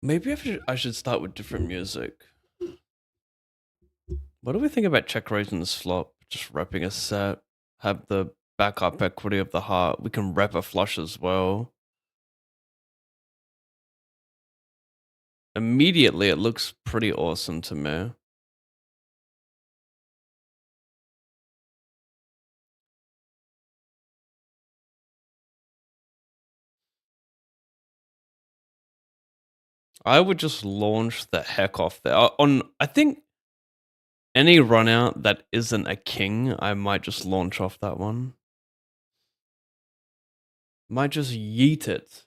Maybe I should start with different music. What do we think about check raising the flop? Just repping a set, have the backup equity of the heart. We can rep a flush as well. Immediately, it looks pretty awesome to me. I would just launch the heck off there. I think any run out that isn't a king, I might just launch off that one. Might just yeet it.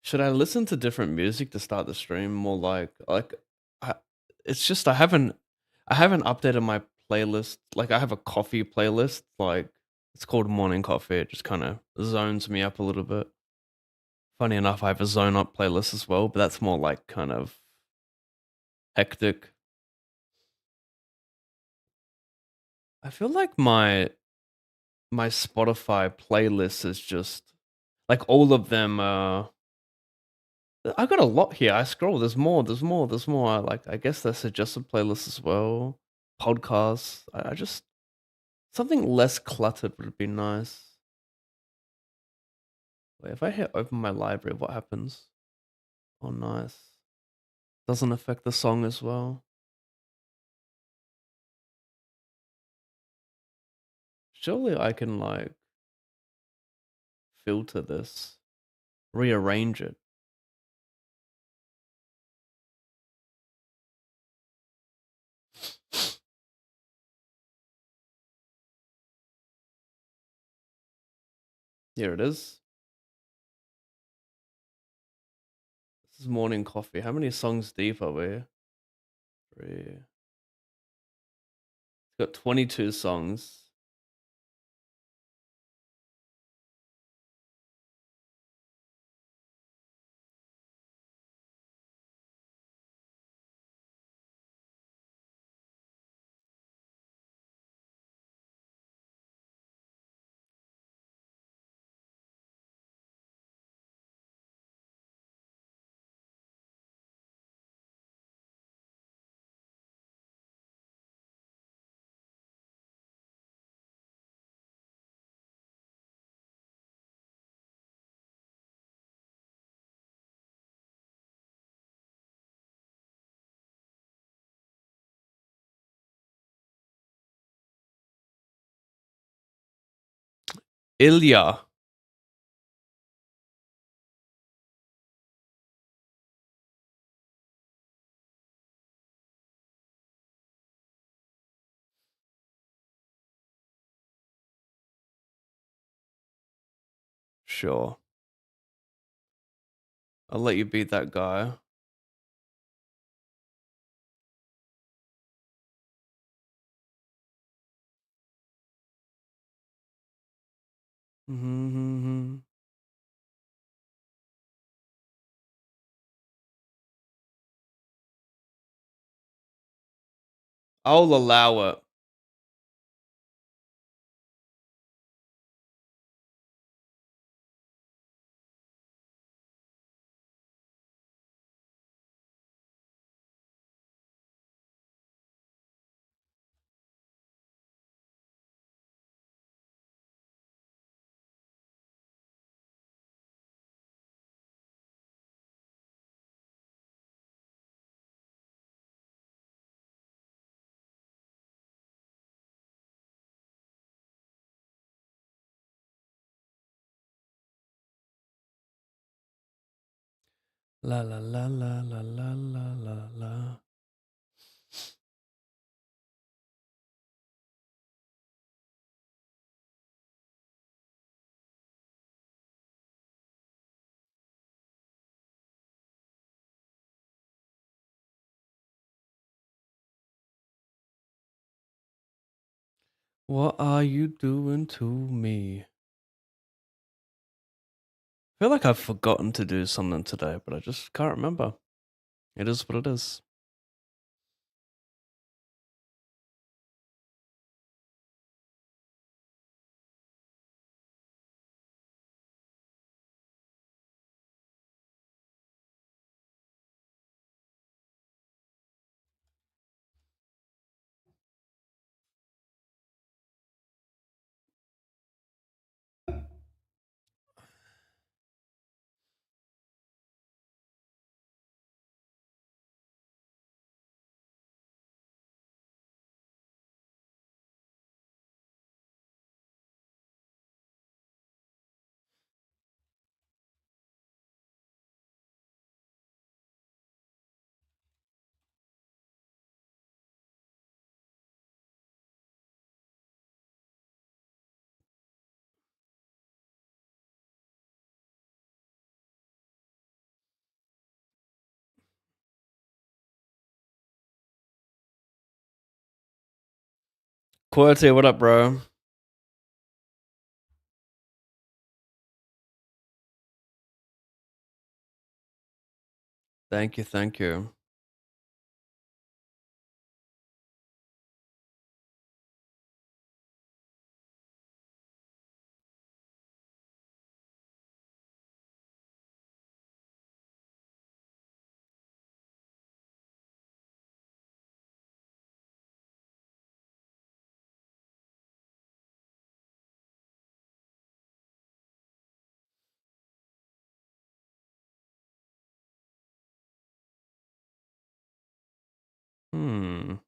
Should I listen to different music to start the stream? More like I, it's just I haven't updated my playlist. Like I have a coffee playlist. Like it's called morning coffee. It just kind of zones me up a little bit. Funny enough, I have a zone up playlist as well, but that's more like kind of hectic. I feel like my Spotify playlist is just like all of them. I got a lot here. I scroll. There's more. There's more. There's more. I guess there's suggested playlists as well. Podcasts. I just something less cluttered would be nice. Wait, if I hit open my library, what happens? Oh, nice. Doesn't affect the song as well. Surely I can like filter this, rearrange it. Here it is. This is morning coffee. How many songs deep are we? Three. It's got 22 songs. Ilya. Sure. I'll let you beat that guy. Mm-hmm. I'll allow it. La la la la la la la la la. What are you doing to me? I feel like I've forgotten to do something today, but I just can't remember. It is what it is. Quality, what up, bro? Thank you, thank you. Hmm.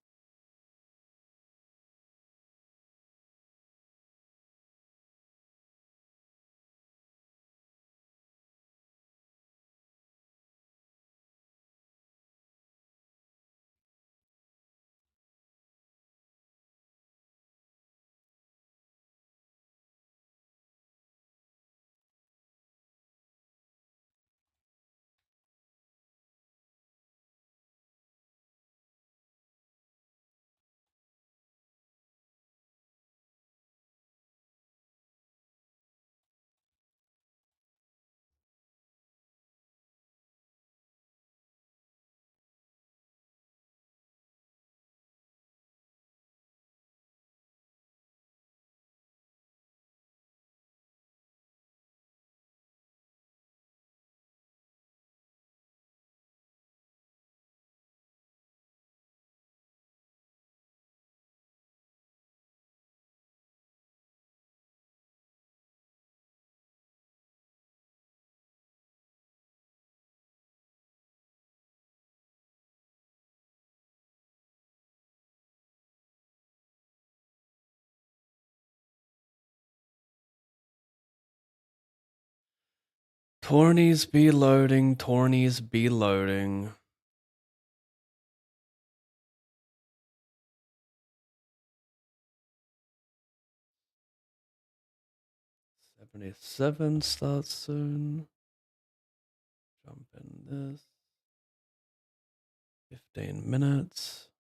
20s be loading, 20s be loading. '77 starts soon. Jump in this. 15 minutes.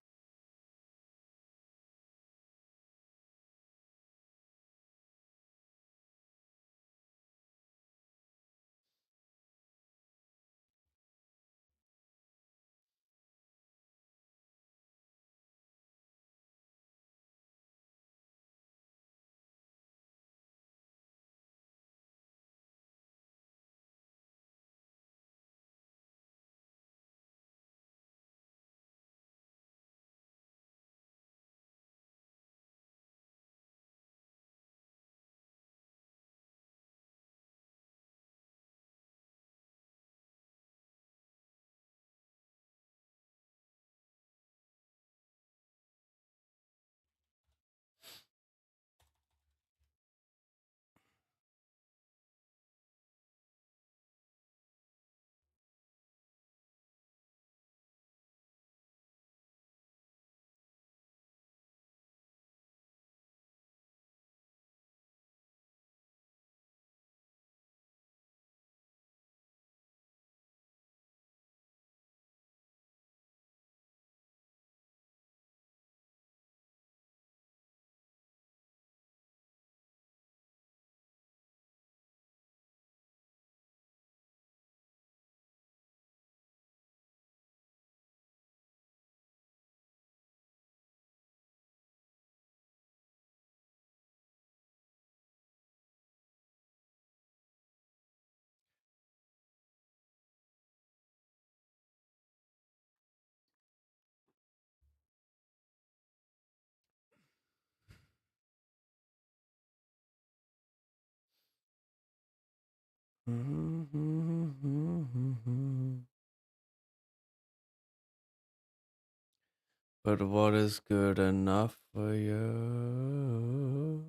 But what is good enough for you?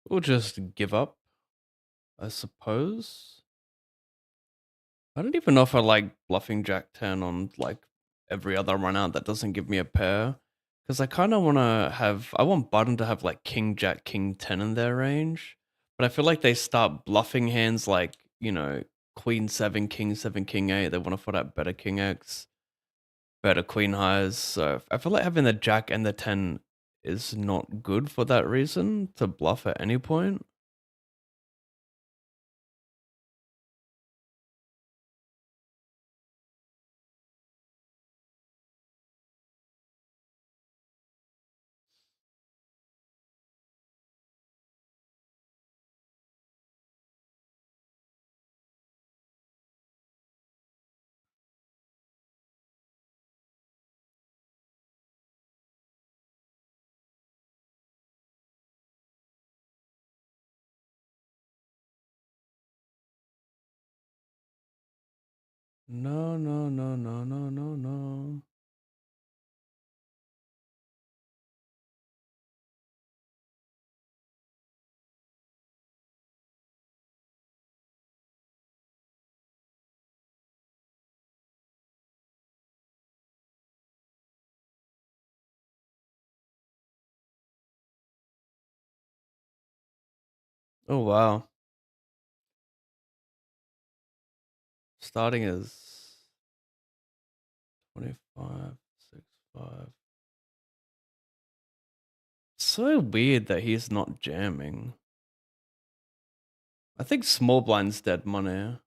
We'll just give up, I suppose. I don't even know if I like bluffing Jack 10 on like every other run out that doesn't give me a pair. Because I kind of want to have, I want button to have like King Jack King 10 in their range. But I feel like they start bluffing hands like, you know, Queen 7, King 7, King 8. They want to put out better King X, better Queen highs. So I feel like having the Jack and the 10 is not good for that reason to bluff at any point. No, no, no, no, no, no, no. Oh, wow. Starting is 25, 6, 5. So weird that he's not jamming. I think small blind's dead money.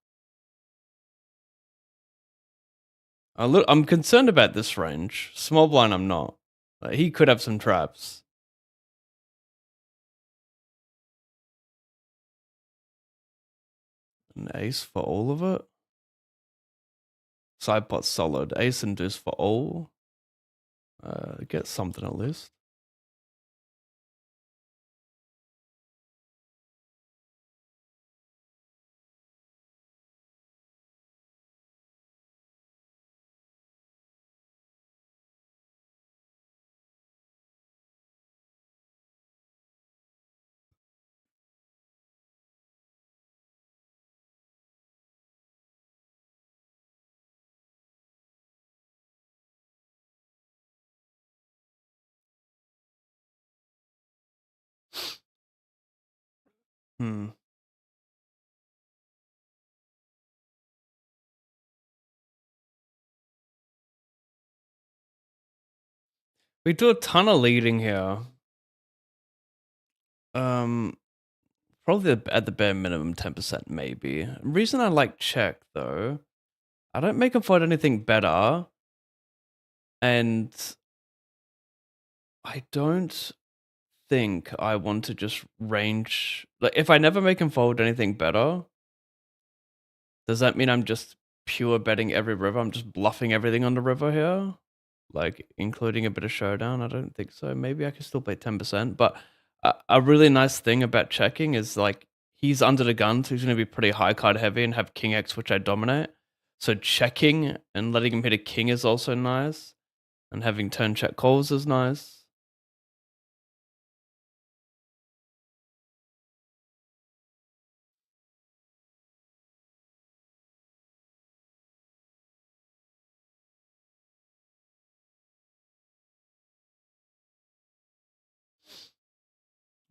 I'm concerned about this range. Small blind, I'm not. He could have some traps. An ace for all of it. Side pot solid. Ace and deuce for all. Get something at least. Hmm. We do a ton of leading here. Um, Probably at the bare minimum 10% maybe. Reason I like check though, I don't make him find anything better, and I don't think I want to just range. Like, if I never make him fold anything better, does that mean I'm just pure betting every river? I'm just bluffing everything on the river here, like including a bit of showdown. I don't think so. Maybe I can still play 10%, but a really nice thing about checking is like he's under the gun, so he's going to be pretty high card heavy and have King X, which I dominate. So checking and letting him hit a king is also nice, and having turn check calls is nice.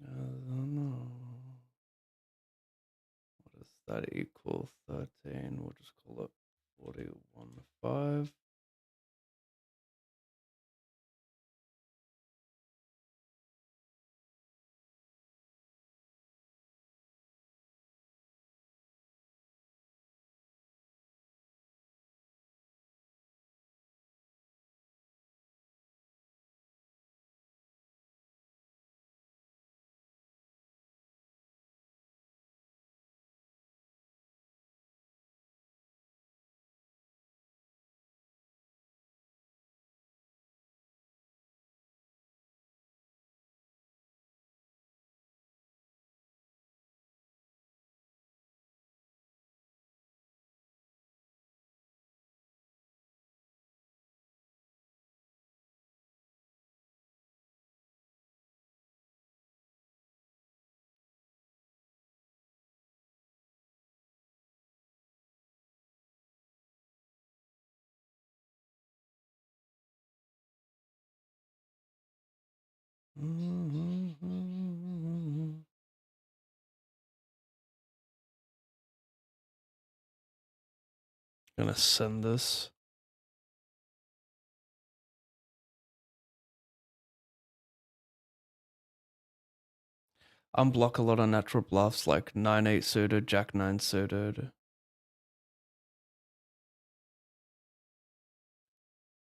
I don't know. What does that equal? 13. We'll just call it 41.5. Gonna send this. Unblock a lot of natural bluffs like 9-8 suited, Jack-9 suited.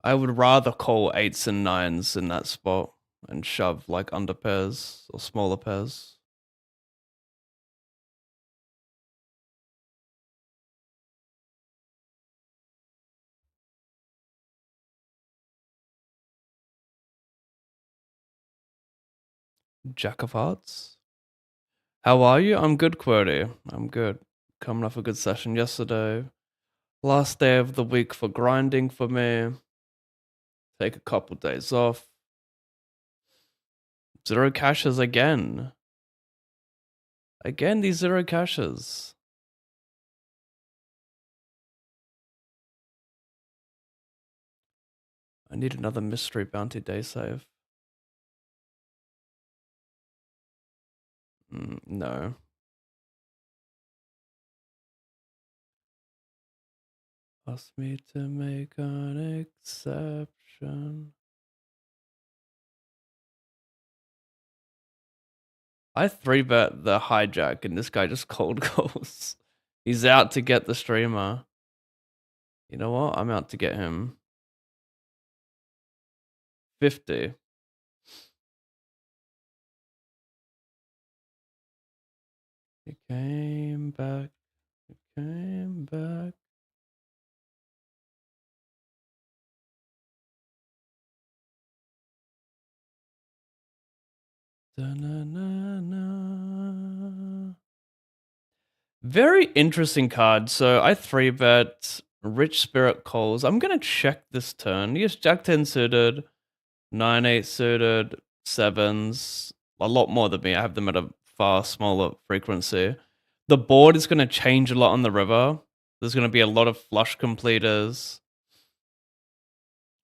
I would rather call 8s and 9s in that spot and shove like under pairs or smaller pairs. Jack of hearts. How are you? I'm good, QWERTY. I'm good. Coming off a good session yesterday. Last day of the week for grinding for me. Take a couple days off. 0 caches again. Again, these 0 caches. I need another mystery bounty day save. No. Ask me to make an exception. I 3-bet the hijack and this guy just cold calls. He's out to get the streamer. You know what? I'm out to get him. 50. He came back. He came back. Da-na-na-na. Very interesting card. So I 3-bet Rich Spirit calls. I'm gonna check this turn. He has Jack 10 suited, 9-8 suited, 7s. A lot more than me. I have them at a far smaller frequency. The board is gonna change a lot on the river. There's gonna be a lot of flush completers,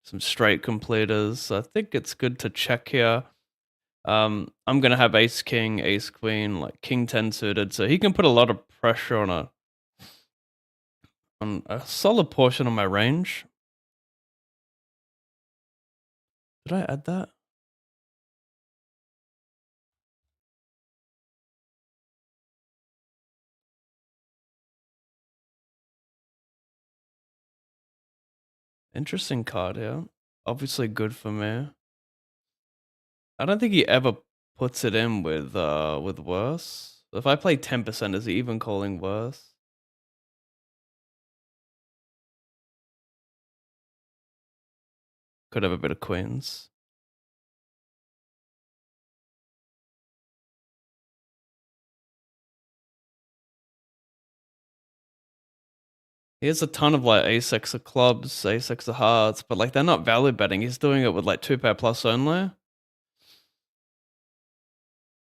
some straight completers. So I think it's good to check here. I'm gonna have ace king, ace queen, like king 10 suited, so he can put a lot of pressure on a solid portion of my range. Did I add that? Interesting card here. Obviously good for me. I don't think he ever puts it in with worse. If I play 10%, is he even calling worse? Could have a bit of queens. He has a ton of like ace X of clubs, ace X of hearts, but like they're not value betting. He's doing it with like 2-pair plus only.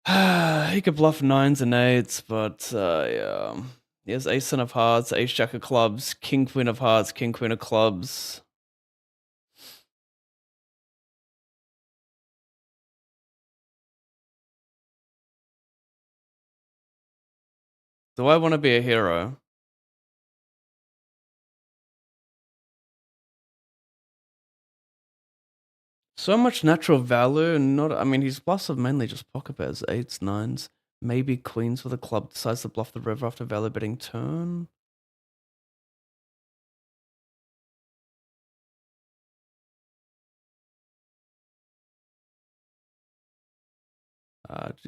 He could bluff 9s and 8s, but yeah. He has ace 10 of hearts, ace jack of clubs, king queen of hearts, king queen of clubs. Do I want to be a hero? So much natural value, not. I mean, his bluffs are mainly just pocket pairs, 8s, 9s, maybe queens with a club decides to bluff the river after value betting turn.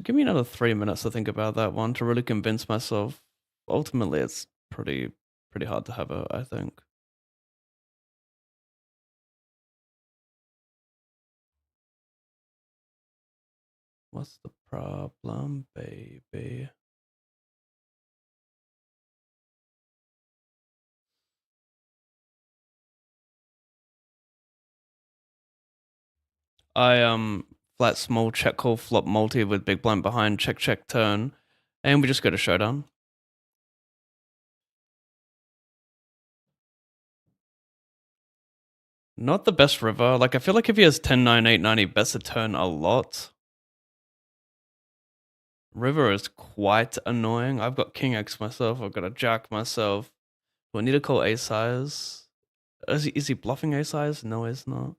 Give me another 3 minutes to think about that one to really convince myself. Ultimately, it's pretty hard to have it, I think. What's the problem, baby? I flat small check call flop multi with big blind behind check check turn, and we just go to showdown. Not the best river. Like I feel like if he has 10 9 8 9, he bets the turn a lot. River is quite annoying. I've got King X myself. I've got a Jack myself. Do I need to call Ace Highs? Is he bluffing Ace Highs? No, he's not.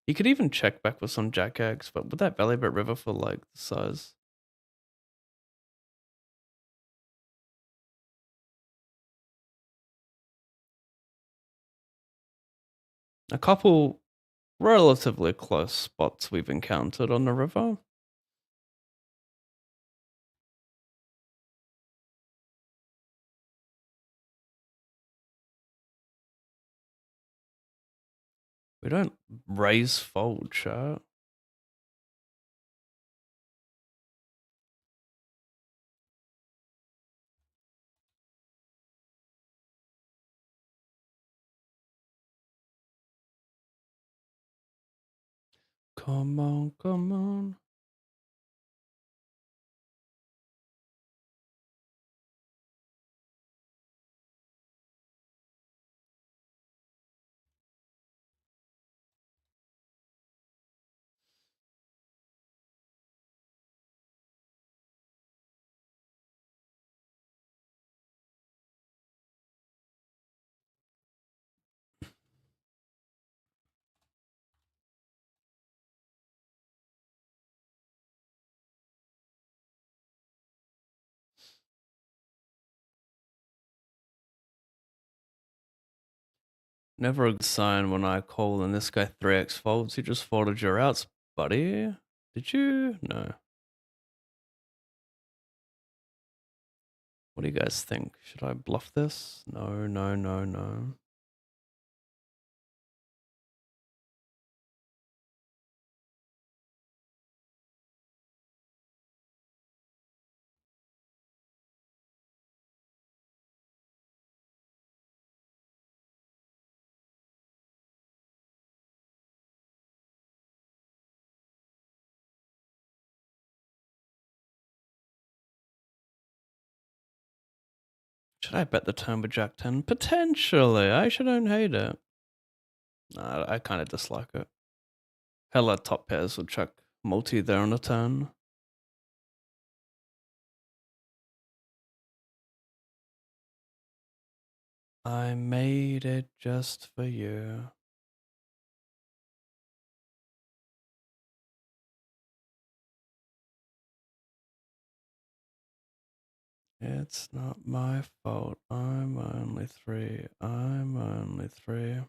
He could even check back with some Jack X, but would that value bet river for like the size? A couple relatively close spots we've encountered on the river. We don't raise fold, chat. Come on, come on. Never a good sign when I call and this guy 3x folds. You just folded your outs, buddy. Did you? No. What do you guys think? Should I bluff this? No, no, no, no. Should I bet the turn with Jack 10? Potentially. I shouldn't hate it. Nah, I kind of dislike it. Hella top pairs would check multi there on the turn. I made it just for you. It's not my fault. I'm only 3. I'm only 3.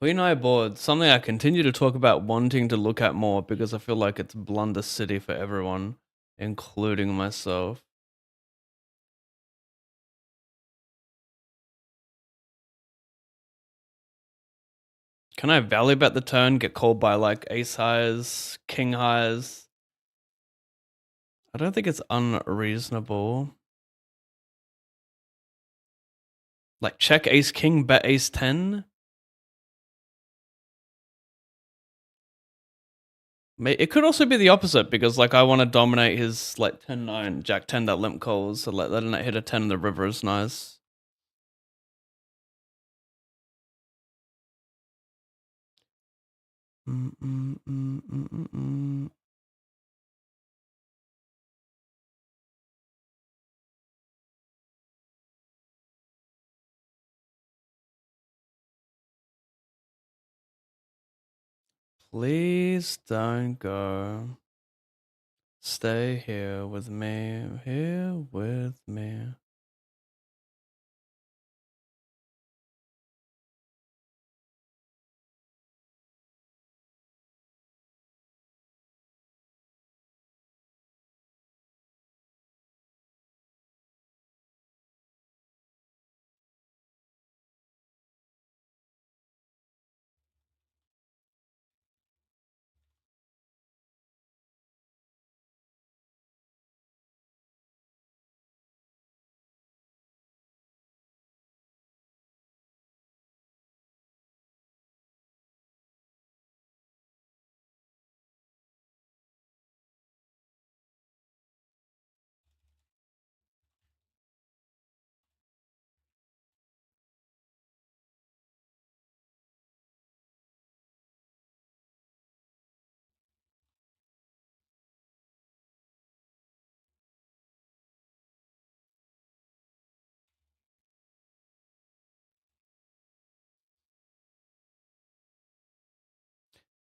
Queen Eye board, something I continue to talk about wanting to look at more because I feel like it's blunder city for everyone, including myself. Can I value bet the turn, get called by like ace highs, king highs? I don't think it's unreasonable. Like check ace king, bet ace 10? It could also be the opposite because like I want to dominate his like 10-9, jack 10 that limp calls, so like letting it hit a 10 in the river is nice. Mm -mm -mm -mm -mm -mm. Please don't go. Stay here with me.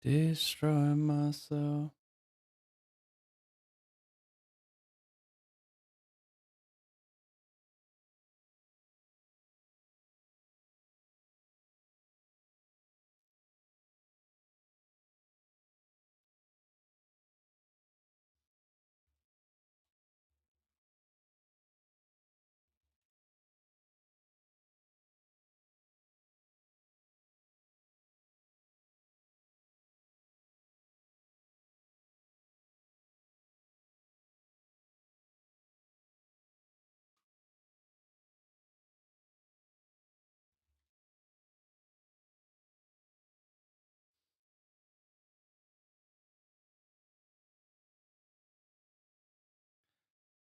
Destroy myself.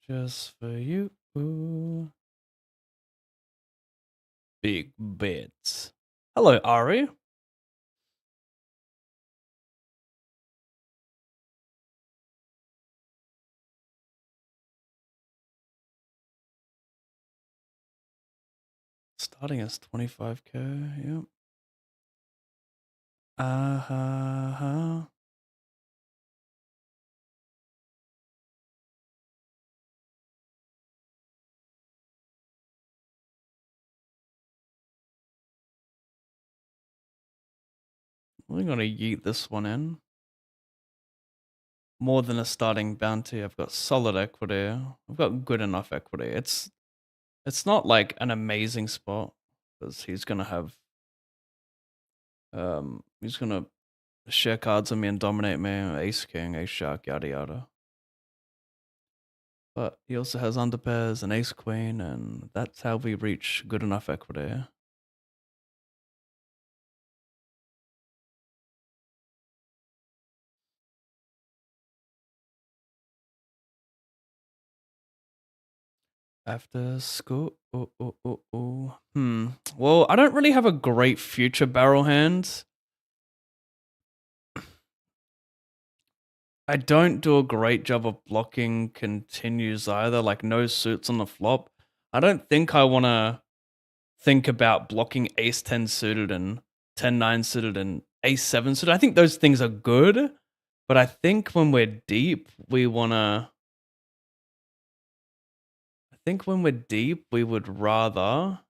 Just for you. Big bets. Hello, Ari. Starting as 25k, yep. Uh-huh. We're gonna yeet this one in. More than a starting bounty. I've got solid equity. I've got good enough equity. It's not like an amazing spot because he's gonna have he's gonna share cards on me and dominate me. Ace king, ace jack, yada yada. But he also has underpairs and ace queen, and that's how we reach good enough equity. After school, Well, I don't really have a great future barrel hand. I don't do a great job of blocking continues either, like no suits on the flop. I don't think I want to think about blocking ace 10 suited and 10-9 suited and ace 7 suited. I think those things are good, but I think when we're deep, we want to. I think when we're deep, we would rather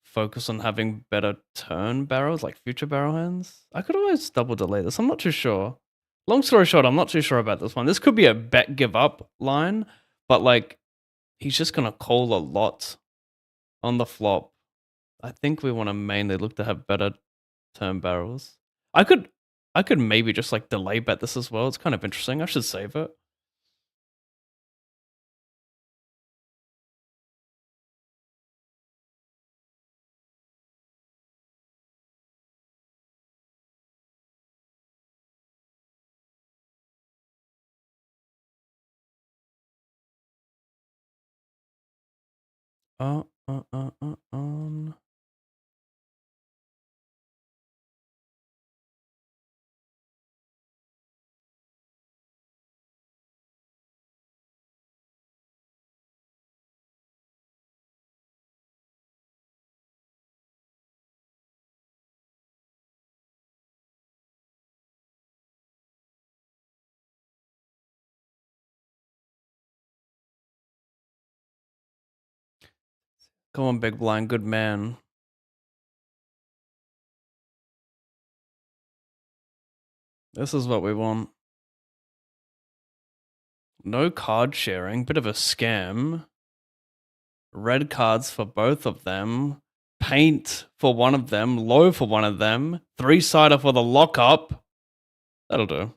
focus on having better turn barrels, like future barrel hands. I could always double delay this. I'm not too sure. Long story short, I'm not too sure about this one. This could be a bet give up line, but like he's just gonna call a lot on the flop. I think we want to mainly look to have better turn barrels. I could maybe just like delay bet this as well. It's kind of interesting. I should save it. Uh, uh, uh, uh, um. Come on, big blind, good man. This is what we want. No card sharing, bit of a scam. Red cards for both of them. Paint for one of them. Low for one of them. Three-sider for the lockup. That'll do.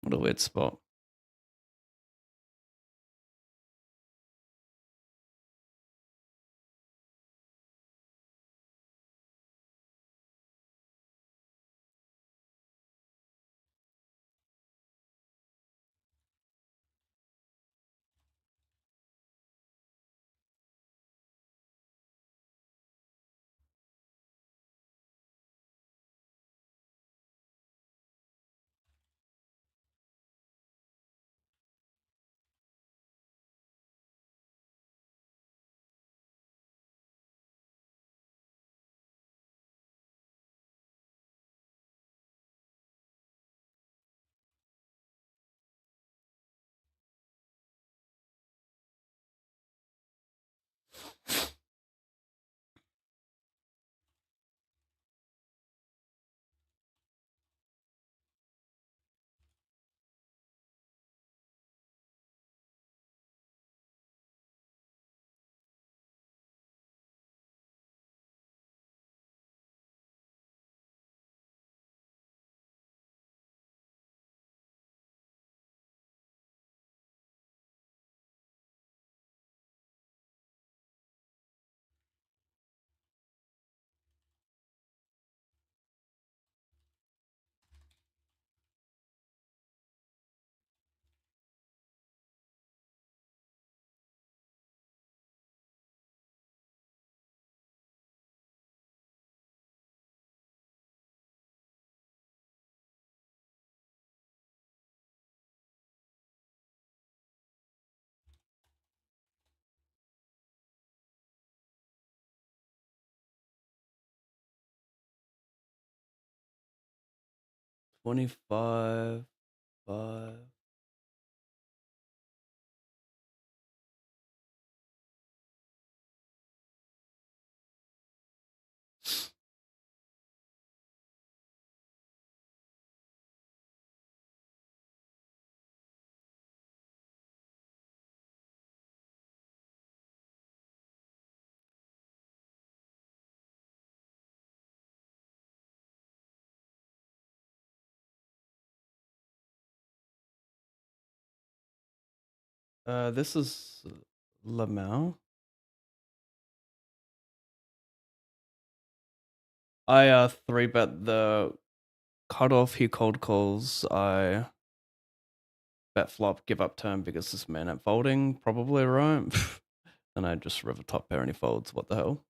What a weird spot. $25, 5. This is Lamau. I 3-bet the cutoff he cold calls. I bet flop, give up turn because this man at folding, probably right. Then I just river top pair and he folds. What the hell?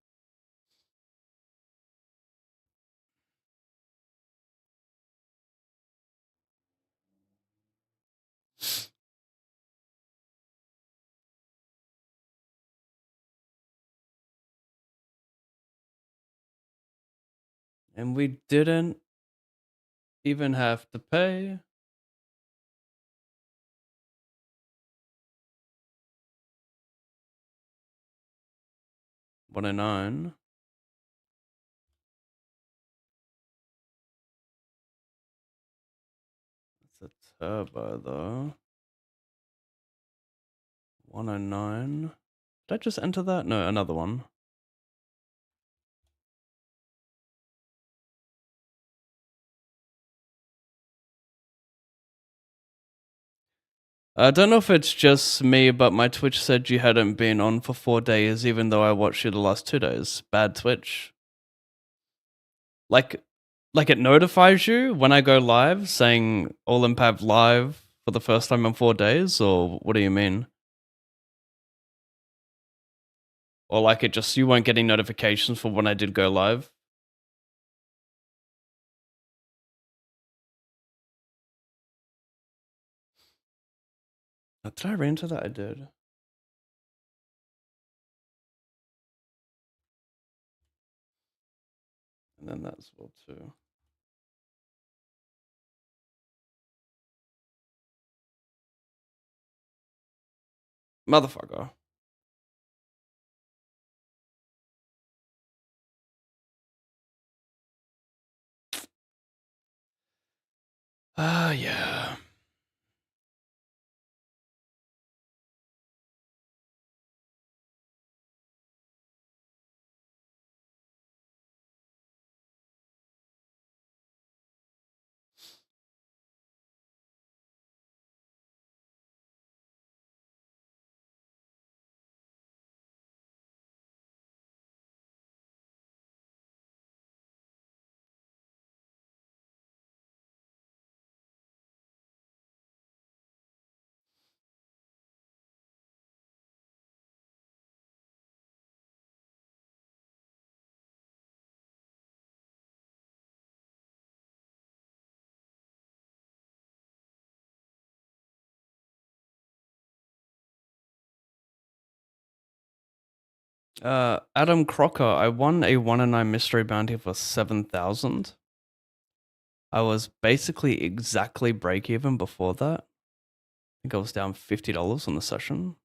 And we didn't even have to pay. $109. It's a turbo though. 109. Did I just enter that? No, another one. I don't know if it's just me, but my Twitch said you hadn't been on for 4 days, even though I watched you the last 2 days. Bad Twitch. Like, it notifies you when I go live saying Olimpav live for the first time in 4 days, or what do you mean? Or like it just, you weren't getting notifications for when I did go live? Did I re-enter that? I did. And then that's well too. Motherfucker. Ah, yeah. Adam Crocker, I won a 1 in 9 mystery bounty for 7,000. I was basically exactly break even before that. I think I was down $50 on the session.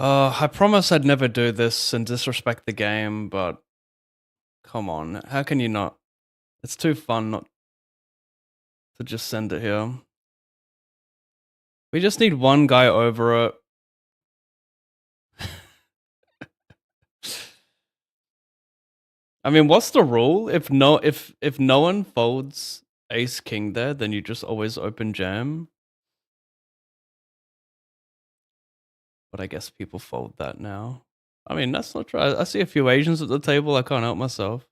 I promise I'd never do this and disrespect the game, but come on, how can you not? It's too fun not to just send it here. We just need one guy over it. I mean, what's the rule? If no one folds ace king there, then you just always open jam. But I guess people fold that now. I mean, that's not true. I see a few Asians at the table. I can't help myself.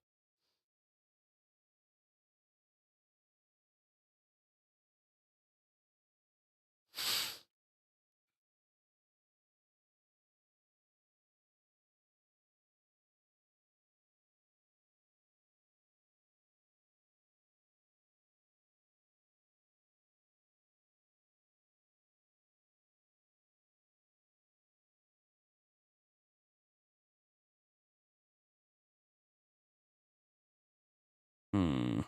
Hmm.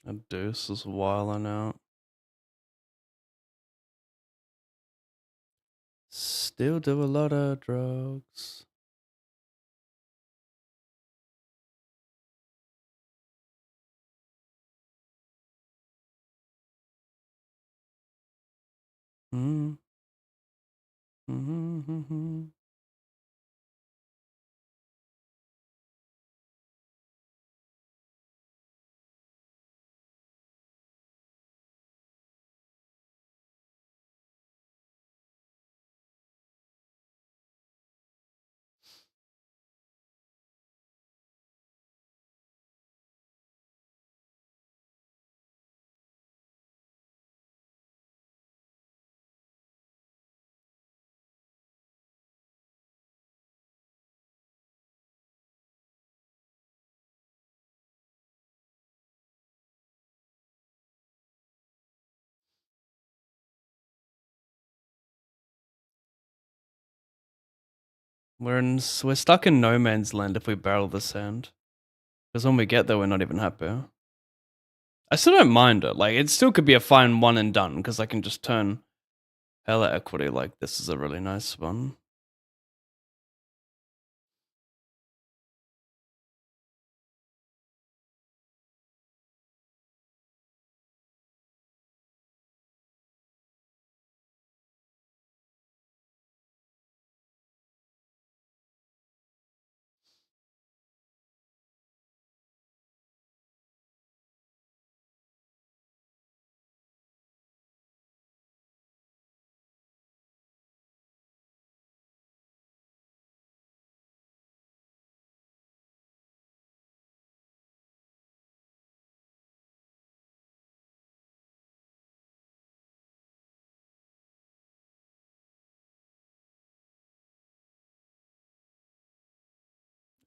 A deuce is wilding out. Still do a lot of drugs. Mm. We're stuck in no man's land if we barrel this hand. Because when we get there, we're not even happy. I still don't mind it. Like, it still could be a fine one and done, because I can just turn hella equity. Like, this is a really nice one.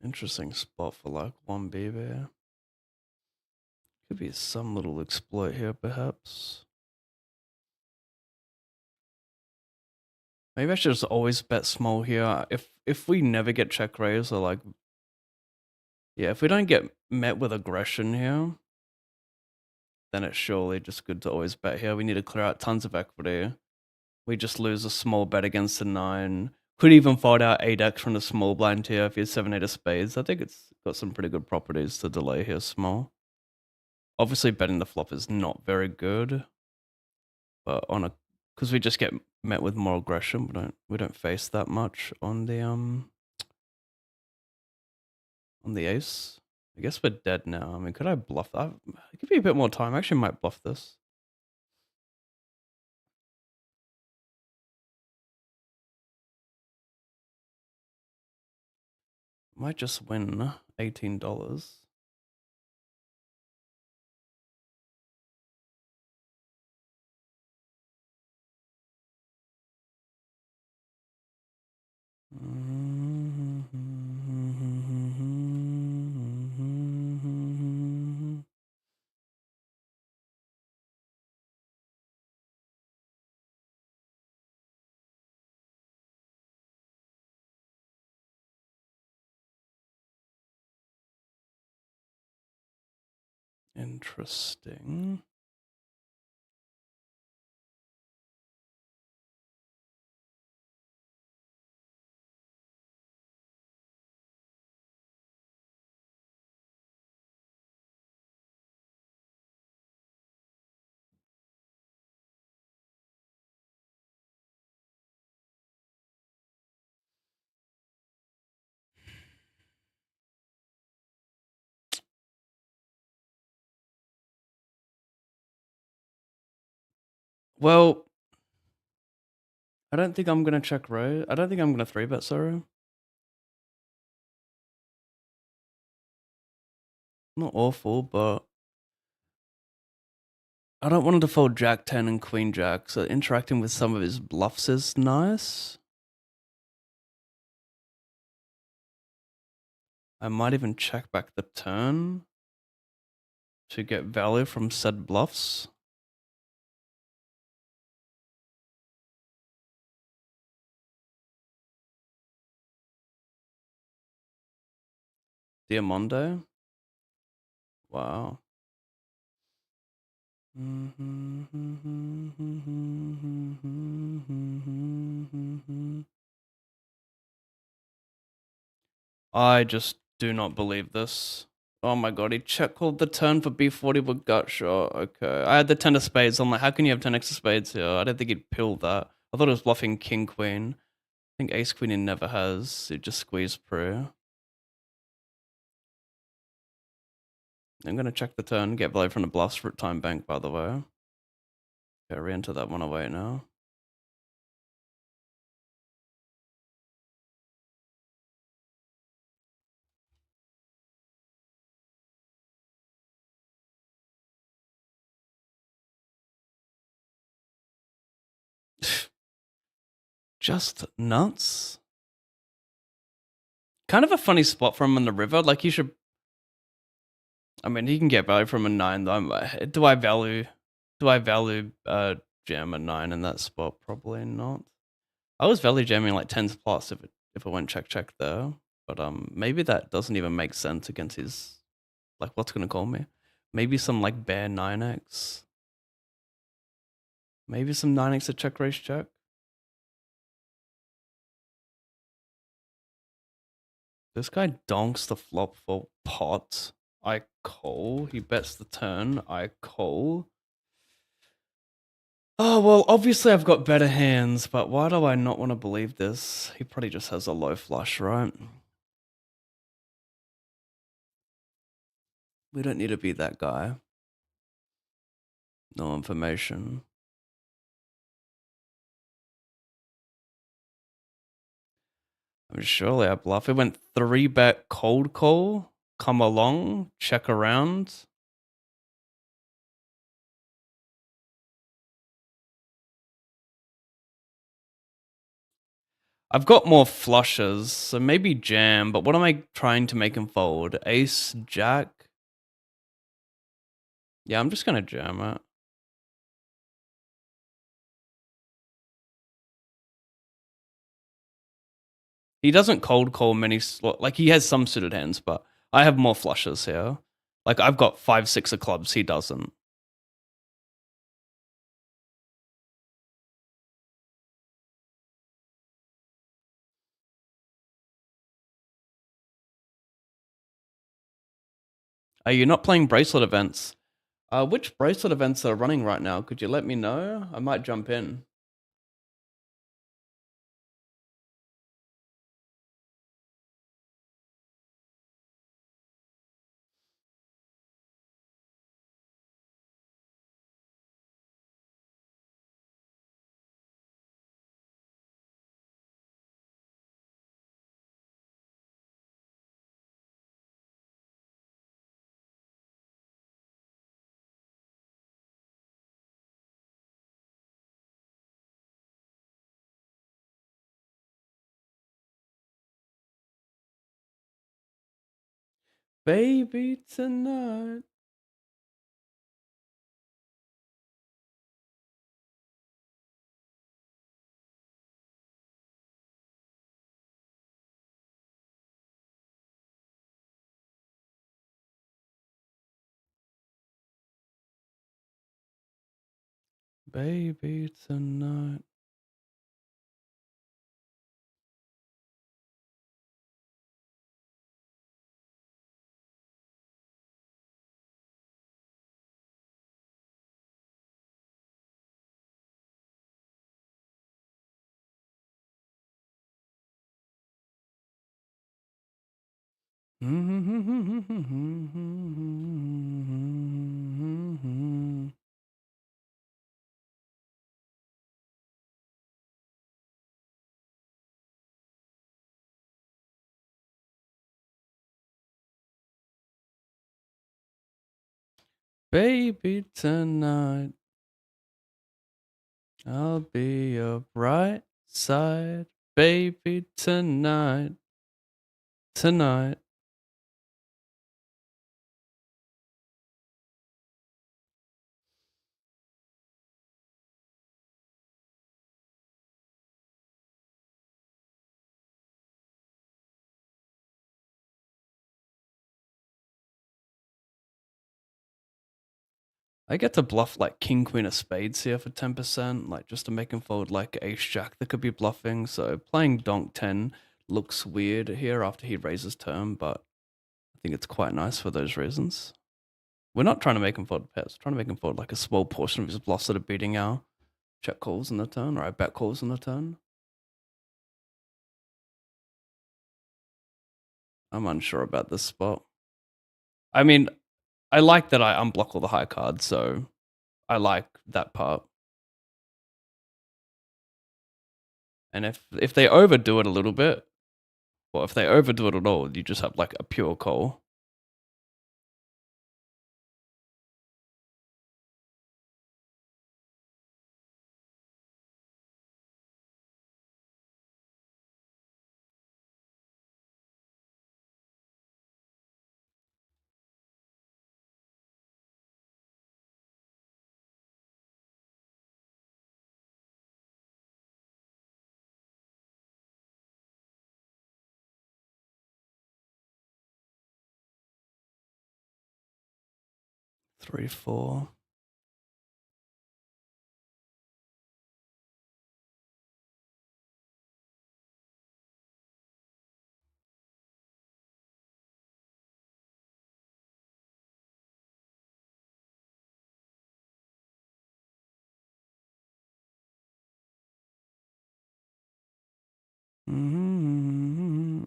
Interesting spot for like 1B there. Could be some little exploit here, perhaps. Maybe I should just always bet small here. If we never get check raise or like, yeah, if we don't get met with aggression here, then it's surely just good to always bet here. We need to clear out tons of equity. We just lose a small bet against a 9. Could even fold out 8x from the small blind here if he has 7-8 of spades. I think it's got some pretty good properties to delay here small. Obviously betting the flop is not very good, but because we just get met with more aggression, we don't face that much on the ace. I guess we're dead now. I mean, could I bluff that? Give me a bit more time. I actually might bluff this. Might just win $18. Interesting. Well, I don't think I'm gonna check raise. I don't think I'm gonna 3-bet, sorry. Not awful, but I don't want him to fold Jack 10 and Queen Jack, so interacting with some of his bluffs is nice. I might even check back the turn to get value from said bluffs. Diamondo. Wow. I just do not believe this. Oh my god, he check called the turn for B40 with gut shot. Okay. I had the 10 of spades. I'm like, how can you have 10 extra spades here? I don't think he'd pill that. I thought it was bluffing king queen. I think ace queen he never has. It just squeezed pre. I'm gonna check the turn, get value from the bluffs for time bank, by the way. Okay, re-enter that 108 now. Just nuts. Kind of a funny spot for him on the river. Like he should. I mean, he can get value from a 9 though. Do I value jam a 9 in that spot? Probably not. I was value jamming like 10s plus if it went check there. But maybe that doesn't even make sense against his, like, what's gonna call me? Maybe some like bare 9x. Maybe some 9x to check raise check. This guy donks the flop for pot. I call. He bets the turn. I call. Oh, well, obviously I've got better hands, but why do I not want to believe this? He probably just has a low flush, right? We don't need to be that guy. No information. I mean, surely I bluff. It went 3-bet cold call. Come along, check around. I've got more flushes, so maybe jam, but what am I trying to make him fold? Ace, jack? Yeah, I'm just gonna jam it. He doesn't cold call many, like he has some suited hands, but I have more flushes here. Like I've got 5-6 of clubs, he doesn't. Are you not playing bracelet events? Which bracelet events are running right now? Could you let me know? I might jump in. Baby tonight. Baby tonight. Baby tonight. I'll be your bright side. Baby tonight. Tonight. I get to bluff like king, queen of spades here for 10%, like just to make him fold like ace jack that could be bluffing. So playing donk 10 looks weird here after he raises turn, but I think it's quite nice for those reasons. We're not trying to make him fold pairs, we're trying to make him fold like a small portion of his bluffs that are beating our check calls in the turn, or our bet calls in the turn. I'm unsure about this spot. I mean, I like that I unblock all the high cards, so I like that part. And if they overdo it a little bit, well, if they overdo it at all, you just have like a pure call. Three, four. Mm-hmm.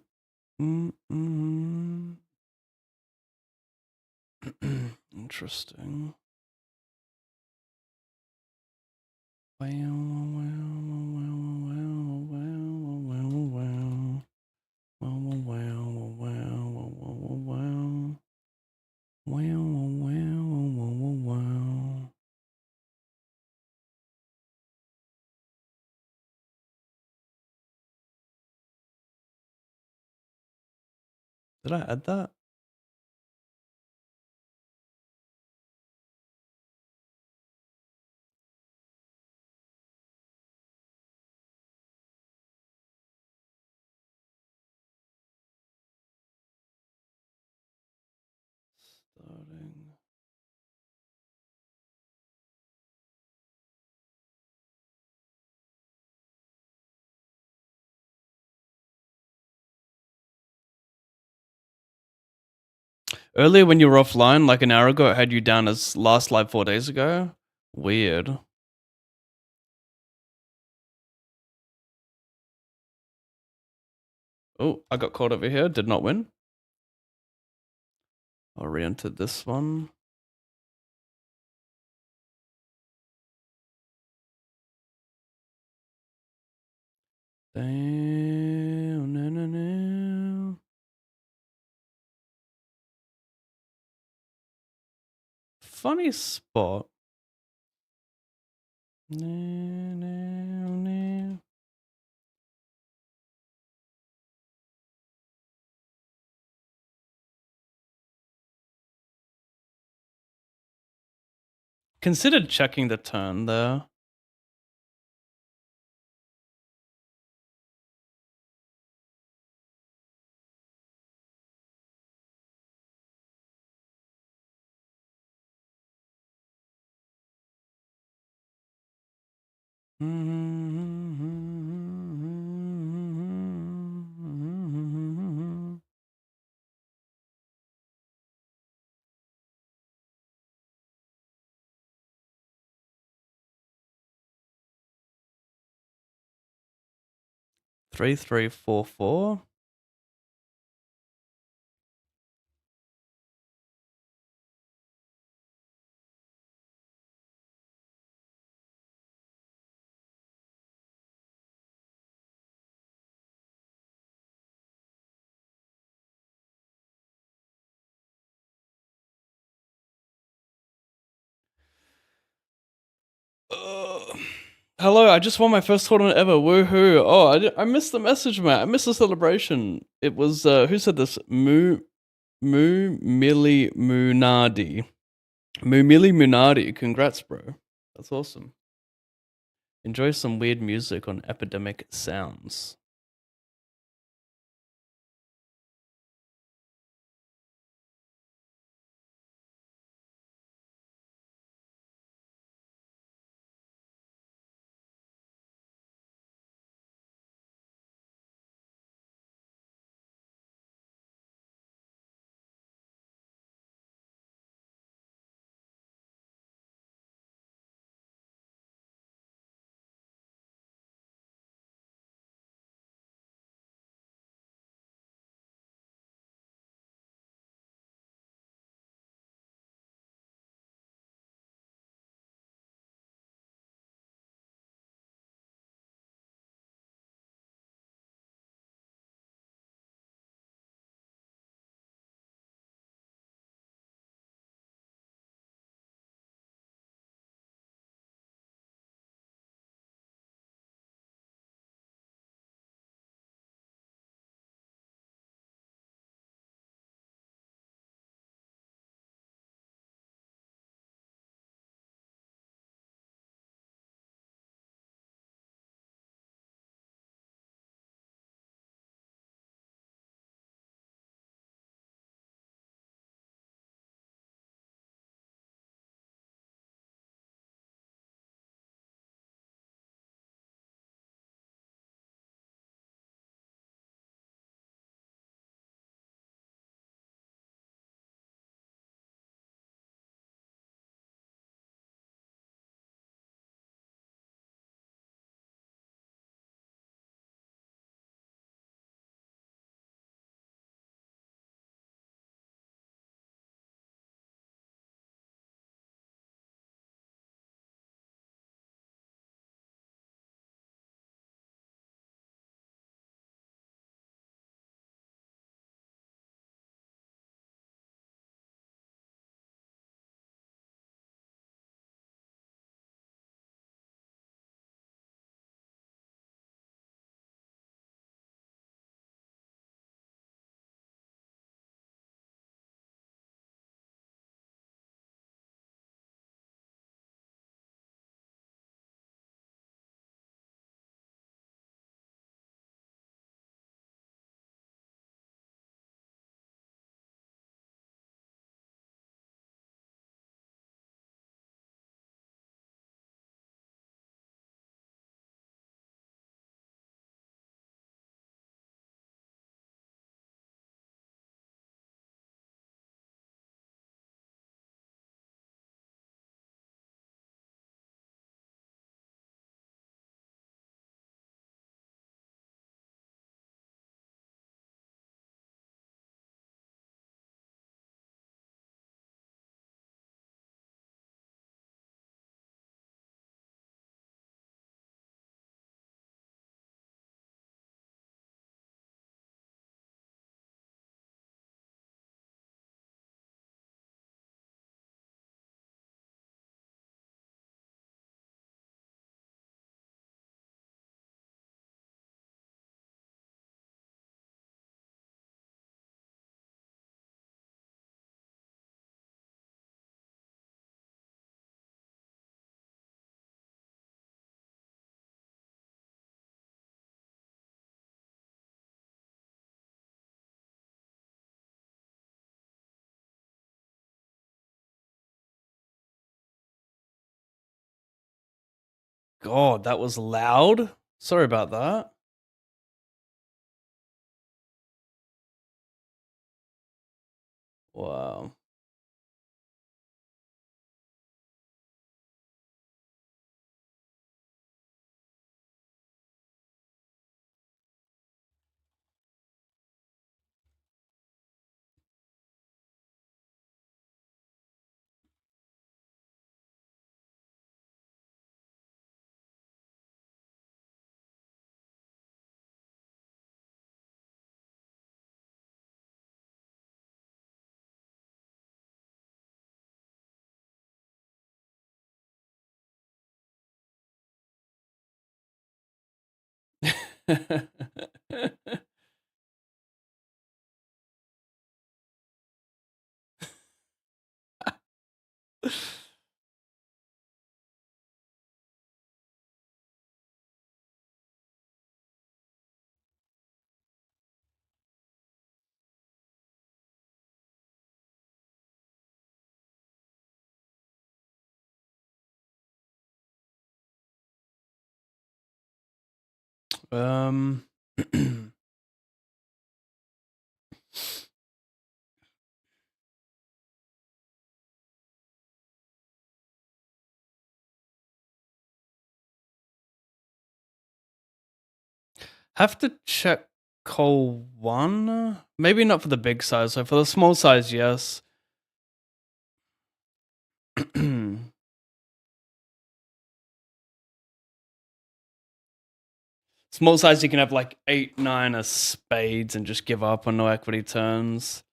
Mm-hmm. Interesting. Wow, wow, wow, wow, wow, wow, wow, wow, wow, wow, wow, wow, wow. Did I add that? Starting. Earlier when you were offline, like an hour ago, it had you down as last live 4 days ago. Weird. Oh, I got caught over here. Did not win. I'll re-enter this one. Damn, no, no, no. Funny spot. No, no, no. Considered checking the turn there. Three, 3, 4, 4. Hello, I just won my first tournament ever. Woohoo! Oh, I missed the message, man. I missed the celebration. It was who said this? Mili Munadi. Mili Munadi. Congrats, bro. That's awesome. Enjoy some weird music on Epidemic Sounds. God, that was loud. Sorry about that. Wow. um, have to check call one. Maybe not for the big size. So for the small size, yes. Small size, you can have like 8, 9 of spades and just give up on no equity turns.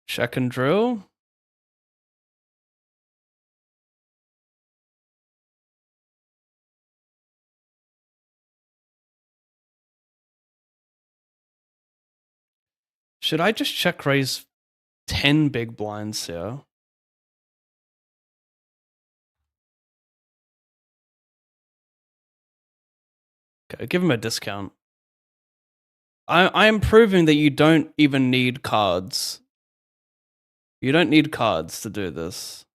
Check and drill. Should I just check raise 10 big blinds here? Okay, give him a discount. I am proving that you don't even need cards. You don't need cards to do this.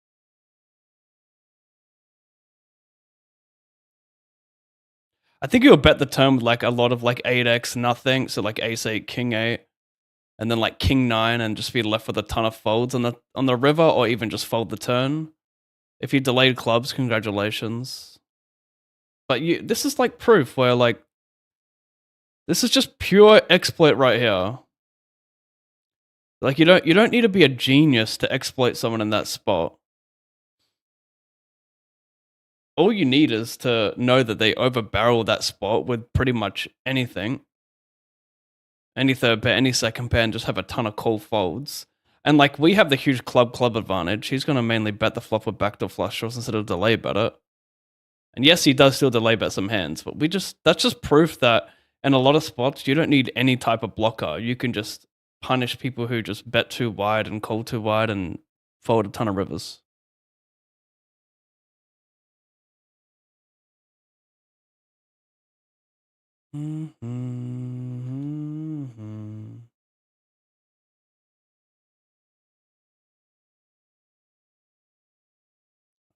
I think you'll bet the turn with like a lot of like 8x nothing, so like ace 8, king 8, and then like king 9 and just be left with a ton of folds on the river, or even just fold the turn. If you delayed clubs, congratulations. But this is like proof where like this is just pure exploit right here. Like you don't need to be a genius to exploit someone in that spot. All you need is to know that they overbarrel that spot with pretty much anything. Any third pair, any second pair, and just have a ton of call folds. And like we have the huge club advantage. He's going to mainly bet the flop with backdoor flush draws instead of delay bet it. And yes, he does still delay bet some hands, but that's just proof that in a lot of spots you don't need any type of blocker. You can just punish people who just bet too wide and call too wide and fold a ton of rivers. I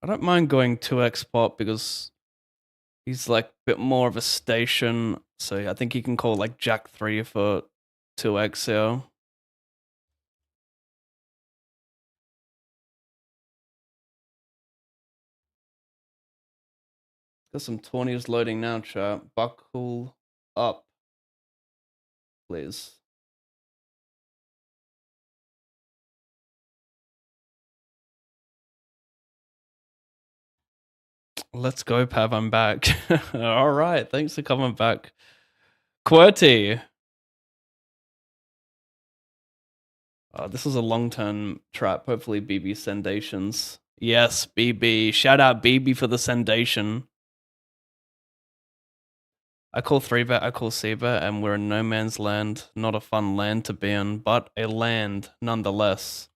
don't mind going 2x pot because he's like a bit more of a station. So I think he can call like Jack 3 for 2x here. Got some 20s loading now, chat. Buckle up, please. Let's go, Pav. I'm back. All right. Thanks for coming back. QWERTY. This is a long-term trap. Hopefully, BB sendations. Yes, BB. Shout out BB for the sendation. I call 3-bet, I call C-bet, and we're in no man's land. Not a fun land to be in, but a land nonetheless.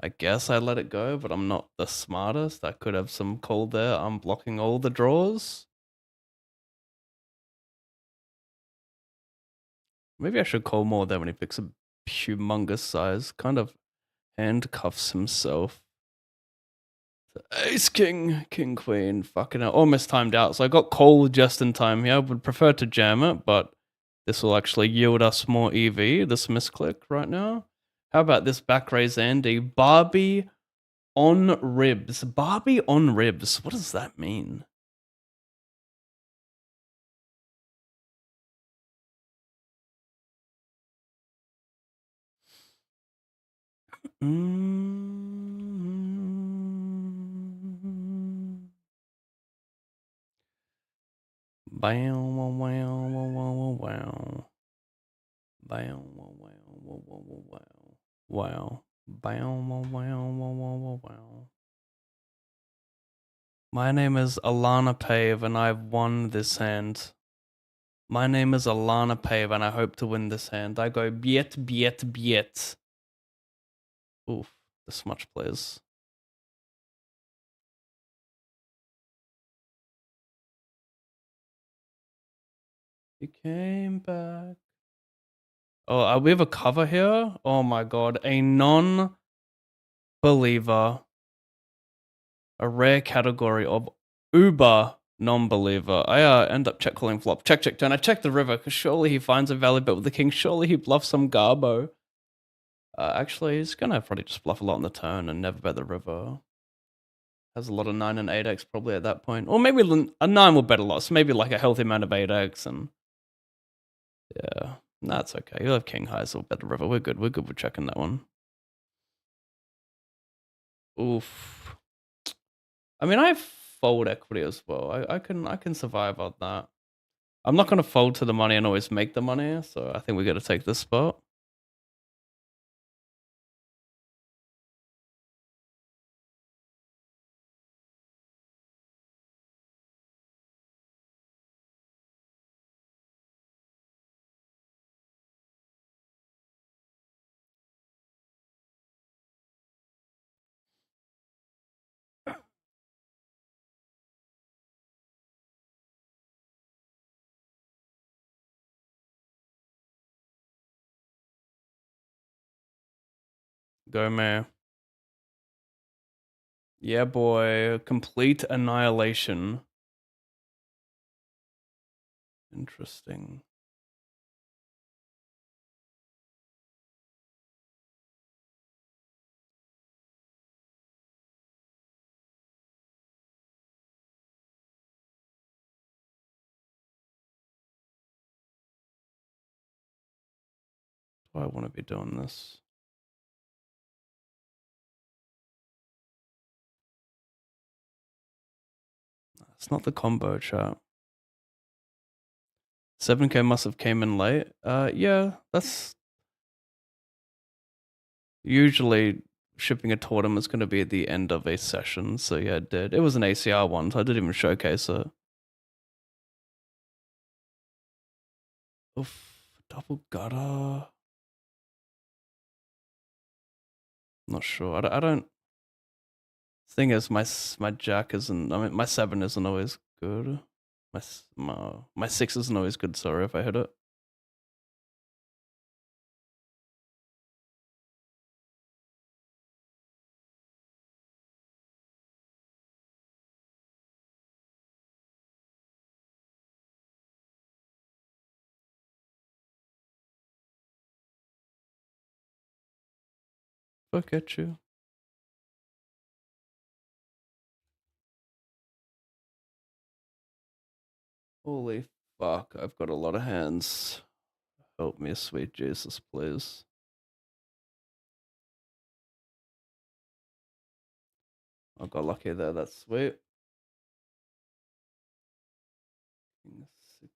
I guess I let it go, but I'm not the smartest. I could have some call there. I'm blocking all the draws. Maybe I should call more there when he picks a humongous size. Kind of handcuffs himself. Ace, king, king, queen. Fucking hell. Almost timed out. So I got called just in time here. I would prefer to jam it, but this will actually yield us more EV, this misclick right now. How about this back raise Andy? Barbie on ribs. Barbie on ribs. What does that mean? Wow, wow, wow, wow, wow, wow. Wow, wow, wow, wow, wow, wow. Wow. Wow, wow, wow, wow, wow, wow. My name is Alana Pave and I've won this hand. My name is Alana Pave and I hope to win this hand. I go biet, biet, biet. Oof, the smudge plays. He came back. Oh, we have a cover here? Oh my god, a non-believer. A rare category of uber non-believer. I end up check calling flop. Check, check, turn. I check the river, because surely he finds a valid bet with the king. Surely he bluffs some garbo. Actually, he's gonna probably just bluff a lot on the turn and never bet the river. Has a lot of 9 and 8x probably at that point. Or maybe a 9 will bet a lot. So maybe like a healthy amount of 8x and... Yeah, that's okay. He'll have king high, so we'll bet the river. We're good. We're good with checking that one. Oof. I mean, I fold equity as well. I can survive on that. I'm not gonna fold to the money and always make the money, so I think we got to take this spot. Go, man. Yeah, boy. Complete annihilation. Interesting. Do I want to be doing this? It's not the combo chat. 7k must have came in late. Yeah, that's usually shipping a totem is going to be at the end of a session. So yeah, it did. It was an ACR one, so I didn't even showcase it. Oof, double gutter. Not sure. I don't. Thing is, my jack isn't. I mean, my 7 isn't always good. My 6 isn't always good. Sorry if I hit it. Look at you. Holy fuck! I've got a lot of hands. Help me, sweet Jesus, please. I got lucky there. That's sweet. Six.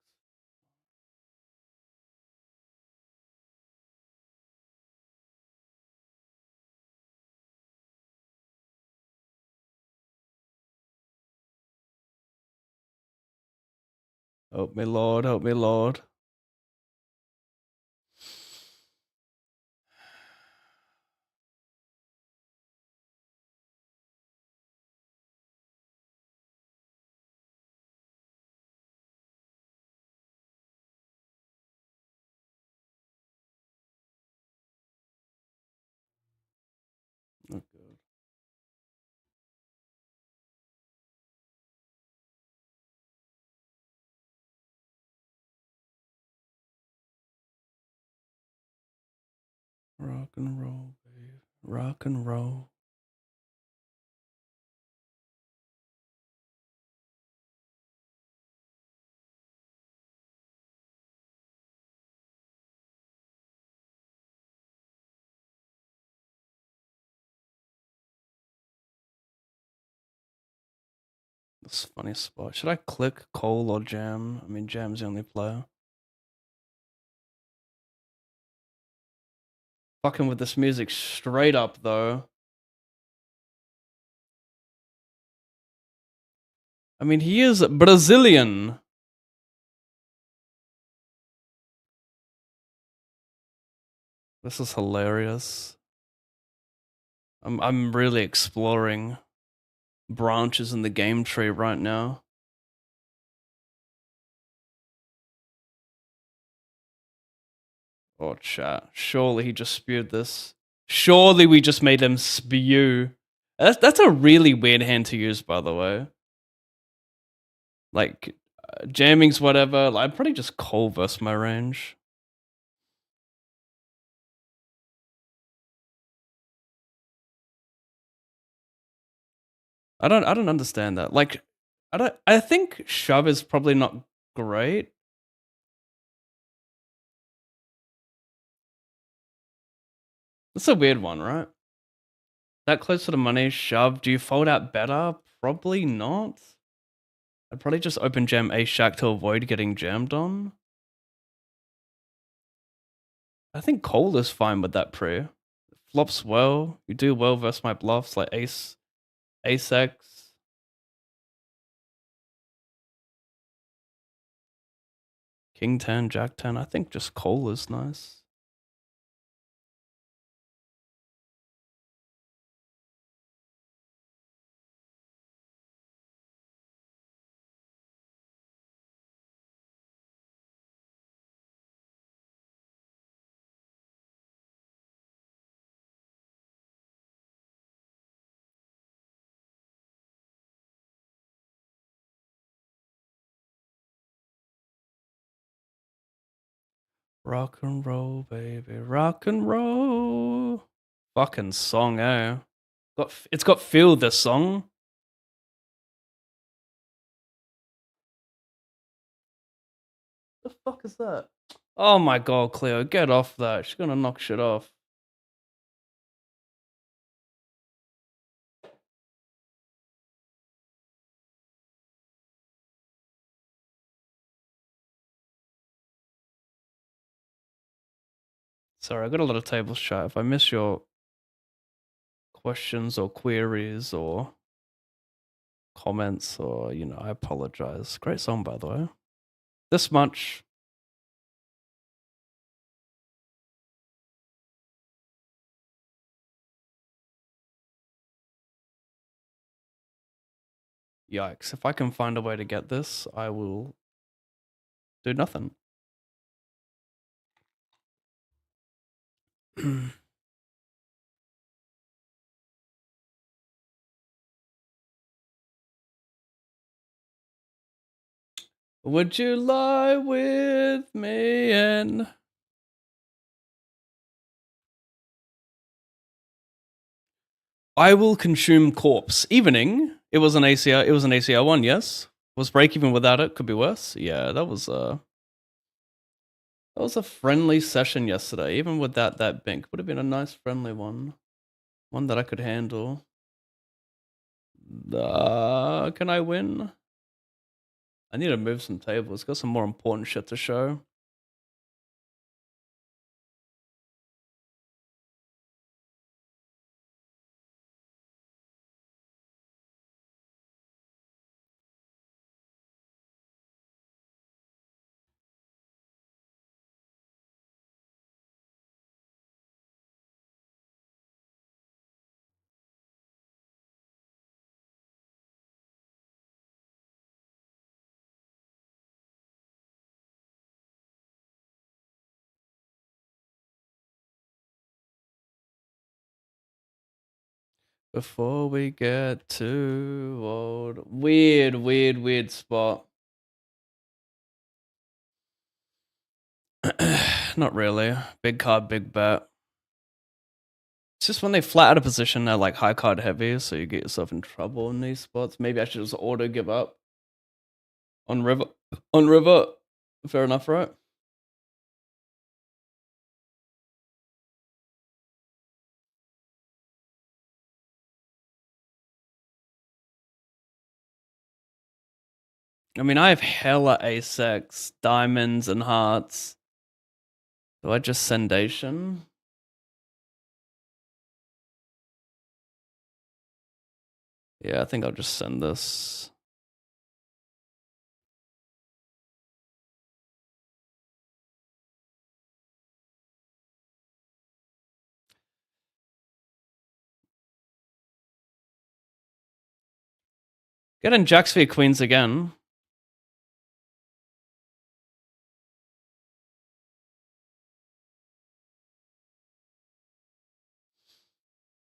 Help me, Lord. Help me, Lord. Oh, God. Rock and roll, babe. Rock and roll. That's a funny spot. Should I click Cole or Jam? I mean, Jam's the only player. Fucking with this music straight up, though. I mean, he is Brazilian. This is hilarious. I'm really exploring branches in the game tree right now. Oh, chat. Surely he just spewed this. Surely we just made him spew. That's a really weird hand to use, by the way. Like, jamming's whatever. Like, I'd probably just call verse my range. I don't understand that. Like, I think shove is probably not great. It's a weird one, right? That close to the money, shove. Do you fold out better? Probably not. I'd probably just open jam ace shack to avoid getting jammed on. I think call is fine with that pre. Flops well. You do well versus my bluffs like ace X. King 10, Jack 10. I think just call is nice. Rock and roll, baby. Rock and roll. Fucking song, eh? It's got feel, this song. The fuck is that? Oh my god, Cleo, get off that. She's gonna knock shit off. Sorry, I got a lot of tables chat. If I miss your questions or queries or comments or, I apologize. Great song, by the way. This much. Yikes. If I can find a way to get this, I will do nothing. Would you lie with me and... I will consume corpse. Evening. It was an ACR. It was an ACR one. Yes. Was break even without it? Could be worse. Yeah, that was a friendly session yesterday. Even with that bink, would have been a nice friendly one that I could handle. Can I win? I need to move some tables. Got some more important shit to show. Before we get too old. Weird spot. Not really. Big card, big bet. It's just when they flat out of position, they're like high card heavy, so you get yourself in trouble in these spots. Maybe I should just auto give up on river. On river, fair enough, right? I mean, I have hella ace-x, diamonds and hearts. Do I just sendation? Yeah, I think I'll just send this. Getting jacks v queens again.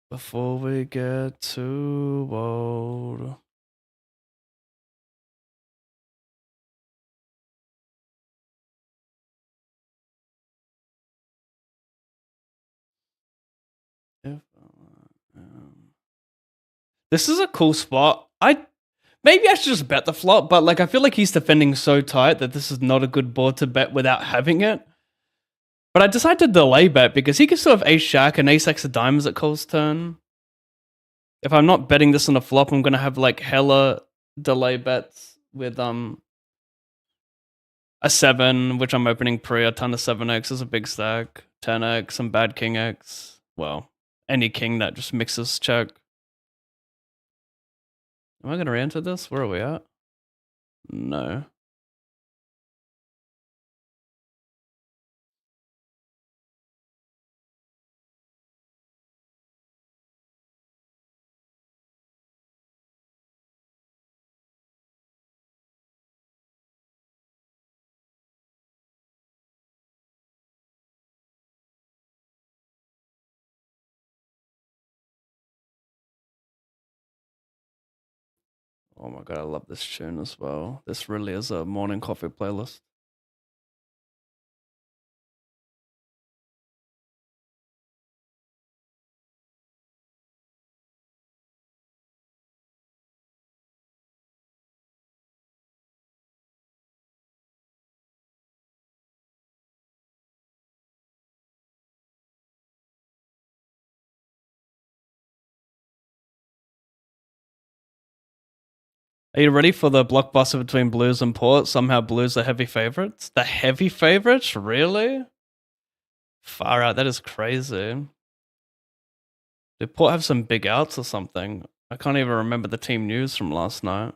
Before we get too old. This is a cool spot. Maybe I should just bet the flop, but like I feel like he's defending so tight that this is not a good board to bet without having it. But I decided to delay bet because he can still have ace jack and ace x of diamonds at Cole's turn. If I'm not betting this on the flop, I'm gonna have like hella delay bets with a 7, which I'm opening pre, a ton of 7x is a big stack, 10x, some bad king x. Well, any king that just mixes check. Am I gonna re-enter this? Where are we at? No. Oh my god, I love this tune as well. This really is a morning coffee playlist. Are you ready for the blockbuster between Blues and Port? Somehow Blues are heavy favorites. The heavy favorites? Really? Far out. That is crazy. Did Port have some big outs or something? I can't even remember the team news from last night.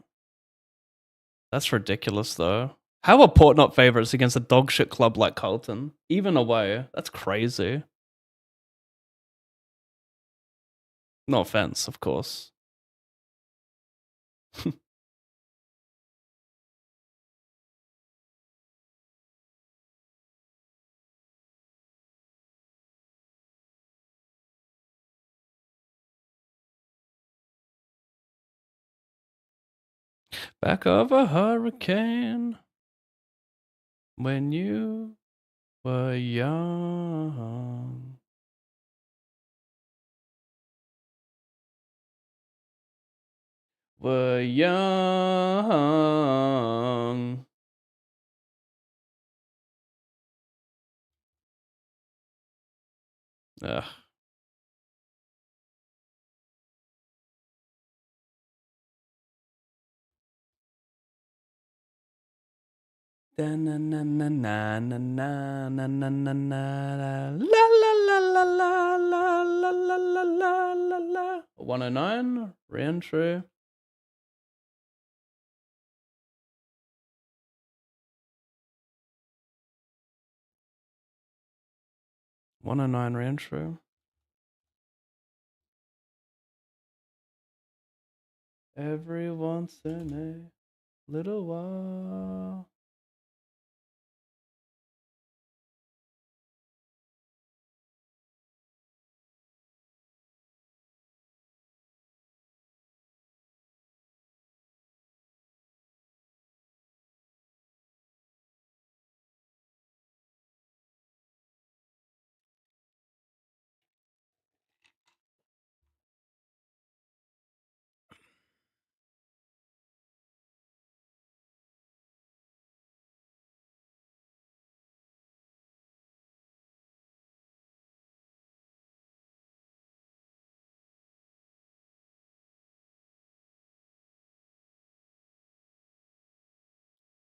That's ridiculous, though. How are Port not favorites against a dogshit club like Carlton? Even away. That's crazy. No offense, of course. Back of a hurricane when you were young. Were young. Ugh. Da na na na na na na na na na na la la la la la la la la la la la la. 109 reentry. Reentry. Every once in a little while.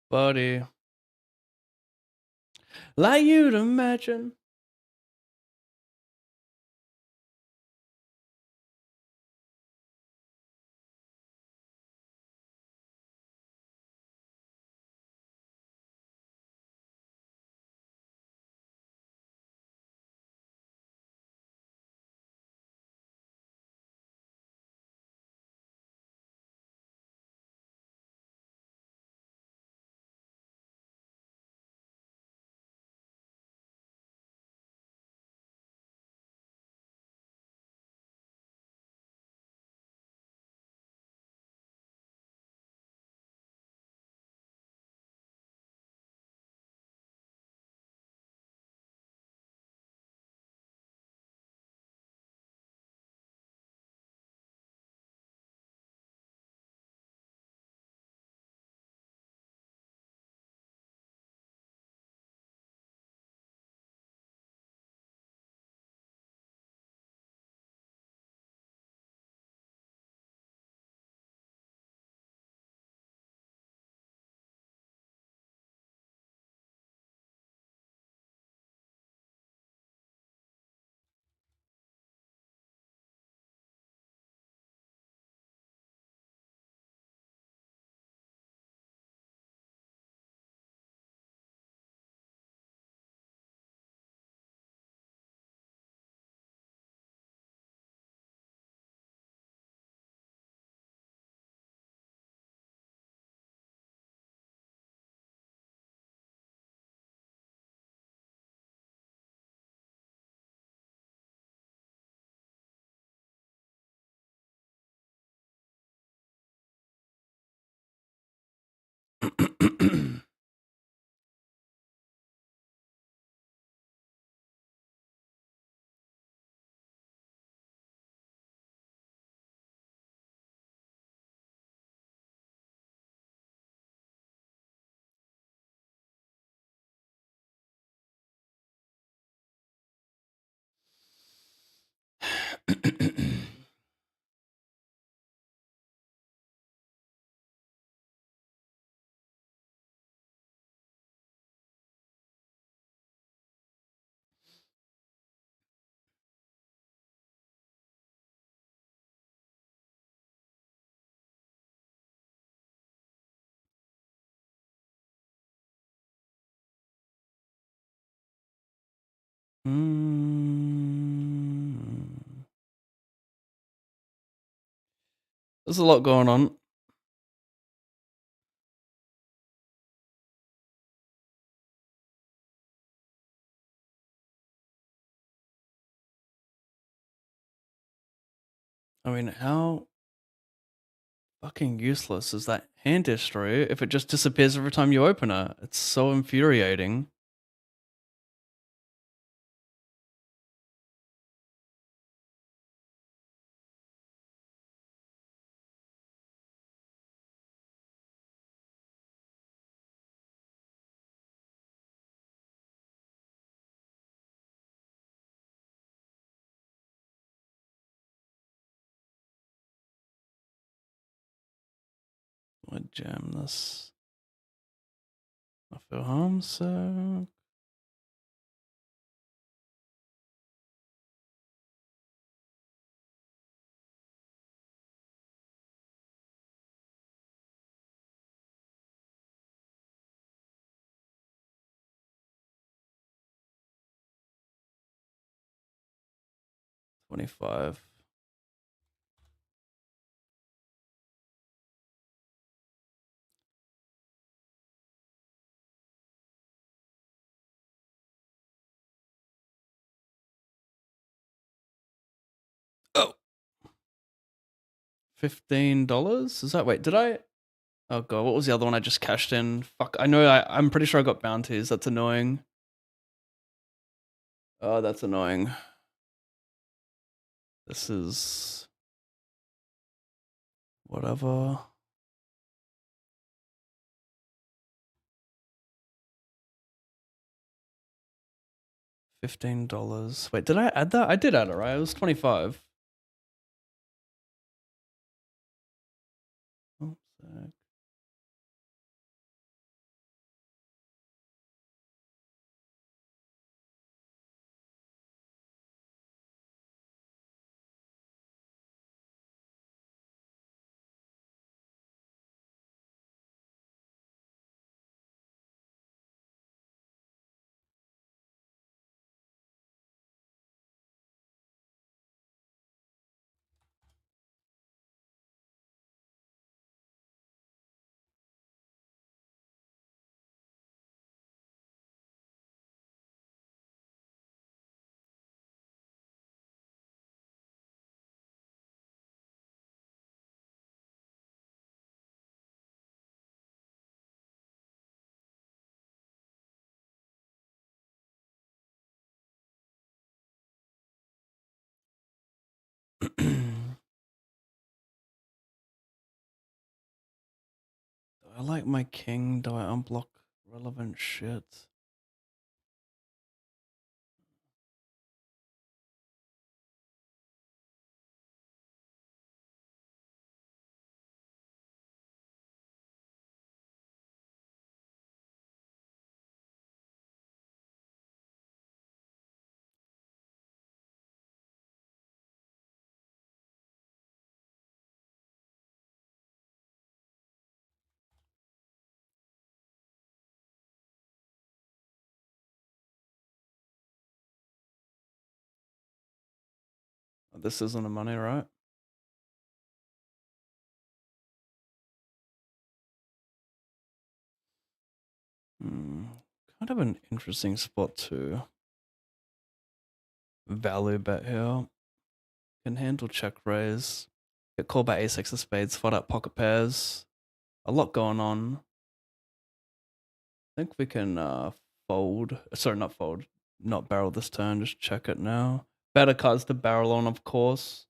Buddy, like you'd imagine. There's a lot going on. I mean, how fucking useless is that hand history if it just disappears every time you open it? It's so infuriating. I jam this. For harm's sake. $25. Oh. $15? Is that wait, did I oh god, what was the other one I just cashed in? Fuck, I know I'm pretty sure I got bounties. That's annoying. Oh, that's annoying. This is whatever. $15. Wait, did I add that? I did add it, right? It was 25. Oh, sec. Do I like my king? Do I unblock relevant shit? This isn't a money, right? Kind of an interesting spot to value bet here. Can handle check raise. Get called by ace X of spades, fought out pocket pairs. A lot going on. I think we can fold. Sorry, not fold. Not barrel this turn. Just check it now. Better cards to barrel on, of course.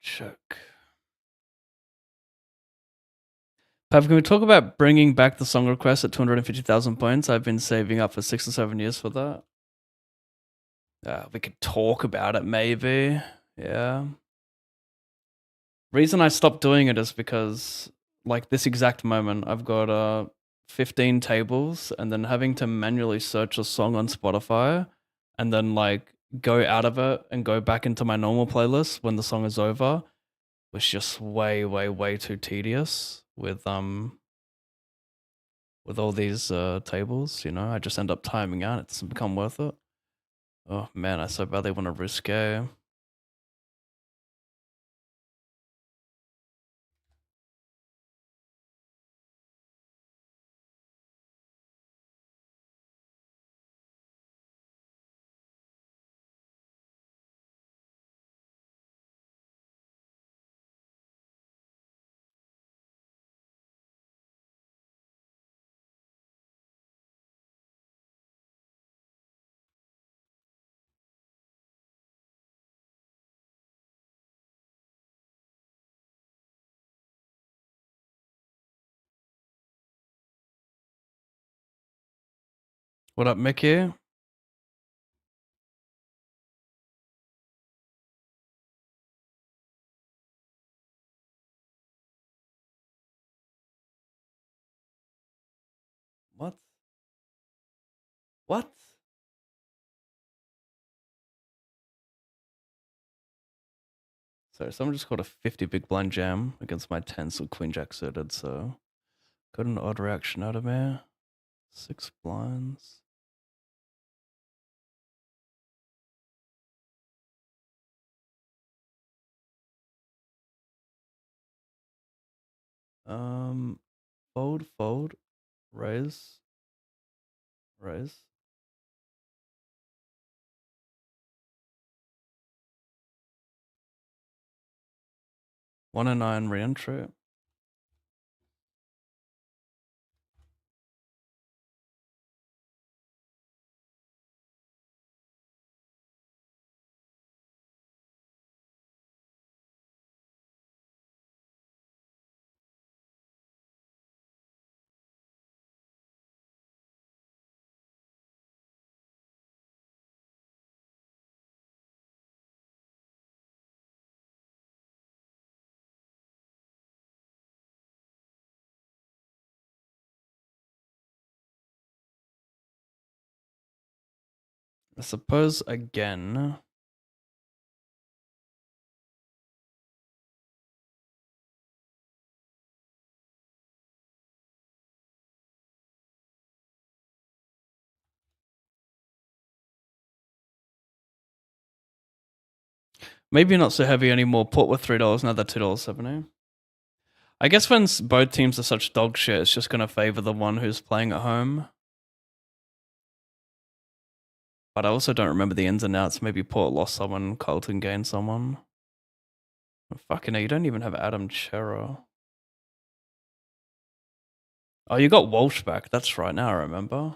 Check. Pav, can we talk about bringing back the song request at 250,000 points? I've been saving up for 6 or 7 years for that. We could talk about it, maybe. Yeah. Reason I stopped doing it is because, like, this exact moment, I've got 15 tables, and then having to manually search a song on Spotify, and then like go out of it and go back into my normal playlist when the song is over was just way, way, way too tedious with all these tables. You know, I just end up timing out. It doesn't become worth it. Oh man, I so badly want to risque. What up, Mickey? What? What? Sorry, someone just called a 50 big blind jam against my 10, so queen jack suited, so got an odd reaction out of me. 6 blinds. Fold, fold, raise, raise. 109 re-entry. I suppose again. Maybe not so heavy anymore. Put with $3, now they're $2.70. I guess when both teams are such dog shit, it's just going to favor the one who's playing at home. But I also don't remember the ins and outs. Maybe Port lost someone, Carlton gained someone. Oh, fucking hell, you don't even have Adam Chero. Oh, you got Walsh back. That's right, now I remember.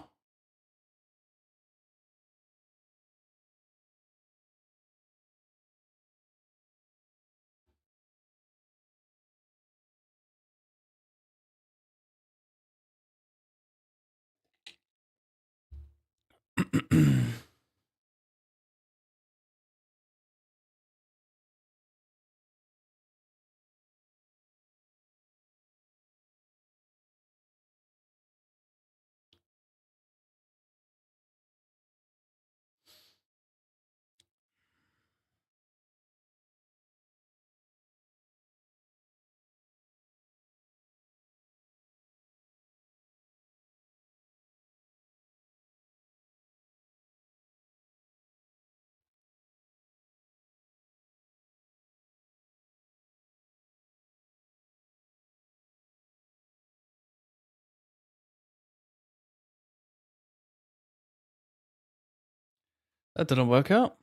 That didn't work out.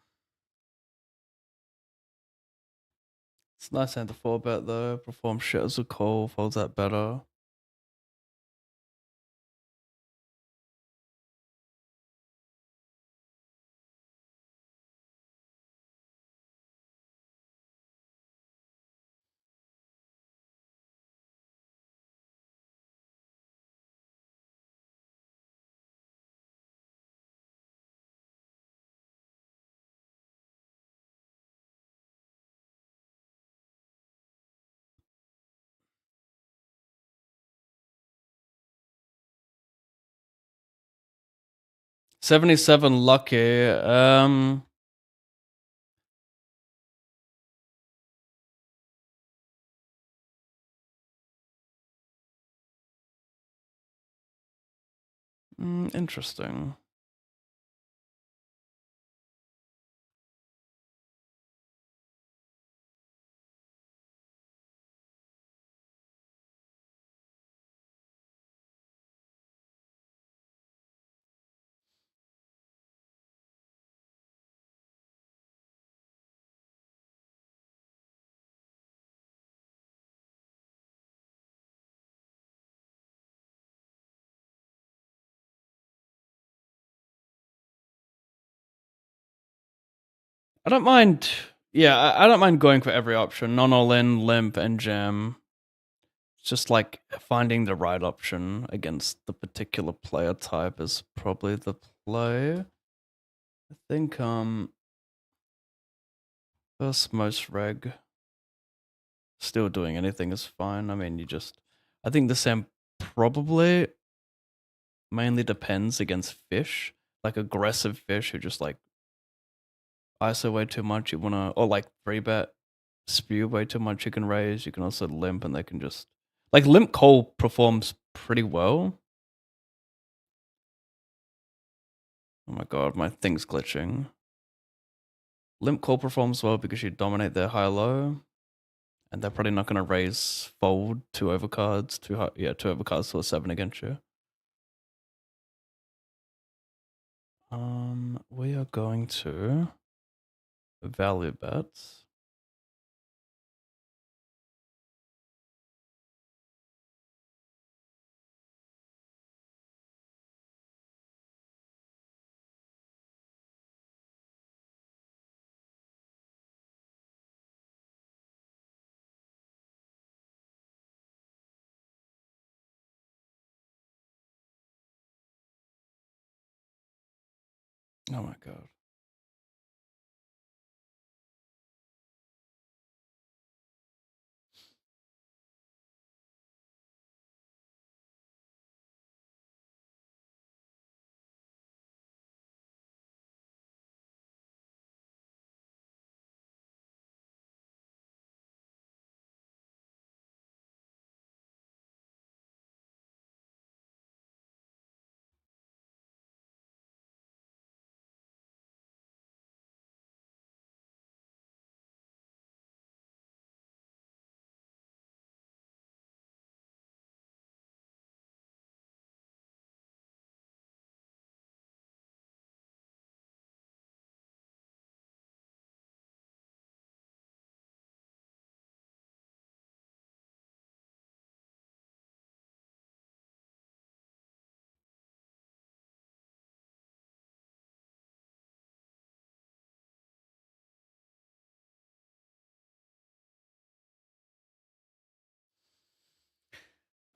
It's nice hand to 4-bet though. Perform shit as a call, folds that better. $77 lucky. Interesting. I don't mind. Yeah, I don't mind going for every option. Non all in, limp, and jam. It's just like finding the right option against the particular player type is probably the play. I think first most reg, still doing anything is fine. I mean, I think the Sam probably mainly depends against fish, like aggressive fish who just like ISO way too much. You wanna, or like 3-bet spew way too much. You can raise. You can also limp, and they can just like limp Cole performs pretty well. Oh my god, my thing's glitching. Limp Cole performs well because you dominate their high low, and they're probably not gonna raise fold two overcards, two high, yeah, two overcards to a 7 against you. We are going to value bets. Oh my god.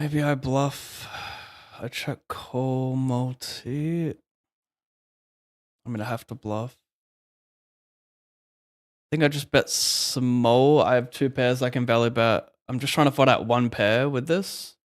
Maybe I bluff. I check call multi. I'm gonna have to bluff. I think I just bet small. I have two pairs I can value bet. I'm just trying to find out one pair with this.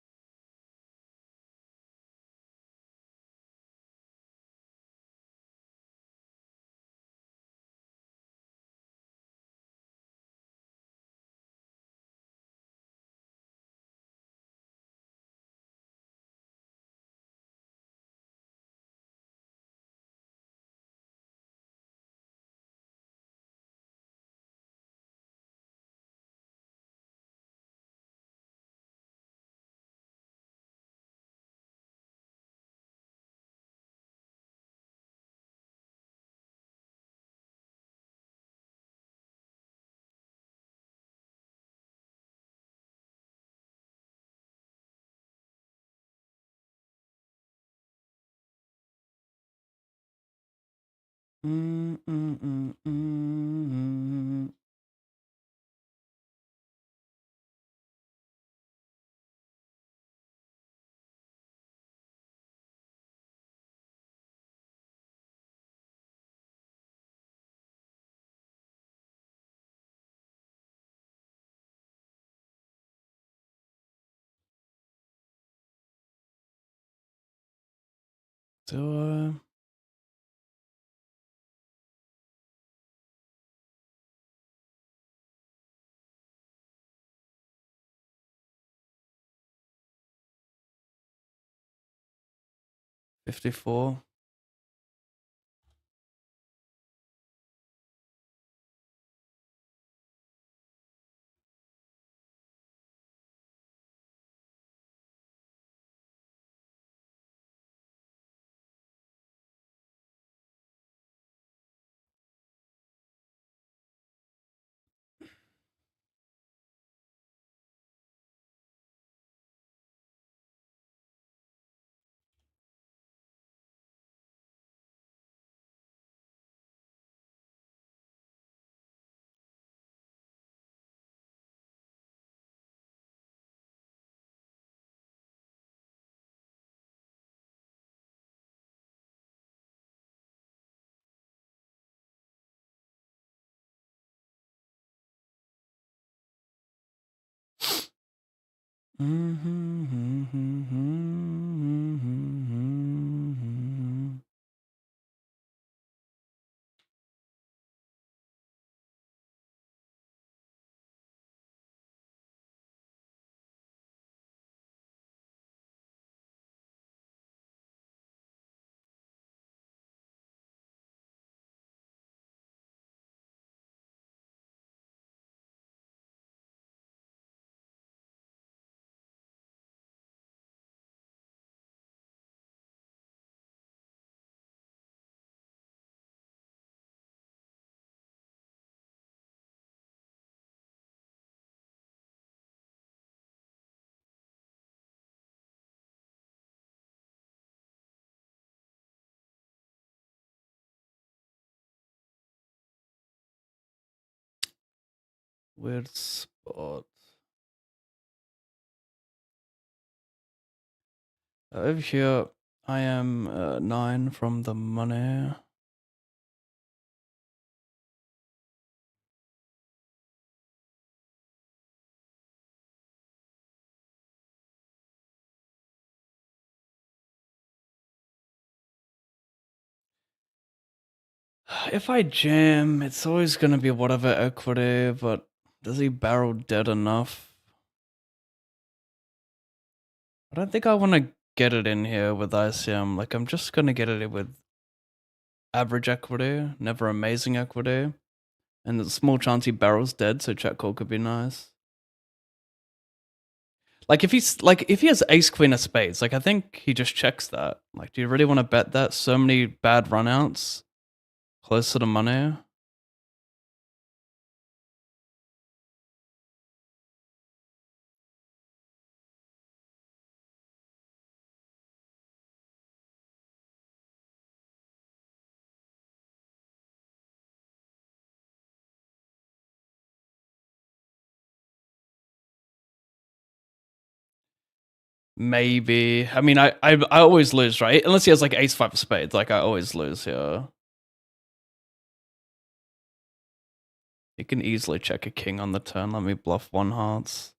Mm, mm, mm, mm. 54. Weird spot. Over here, I am 9 from the money. If I jam, it's always going to be whatever equity, but does he barrel dead enough? I don't think I want to get it in here with ICM. Like, I'm just going to get it with average equity, never amazing equity. And the small chance he barrels dead, so check call could be nice. Like if he has ace queen of spades, like I think he just checks that. Like, do you really want to bet that? So many bad runouts close to the money. Maybe. I mean, I always lose, right? Unless he has like ace five of spades, like I always lose here. He can easily check a king on the turn. Let me bluff one hearts.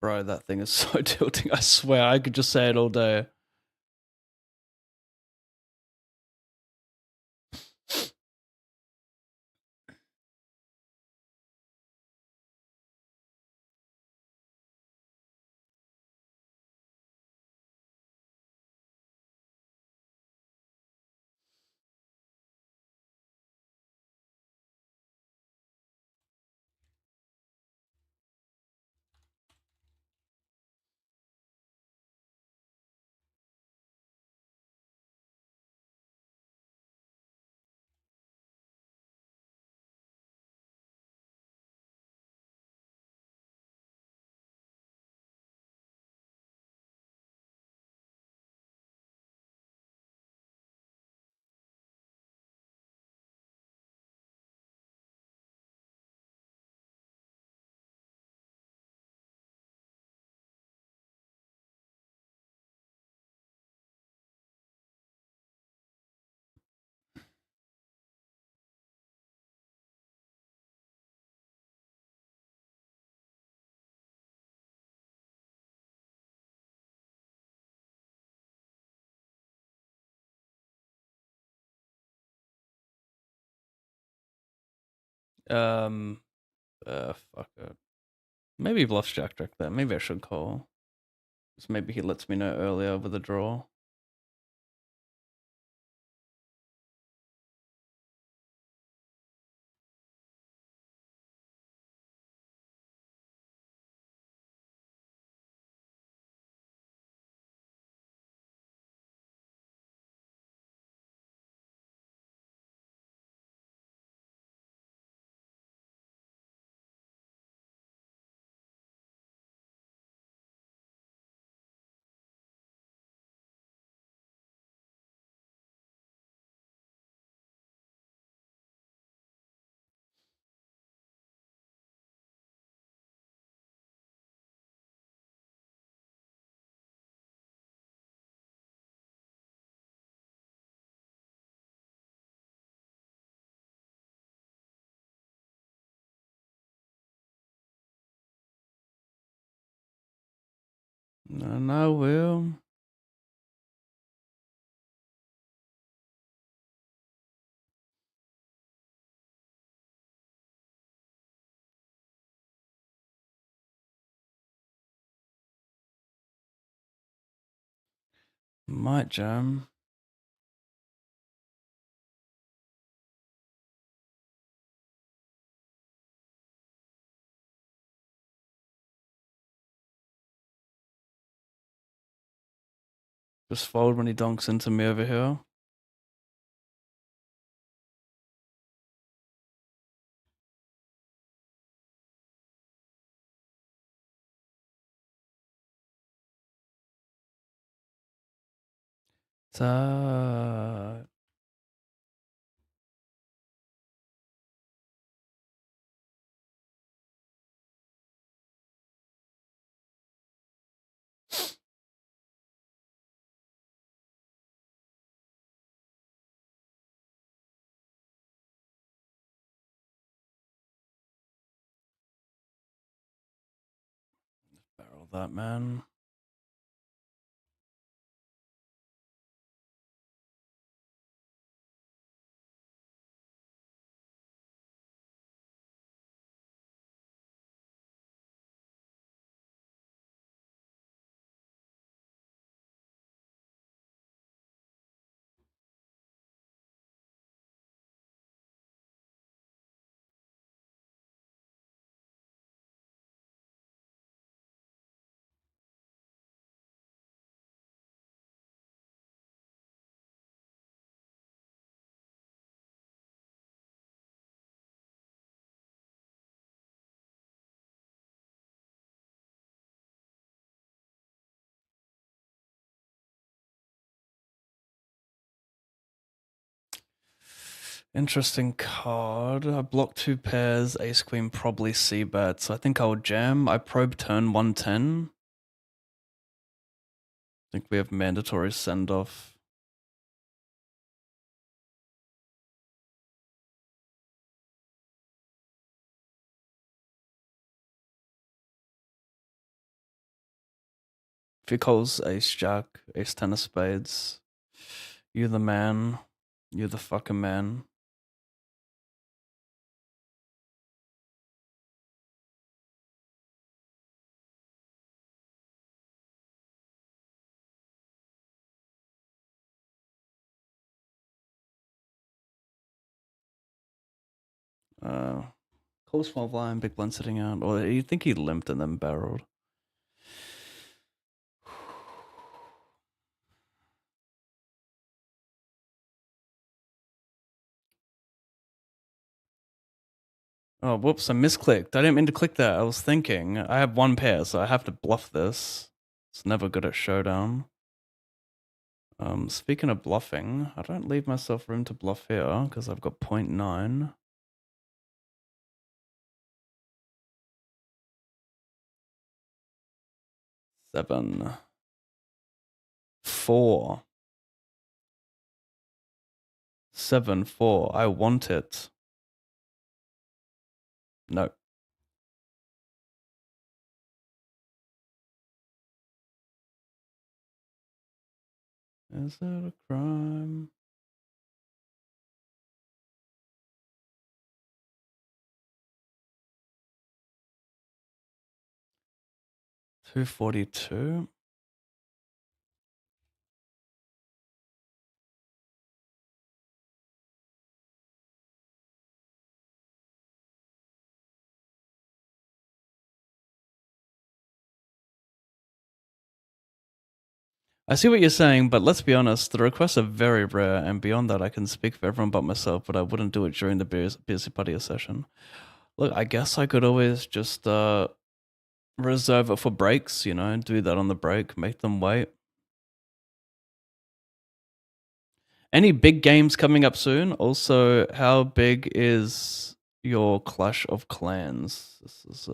Bro, that thing is so tilting. I swear, I could just say it all day. Um, fuck it. Maybe bluffs jack jack there. Maybe I should call. 'Cause maybe he lets me know earlier with a draw. And I will. Might jam. Just fold when he donks into me over here. Ta. Barrel that, man. Interesting card. I block two pairs, ace queen, probably c bet. So I think I'll jam. I probe turn 110. I think we have mandatory send off. If he calls ace jack, ace ten of spades, you the man. You the fucking man. Call small blind, big blind sitting out. Or you think he limped and then barreled. Oh, whoops, I misclicked. I didn't mean to click that. I was thinking. I have one pair, so I have to bluff this. It's never good at showdown. Speaking of bluffing, I don't leave myself room to bluff here because I've got 0.9. 7. 4. 7, 4. I want it. No. Is that a crime? 242. I see what you're saying, but let's be honest, the requests are very rare, and beyond that, I can speak for everyone but myself, but I wouldn't do it during the busy buddy session. Look, I guess I could always just reserve it for breaks, you know, and do that on the break, make them wait. Any big games coming up soon? Also, how big is your Clash of Clans? This is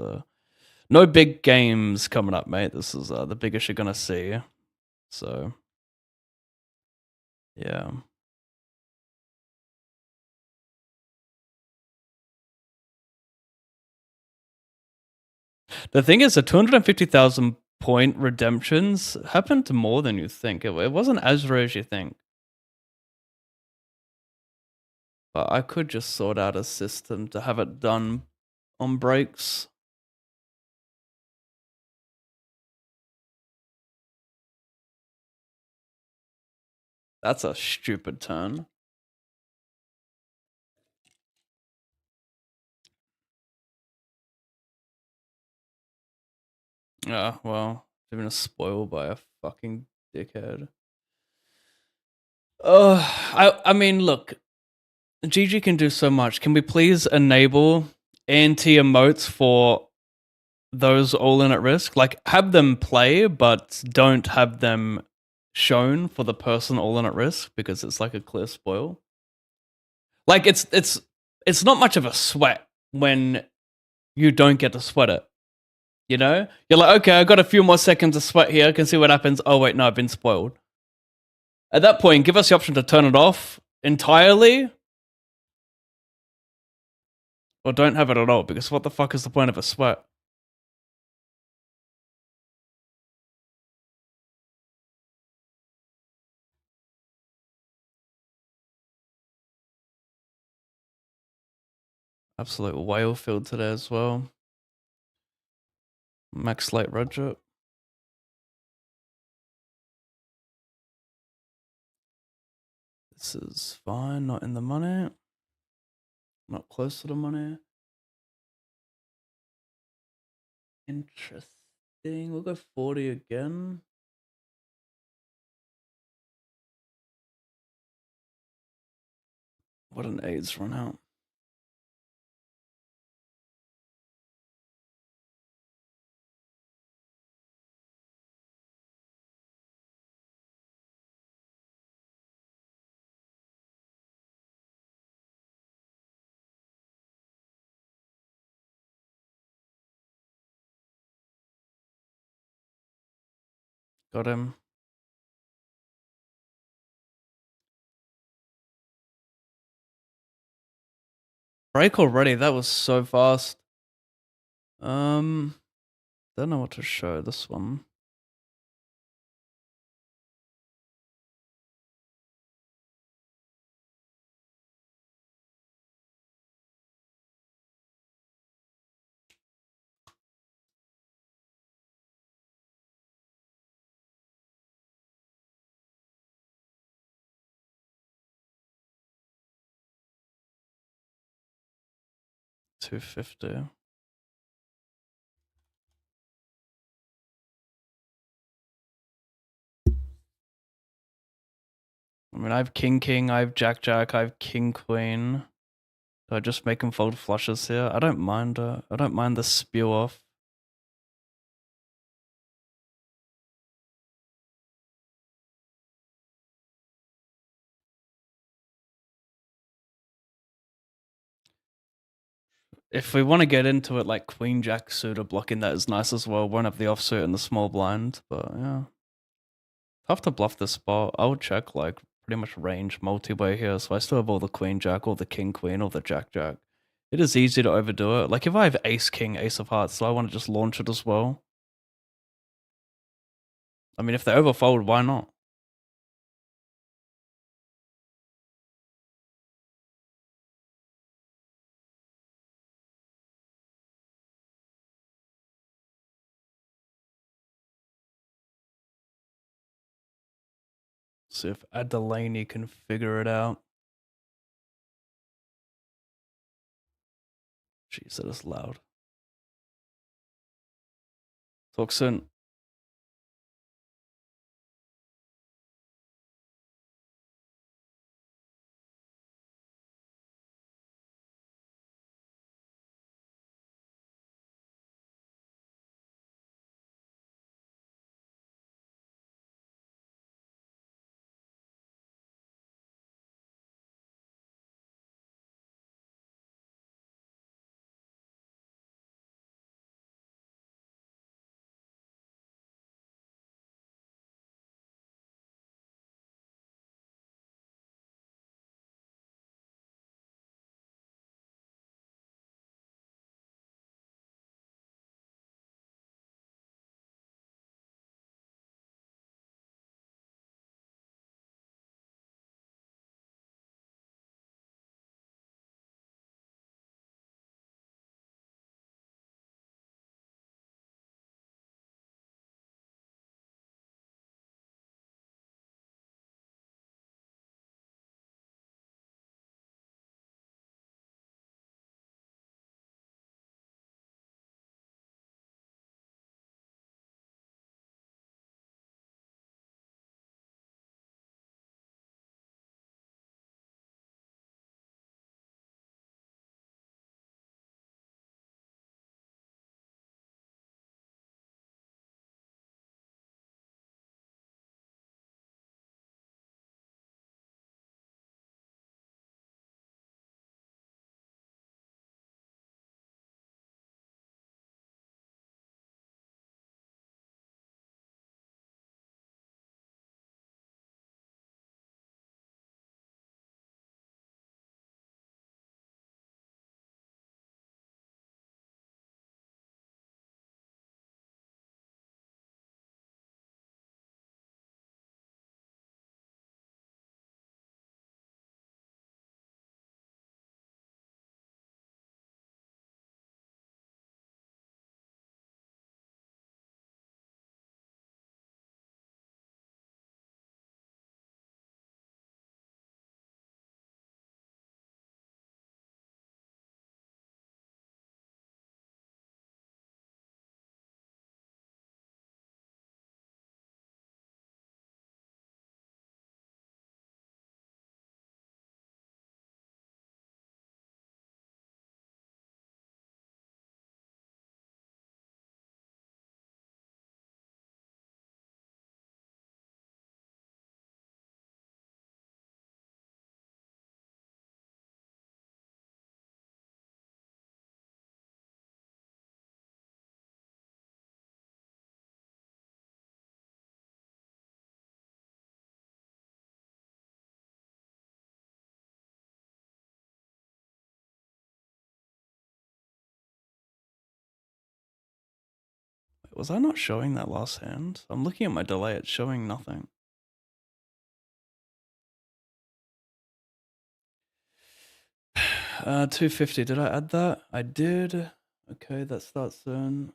no big games coming up, mate. This is the biggest you're gonna see. So, yeah. The thing is, the 250,000 point redemptions happened more than you think. It wasn't as rare as you think. But I could just sort out a system to have it done on breaks. That's a stupid turn. Yeah, well, even a spoil by a fucking dickhead. I mean, look, GG can do so much. Can we please enable anti emotes for those all in at risk? Like, have them play, but don't have them shown for the person all in at risk because it's like a clear spoil. Like, it's not much of a sweat when you don't get to sweat it. You know, you're like, okay, I got a few more seconds of sweat here. I can see what happens. Oh wait, no, I've been spoiled. At that point, give us the option to turn it off entirely, or don't have it at all. Because what the fuck is the point of a sweat? Absolute whale field today as well. Max Light Roger. This is fine. Not in the money. Not close to the money. Interesting. We'll go 40 again. What an AIDS run out. Got him. Break already. That was so fast. Don't know what to show this one. $250. I mean, I have King King, I have Jack Jack, I have King Queen. Do I just make him fold flushes here? I don't mind. I don't mind the spew off. If we want to get into it, like Queen Jack suitor blocking that is nice as well. Won't have the offsuit and the small blind, but yeah. Tough to bluff this spot. I would check like pretty much range multi-way here, so I still have all the Queen Jack, all the King Queen, all the Jack Jack. It is easy to overdo it. Like if I have Ace King, Ace of Hearts, so I want to just launch it as well. I mean, if they overfold, why not? See if Adelaney can figure it out. Jeez, that is loud. Talk soon. Wait, was I not showing that last hand? I'm looking at my delay, it's showing nothing. 250, did I add that? I did. Okay, that starts soon.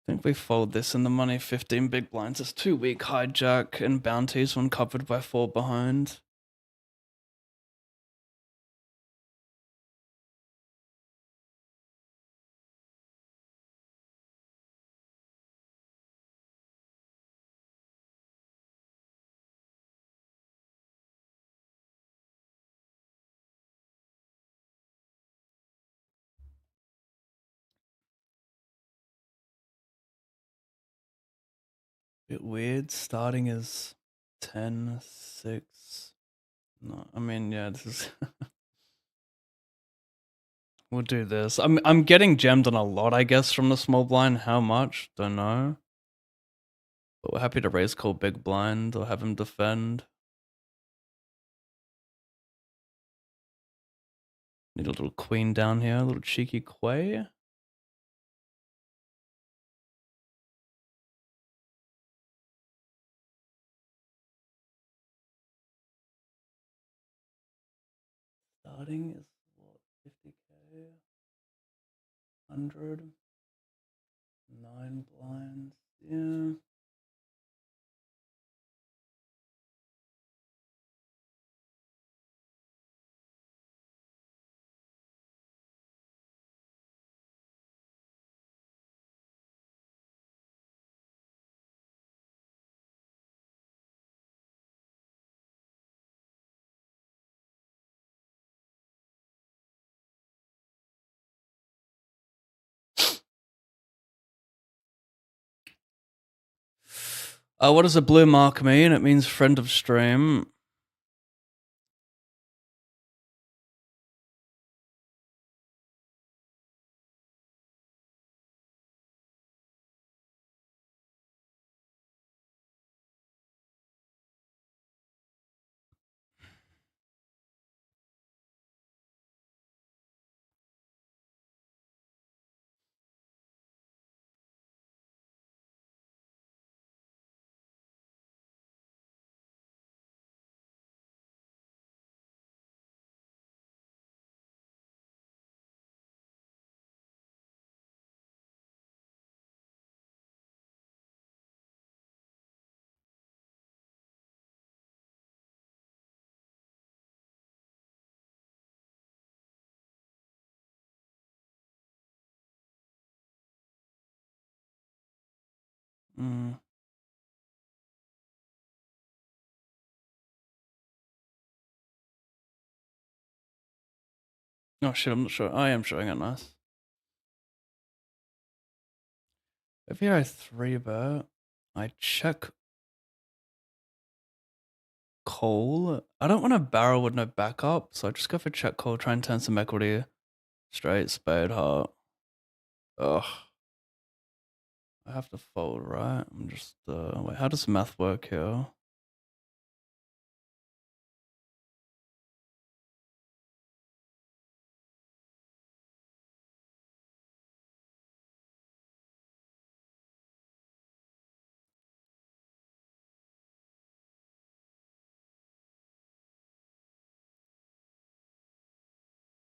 I think we fold this in the money. 15 big blinds. It's too weak. Hijack and bounties when covered by 4 behind. Bit weird. Starting is 10, 6. No, I mean, yeah, this is. We'll do this. I'm getting gemmed on a lot, I guess, from the small blind. How much? Don't know. But we're happy to raise call big blind or have him defend. Need a little queen down here, a little cheeky quay. Starting is what, 50k, 100, 9 blinds, yeah. What does a blue mark mean? It means friend of stream. Mm. Oh shit, I'm not sure. I am showing it nice. If you are 3-bet, I check call. I don't want to barrel with no backup, so I just go for check call, try and turn some equity. Straight, spade, heart. Ugh. I have to fold, right? I'm just, wait, how does math work here?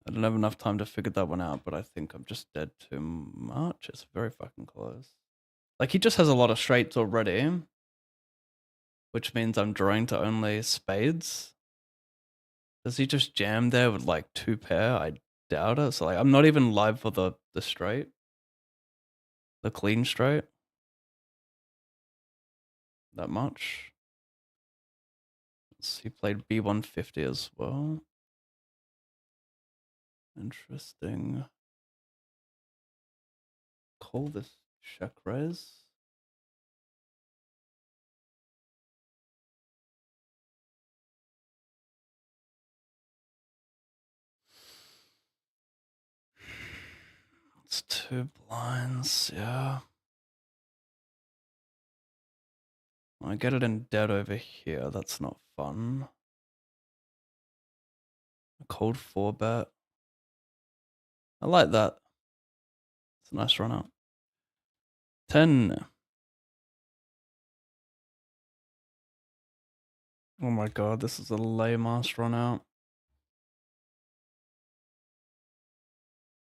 I don't have enough time to figure that one out, but I think I'm just dead too much. It's very fucking close. Like, he just has a lot of straights already, which means I'm drawing to only spades. Does he just jam there with like 2 pair? I doubt it. So like, I'm not even live for the straight, the clean straight, that much. He played B150 as well. Interesting. Call this check raise. It's 2 blinds, yeah. I get it in dead over here. That's not fun. A cold 4-bet. I like that. It's a nice run out. 10. Oh my god, this is a lame ass run out.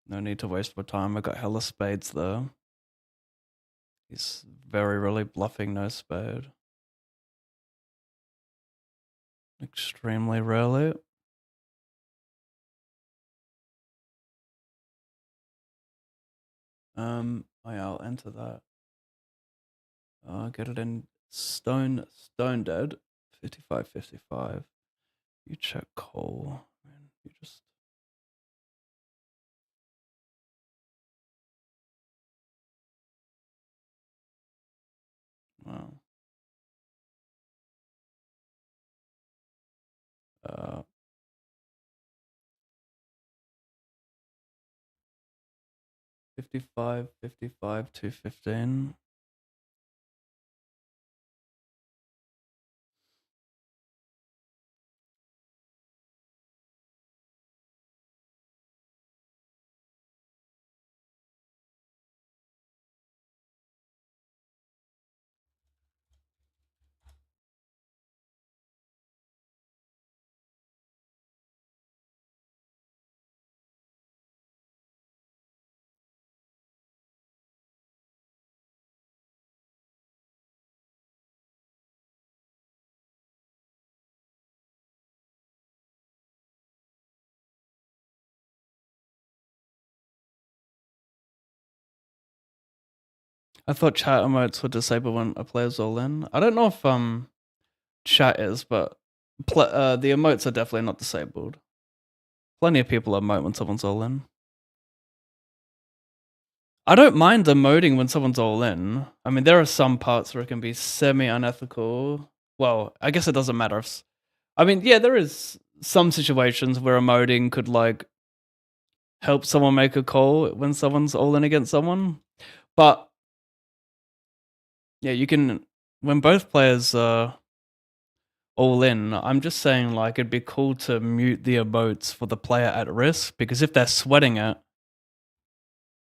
No need to waste my time. I got hella spades though. He's very really bluffing no spade. Extremely rarely. I'll enter that. Get it in stone dead. 55-55. You check call. Man, you just wow. 55, 215. I thought chat emotes were disabled when a player's all in. I don't know if chat is, but the emotes are definitely not disabled. Plenty of people emote when someone's all in. I don't mind emoting when someone's all in. I mean, there are some parts where it can be semi-unethical. Well, I guess it doesn't matter. I mean, yeah, there is some situations where emoting could like help someone make a call when someone's all in against someone. But yeah, you can when both players are all in. I'm just saying, like, it'd be cool to mute the emotes for the player at risk because if they're sweating it,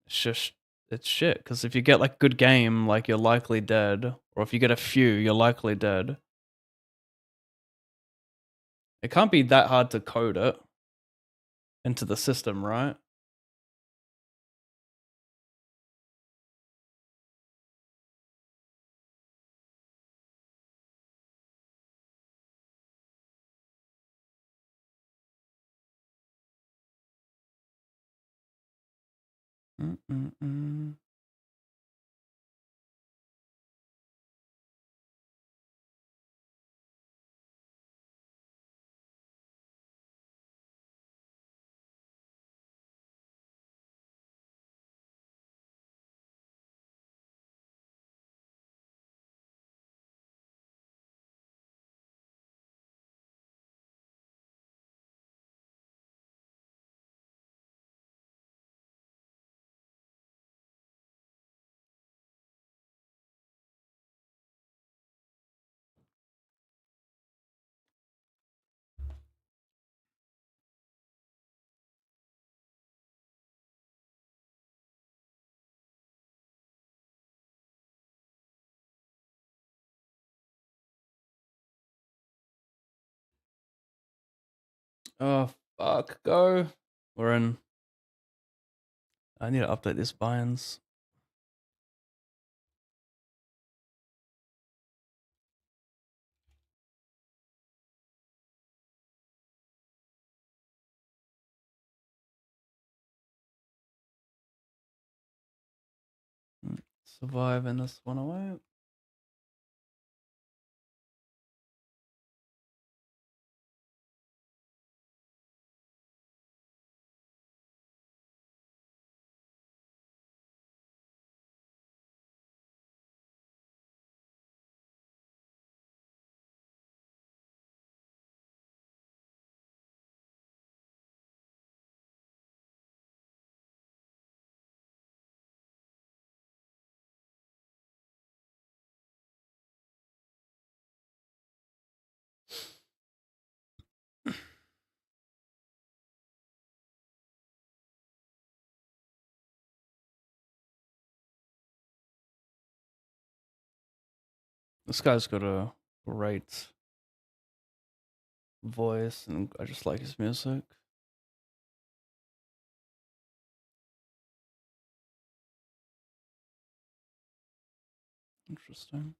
it's just it's shit. Because if you get like good game, like you're likely dead, or if you get a few, you're likely dead. It can't be that hard to code it into the system, right? Mm-mm-mm. Oh fuck, go. We're in. I need to update these binds. Survive in this one away. This guy's got a great voice, and I just like his music. Interesting.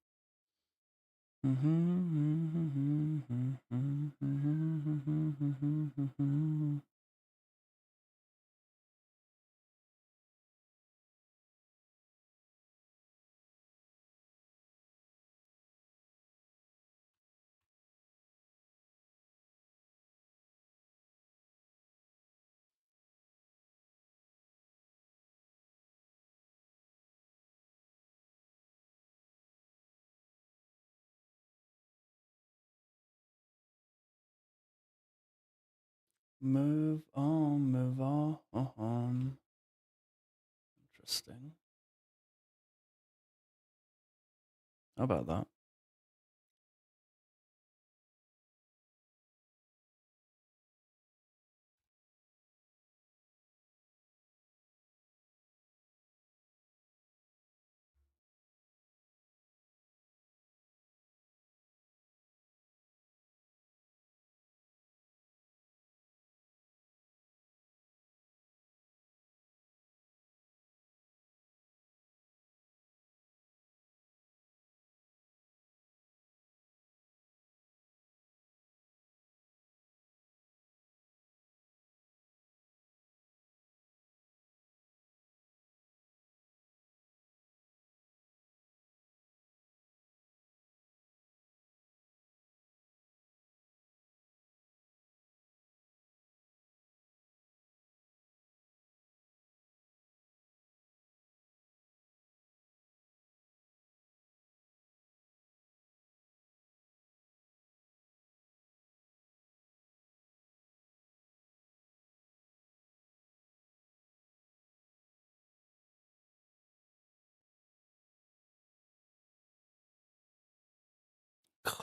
Move on, move on. Interesting. How about that?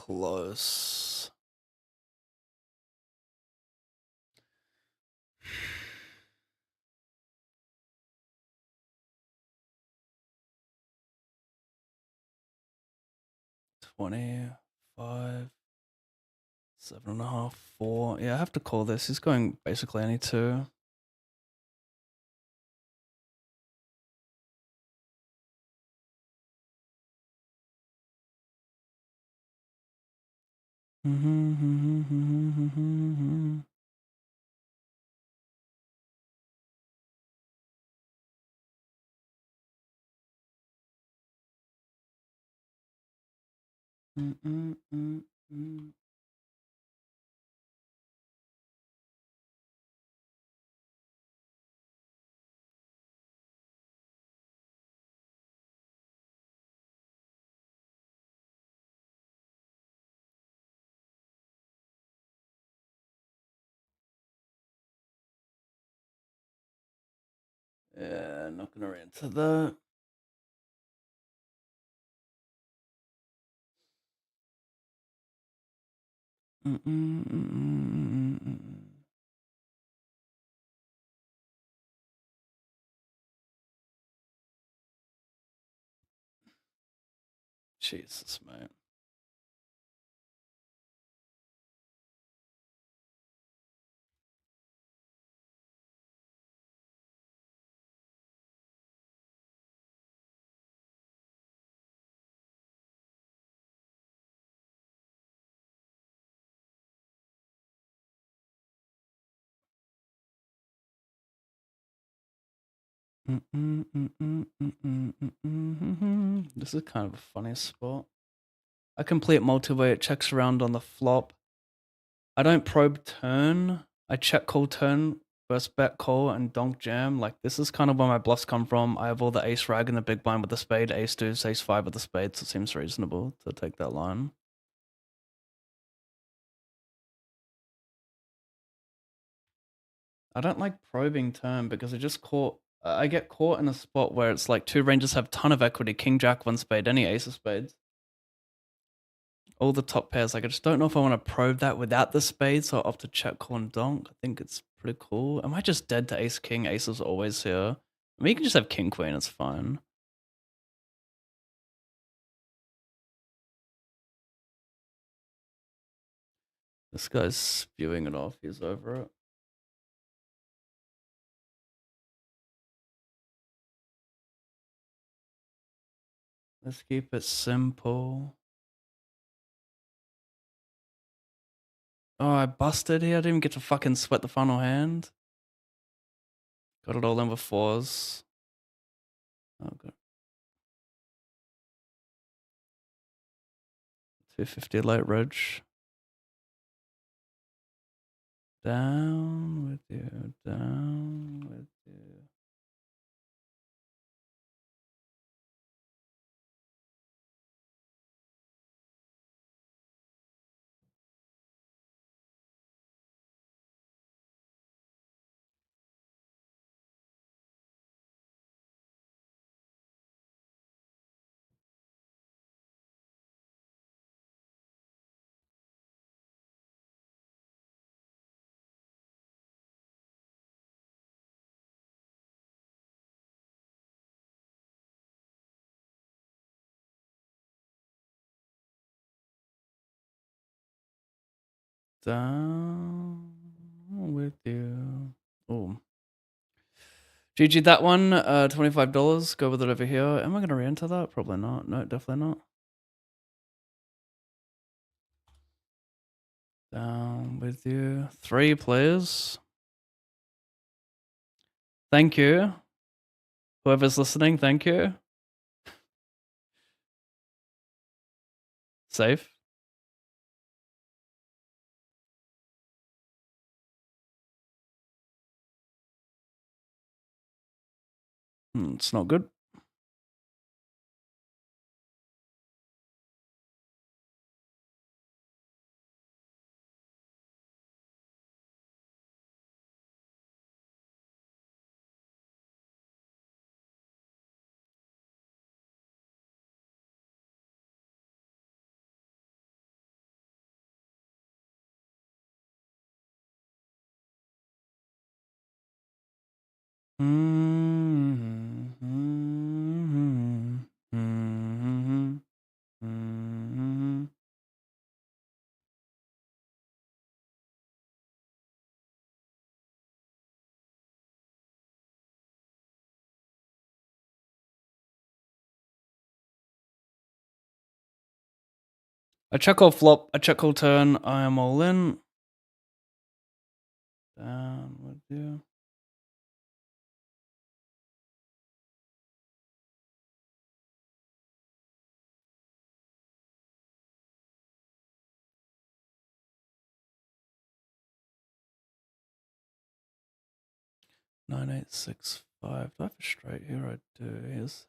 close. $25, 7.5, 4. Yeah, I have to call this. He's going basically any two. Yeah, not gonna enter that. Jesus, mate. This is kind of a funny spot. I complete multi-way, it checks around on the flop. I don't probe turn. I check call turn, first bet call, and donk jam. Like, this is kind of where my bluffs come from. I have all the ace rag in the big blind with the spade, ace deuce, ace five with the spade, so it seems reasonable to take that line. I don't like probing turn because I get caught in a spot where it's like two ranges have ton of equity, king, jack, one spade, any ace of spades. All the top pairs, like I just don't know if I want to probe that without the spade, so I opt to check, call, and donk. I think it's pretty cool. Am I just dead to ace, king? Ace is always here. I mean, you can just have king, queen, it's fine. This guy's spewing it off, he's over it. Let's keep it simple. Oh, I busted here. I didn't even get to fucking sweat the final hand. Got it all in with fours. Oh, good. 250 late ridge. Down with you, down with you. Down with you. Oh. GG that one. $25. Go with it over here. Am I going to re-enter that? Probably not. No, definitely not. Down with you. 3 players. Thank you. Whoever's listening, thank you. Safe. It's not good. I check all flop, I check all turn, I am all in. Down with you. Nine, eight, 6, 5. Do I have a straight here? I do. Here's,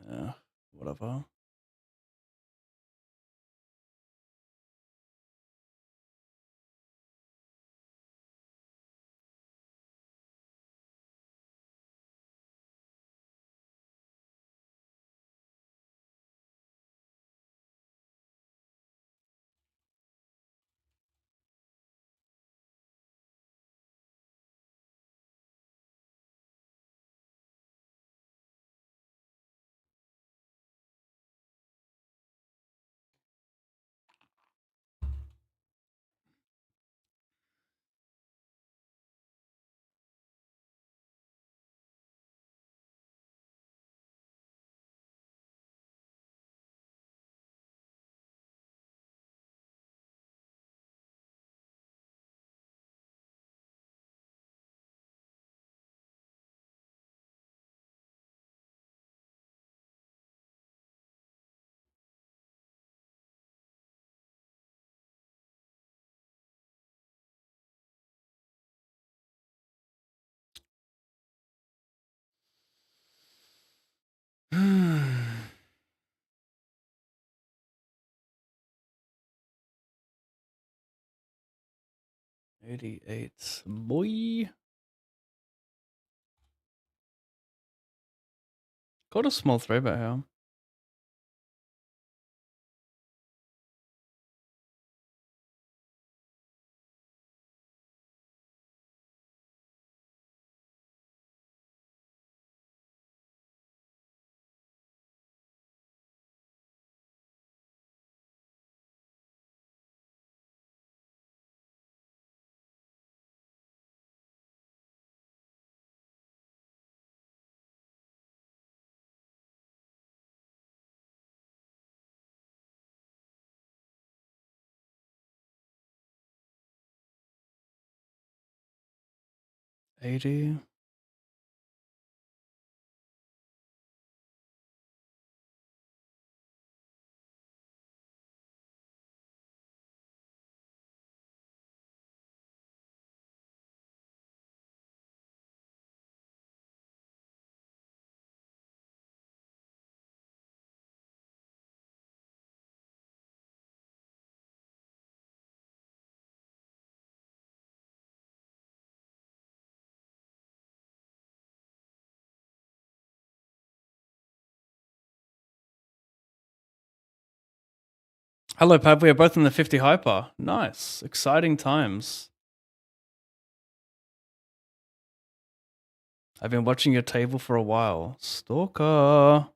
yeah, whatever. Hmm. 88, boy. Got a small 3-bet here. $80. Hello, Pab. We are both in the 50 hyper. Nice. Exciting times. I've been watching your table for a while. Stalker.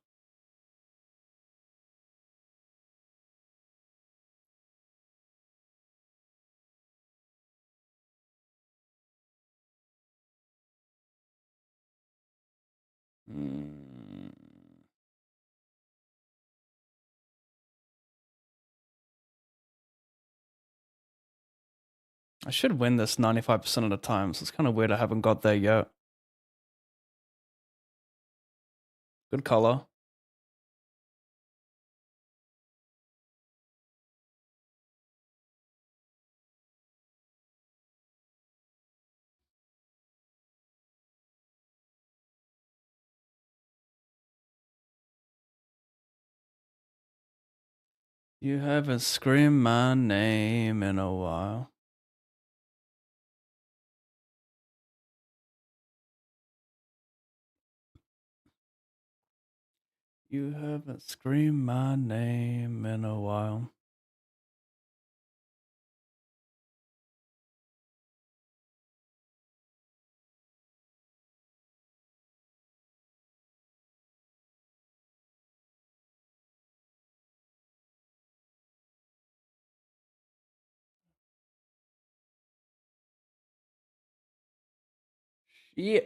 Mm. I should win this 95% of the time, so it's kind of weird I haven't got there yet. Good color. You haven't screamed my name in a while. You haven't screamed my name in a while. Yeah.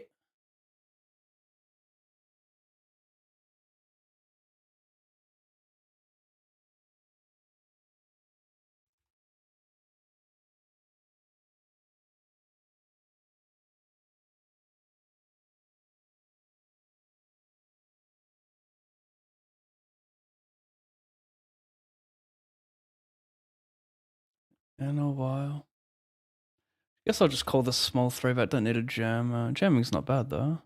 in a while. Guess I'll just call this small 3-bet. Don't need a jam. Jamming's not bad though.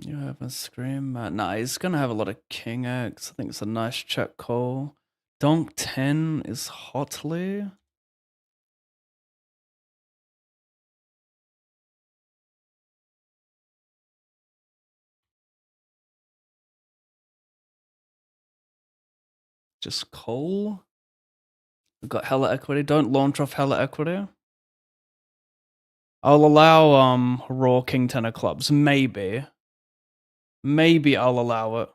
You have a scream. Nah, he's gonna have a lot of king X. I think it's a nice check call. Donk 10 is hotly. Just call. We've got hella equity. Don't launch off hella equity. I'll allow raw king 10 of clubs. Maybe. Maybe I'll allow it.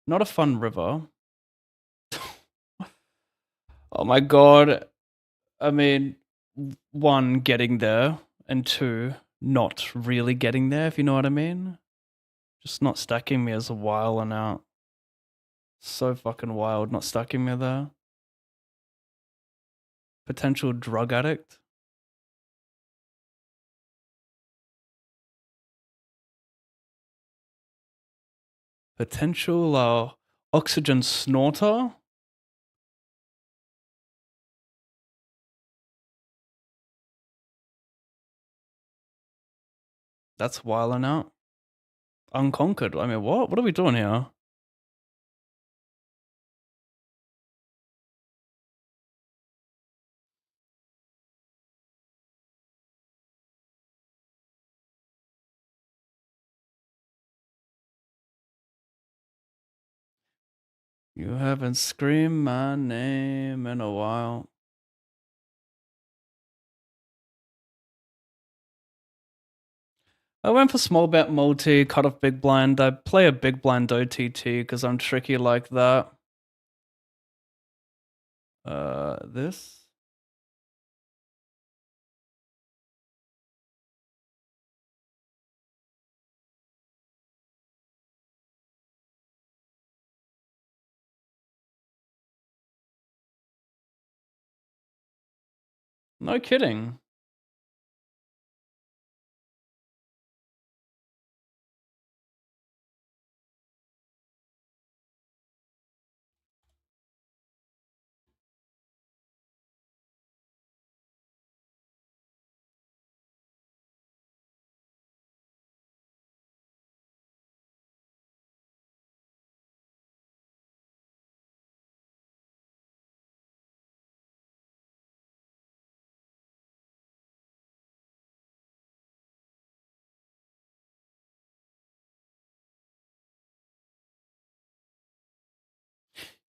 Not a fun river. Oh my god. I mean, one, getting there, and two, not really getting there, if you know what I mean. Just not stacking me as a while and out. So fucking wild, not stacking me there. Potential drug addict. Potential oxygen snorter. That's wilding out. Unconquered. I mean, what? What are we doing here? You haven't screamed my name in a while. I went for small bet multi, cut off big blind. I play a big blind OTT because I'm tricky like that. This. No kidding.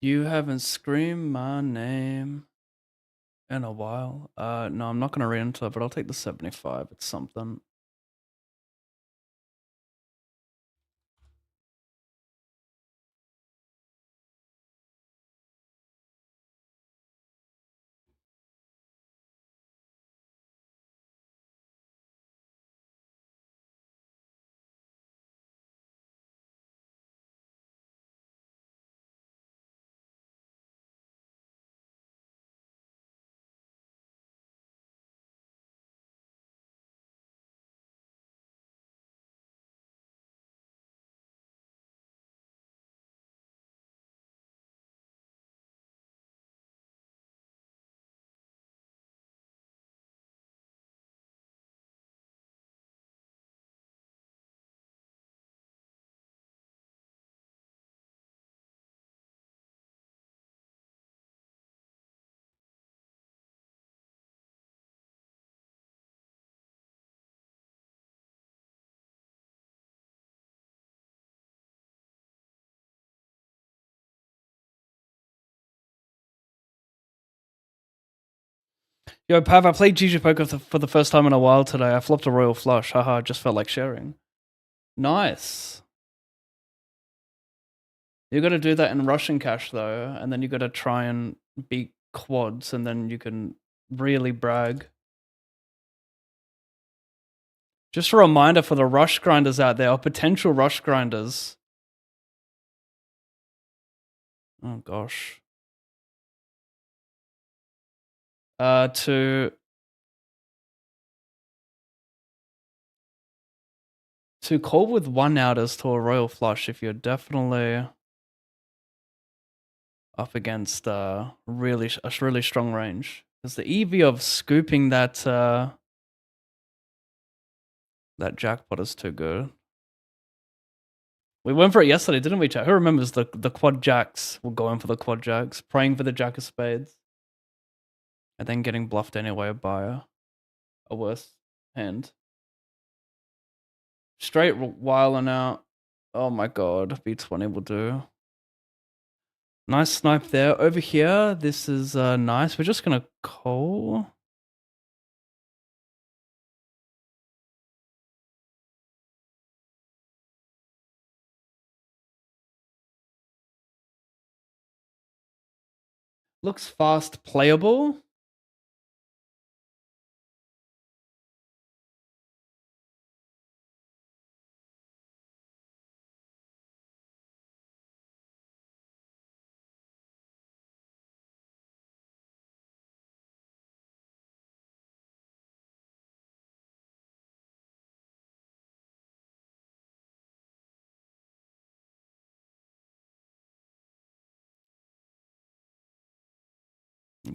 You haven't screamed my name in a while. No, I'm not gonna re-enter, but I'll take the 75. It's something. Yo, Pav, I played GG Poker for the first time in a while today. I flopped a royal flush. Haha, just felt like sharing. Nice. You gotta do that in Russian cash though, and then you gotta try and beat quads, and then you can really brag. Just a reminder for the rush grinders out there, or potential rush grinders. Oh gosh. To To call with 1 outers to a royal flush if you're definitely up against a really strong range. Because the EV of scooping that that jackpot is too good. We went for it yesterday, didn't we, chat? Who remembers the quad jacks? We'll go in for the quad jacks, praying for the jack of spades, and then getting bluffed anyway by a worse hand. Straight whiling out. Oh my god, B20 will do. Nice snipe there. Over here, this is nice. We're just gonna call. Looks fast playable.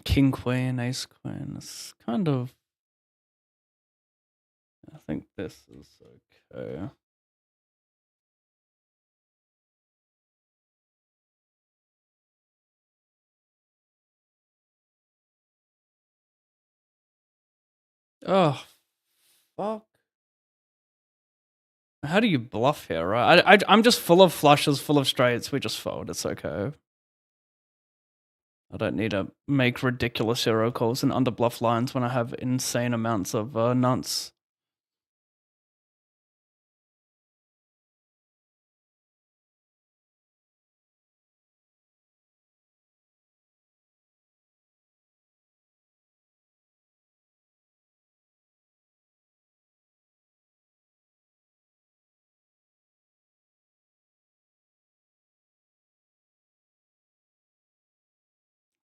King, queen, ace, queen. It's kind of. I think this is okay. Oh, fuck. How do you bluff here, right? I'm just full of flushes, full of straights. We just fold. It's okay. I don't need to make ridiculous hero calls and underbluff lines when I have insane amounts of nuts.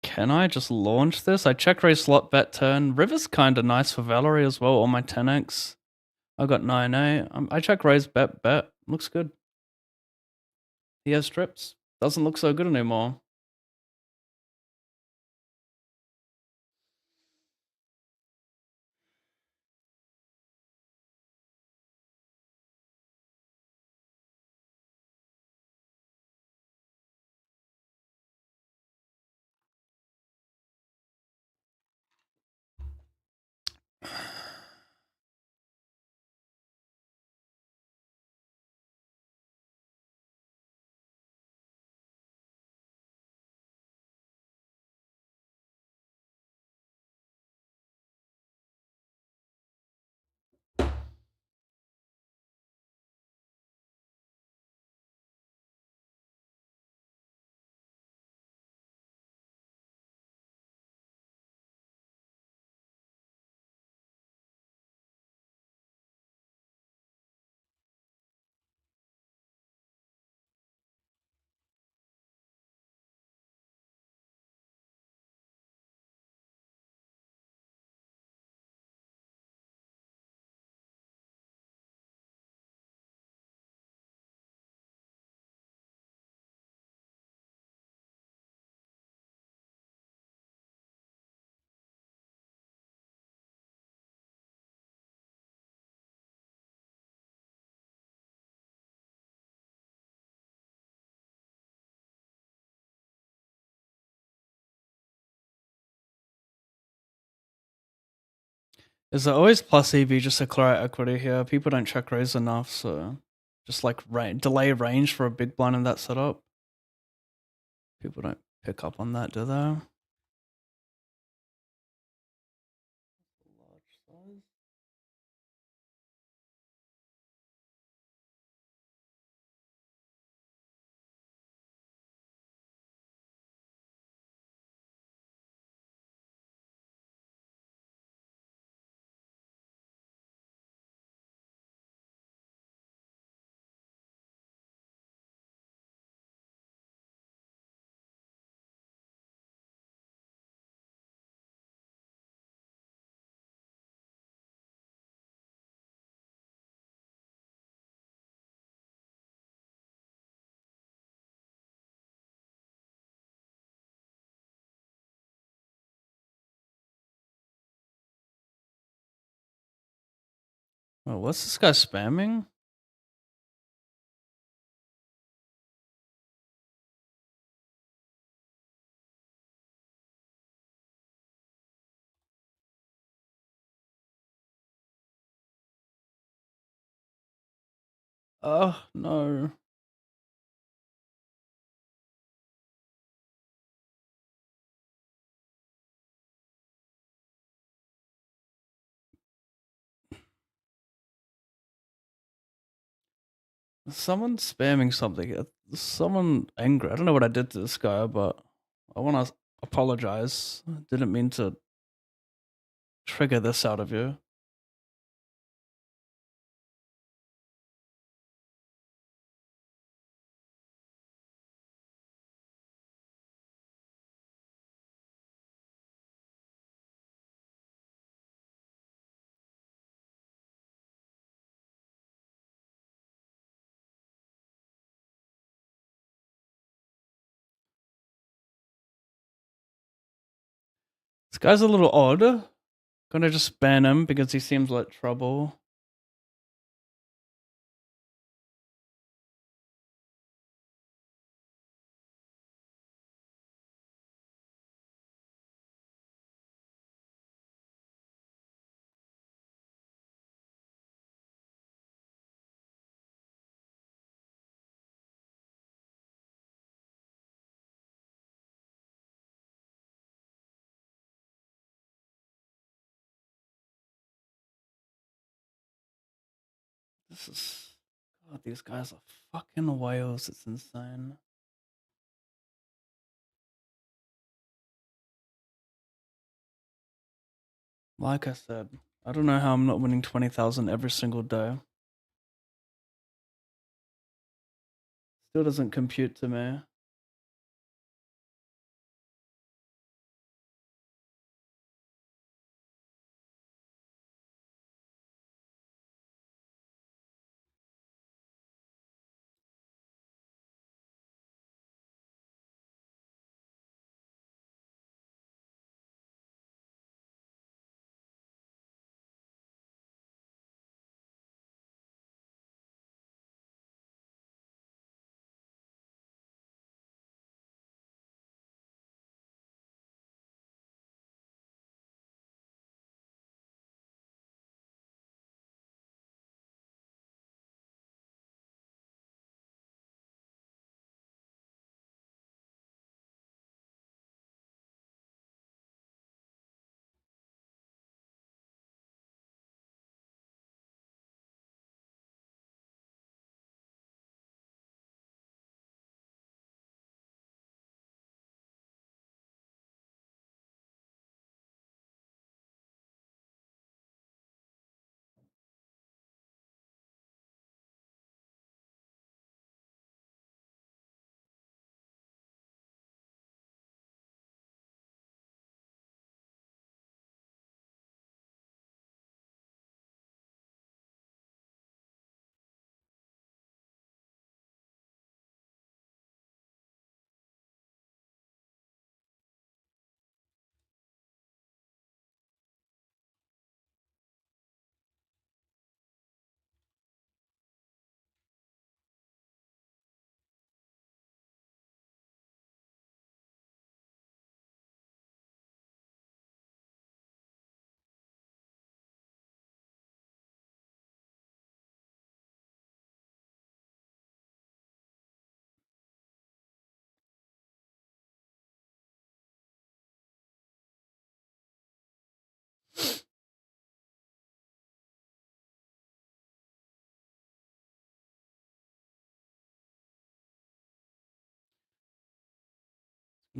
Can I just launch this? I check raise slot bet turn. River's kind of nice for Valerie as well. All my 10x. I got 9A. I check raise bet. Looks good. He has trips. Doesn't look so good anymore. Is there always plus EV just to clear out equity here? People don't check raise enough, so just like delay range for a big blind in that setup. People don't pick up on that, do they? Oh, what's this guy spamming? Oh, no. Someone spamming something. Someone angry. I don't know what I did to this guy, but I want to apologize. Didn't mean to trigger this out of you. This guy's a little odd. Gonna just ban him because he seems like trouble. This is. God, these guys are fucking whales. It's insane. Like I said, I don't know how I'm not winning 20,000 every single day. Still doesn't compute to me.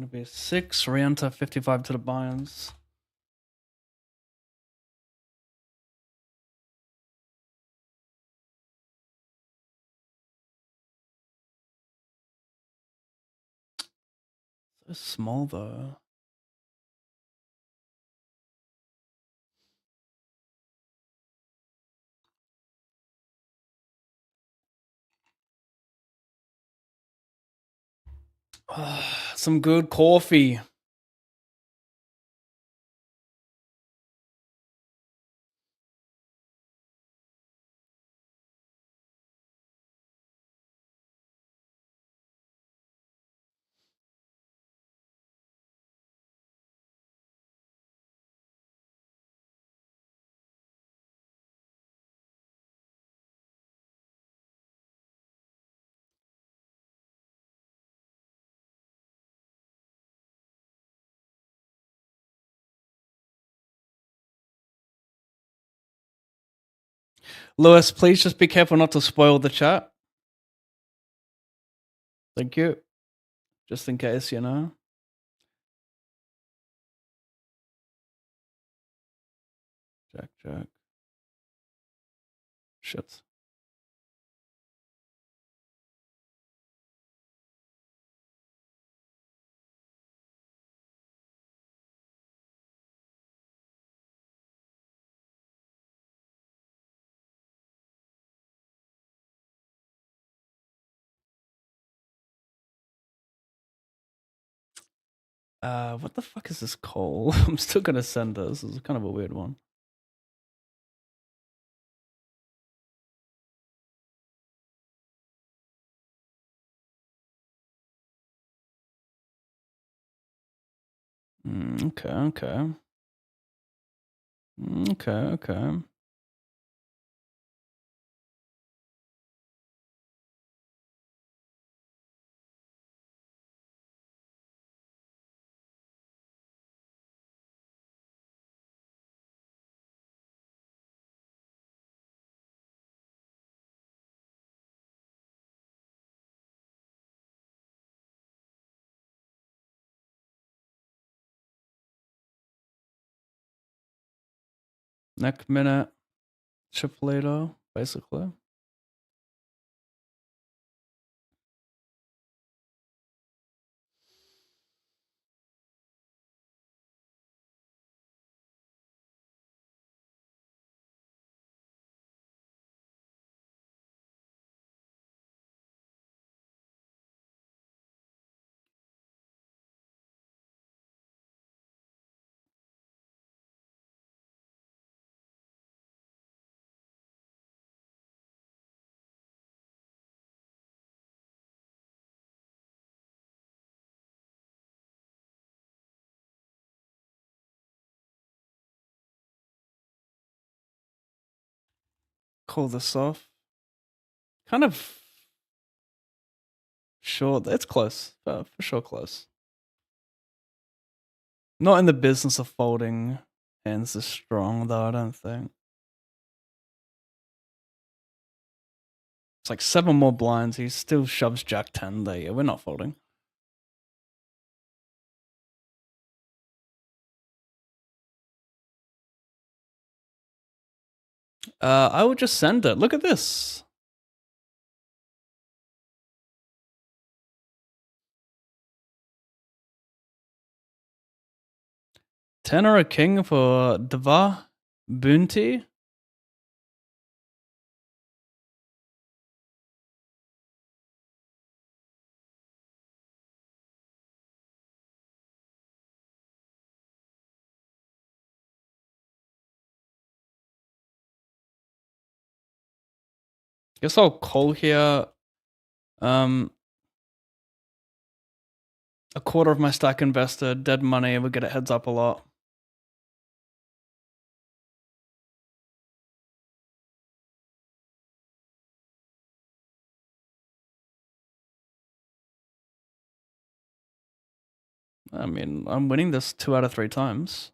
Gonna be 6 Rienta 55 to the buy-ins. So small though. Some good coffee. Lewis, please just be careful not to spoil the chat. Thank you. Just in case, you know. Jack, Jack. Shit. What the fuck is this call? I'm still gonna send this. This is kind of a weird one. Okay, okay. Okay, okay. Next minute, chip later, basically. Call this off. Kind of sure. It's close. For sure close. Not in the business of folding hands this strong, though, I don't think. It's like 7 more blinds. He still shoves Jack 10 there. Yeah, we're not folding. I will just send it. Look at this. Ten or a king for Deva Bounty. Guess I'll call here. A quarter of my stack invested, dead money. We'll get it heads up a lot. I mean, I'm winning this 2 out of 3 times.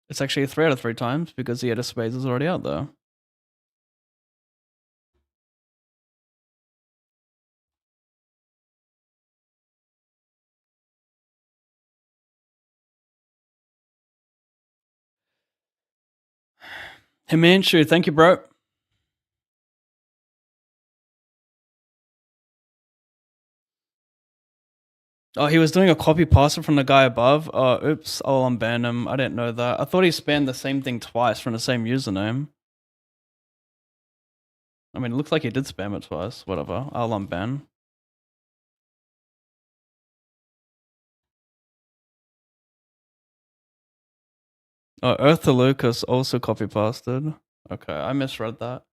It's actually 3 out of 3 times because the Edda Spades is already out there. Himanshu, thank you, bro. Oh, he was doing a copy pasta from the guy above. Oh, oops. I'll unban him. I didn't know that. I thought he spammed the same thing twice from the same username. I mean, it looks like he did spam it twice. Whatever. I'll unban. Oh, Earth to Lucas also copy pasted. Okay, I misread that.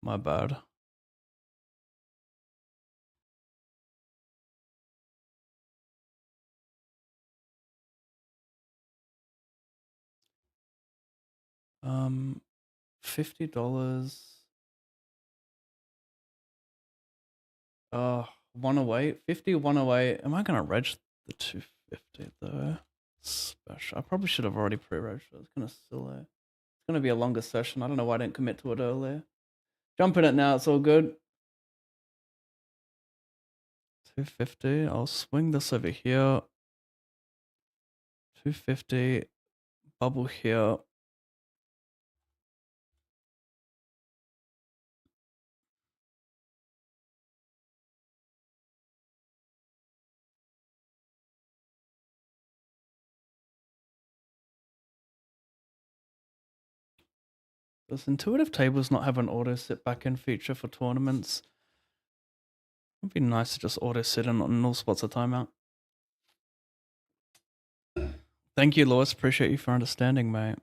My bad. $50. 108. 50, 108. Am I gonna reg the 250 though? Special. I probably should have already pre-registered. It's kind of silly. gonna be a longer session. I don't know why I didn't commit to it earlier. Jump in it now. It's all good. 250. I'll swing this over here. 250. Bubble here. Does intuitive tables not have an auto sit back in feature for tournaments? It'd be nice to just auto sit in on all spots of timeout. Thank you, Lewis. Appreciate you for understanding, mate.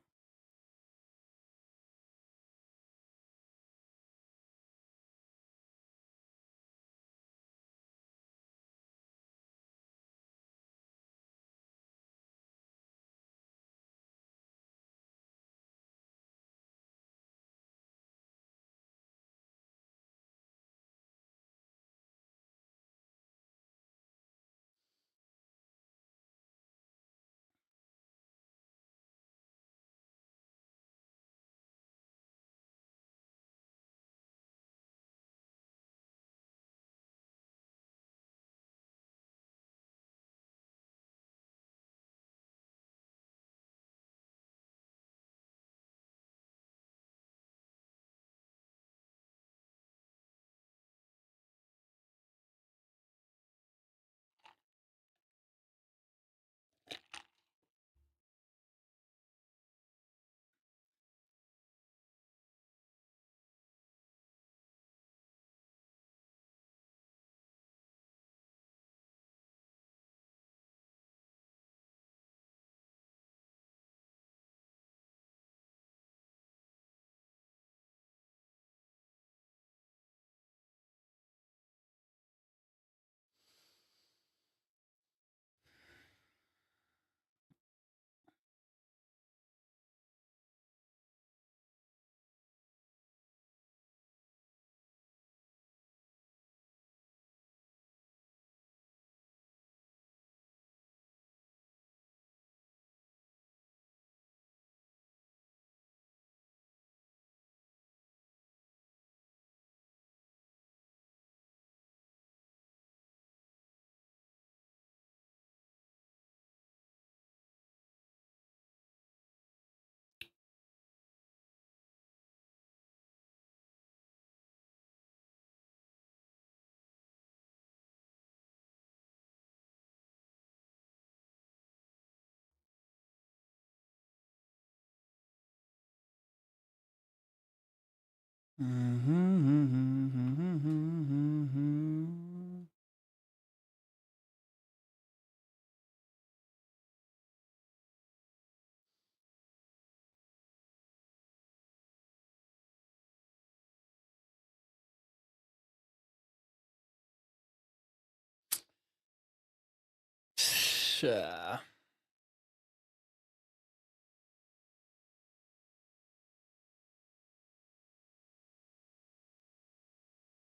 Sure.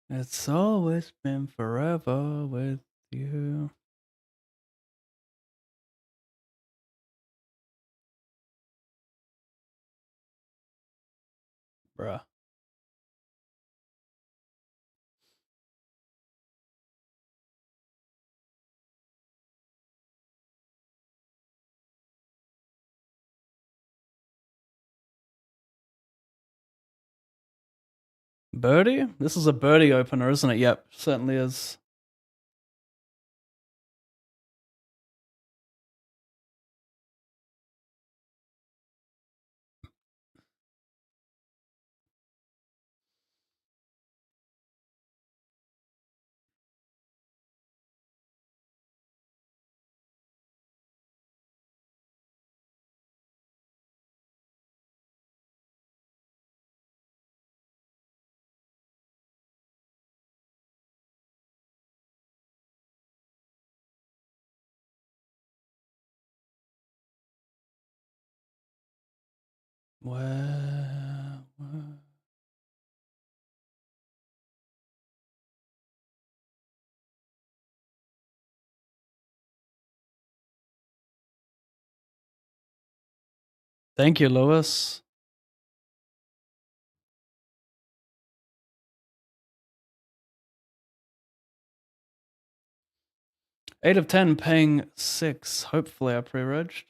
It's always been forever with you. Bruh. Birdie? This is a birdie opener, isn't it? Yep, certainly is. Where? Thank you, Lewis. 8 of 10, paying 6. Hopefully I pre-regged.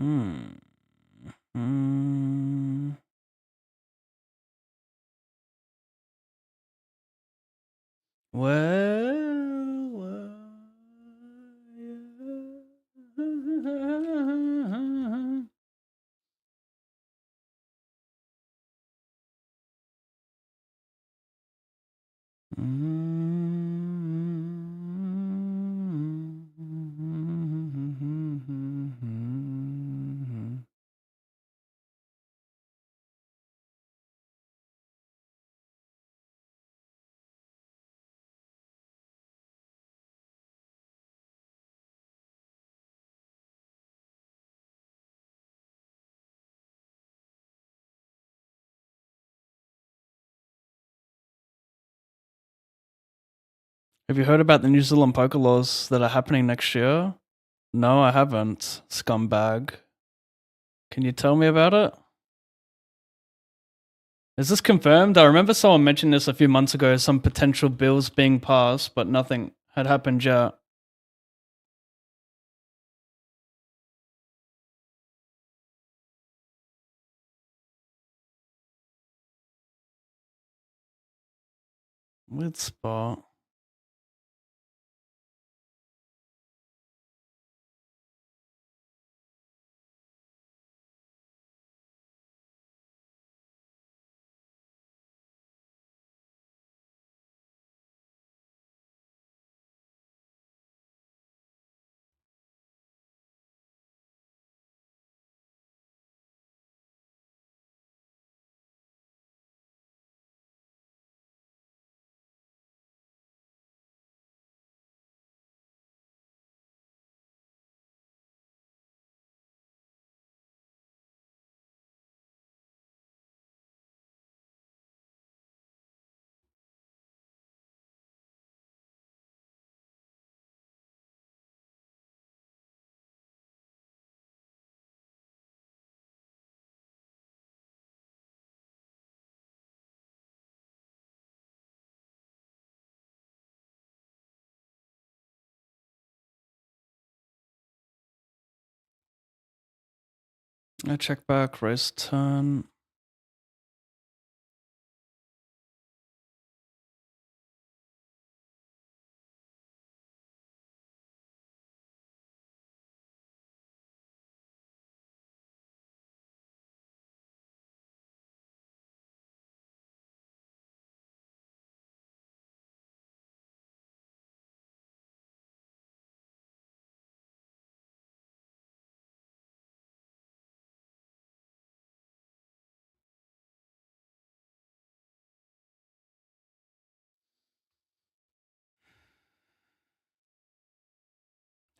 Hmm. Hmm. Well. Have you heard about the New Zealand poker laws that are happening next year? No, I haven't, scumbag. Can you tell me about it? Is this confirmed? I remember someone mentioned this a few months ago, some potential bills being passed, but nothing had happened yet. Weird spot. I check back, raise turn.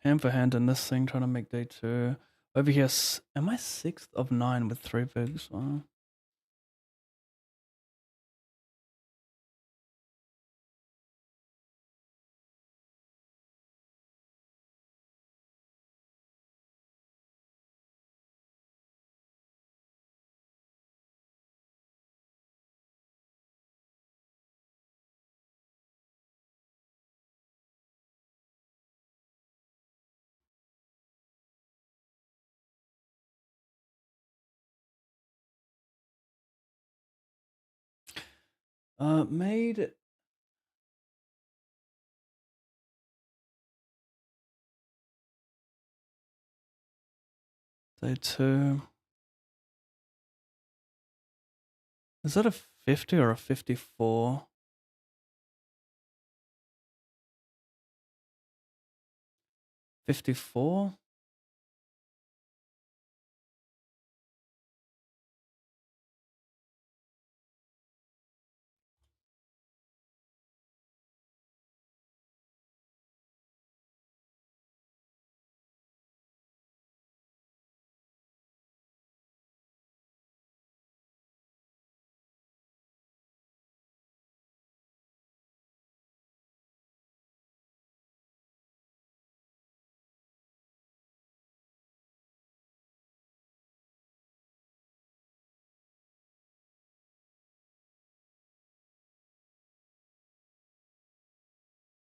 Hand for hand in this thing, trying to make day 2. Over here, am I 6th of 9 with 3 bigs? Wow. Made day 2. Is that a 50 or a 54? 54?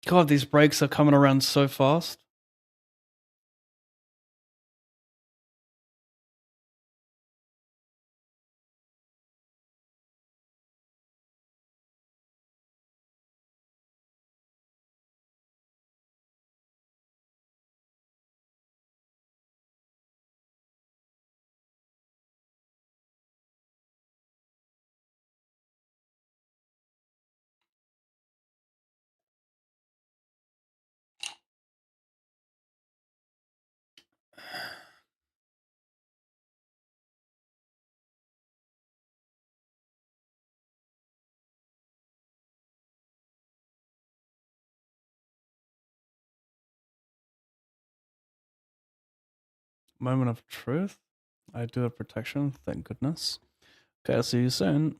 God, these breaks are coming around so fast. Moment of truth. I do have protection, thank goodness. Okay, I'll see you soon.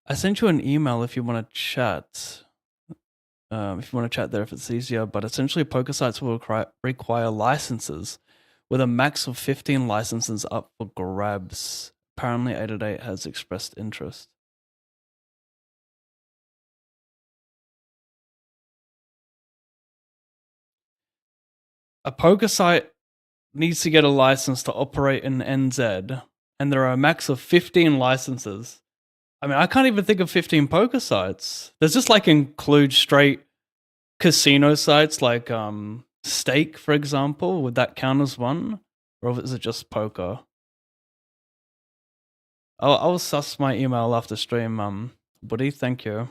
I sent you an email if you want to chat. If you want to chat there, if it's easier. But essentially, poker sites will require licenses, with a max of 15 licenses up for grabs. Apparently, 888 has expressed interest. A poker site needs to get a license to operate in NZ, and there are a max of 15 licenses. I mean, I can't even think of 15 poker sites. There's just like include straight casino sites like Stake, for example. Would that count as one? Or is it just poker? I'll suss my email after stream, buddy. Thank you.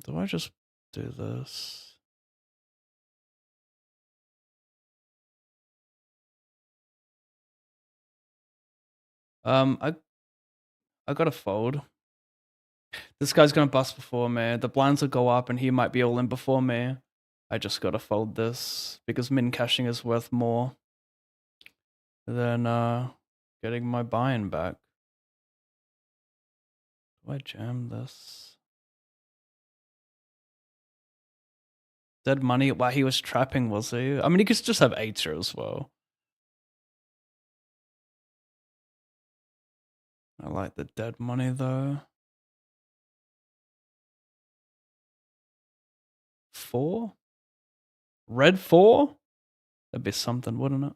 Do I just do this? I gotta fold. This guy's gonna bust before me. The blinds will go up, and he might be all in before me. I just gotta fold this because min cashing is worth more than getting my buy-in back. Do I jam this? Dead money? Wow, he was trapping, was he? I mean, he could just have 8 here as well. I like the dead money though. 4? Red 4? That'd be something, wouldn't it?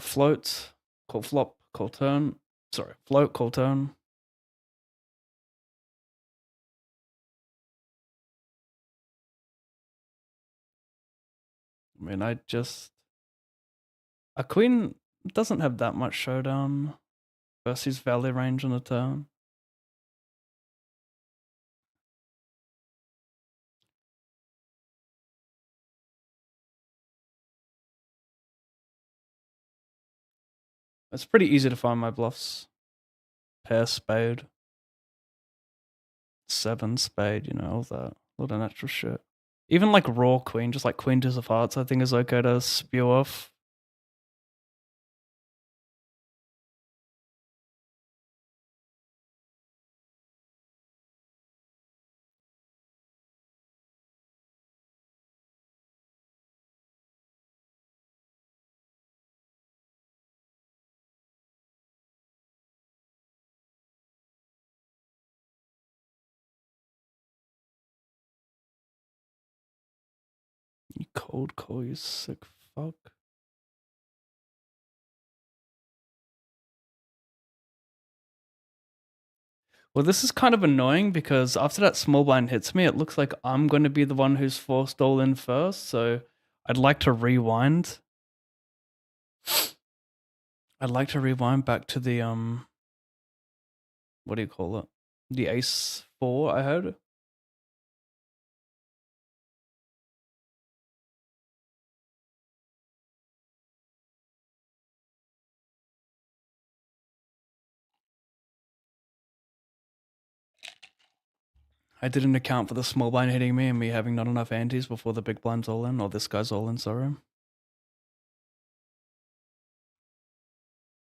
Float, call flop, call turn. Sorry, float, call turn. I mean, a queen doesn't have that much showdown versus value range on a turn. It's pretty easy to find my bluffs. Pair spade, 7 spade, you know, all that. All the natural shit. Even like raw queen, just like queen deuce of hearts, I think is okay to spew off. You cold call, you sick fuck. Well, this is kind of annoying because after that small blind hits me, it looks like I'm going to be the one who's forced all in first. So I'd like to rewind. I'd like to rewind back to the what do you call it? The ace 4, I heard. I didn't account for the small blind hitting me and me having not enough antes before the big blind's all in, or this guy's all in, sorry.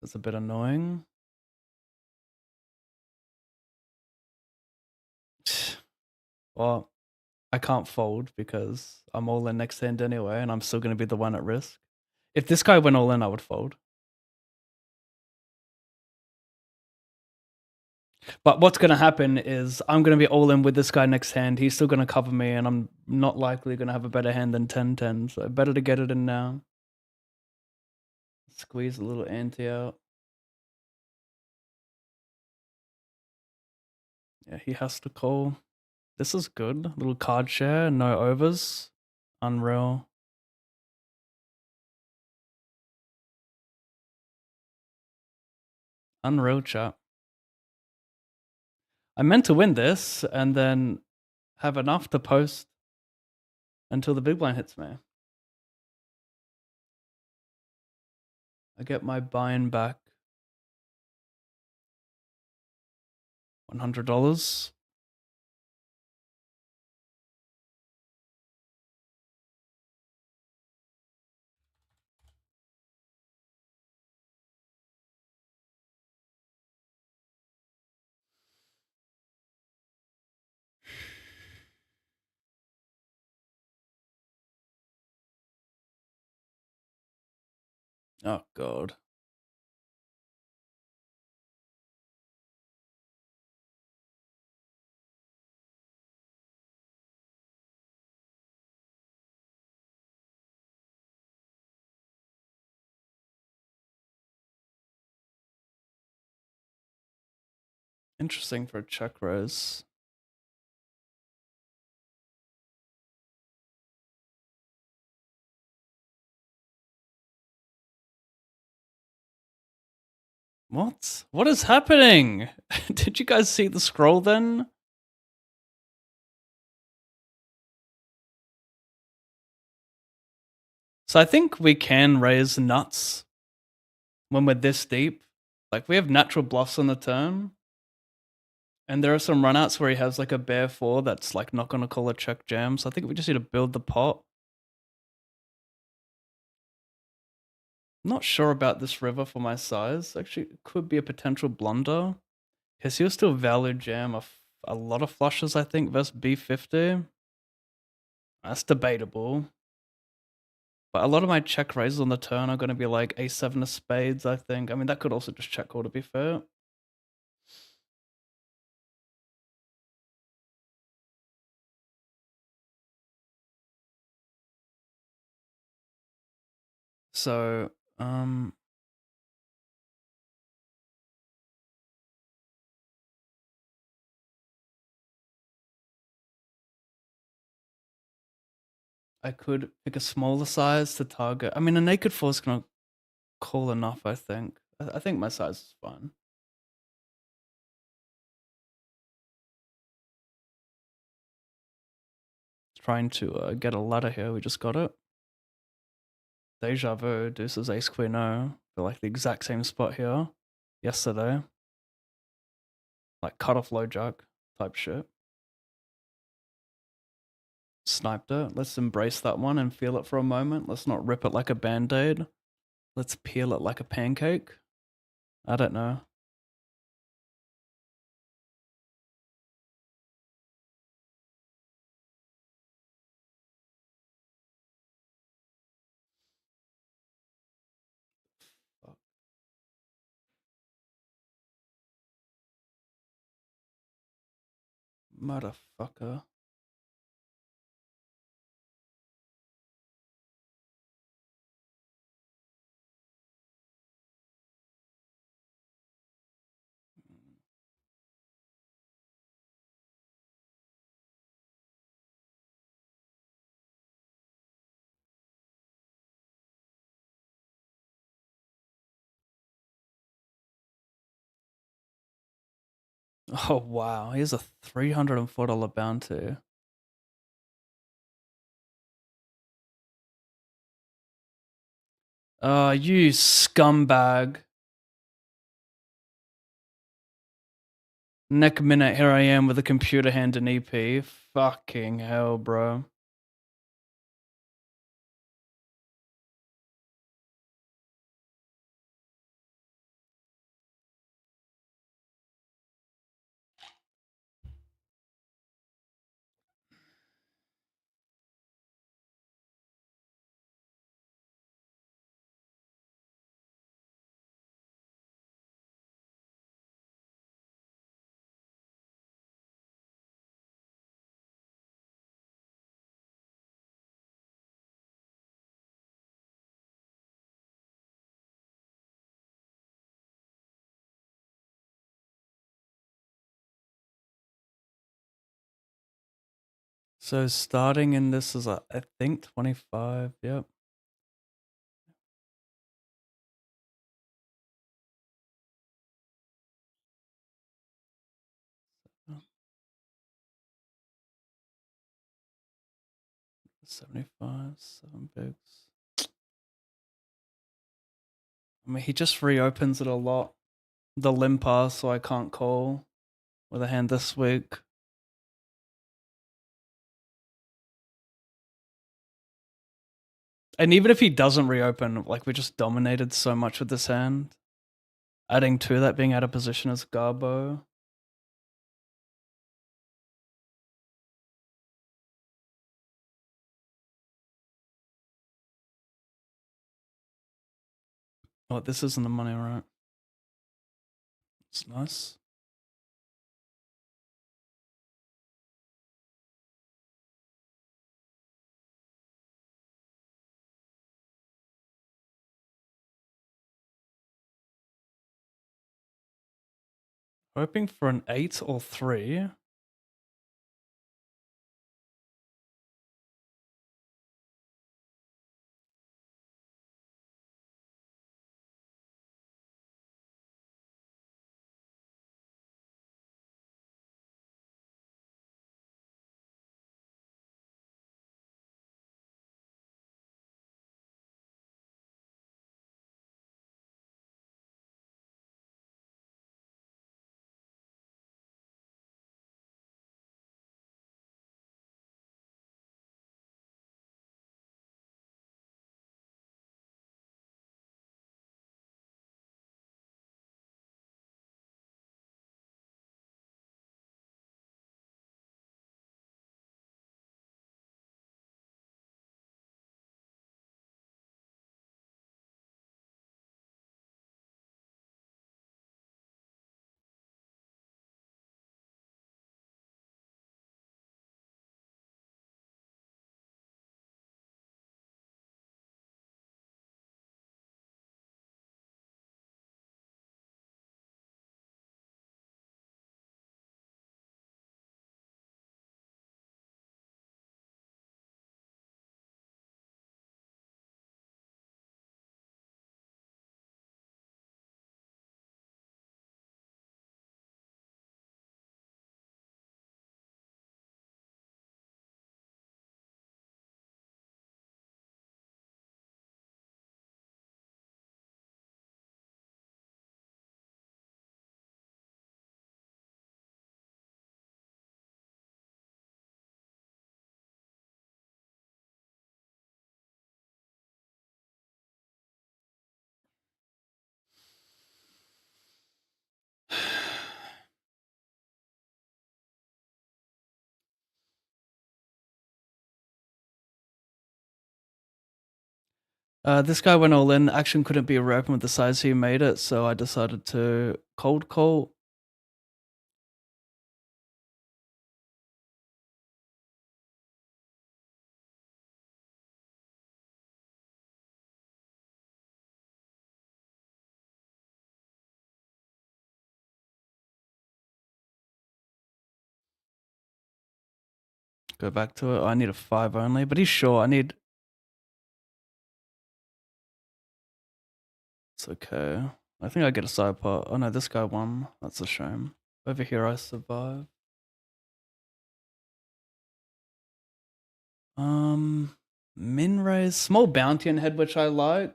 That's a bit annoying. Well, I can't fold because I'm all in next hand anyway, and I'm still going to be the one at risk. If this guy went all in, I would fold. But what's going to happen is I'm going to be all in with this guy next hand. He's still going to cover me, and I'm not likely going to have a better hand than 10-10. So better to get it in now. Squeeze a little ante out. Yeah, he has to call. This is good. Little card share, no overs. Unreal. Unreal, chat. I meant to win this and then have enough to post until the big blind hits me. I get my buy-in back. $100. Oh god. Interesting for a check raise. What? What is happening? Did you guys see the scroll then? So I think we can raise nuts when we're this deep. Like we have natural bluffs on the turn. And there are some runouts where he has like a bear four that's like not gonna call a check jam. So I think we just need to build the pot. Not sure about this river for my size. Actually, it could be a potential blunder. Because he'll still value jam a lot of flushes, I think, versus B50. That's debatable. But a lot of my check raises on the turn are going to be like A7 of spades, I think. I mean, that could also just check call, to be fair. So, I could pick a smaller size to target. I mean, a naked four is going to call enough, I think. I think my size is fine. Trying to get a ladder here. We just got it. Deja vu. Deuces, ace, queen, o. Feel like the exact same spot here yesterday. Like cut off low jack type shit. Sniped it. Let's embrace that one and feel it for a moment. Let's not rip it like a band-aid. Let's peel it like a pancake. I don't know. Fuck. Motherfucker. Oh wow, here's a $304 bounty. Oh, you scumbag. Neck minute, here I am with a computer hand and EP. Fucking hell, bro. So starting in this is, I think, 25. Yep. Oh, 75, 7 bigs. I mean, he just reopens it a lot. The limper, so I can't call with a hand this weak. And even if he doesn't reopen, like we just dominated so much with this hand. Adding to that being out of position as Garbo. Oh, this isn't the money, right? It's nice. Hoping for an 8 or 3. This guy went all in. Action couldn't be open with the size he made it, so I decided to cold call. Go back to it. I need a 5 only, but he's sure. I need. It's okay. I think I get a side pot. Oh no, this guy won. That's a shame. Over here, I survive. Min raise, small bounty on head, which I like.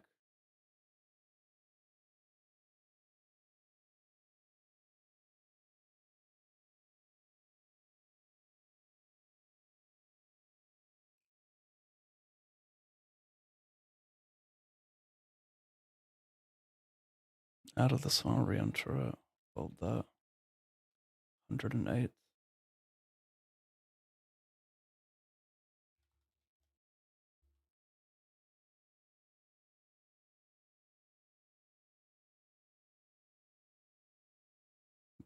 Out of this one, re-enter it. Hold that. 108.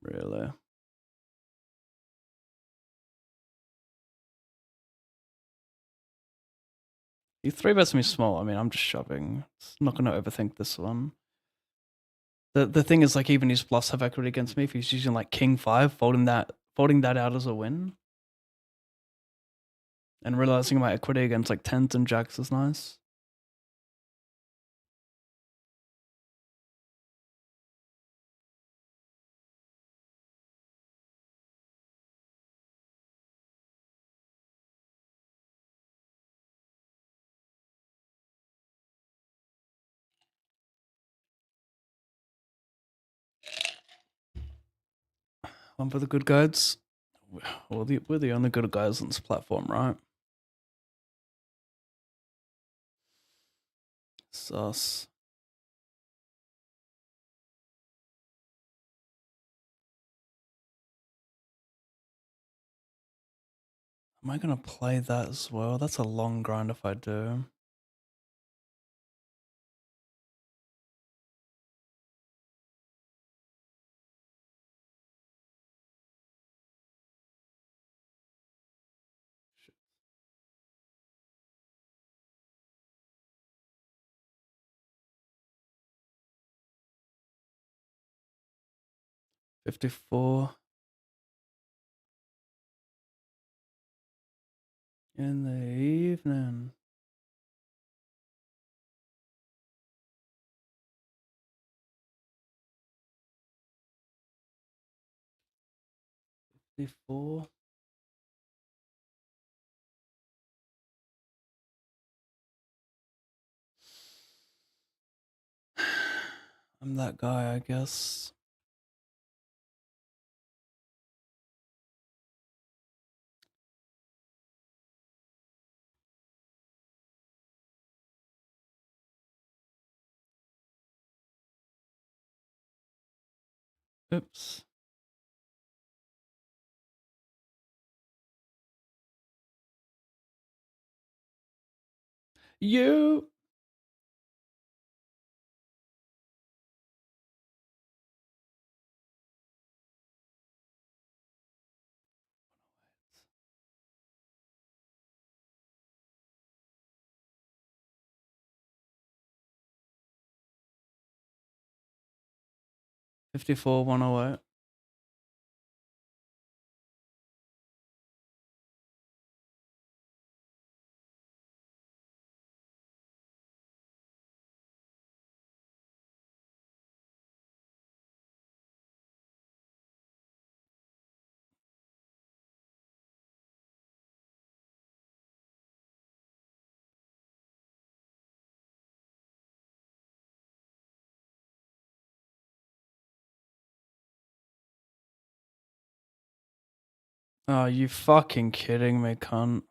Really? You 3-bets me small. I mean, I'm just shoving. It's not going to overthink this one. The thing is, like, even his bluffs have equity against me. If he's using like King 5, folding that out as a win, and realizing my equity against like 10s and jacks is nice. One for the good guys. Well, we're the only good guys on this platform, right? Sus. Am I gonna play that as well? That's a long grind if I do. 54 in the evening. Before. I'm that guy, I guess. Oops. You. $54, 108. Oh, you fucking kidding me, cunt.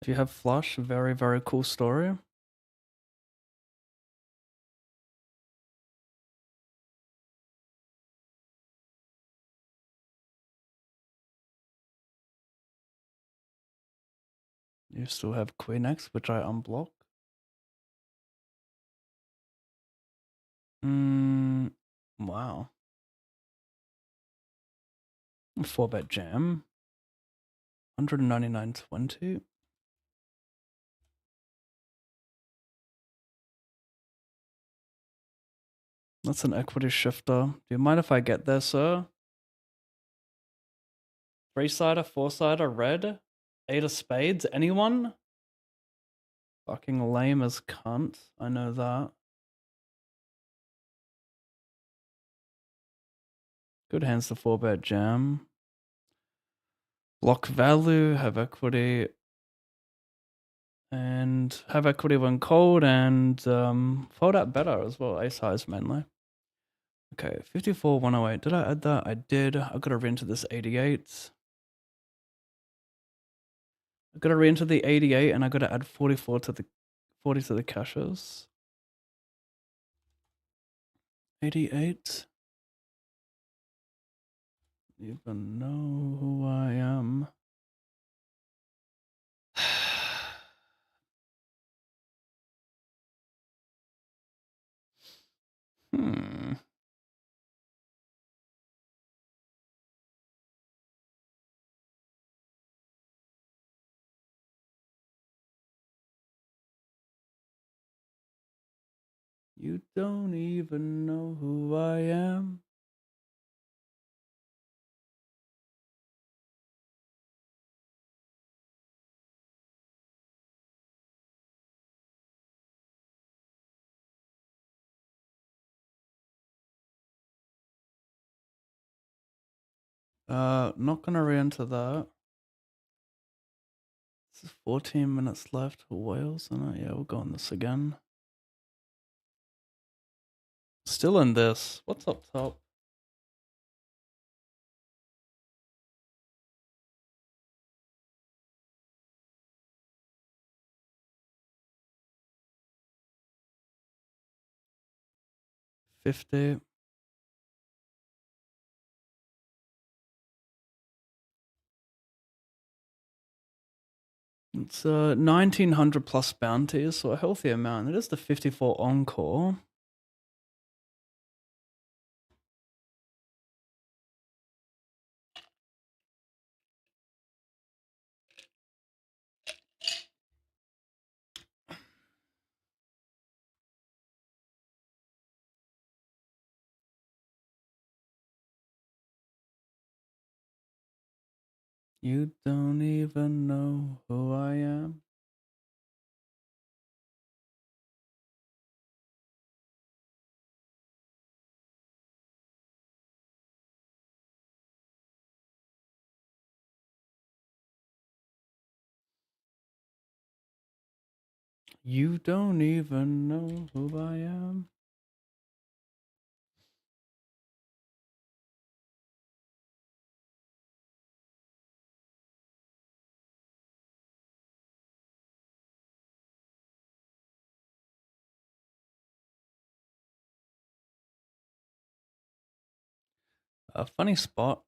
If you have flush, very, very cool story. You still have Queen X, which I unblock. Wow. 4-bet jam. 199.20. That's an equity shifter. Do you mind if I get there, sir? 3-sider, 4-sider, red. 8 of spades. Anyone? Fucking lame as cunt. I know that. Good hands to 4-bet jam. Block value, have equity. And have equity when cold and fold out better as well. Ace highs mainly. Okay, 54, 108. Did I add that? I did. I got to re-enter this 88. I got to re-enter the 88 and I got to add 44 to the 40 to the caches. 88. Even know who I am. You don't even know who I am. Not gonna re-enter that. This is 14 minutes left for Wales, and yeah, we'll go on this again. Still in this. What's up top? $50. It's 1900 plus bounties, so a healthy amount. It is the 54 encore. You don't even know who I am. You don't even know who I am. A funny spot.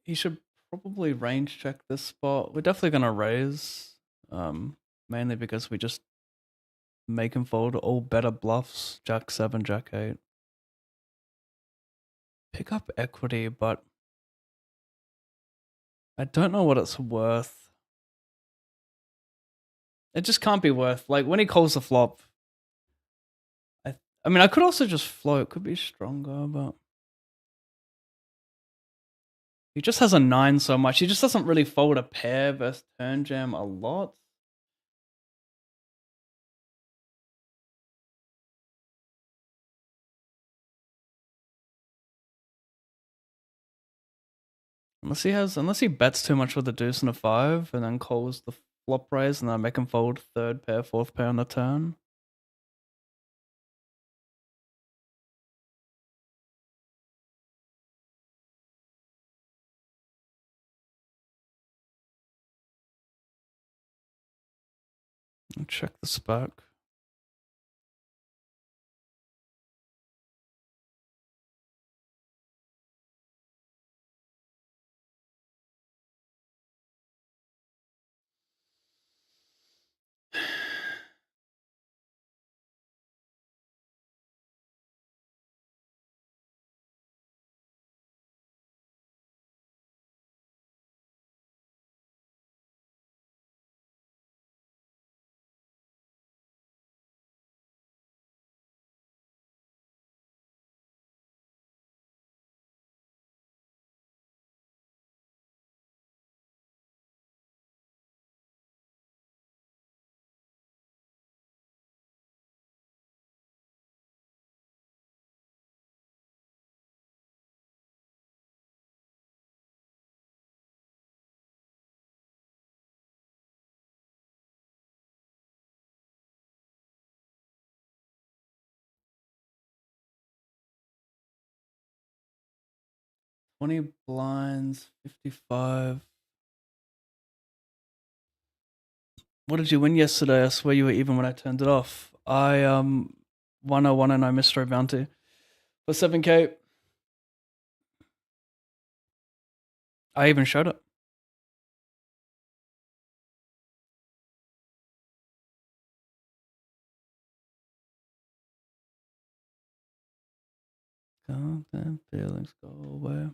He should probably range check this spot. We're definitely gonna raise, mainly because we just make him fold all better bluffs. Jack 7, Jack 8. Pick up equity, but I don't know what it's worth. It just can't be worth. Like when he calls the flop, I mean, I could also just float. Could be stronger, but he just has a 9 so much. He just doesn't really fold a pair versus turn jam a lot. Unless he bets too much with a deuce and a 5 and then calls the flop raise and then I make him fold third pair, fourth pair on the turn. I'll check the spec. $20 blinds, 55. What did you win yesterday? I swear you were even when I turned it off. I won a 109 mystery bounty for 7k. I even showed it. Goddamn feelings go away.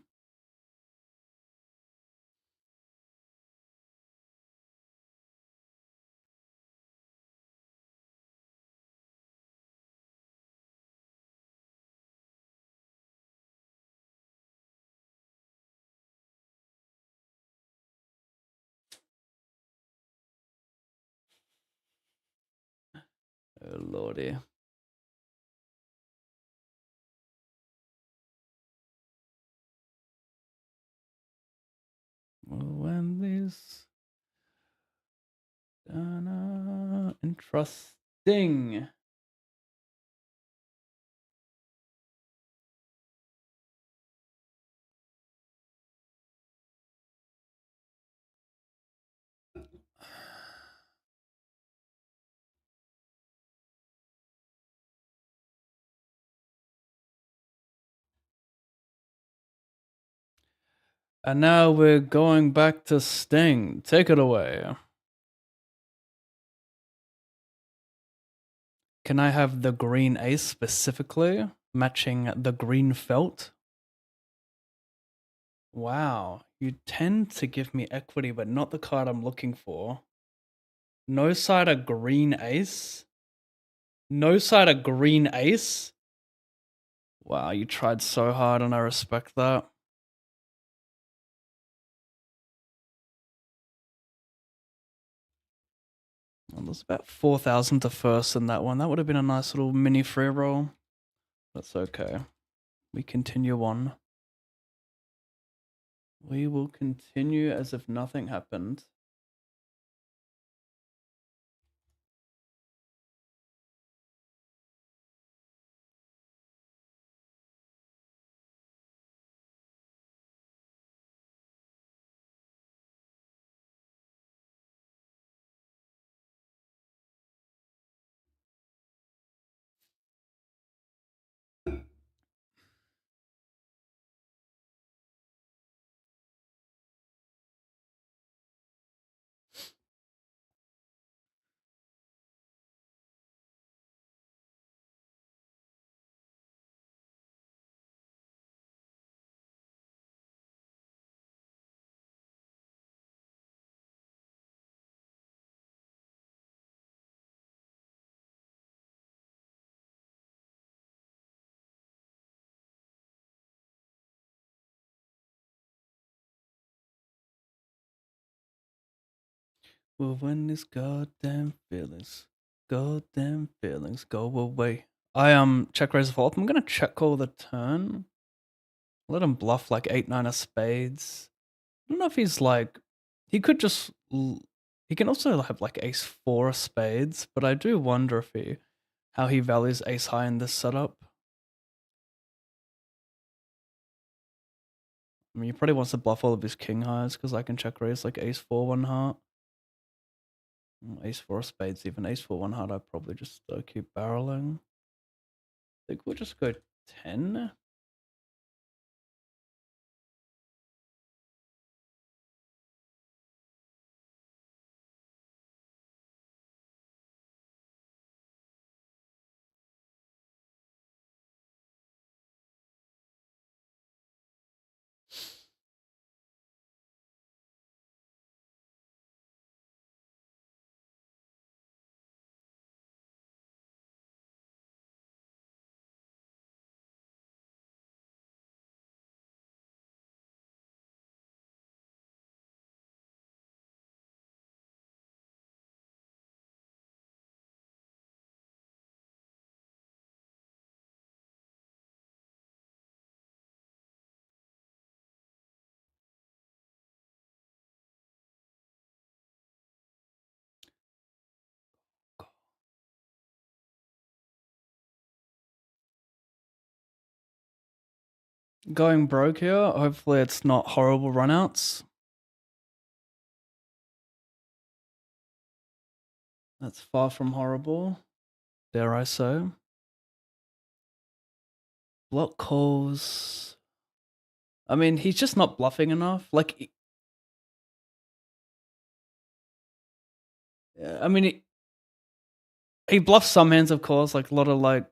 Oh lordy. When these interesting. And now we're going back to Sting. Take it away. Can I have the green ace specifically, matching the green felt? Wow, you tend to give me equity, but not the card I'm looking for. No side a green ace? No side a green ace? Wow, you tried so hard and I respect that. There's about 4,000 to first in that one. That would have been a nice little mini free roll. That's okay. We continue on. We will continue as if nothing happened. Well, when these goddamn feelings go away. I check raise the flop. I'm gonna check call the turn. Let him bluff like 8-9 of spades. I don't know if he's like he could just he can also have like ace 4 of spades, but I do wonder if he how he values ace high in this setup. I mean, he probably wants to bluff all of his king highs because I can check raise like ace 4 1 heart. Ace 4 of spades, even ace 4 1 heart. I probably just keep barreling. I think we'll just go 10. Going broke here. Hopefully it's not horrible runouts. That's far from horrible. Dare I say. Block calls. I mean, he's just not bluffing enough. Like, I mean, he bluffs some hands, of course, like a lot of like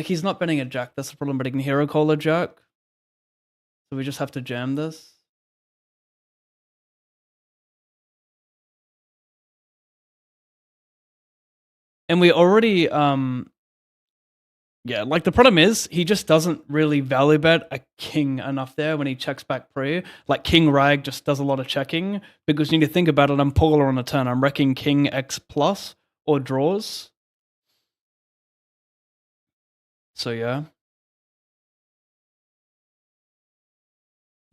he's not betting a jack. That's the problem. But he can hero call a jack. So we just have to jam this. And we already yeah, like the problem is he just doesn't really value bet a king enough there when he checks back pre. Like king rag just does a lot of checking because you need to think about it. I'm polar on the turn. I'm wrecking king x plus or draws. So yeah.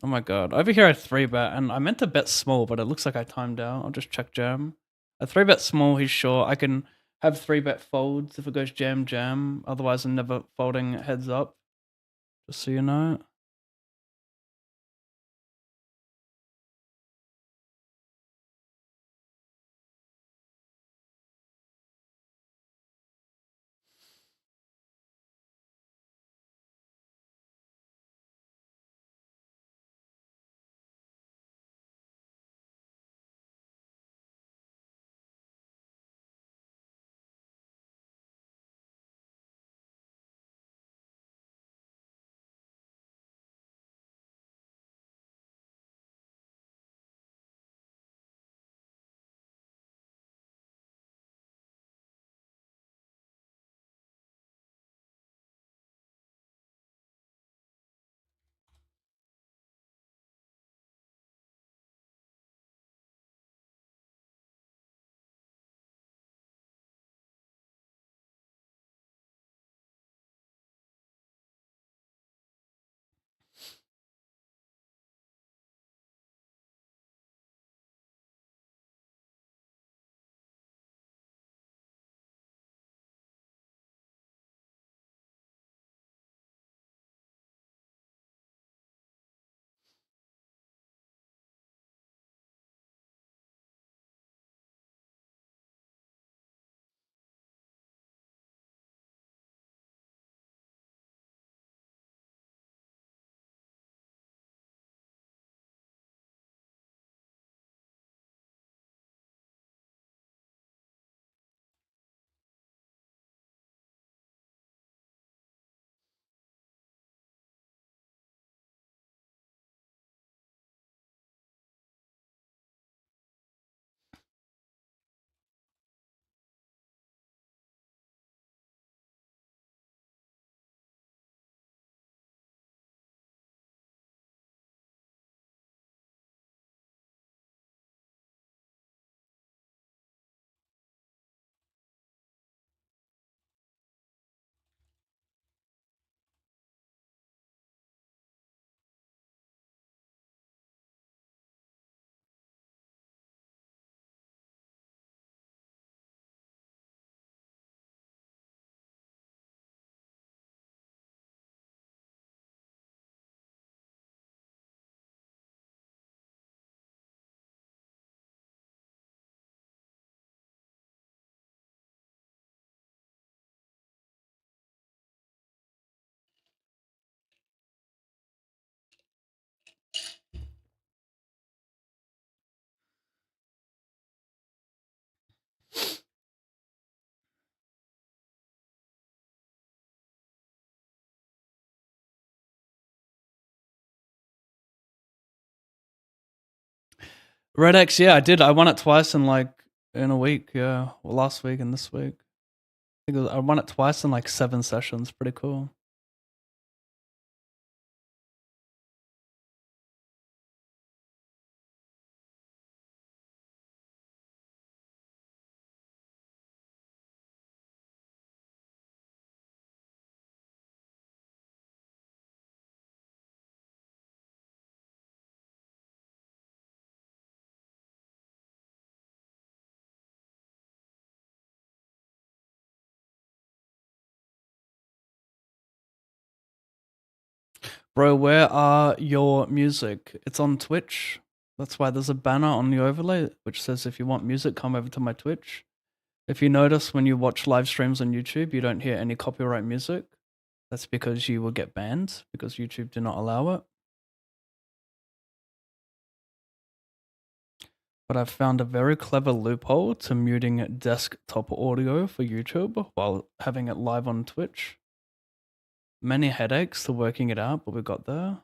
Oh my god. Over here I 3-bet and I meant to bet small, but it looks like I timed out. I'll just check jam. I 3-bet small, he's sure. I can have 3-bet folds if it goes jam jam. Otherwise I'm never folding heads up. Just so you know. Red X, yeah, I did. I won it twice in a week. Yeah, well, last week and this week. I won it twice in like 7 sessions. Pretty cool. Bro, where are your music? It's on Twitch. That's why there's a banner on the overlay which says if you want music, come over to my Twitch. If you notice when you watch live streams on YouTube, you don't hear any copyright music. That's because you will get banned because YouTube do not allow it. But I've found a very clever loophole to muting desktop audio for YouTube while having it live on Twitch. Many headaches to working it out, but we got there.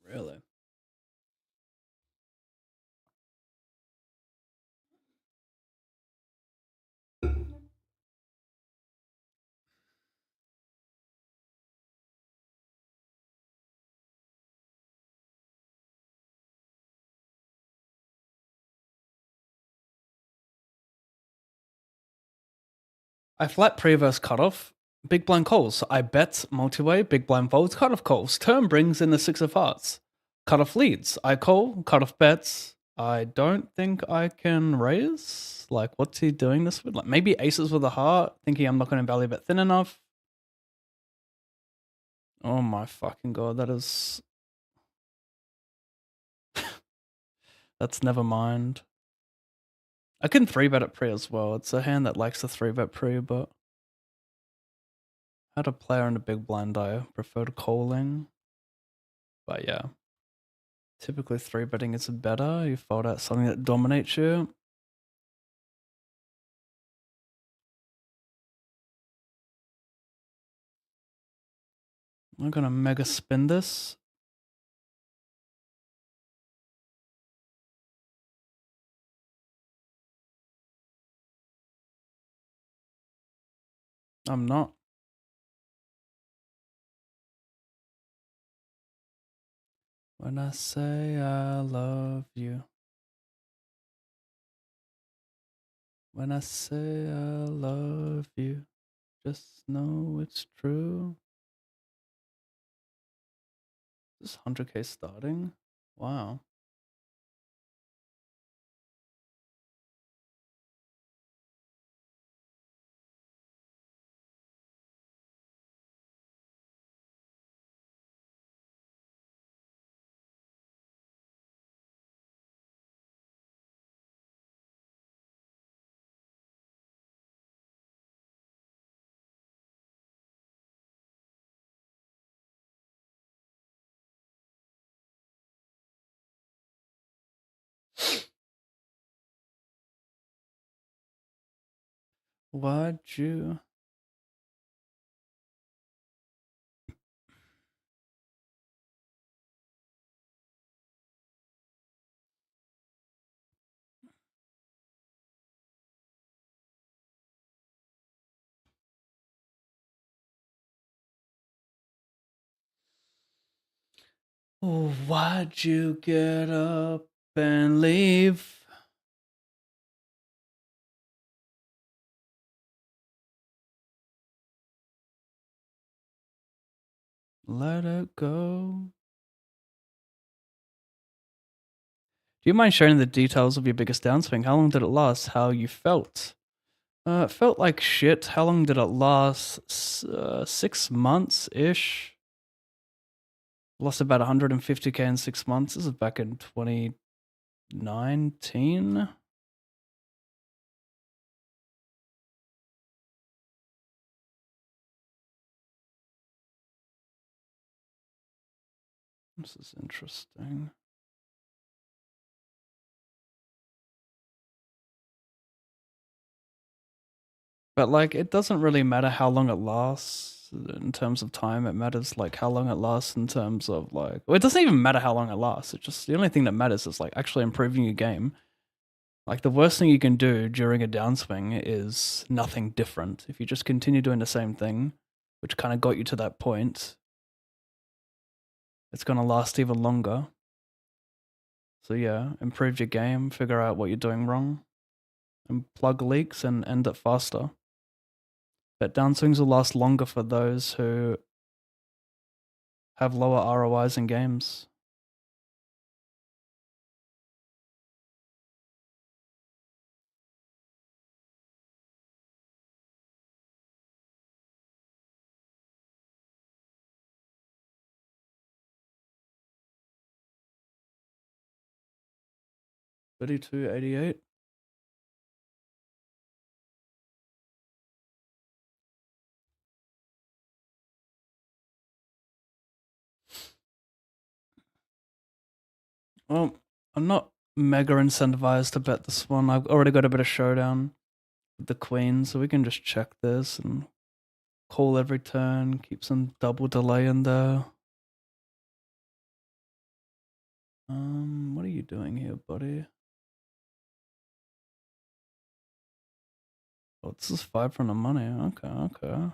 Really? I flat pre-verse cutoff, big blind calls. I bet multi-way, big blind folds, cutoff calls. Turn brings in the 6 of hearts. Cutoff leads. I call, cutoff bets. I don't think I can raise. Like, what's he doing this with? Like, maybe aces with a heart, thinking I'm not going to value bet thin enough. Oh my fucking god, that is... That's never mind. I can 3-bet it pre as well. It's a hand that likes to 3-bet pre, but... Had a player in a big blind, I preferred calling. But yeah. Typically 3-betting is better. You fold out something that dominates you. I'm gonna mega spin this. I'm not. When I say I love you. When I say I love you, just know it's true. Is this 100k starting? Wow. Why'd you? Oh, why'd you get up and leave? Let it go. Do you mind sharing the details of your biggest downswing? How long did it last? How you felt? It felt like shit. How long did it last? 6 months ish. Lost about 150k in 6 months. This is back in 2019. This is interesting. But like, it doesn't really matter how long it lasts in terms of time. It matters like how long it lasts in terms of like. Well, it doesn't even matter how long it lasts. It's just the only thing that matters is like actually improving your game. Like the worst thing you can do during a downswing is nothing different. If you just continue doing the same thing, which kind of got you to that point, it's gonna last even longer. So yeah, improve your game, figure out what you're doing wrong, and plug leaks and end it faster. But downswings will last longer for those who have lower ROIs in games. $32.88. Well, I'm not mega incentivized to bet this one. I've already got a bit of showdown with the queen, so we can just check this and call every turn, keep some double delay in there. What are you doing here, buddy? Oh, this is 5 from the money. Okay.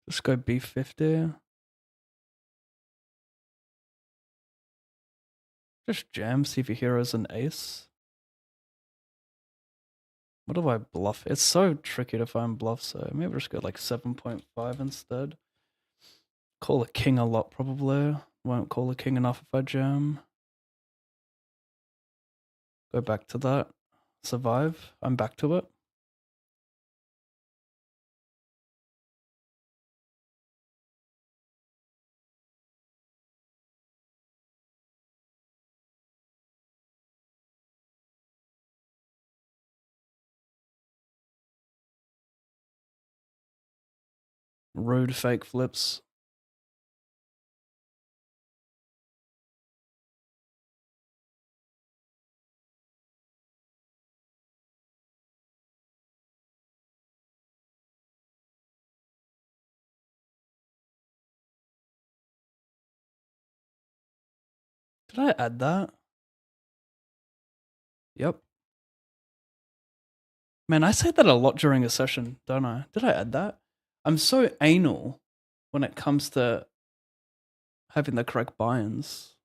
Just go B50. Just jam, see if your hero's an ace. What do I bluff? It's so tricky to find bluffs, so maybe I'll just go like 7.5 instead. Call a king a lot, probably. Won't call a king enough if I jam. Go back to that. Survive. I'm back to it. Rude fake flips. Did I add that? Yep. Man, I say that a lot during a session, don't I? Did I add that? I'm so anal when it comes to having the correct buy-ins.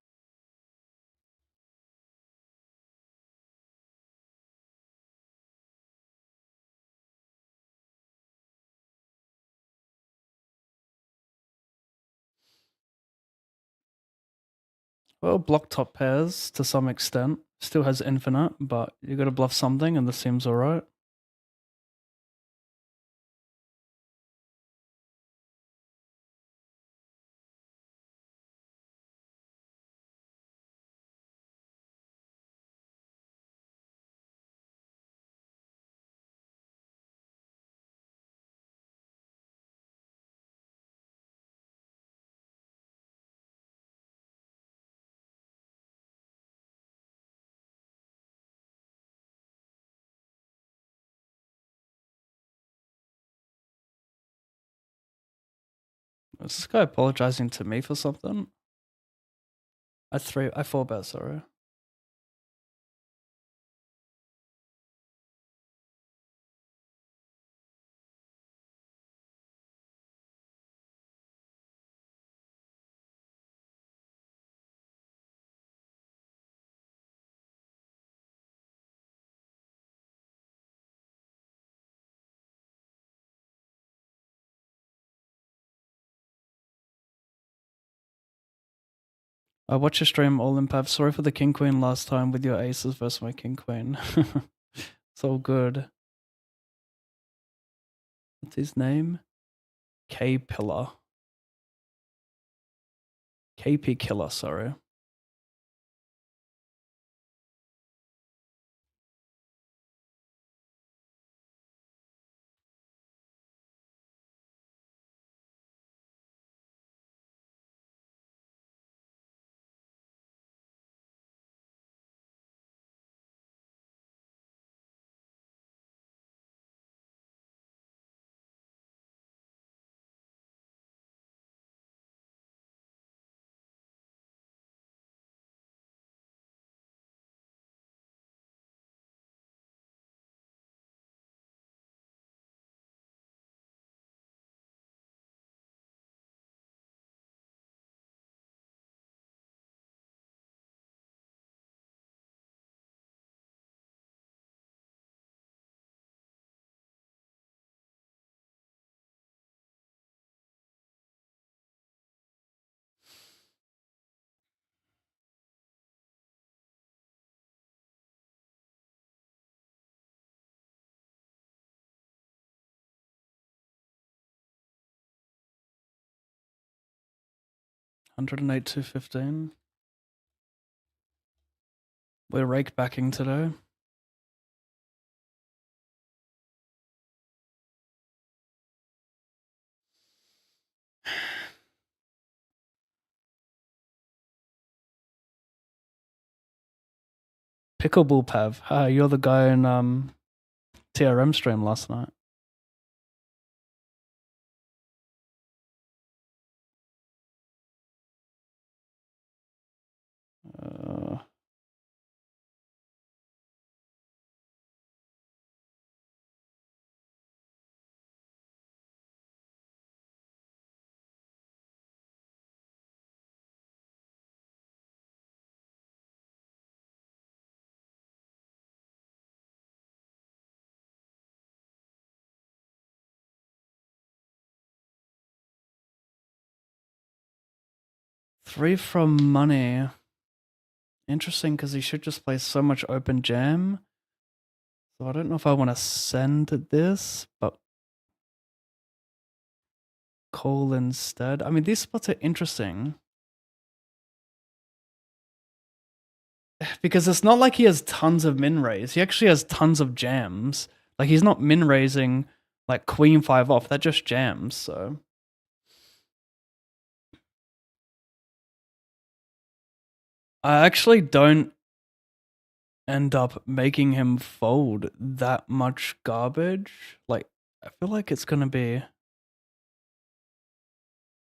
Well, block top pairs to some extent. Still has infinite, but you gotta bluff something, and this seems alright. Is this guy apologizing to me for something? I 4-bet, sorry. I watched your stream all in Pav. Sorry for the king queen last time with your aces versus my king queen. It's all good. What's his name? K Pillar. KP Killer, sorry. $108 215. We're rake backing today. Pickleball Pav. Hi, you're the guy in TRM stream last night. Uh, Three from money. Interesting, because he should just play so much open jam. So I don't know if I want to send this, but call instead. I mean, these spots are interesting. Because it's not like he has tons of min raise. He actually has tons of jams. Like, he's not min raising like queen 5 off. That just jams, so. I actually don't end up making him fold that much garbage. Like, I feel like it's gonna be.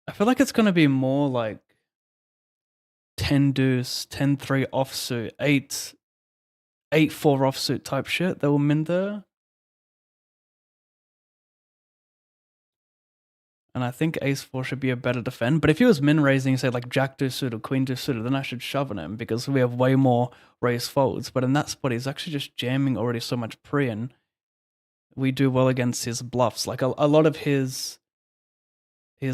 I feel like it's gonna be more like 10 deuce, 10-3 offsuit, 8-4 offsuit type shit that will min there. And I think ace-4 should be a better defend. But if he was min raising, say like jack deuce suited, queen deuce suited, then I should shove on him because we have way more raise folds. But in that spot, he's actually just jamming already so much pre, and we do well against his bluffs. Like a lot of his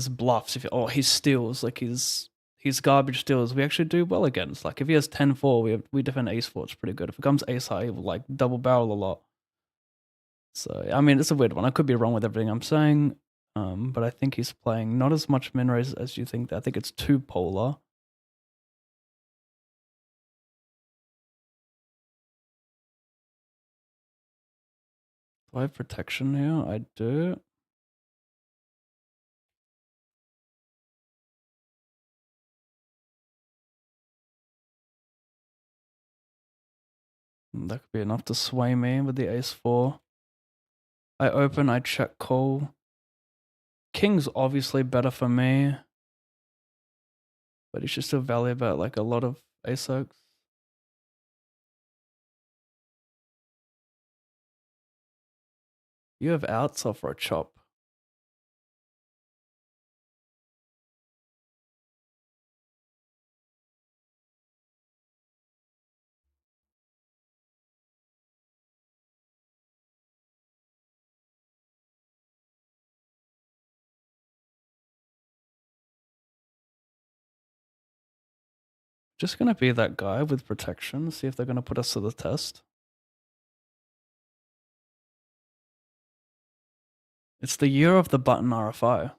bluffs, his steals, like his garbage steals, we actually do well against. Like if he has 10-4, we defend ace-4, it's pretty good. If it comes ace-high, he will like double barrel a lot. So I mean, it's a weird one. I could be wrong with everything I'm saying. But I think he's playing not as much min raise as you think. I think it's too polar. Do I have protection here? I do. That could be enough to sway me with the ace-4. I open, I check call. King's obviously better for me. But he should still value about like a lot of ace-oaks. You have outs or for a chop? Just gonna be that guy with protection, see if they're gonna put us to the test. It's the year of the button RFI.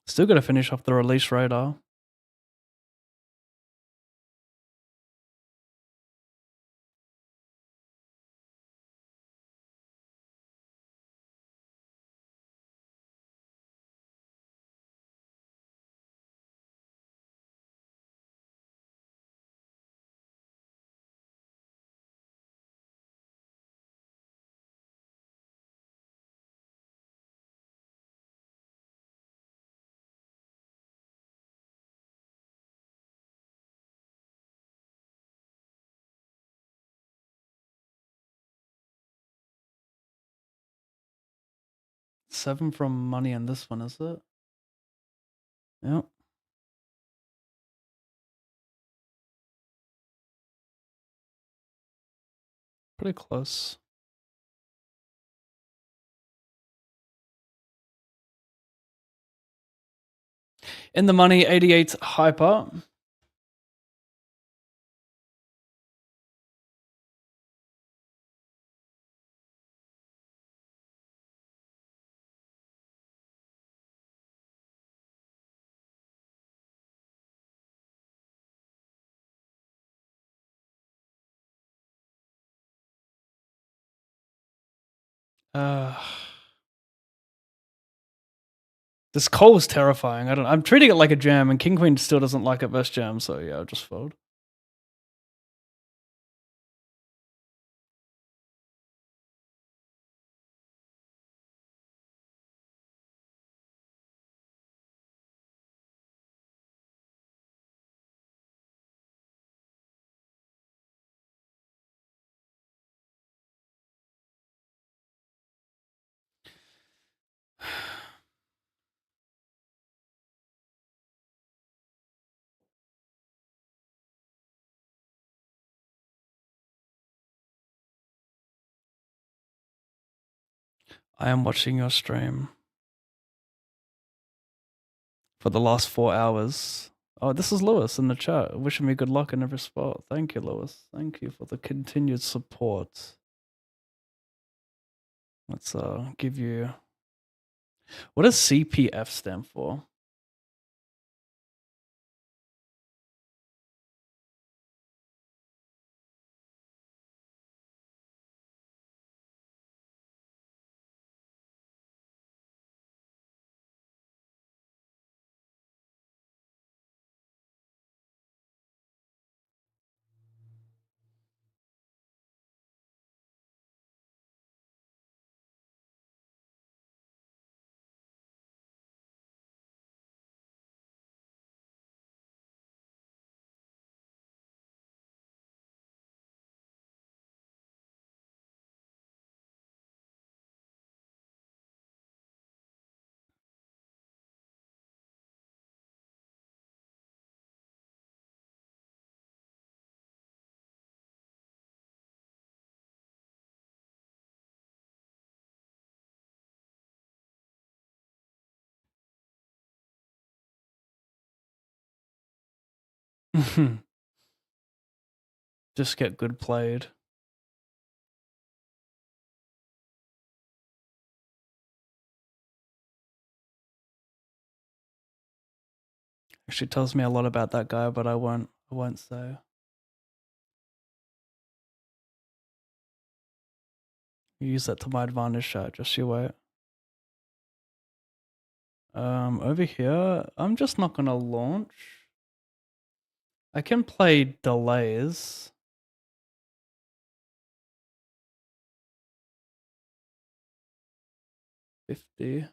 Still gotta finish off the release radar. Seven from money in this one, is it? Yep. Pretty close. In the money, 88 hyper. This call is terrifying. I'm treating it like a jam, and King Queen still doesn't like it versus jam, so yeah, I'll just fold. I am watching your stream for the last 4 hours. Oh, this is Lewis in the chat, wishing me good luck in every spot. Thank you, Lewis. Thank you for the continued support. Let's give you. What does CPF stand for? Just get good played. Actually tells me a lot about that guy, but I won't say. You use that to my advantage, chat. Just you wait. Over here, I'm just not gonna launch. I can play delays. $50.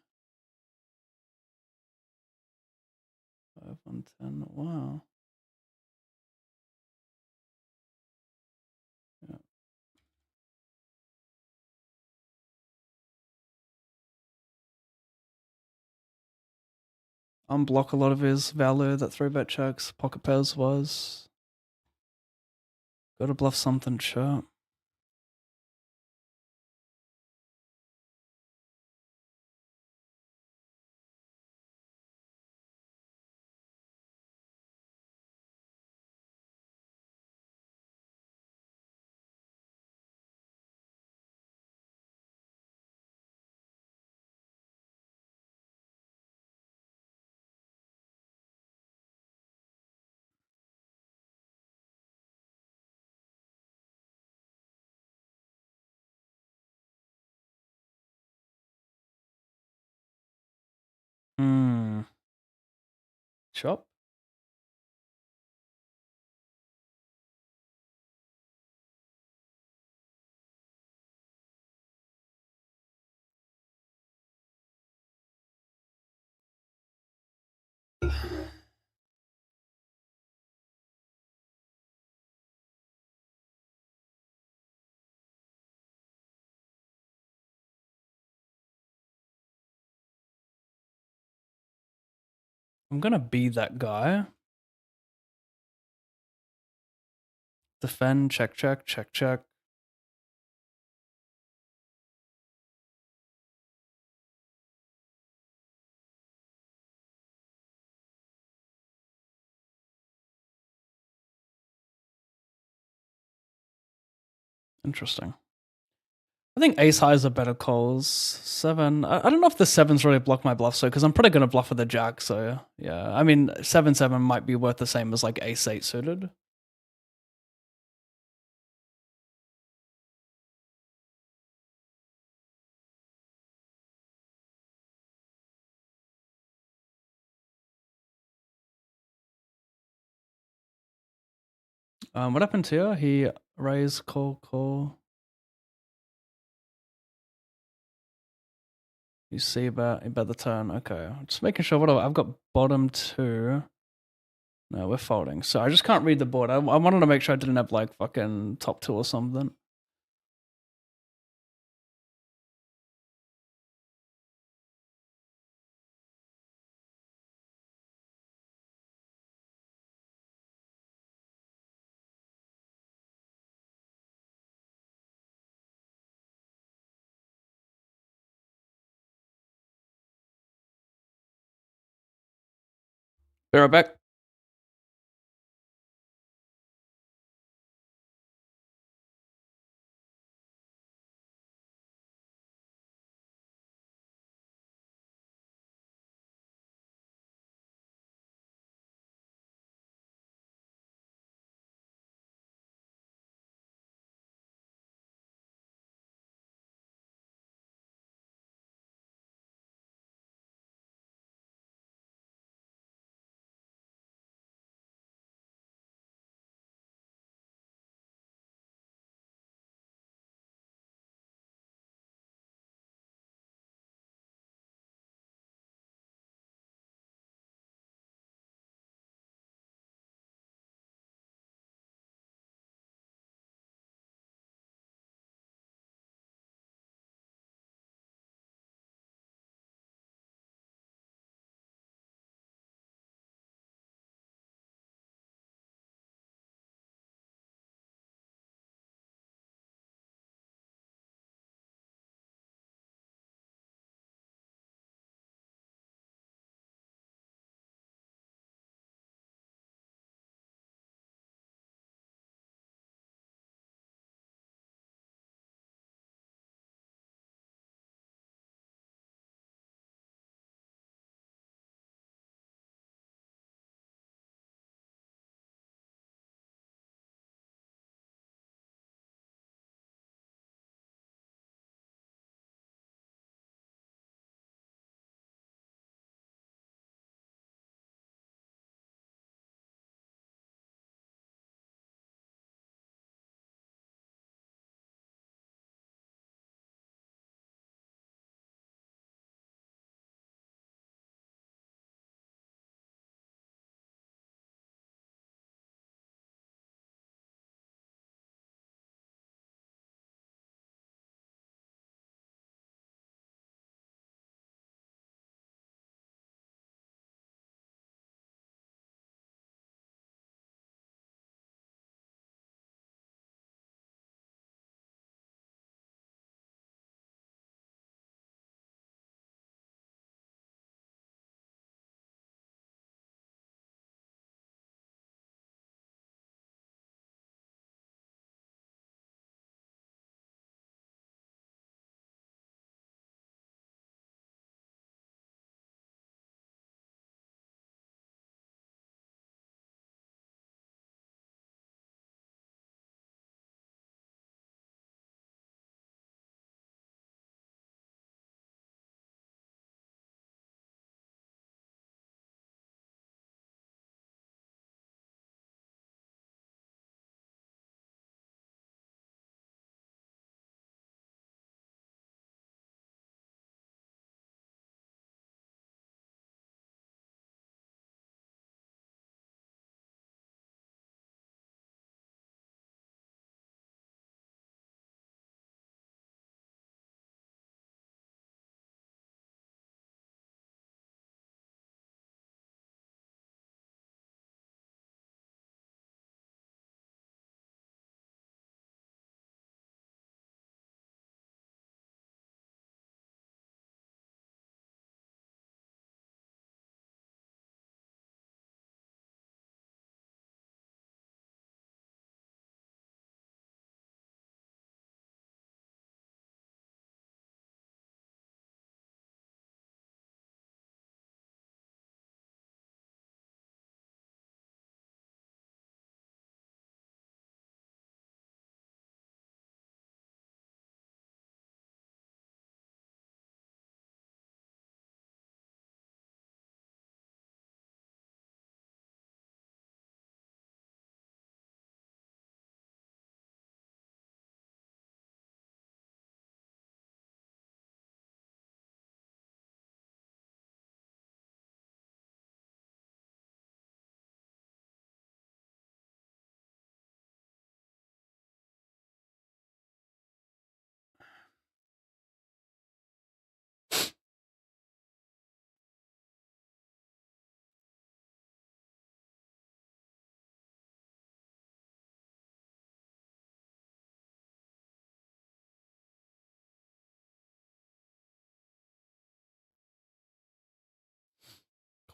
5 on 10. Wow. Yeah. Unblock a lot of his value that 3-bet checks. Pocket pairs was. Gotta bluff something, sure. Hmm. Chop. I'm gonna be that guy. Defend, check, check, check, check. Interesting. I think ace highs are better calls. 7. I don't know if the 7s really block my bluff, so because I'm probably gonna bluff with the jack. So yeah, I mean 7-7 might be worth the same as like ace 8 suited. What happened here? He raised, call, call. You see about the turn. Okay, just making sure. What I've got bottom 2. No, we're folding. So I just can't read the board. I wanted to make sure I didn't have like fucking top 2 or something. Be right back.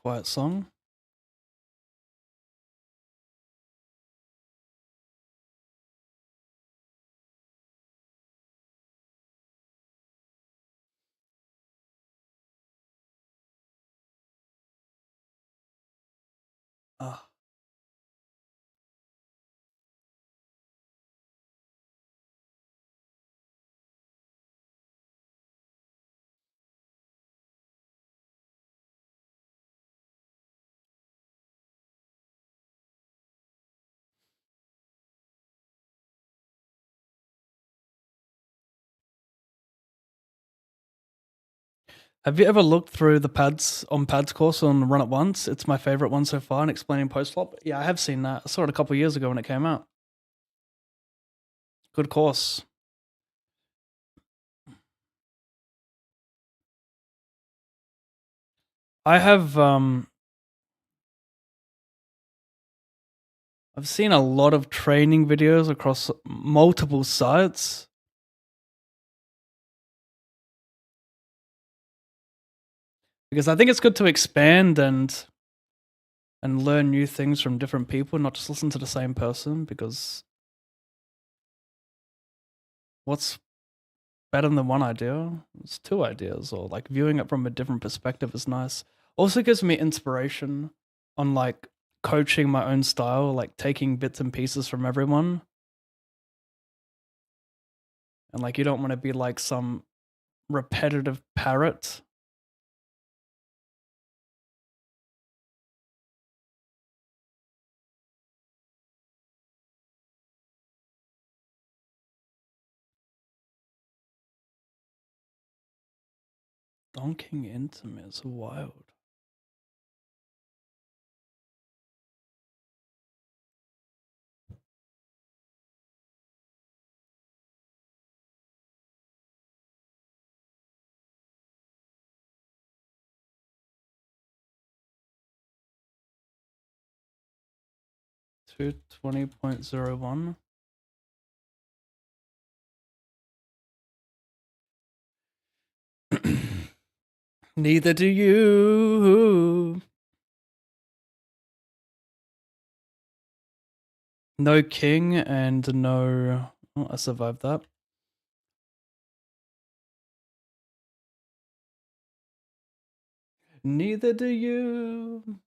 quiet song. Ah. Have you ever looked through the pads on Pads course on Run It Once? It's my favorite one so far in explaining post flop. Yeah, I have seen that. I saw it a couple years ago when it came out. Good course. I have I've seen a lot of training videos across multiple sites. Because I think it's good to expand and learn new things from different people, not just listen to the same person, because what's better than one idea? It's two ideas, or like viewing it from a different perspective is nice. Also gives me inspiration on like coaching my own style, like taking bits and pieces from everyone. And like you don't want to be like some repetitive parrot. Donking into me is wild. Two 20.01. Neither do you. No king and no. Oh, I survived that. Neither do you.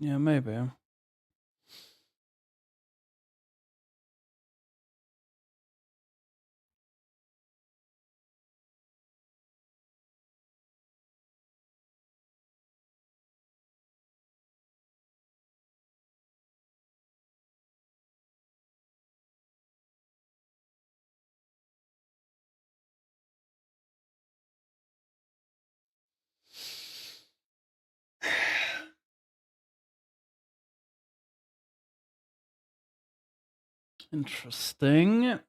Yeah, maybe. Interesting.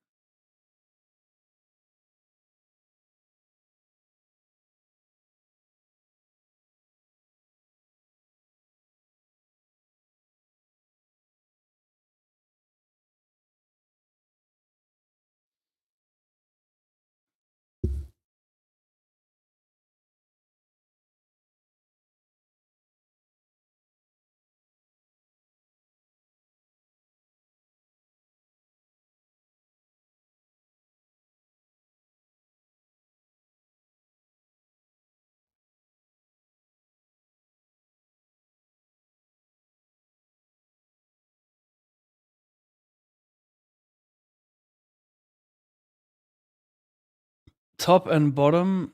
Top and bottom.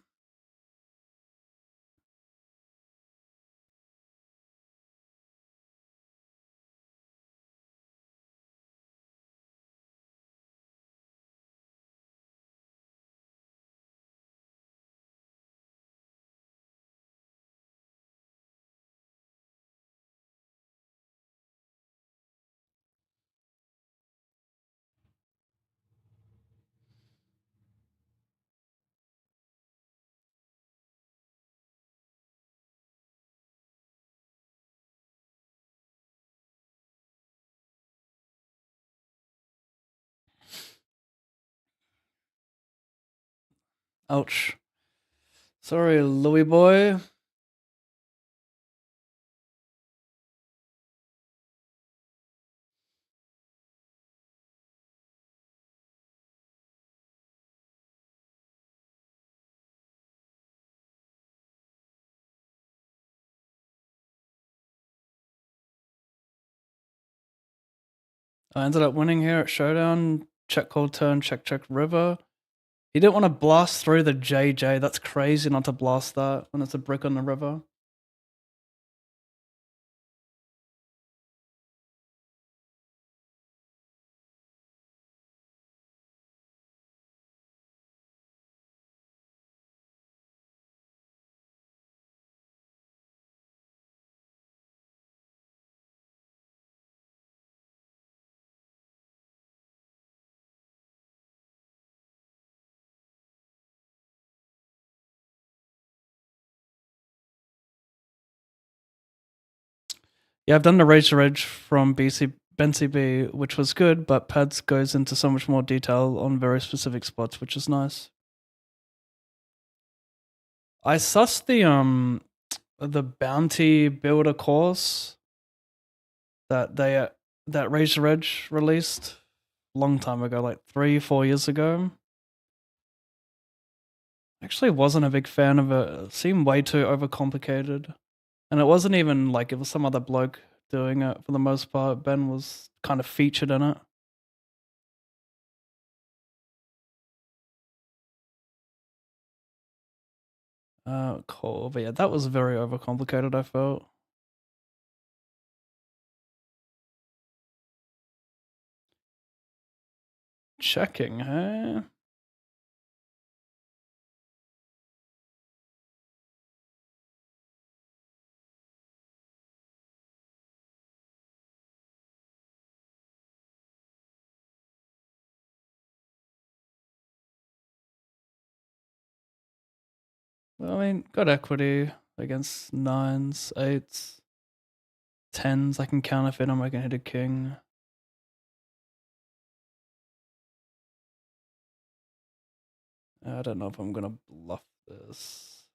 Ouch. Sorry, Louis boy. I ended up winning here at Showdown. Check call turn, check river. He didn't want to blast through the JJ. That's crazy not to blast that when it's a brick on the river. Yeah, I've done the Razor Edge from BenCB, which was good, but Pads goes into so much more detail on very specific spots, which is nice. I sussed the bounty builder course that Razor Edge released a long time ago, like 3-4 years ago. Actually wasn't a big fan of it. It seemed way too overcomplicated. And it wasn't even like it was some other bloke doing it for the most part. Ben was kind of featured in it. Cool. But yeah, that was very overcomplicated, I felt. Checking, hey? Well, I mean, got equity against 9s, 8s, 10s. I can counterfeit him, I can hit a king. I don't know if I'm gonna bluff this.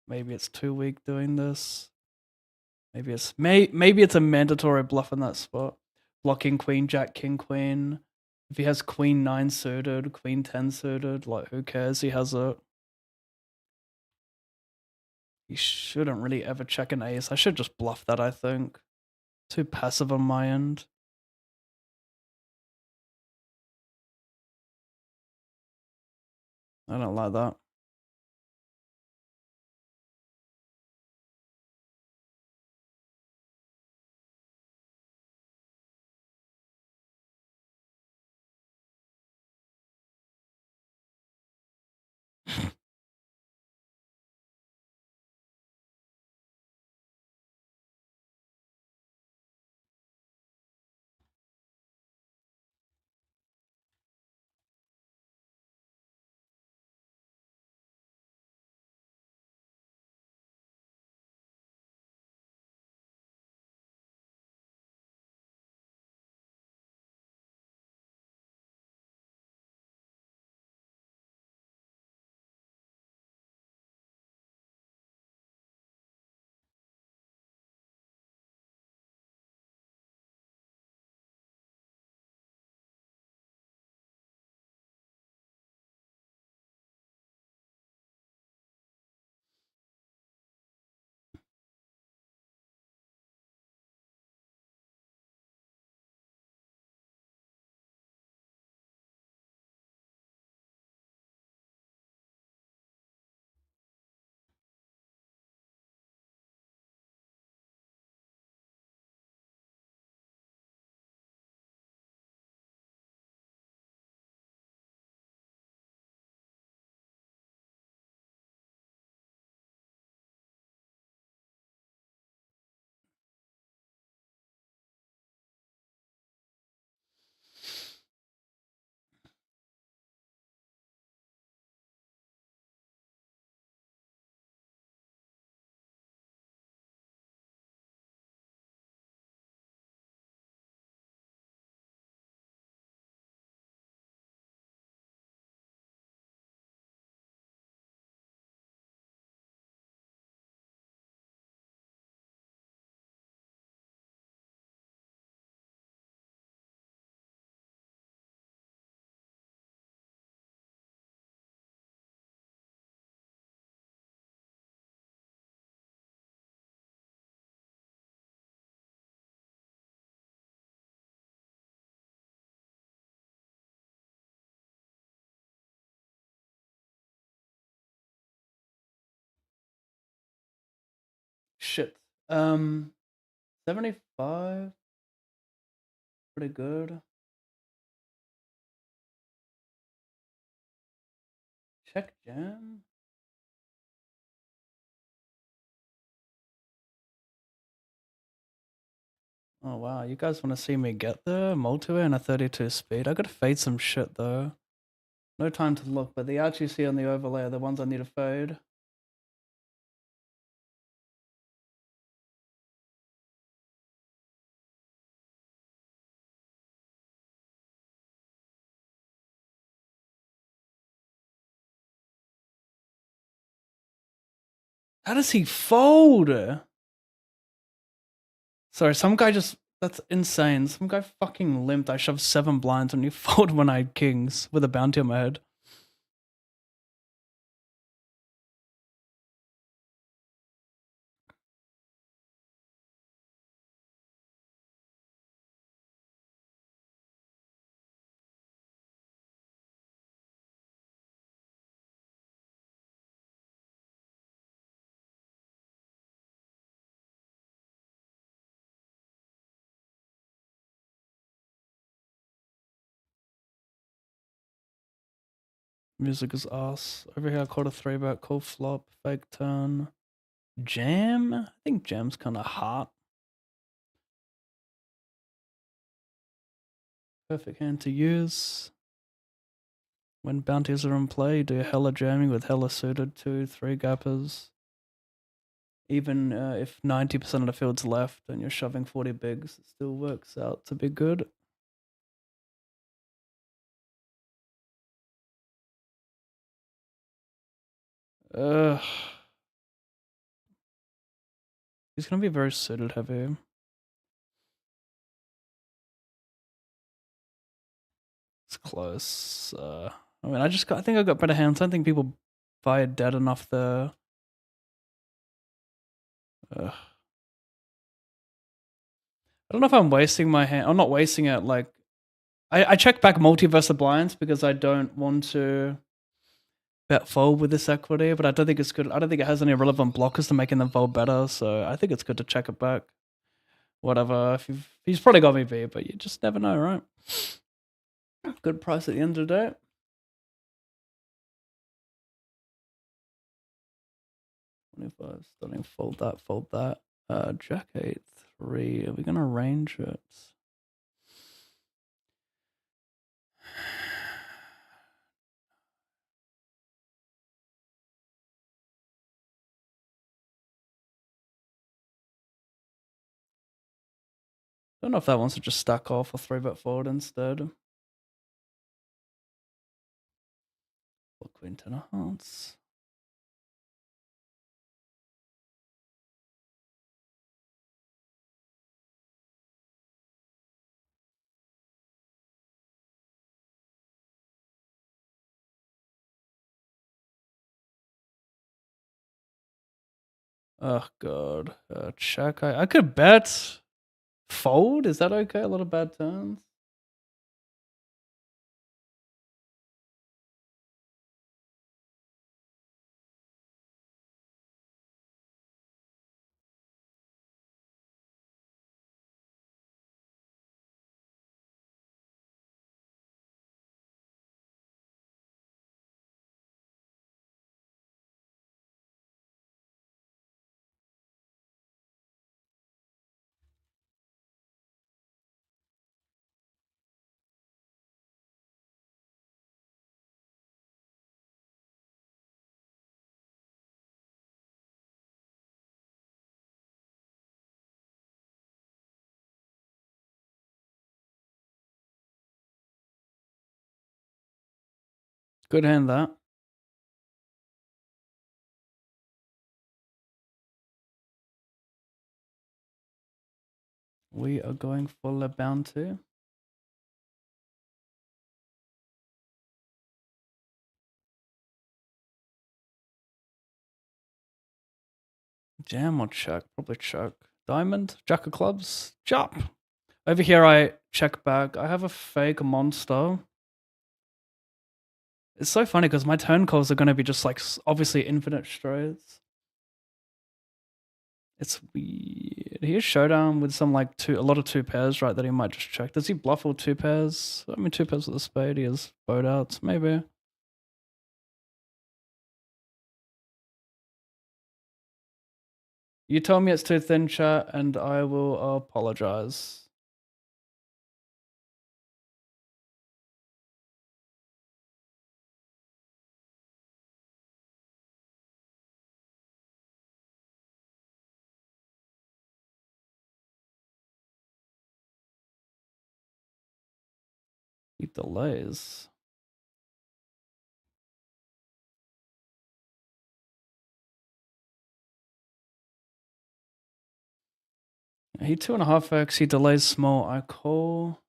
Maybe it's too weak doing this. Maybe it's a mandatory bluff in that spot. Blocking queen, jack, king, queen. If he has queen 9 suited, queen 10 suited, like who cares? He has it. He shouldn't really ever check an ace. I should just bluff that, I think. Too passive on my end. I don't like that. Um, 75, pretty good. Check jam. Oh wow, you guys want to see me get there? Multi-way and a 32 speed. I gotta fade some shit though. No time to look, but the outs you see on the overlay are the ones I need to fade. How does he fold? Sorry, some guy just. That's insane. Some guy fucking limped. I shoved 7 blinds and you fold when I had kings with a bounty on my head. Music is ass. Over here, I caught a 3-bet, call flop, fake turn. Jam? I think jam's kind of hot. Perfect hand to use. When bounties are in play, do hella jamming with hella suited 2, 3 gappers. Even if 90% of the field's left and you're shoving 40 bigs, it still works out to be good. Ugh. He's gonna be very suited heavy. It's close. I mean, I think I got better hands. I don't think people fired dead enough there. Ugh. I don't know if I'm wasting my hand. I'm not wasting it. Like, I check back multiverse of blinds because I don't want to bet fold with this equity, but I don't think it's good. I don't think it has any relevant blockers to making them fold better. So I think it's good to check it back. Whatever. He's probably got me beat, but you just never know, right? Good price at the end of the day. 25, starting fold that, fold that. Jack 8, 3. Are we gonna range it? Don't know if that wants to just stack off or 3-bet forward instead. Or Queen 10 of hearts. Oh god. Check. I could bet fold. Is that okay? A lot of bad turns. Good hand that. We are going for Le Bounty. Jam or check? Probably check. Diamond, Jack of clubs, chop. Over here, I check back. I have a fake monster. It's so funny because my turn calls are going to be just like obviously infinite straights. It's weird. He has showdown with some like a lot of two pairs, right? That he might just check. Does he bluff all two pairs? I mean, two pairs with a spade. He has boat outs, maybe. You told me it's too thin, chat, and I will apologize. He delays. He 2.5x. He delays small. I call.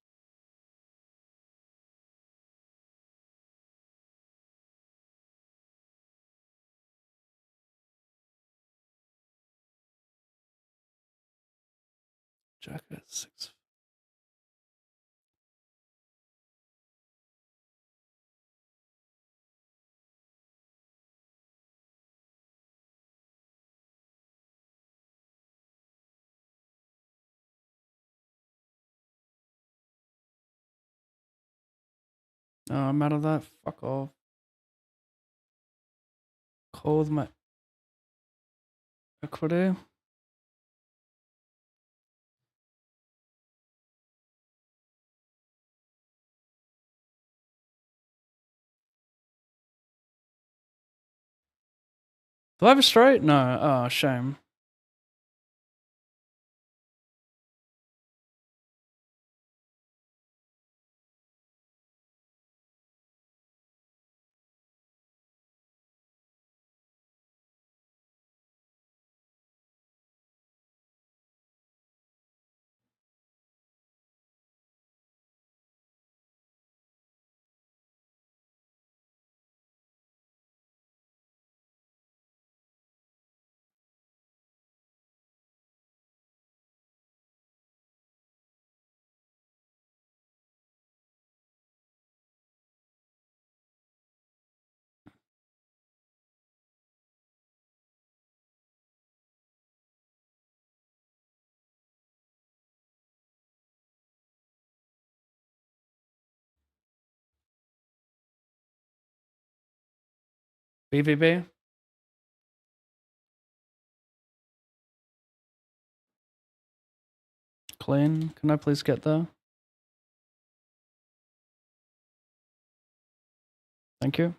Jack at 6. Oh, I'm out of that. Fuck off. Call with my equity. Do I have a straight? No. Oh, shame. BVB. Clean. Can I please get there? Thank you.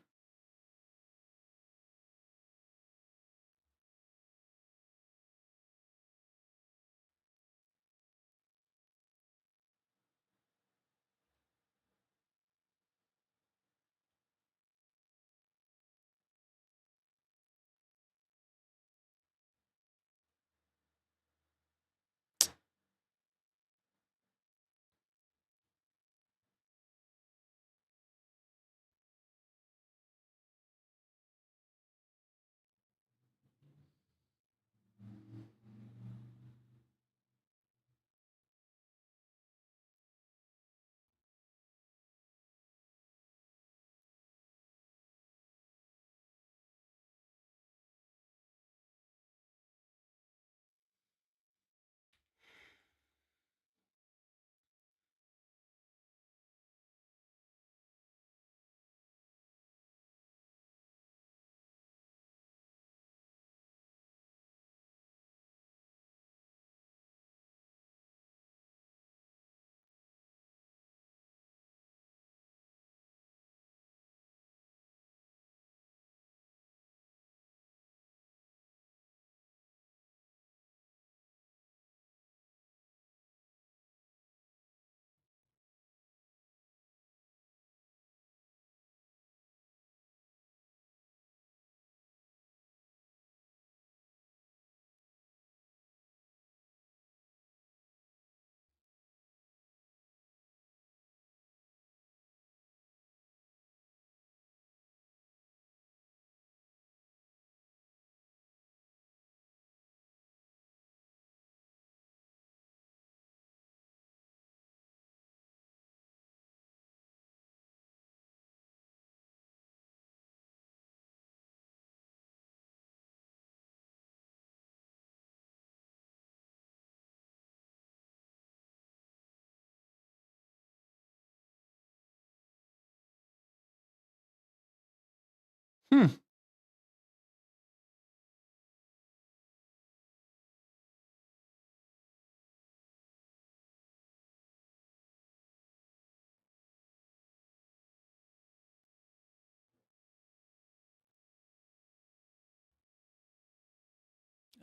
Hmm.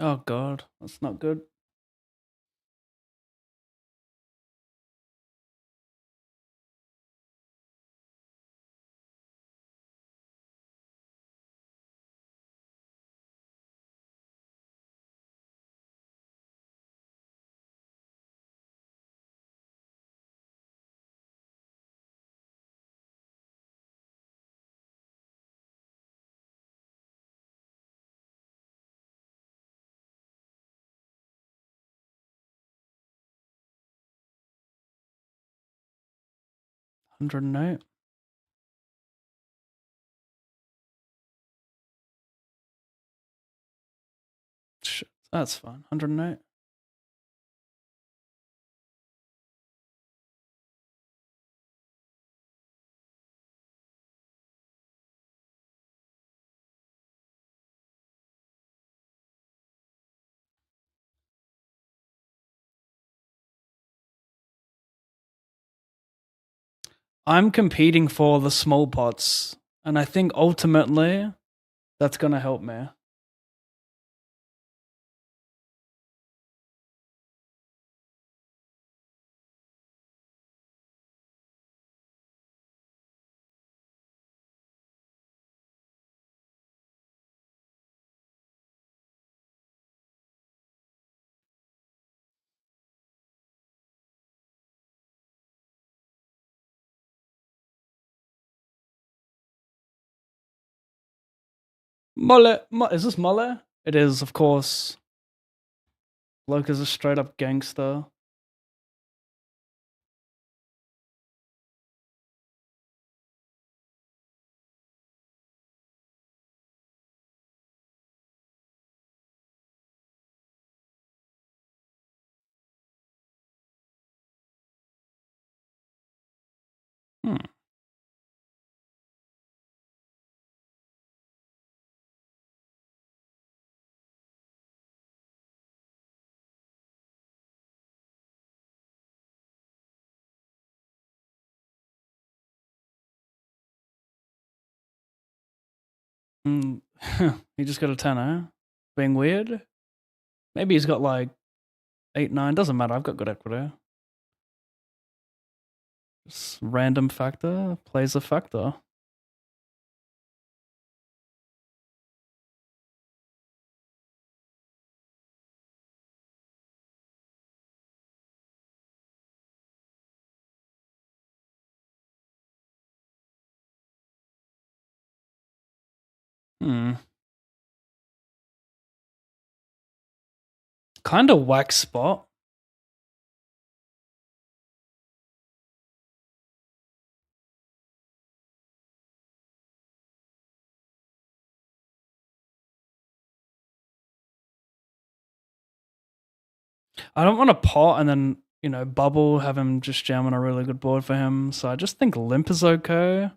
Oh god, that's not good. $108. Shit, that's fine. $108. I'm competing for the small pots, and I think ultimately that's gonna help me. Is this Mole? It is, of course. Bloke is a straight up gangster. Hmm. Mm. He just got a 10, eh? Being weird? Maybe he's got like 8, 9. Doesn't matter. I've got good equity. Just random factor plays a factor. Hmm. Kind of whack spot. I don't want to pot and then, bubble, have him just jam on a really good board for him. So I just think limp is okay.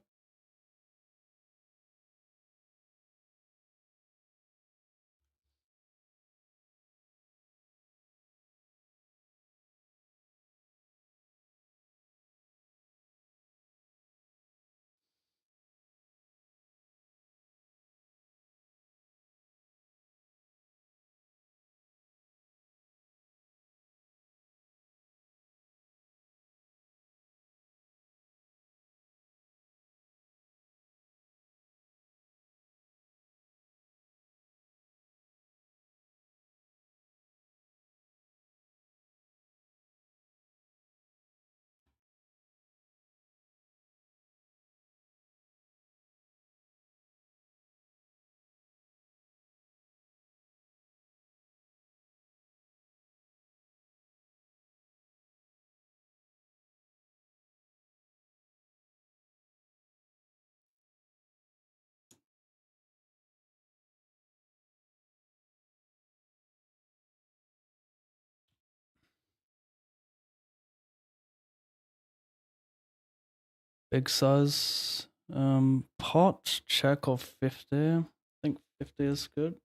Big size. Pot, check or 50. I think 50 is good.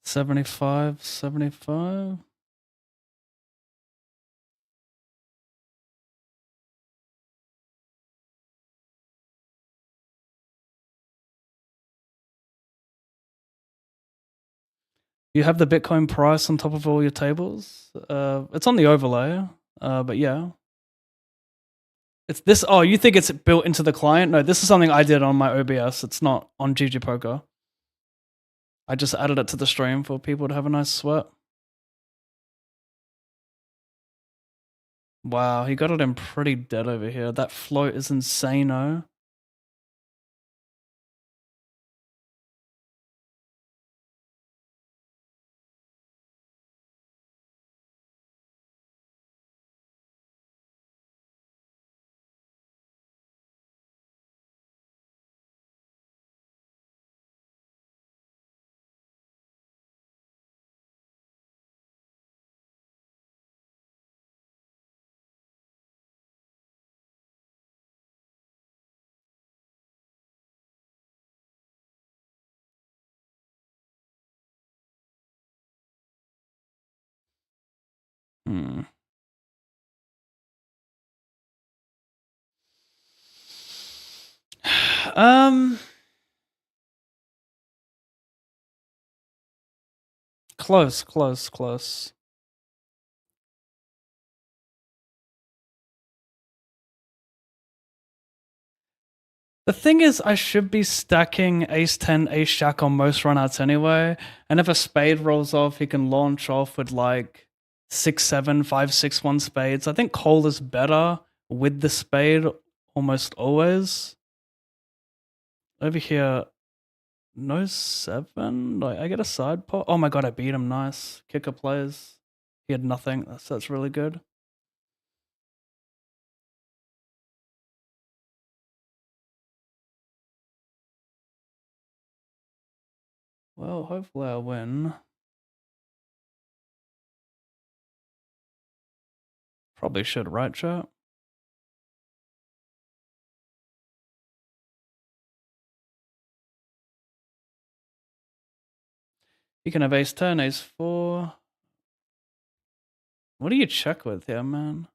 $75, $75. You have the Bitcoin price on top of all your tables. It's on the overlay, but yeah. It's this. Oh, you think it's built into the client? No, this is something I did on my OBS. It's not on GG Poker. I just added it to the stream for people to have a nice sweat. Wow, he got it in pretty dead over here. That float is insane-o. Hmm. Um, close, close, close. The thing is, I should be stacking ace 10, ace jack on most runouts anyway. And if a spade rolls off, he can launch off with like 6, 7, 5, 6, 1 spades. I think call is better with the spade almost always. Over here, no 7. Like, I get a side pot. Oh my god, I beat him. Nice. Kicker plays. He had nothing. That's really good. Well, hopefully I win. Probably should, right, chat? You can have ace 10, ace 4. What do you check with here, man?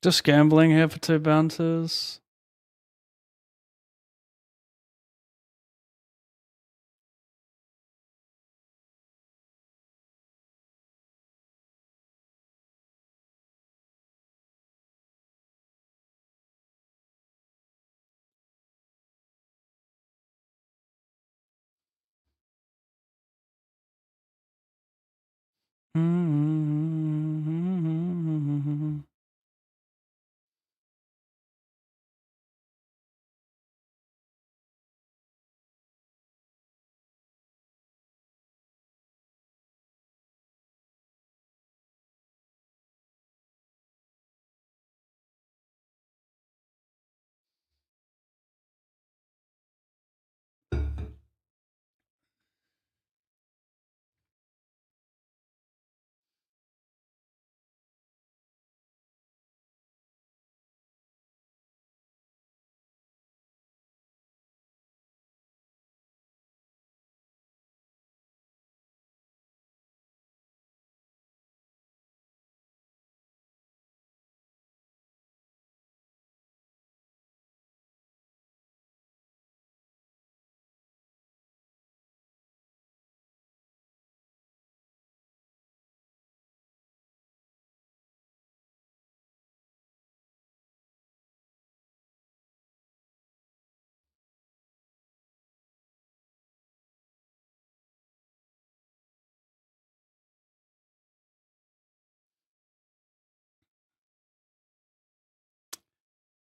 Just gambling here for 2 bounties.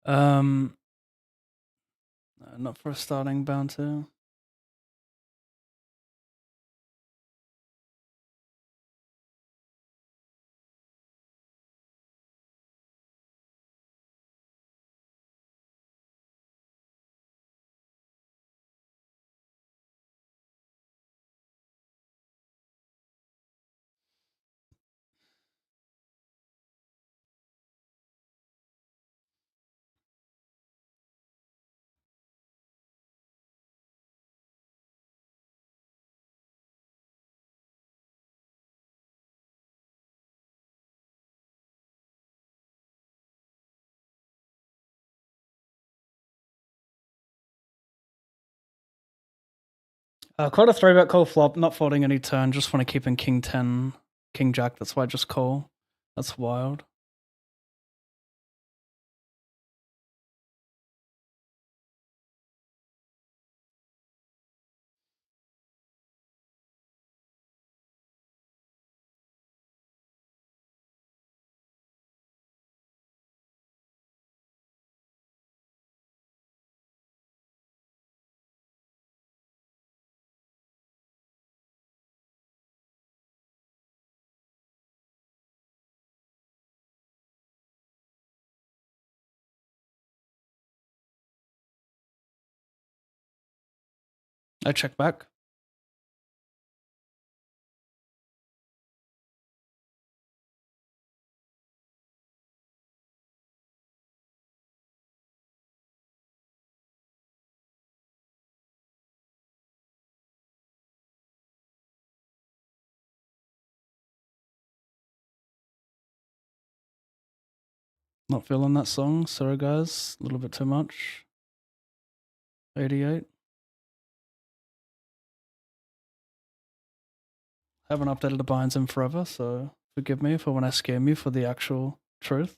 No, not for a starting bounty. Quite a 3-bet call flop, not folding any turn, just want to keep in king 10, king jack, that's why I just call. That's wild. I check back. Not feeling that song, sorry guys, a little bit too much. 88. Haven't updated the binds in forever, so forgive me for when I scam you for the actual truth.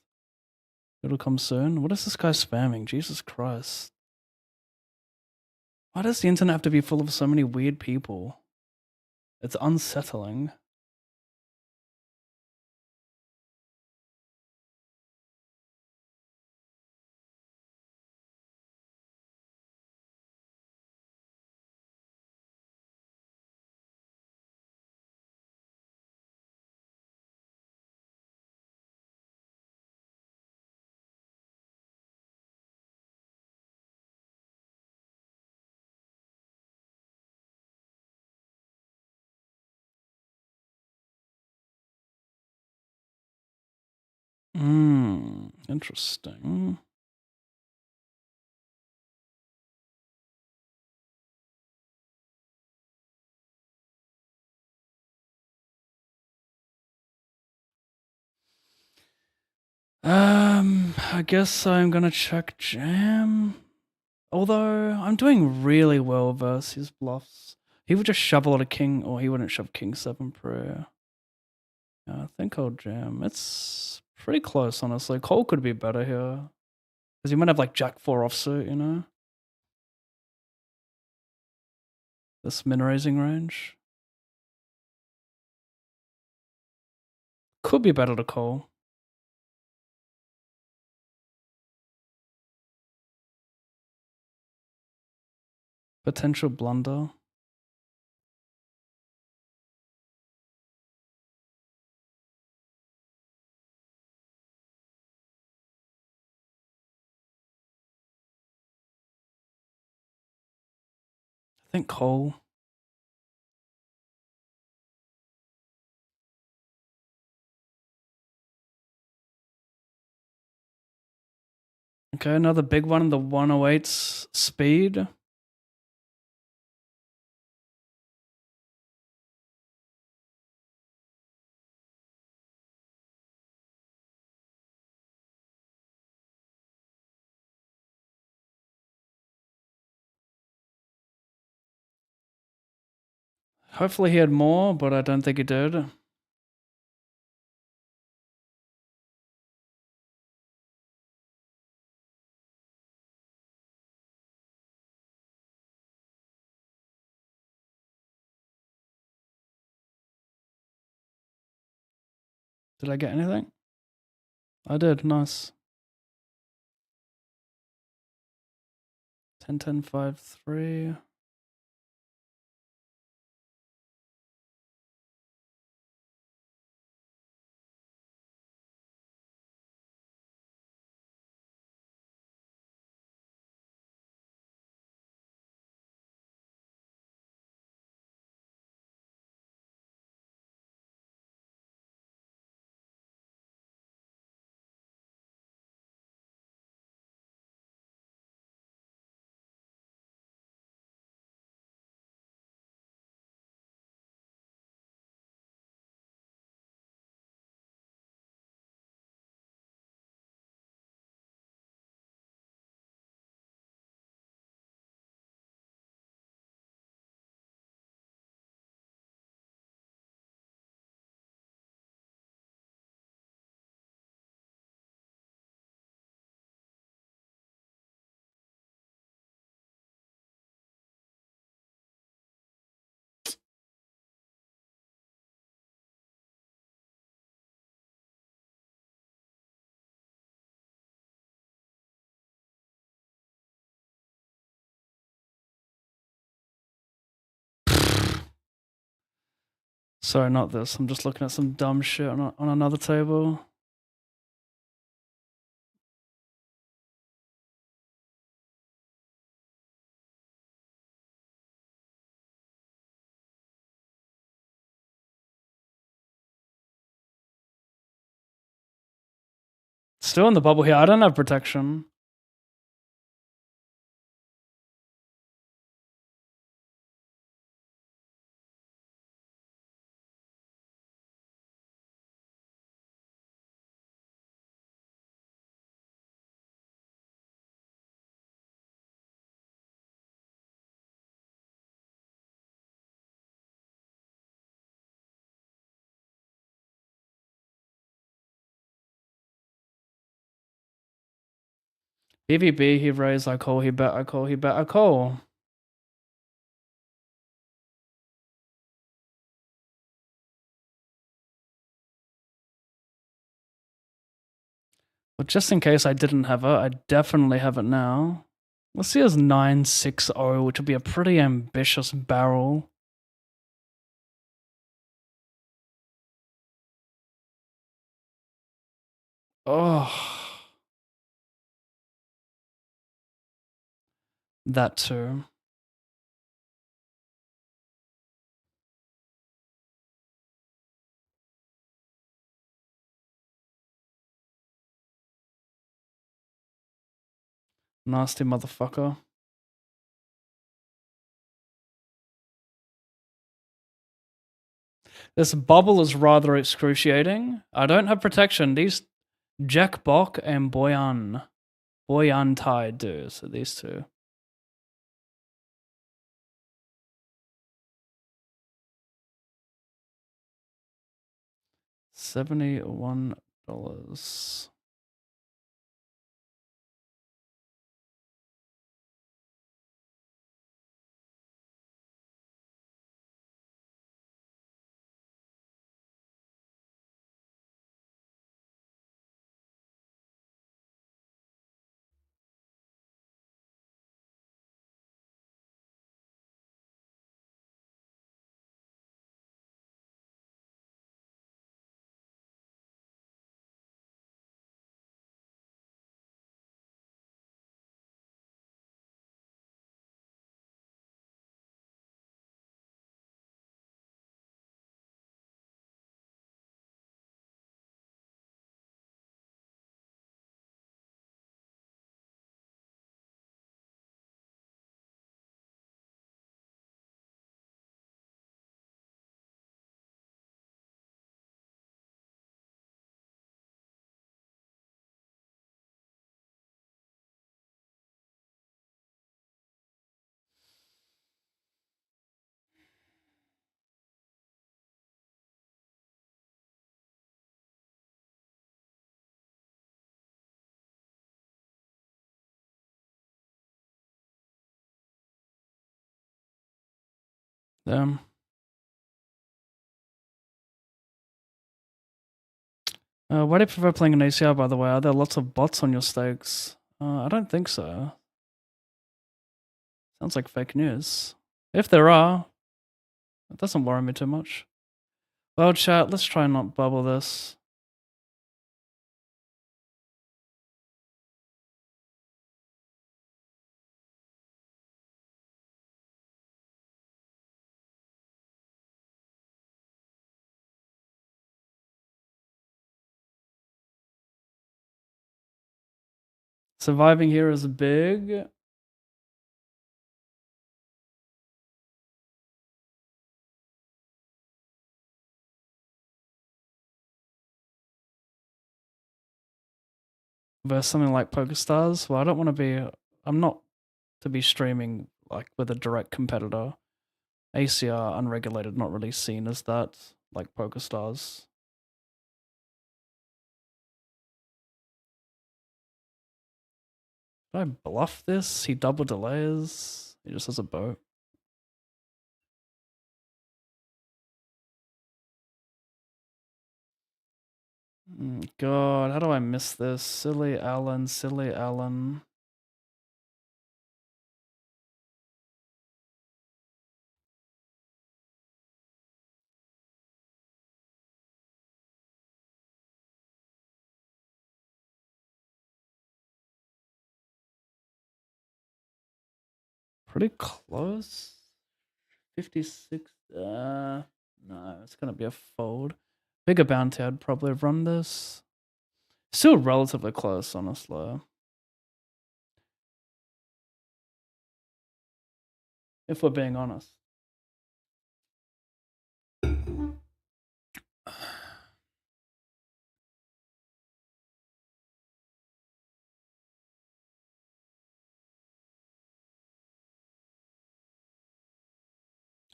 It'll come soon. What is this guy spamming? Jesus Christ. Why does the internet have to be full of so many weird people? It's unsettling. Interesting. I guess I'm gonna check jam. Although I'm doing really well versus his bluffs. He would just shove a lot of king, or he wouldn't shove king 7 prayer. Yeah, I think I'll jam. It's pretty close, honestly. Cole could be better here. Because he might have like jack 4 offsuit, you know? This min raising range. Could be better to call. Potential blunder. I think call. Okay, another big one, the 108's speed. Hopefully he had more, but I don't think he did. Did I get anything? I did, nice. 10, 10, 5, 3. Sorry, not this. I'm just looking at some dumb shit on another table. Still in the bubble here. I don't have protection. BVB, he raised, I call, he bet, I call, he bet, I call. But just in case I didn't have it, I definitely have it now. Let's see as 960, which would be a pretty ambitious barrel. Oh. That too. Nasty motherfucker. This bubble is rather excruciating. I don't have protection. These Jack Bok and Boyan Tide do. So these two. $71. Damn. Why do you prefer playing an ACR, by the way? Are there lots of bots on your stakes? I don't think so. Sounds like fake news. If there are, it doesn't worry me too much. Well, chat, let's try and not bubble this. Surviving here is big. Versus something like PokerStars. Well, I don't want to be. I'm not to be streaming like with a direct competitor. ACR unregulated, not really seen as that, like PokerStars. Did I bluff this? He double delays. He just has a boat. God, how do I miss this? Silly Alan, silly Alan. Pretty close. 56. No, it's gonna be a fold. Bigger bounty, I'd probably have run this. Still relatively close, honestly. If we're being honest.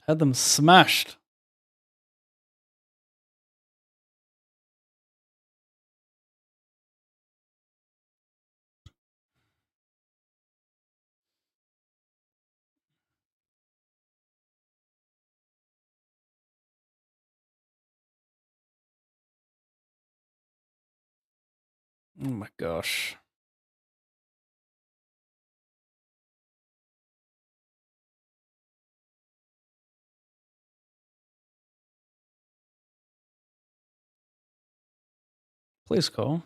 Had them smashed. Oh my gosh. Please call.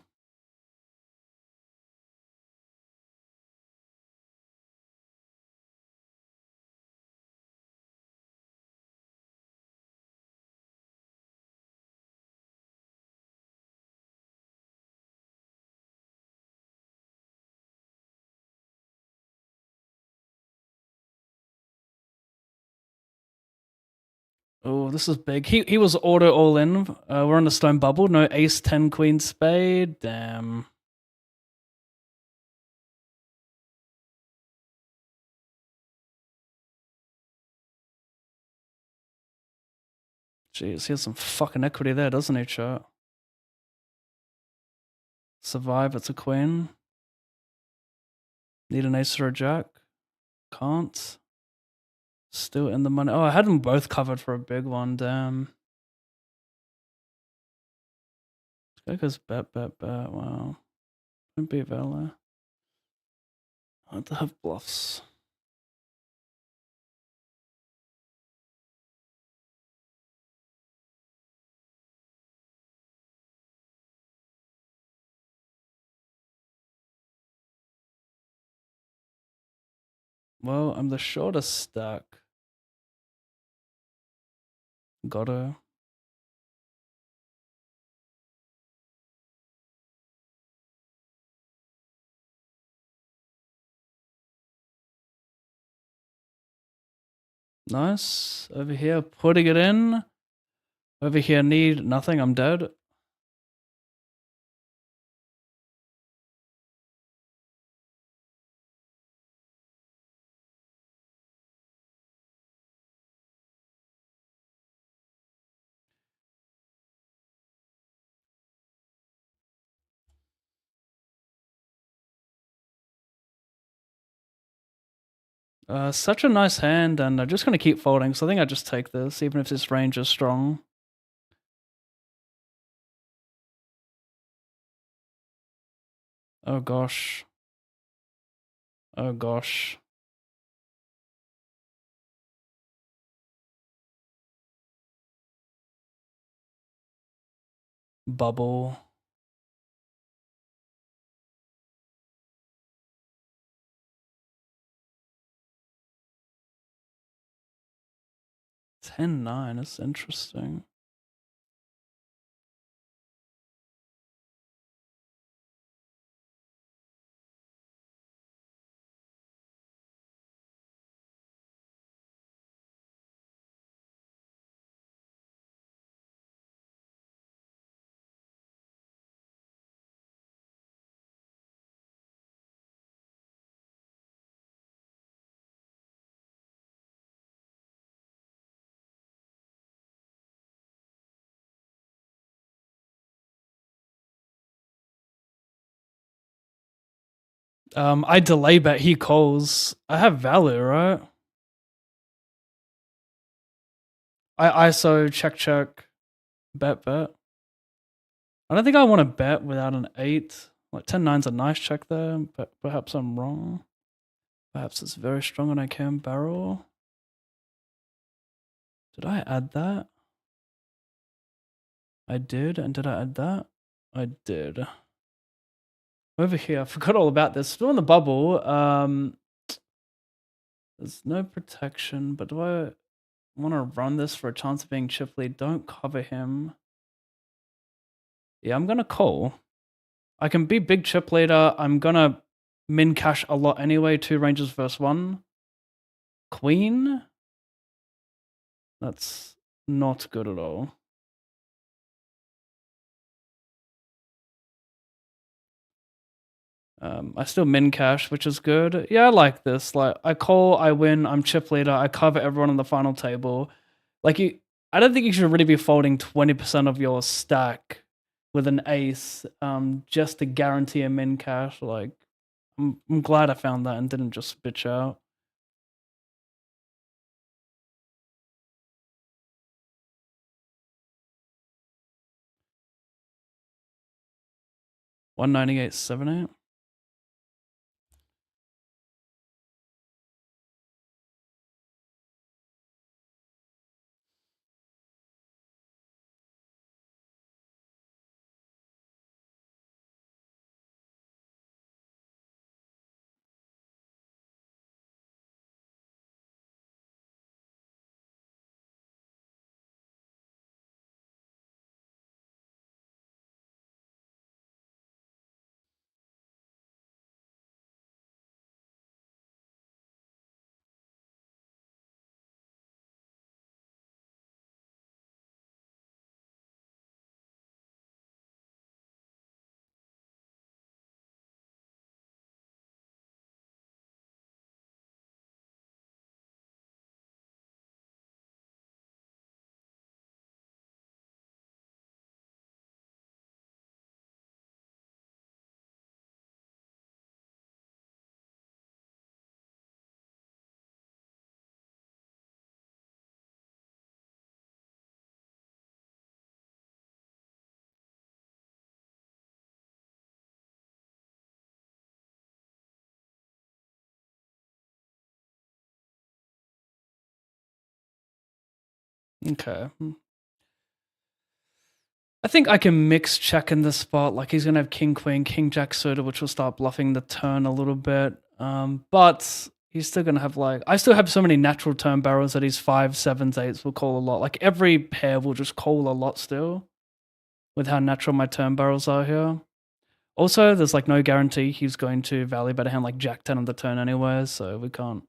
Oh, this is big. He was auto all in. We're on the stone bubble. No ace, 10, queen, spade. Damn. Jeez, he has some fucking equity there, doesn't he, chat? Survive, it's a queen. Need an ace or a jack. Can't. Still in the money. Oh, I had them both covered for a big one, damn. This guy goes bet, bet, bet. Wow. Don't be valor. I have to have bluffs. Well, I'm the shortest stack. Gotta. Nice. Over here, putting it in. Over here, need nothing. I'm dead. Such a nice hand, and I'm just going to keep folding, so I think I just take this, even if this range is strong. Oh gosh. Oh gosh. bubble. $10-9 is interesting. I delay bet, he calls. I have value, right? I ISO, check, bet. I don't think I want to bet without an 8. Like 10-9's a nice check there, but perhaps I'm wrong. Perhaps it's very strong and I can barrel. Did I add that? I did, and did I add that? I did. Over here, I forgot all about this. Still in the bubble. There's no protection, but do I want to run this for a chance of being chip lead? Don't cover him. Yeah, I'm gonna call. I can be big chip leader. I'm gonna min cash a lot anyway. 2 ranges versus 1. Queen? That's not good at all. I still min cash, which is good. Yeah, I like this. Like, I call, I win, I'm chip leader, I cover everyone on the final table. Like, I don't think you should really be folding 20% of your stack with an ace, just to guarantee a min cash. Like, I'm glad I found that and didn't just bitch out. $198.78. Okay. I think I can mix check in this spot. Like, he's gonna have king queen, king jack suited, which will start bluffing the turn a little bit. But he's still gonna have, like, I still have so many natural turn barrels that his 5s, 7s, 8s will call a lot. Like, every pair will just call a lot still with how natural my turn barrels are here. Also, there's like no guarantee he's going to value bet a hand like jack 10 on the turn anyway, so we can't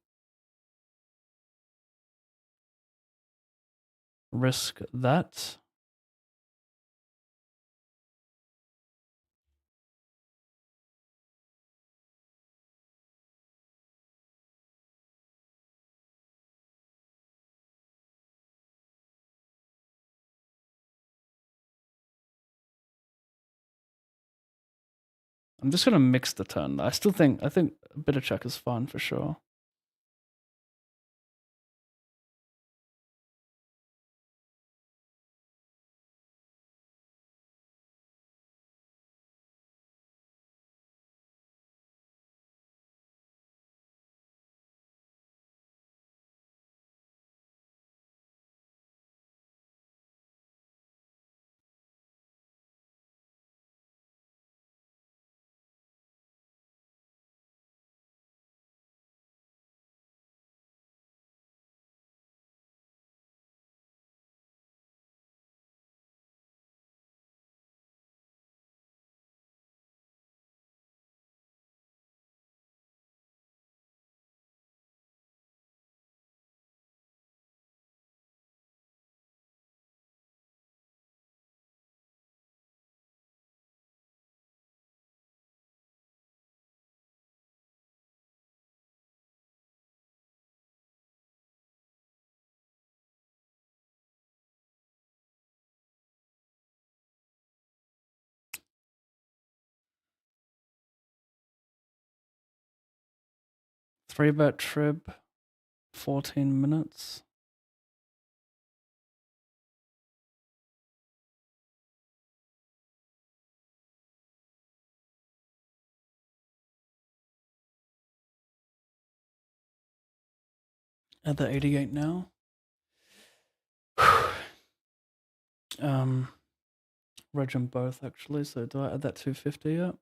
risk that. I'm just gonna mix the turn. I think a bit of check is fine for sure. Free bet trib, 14 minutes. At the 88 now. Reg them both actually. So do I add that 250 yet?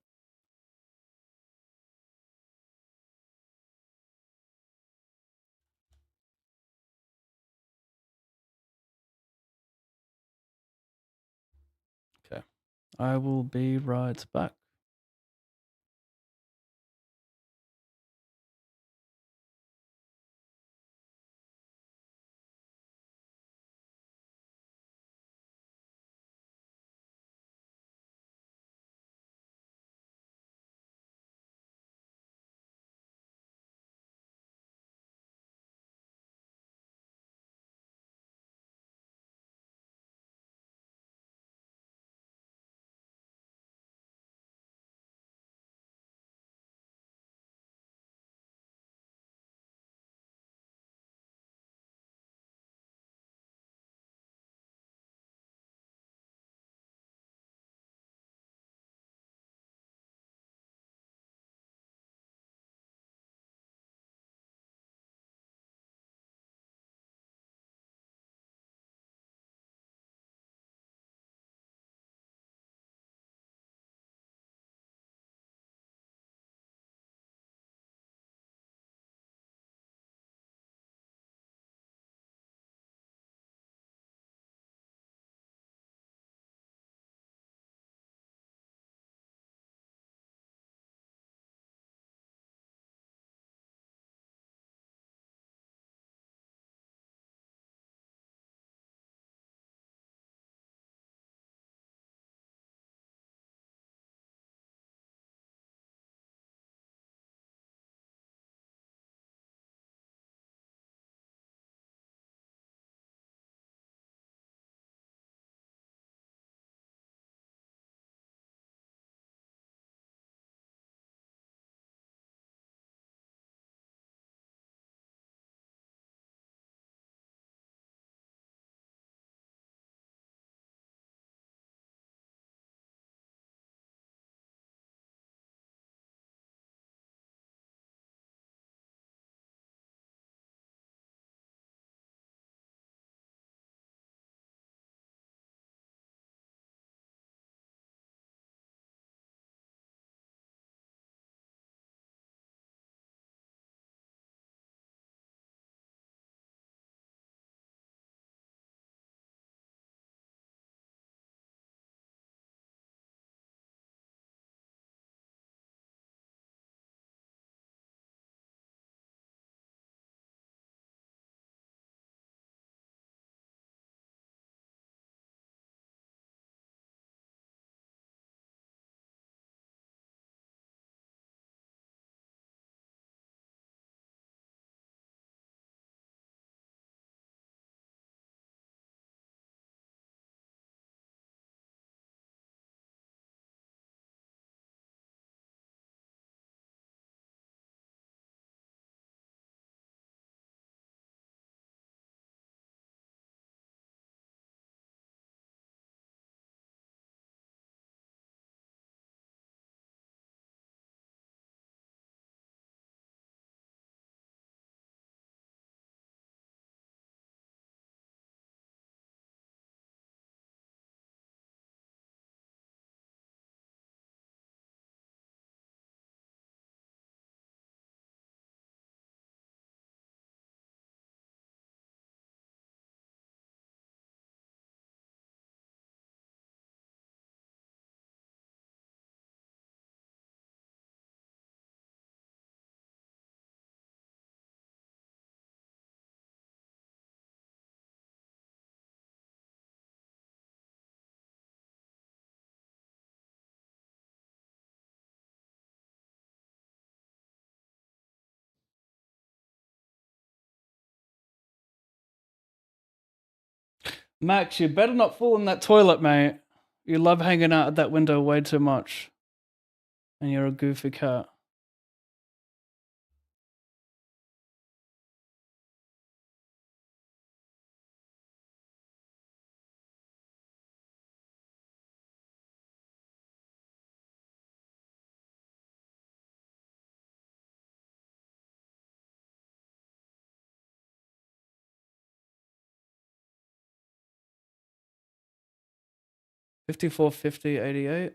Okay. I will be right back. Max, you better not fall in that toilet, mate. You love hanging out at that window way too much. And you're a goofy cat. 54, 50, 88.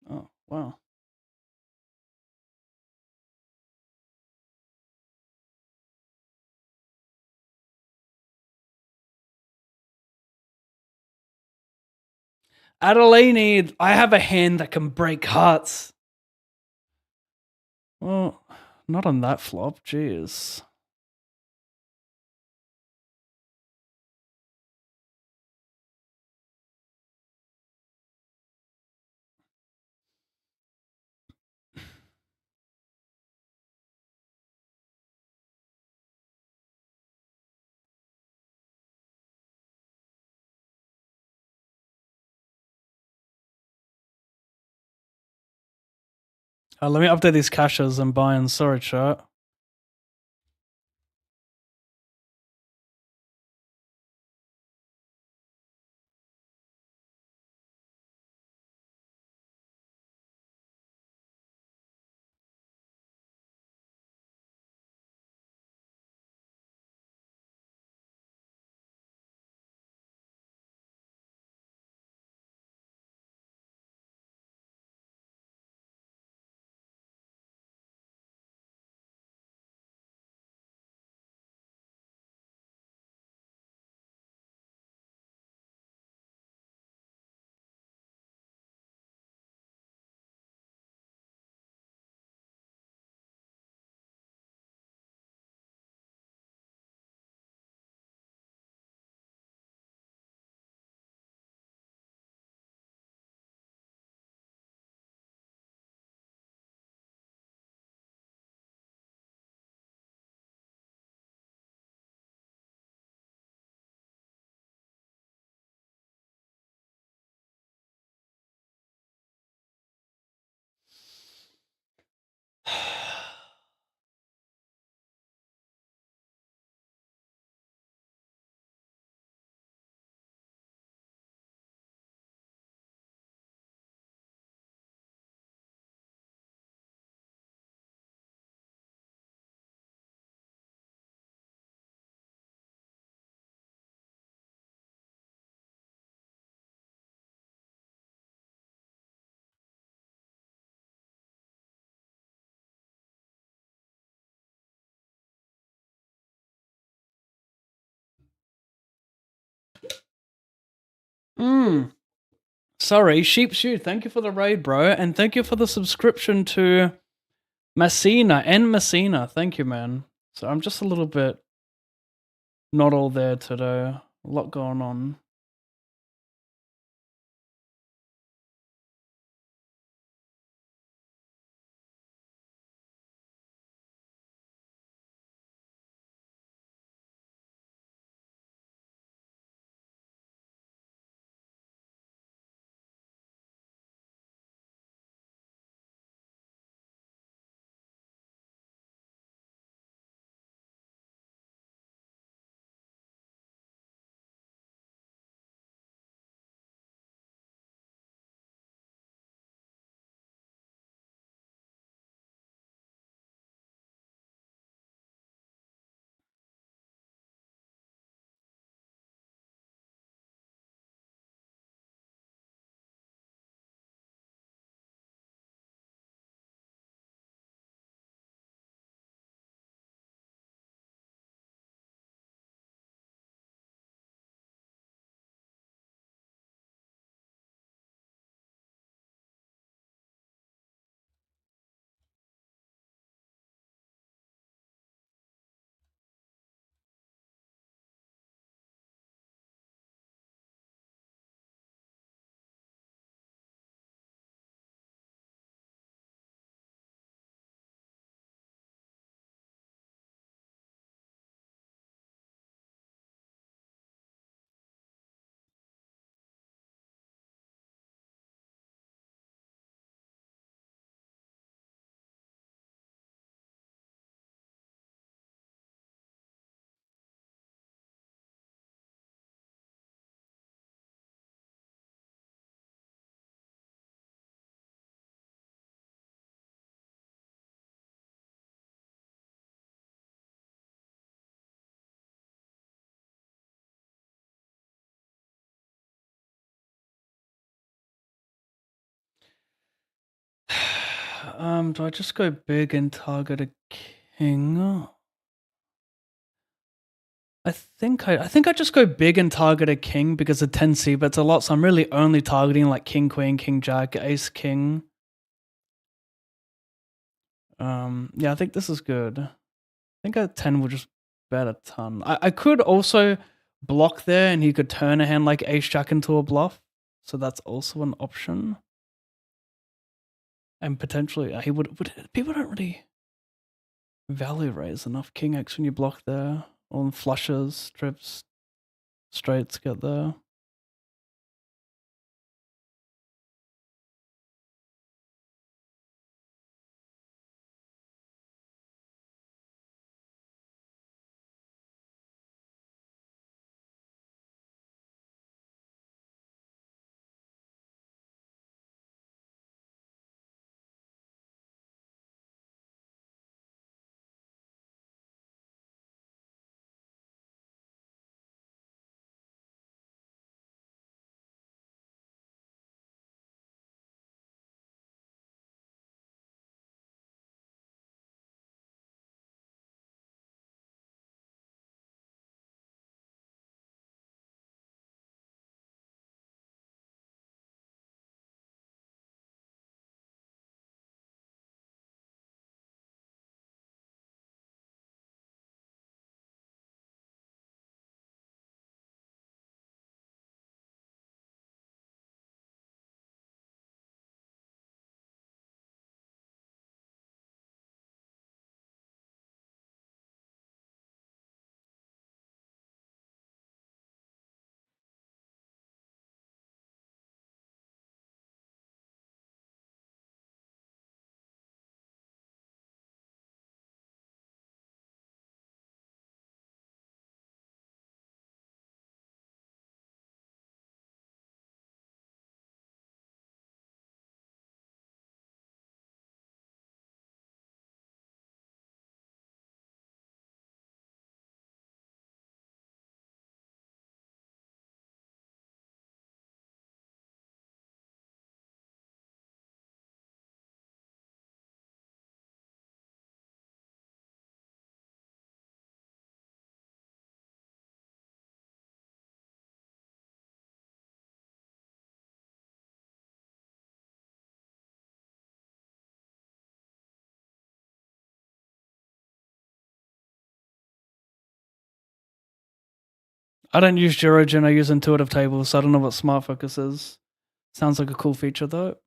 Oh, wow. Adeline, I have a hand that can break hearts. Well, not on that flop, jeez. Let me update these caches and buy in. Sorry, chat. Sorry, Sheep Shoe, thank you for the raid, bro. And thank you for the subscription to Messina. Thank you, man. So I'm just a little bit not all there today. A lot going on. Do I just go big and target a king? I think I just go big and target a king because the 10 c bets a lot, so I'm really only targeting like king, queen, king, jack, ace, king. Yeah, I think this is good. I think a 10 will just bet a ton. I could also block there and he could turn a hand like ace jack into a bluff, so that's also an option. And potentially he would people don't really value raise enough king x when you block there. On flushes, trips, straights get there. I don't use Gerogen, I use intuitive tables, so I don't know what smart focus is. Sounds like a cool feature though.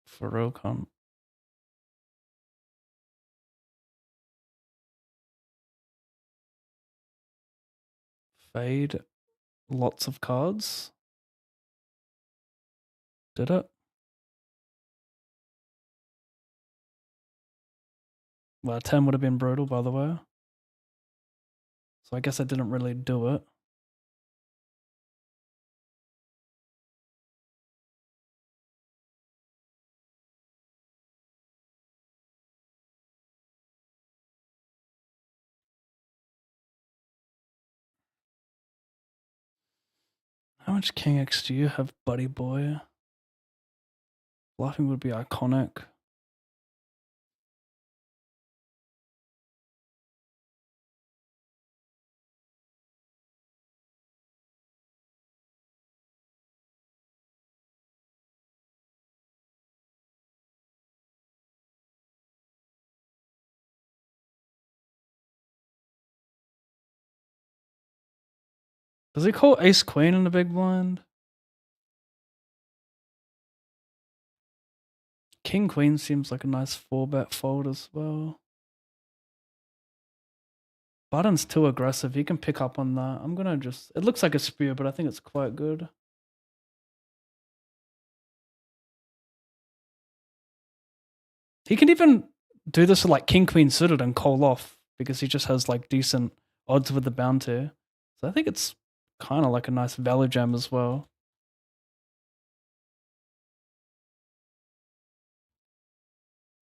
For real, con. Fade. Lots of cards. Did it? Well, 10 would have been brutal, by the way. So I guess I didn't really do it. How much King X do you have, buddy boy? Bluffing would be iconic. Does he call ace queen in the big blind? King queen seems like a nice 4-bet fold as well. Button's too aggressive. He can pick up on that. I'm gonna just. It looks like a spear, but I think it's quite good. He can even do this with like king queen suited and call off because he just has like decent odds with the bounty. So I think it's kind of like a nice value jam as well.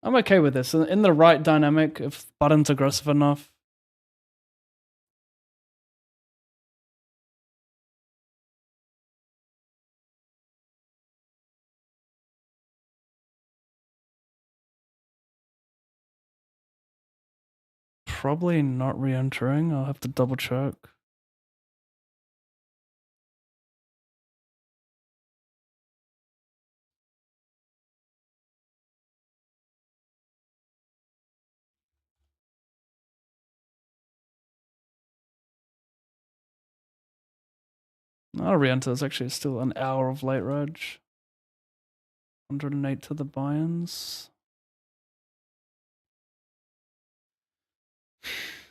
I'm okay with this. In the right dynamic, if button's aggressive enough. Probably not re-entering. I'll have to double check. I'll re-enter. It's actually still an hour of late reg. 108 to the buy-ins.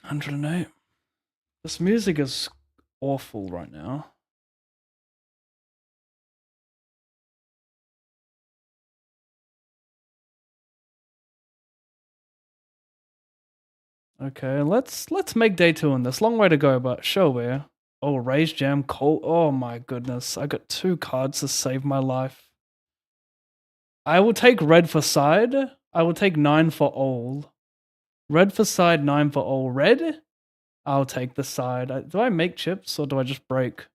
108. This music is awful right now. Okay, let's make day 2 on this. Long way to go, but sure we're. Oh, raise jam call. Oh my goodness. I got 2 cards to save my life. I will take red for side. I will take 9 for all. Red for side, 9 for all. Red? I'll take the side. Do I make chips or do I just break?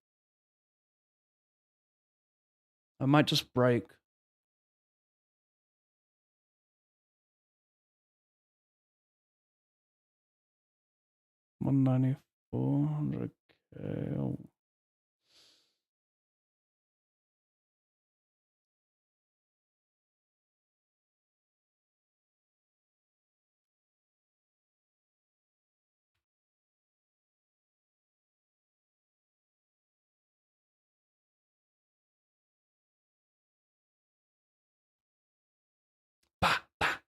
I might just break. $194. Okay. Bah, bah.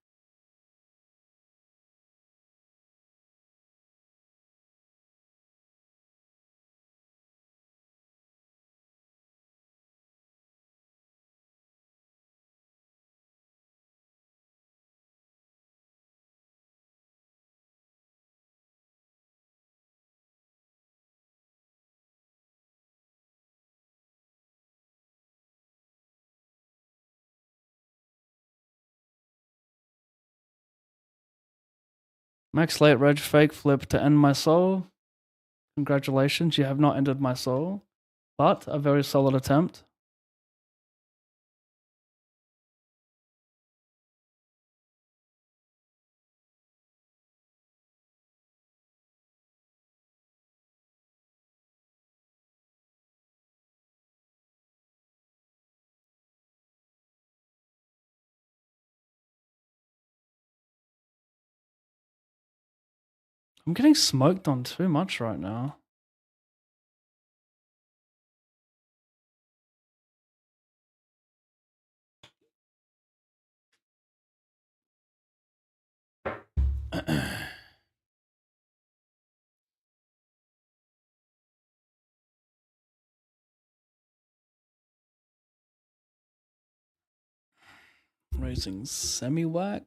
Max late reg fake flip to end my soul. Congratulations, you have not ended my soul, but a very solid attempt. I'm getting smoked on too much right now. Raising semi-whack.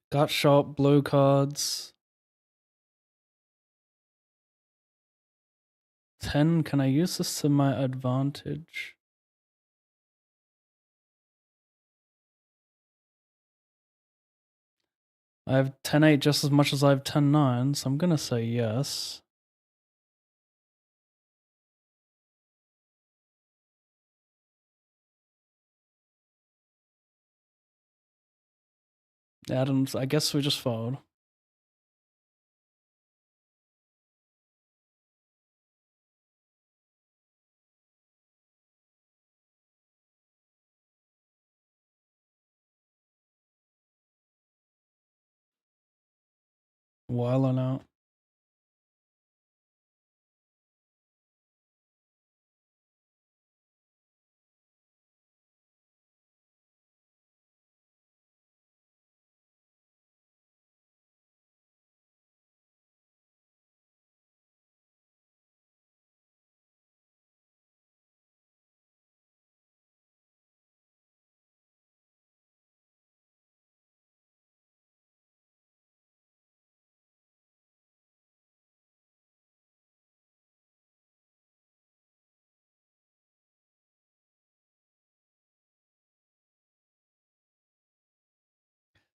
Gut shot, blue cards. 10, can I use this to my advantage? I have 10-8 just as much as I have 10-9, so I'm gonna say yes. Adams, I guess we just fold. Wilding out.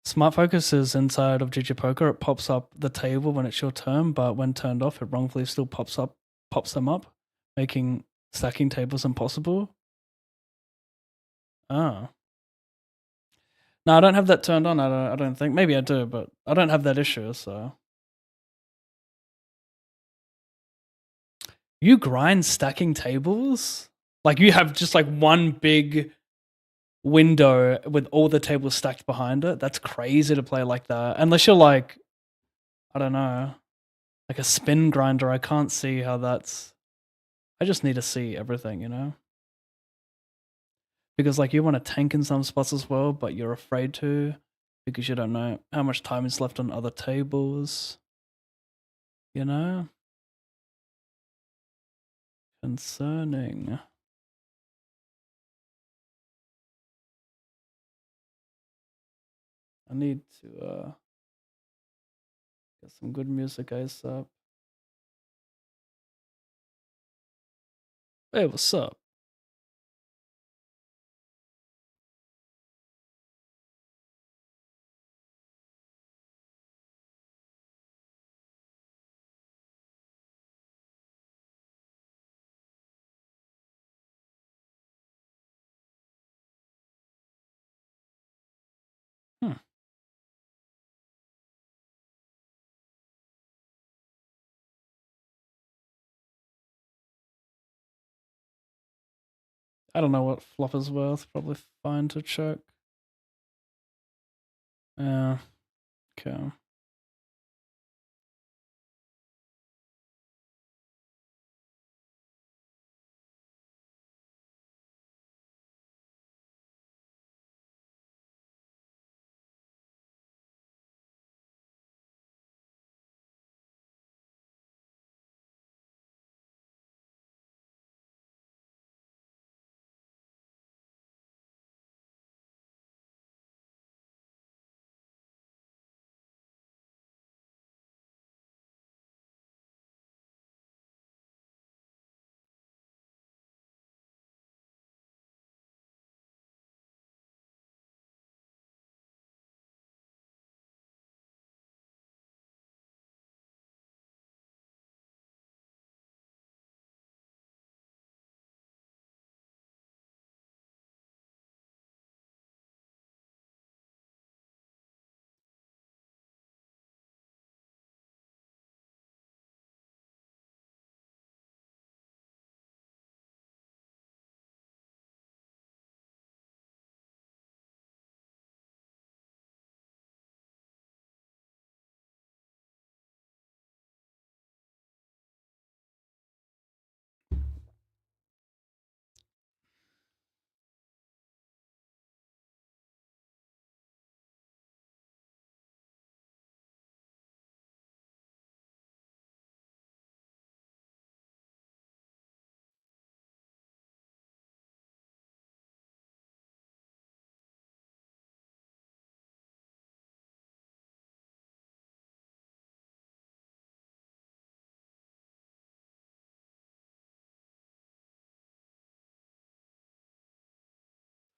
Smart focus is inside of GG Poker. It pops up the table when it's your turn, but when turned off, it wrongfully still pops them up, making stacking tables impossible. Oh. No, I don't have that turned on. I don't think. Maybe I do, but I don't have that issue. So you grind stacking tables? Like you have just like one big window with all the tables stacked behind it? That's crazy to play like that. Unless you're like, I don't know, like a spin grinder. I can't see how that's. I just need to see everything, you know? Because like you want to tank in some spots as well, but you're afraid to because you don't know how much time is left on other tables. You know? Concerning. I need to get some good music ASAP. Hey, what's up? Hmm. I don't know what flop is worth. Probably fine to check. Yeah. Okay.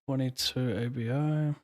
$22 ABI.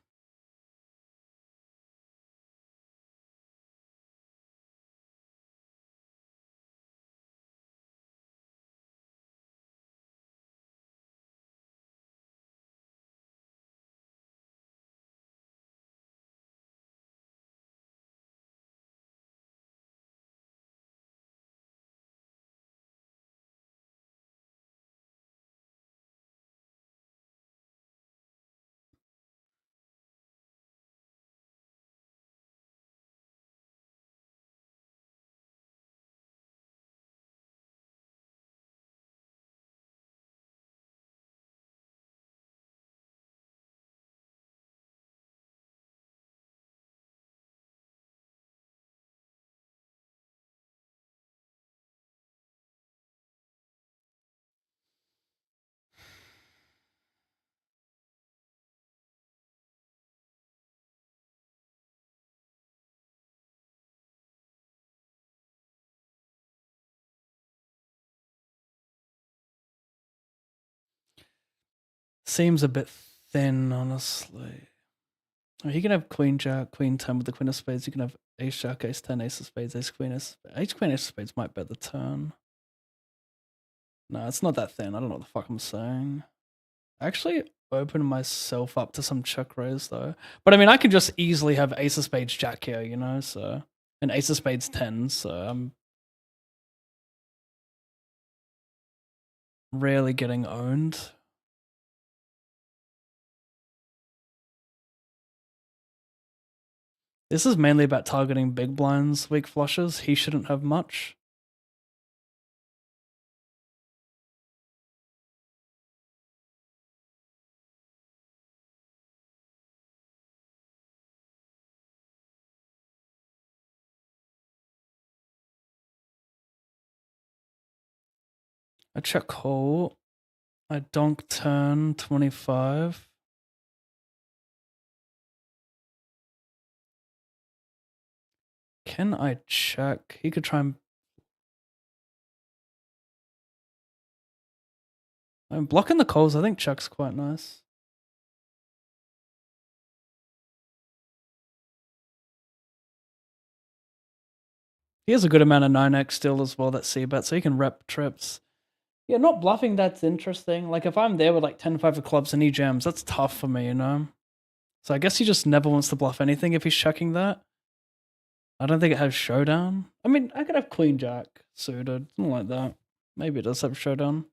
Seems a bit thin, honestly. Oh, he can have queen jack, queen 10 with the queen of spades. You can have ace jack, ace 10, ace of spades, ace queen, ace queen, ace of spades might bet the turn. No, it's not that thin. I don't know what the fuck I'm saying. I actually opened myself up to some check raise though. But I mean, I could just easily have ace of spades jack here, you know, so. And ace of spades 10, so I'm rarely getting owned. This is mainly about targeting big blinds, weak flushes. He shouldn't have much. I check call. I donk turn 25. Can I check? He could try and. I'm blocking the calls. I think check's quite nice. He has a good amount of 9x still as well, that c-bet, so he can rep trips. Yeah, not bluffing, that's interesting. Like, if I'm there with like 10-5 of clubs and he jams, that's tough for me, you know? So I guess he just never wants to bluff anything if he's checking that. I don't think it has showdown. I mean, I could have queen jack suited, something like that. Maybe it does have showdown.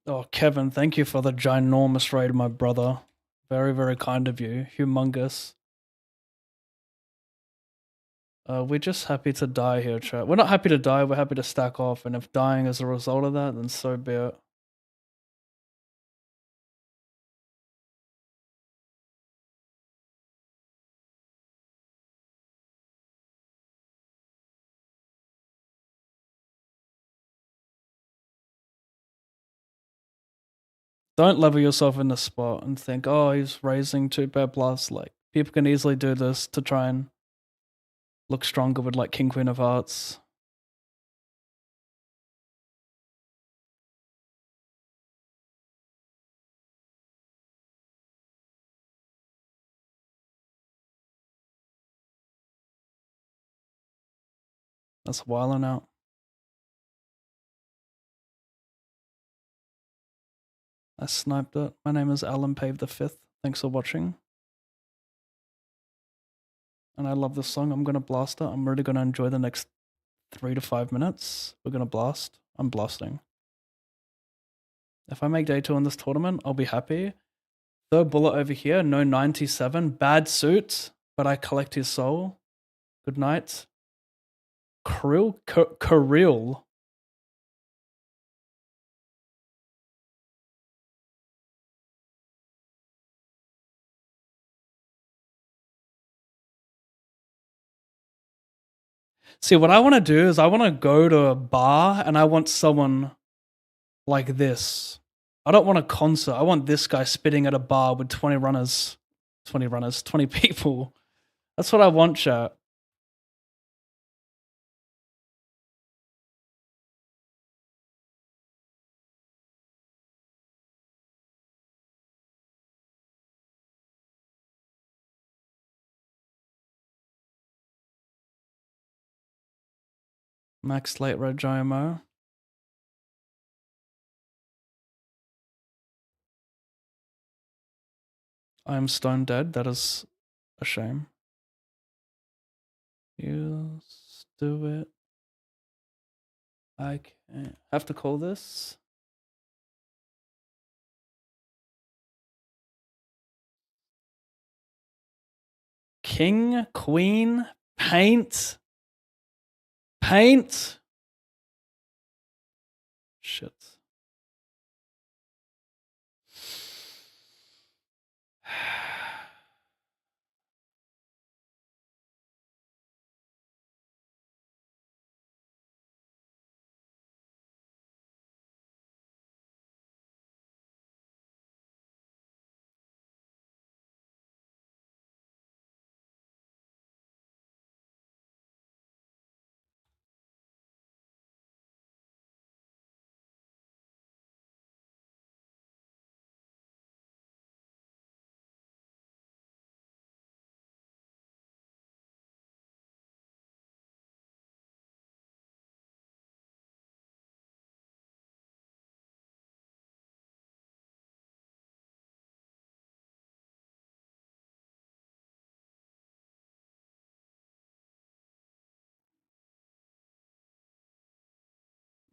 Oh, Kevin, thank you for the ginormous raid, my brother. Very, very kind of you. Humongous. We're just happy to die here, chat. We're not happy to die, we're happy to stack off, and if dying is a result of that, then so be it. Don't level yourself in the spot and think, oh, he's raising 2-pair plus. Like, people can easily do this to try and look stronger with like King Queen of Hearts. That's wilding out. I sniped it. My name is Alan Pave the Fifth. Thanks for watching. And I love this song. I'm gonna blast it. I'm really gonna enjoy the next 3 to 5 minutes. We're gonna blast. I'm blasting. If I make day 2 in this tournament, I'll be happy. Third bullet over here, no 97. Bad suit, but I collect his soul. Good night. Kirill. See, what I want to do is I want to go to a bar and I want someone like this. I don't want a concert. I want this guy spitting at a bar with 20 runners, 20 people. That's what I want, chat. Max Late Red GMO. I am stone dead. That is a shame. You do it. I can't. Have to call this. King, queen, paint. Paint. Shit.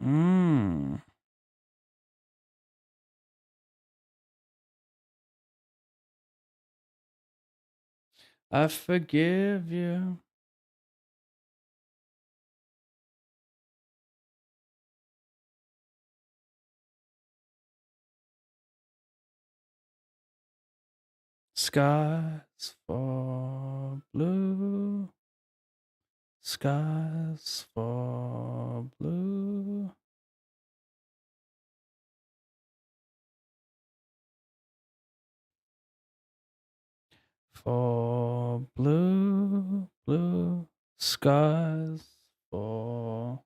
I forgive you. Skies fall blue. Skies fall blue. For blue, blue skies fall.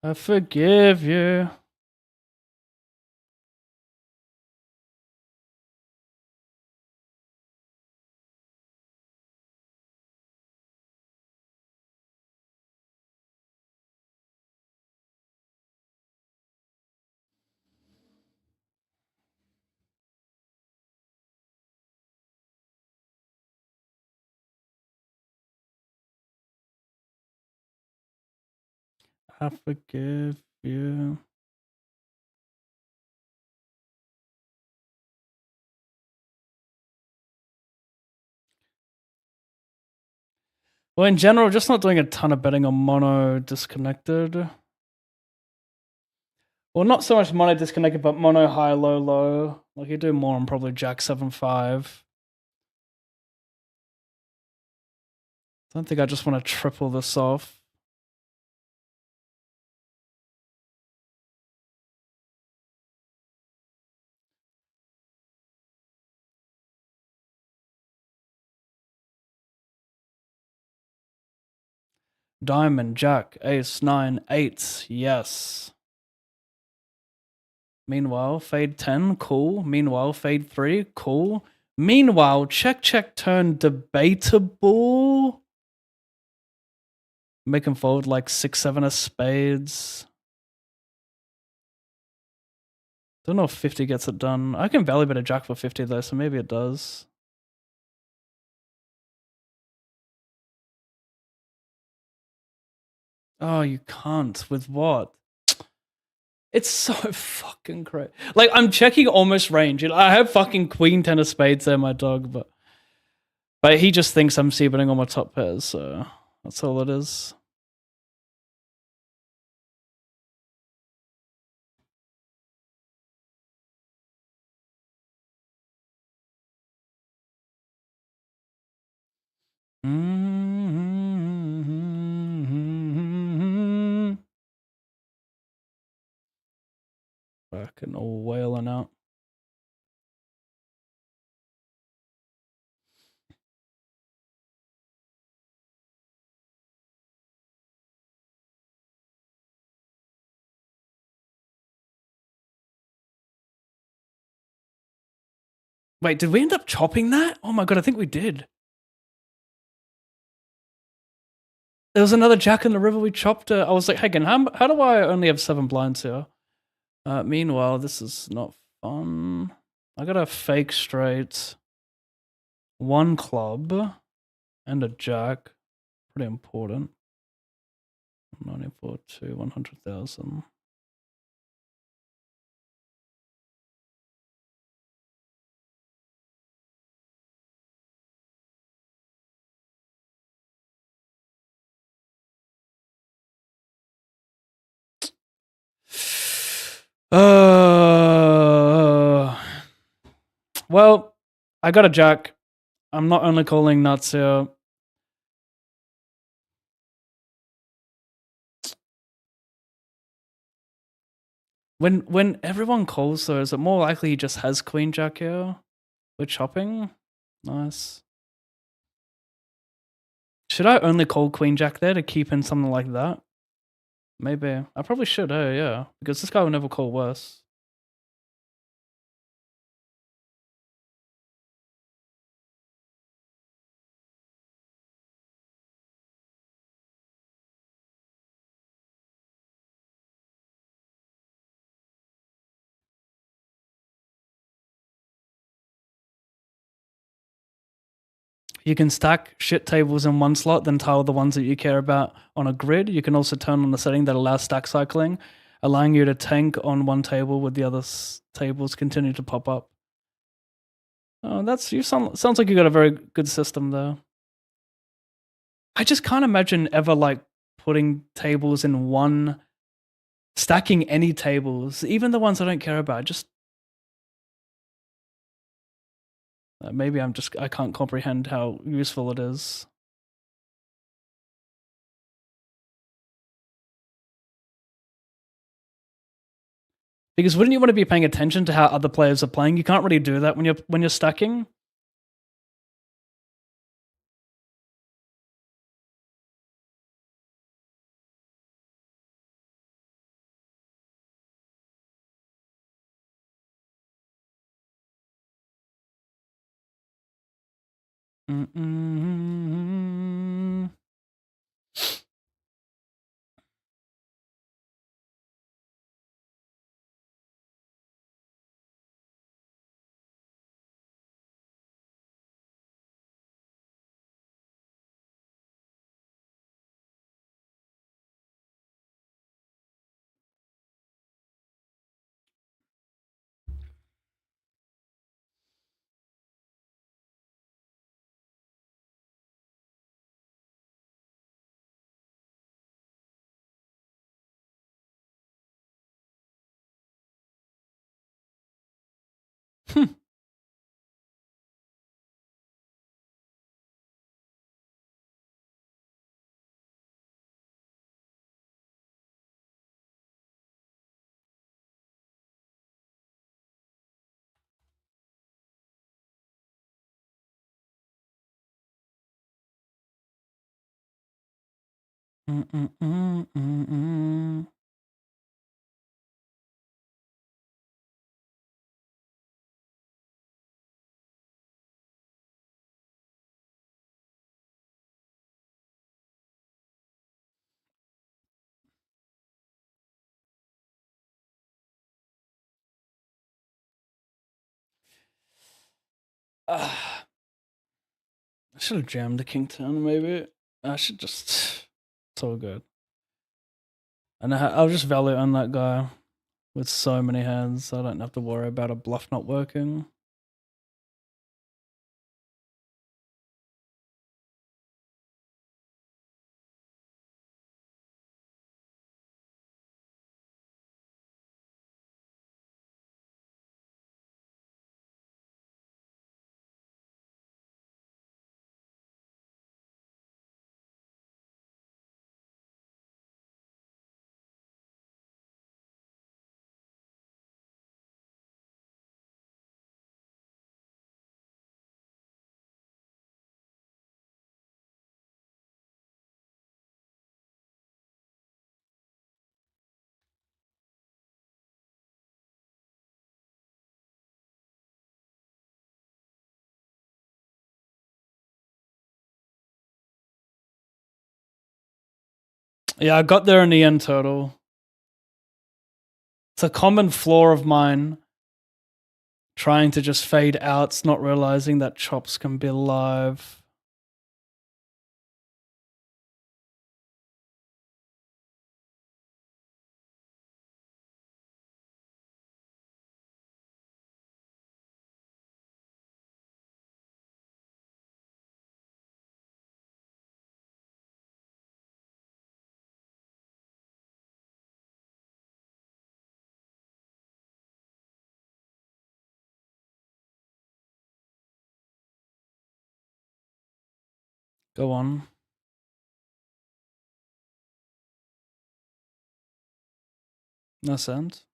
I forgive you. I forgive you. Well, in general, just not doing a ton of betting on mono disconnected. Well, not so much mono disconnected, but mono high, low, low. Like you do more on probably Jack 7-5. I don't think I just want to triple this off. Diamond, Jack, Ace, 9, 8. Yes. Meanwhile, fade 10, cool. Meanwhile, fade 3, cool. Meanwhile, check, check, turn, debatable. Make him fold like 6, 7 of spades. Don't know if 50 gets it done. I can value bet a jack for 50 though, so maybe it does. Oh, you can't. With what? It's so fucking great. Like, I'm checking almost range. I have fucking queen 10 of spades there, my dog, but he just thinks I'm c-betting on my top pairs, so that's all it is. Fucking all wailing out. Wait, did we end up chopping that? Oh my god, I think we did. There was another jack in the river, we chopped it. I was like, hey, again, how do I only have 7 blinds here? Meanwhile, this is not fun. I got a fake straight, 1 club, and a jack. Pretty important. 94 to 100,000. Well, I got a jack. I'm not only calling nuts here. When everyone calls though, is it more likely he just has queen jack here? We're chopping. Nice. Should I only call queen jack there to keep in something like that? Maybe. I probably should, yeah. Because this guy will never call worse. You can stack shit tables in one slot, then tile the ones that you care about on a grid. You can also turn on the setting that allows stack cycling, allowing you to tank on one table with the other tables continue to pop up. Oh, sounds like you got a very good system there. I just can't imagine ever like putting tables in one, stacking any tables, even the ones I don't care about. Just maybe I can't comprehend how useful it is. Because wouldn't you want to be paying attention to how other players are playing? You can't really do that when you're stacking. Mm-mm. Mm-mm-mm-mm-mm. I should have jammed the king turn, maybe. I should just. It's all good. And I'll just value on that guy with so many hands, so I don't have to worry about a bluff not working. Yeah, I got there in the end, Turtle. It's a common flaw of mine. Trying to just fade outs, not realizing that chops can be live. Go on. No sense.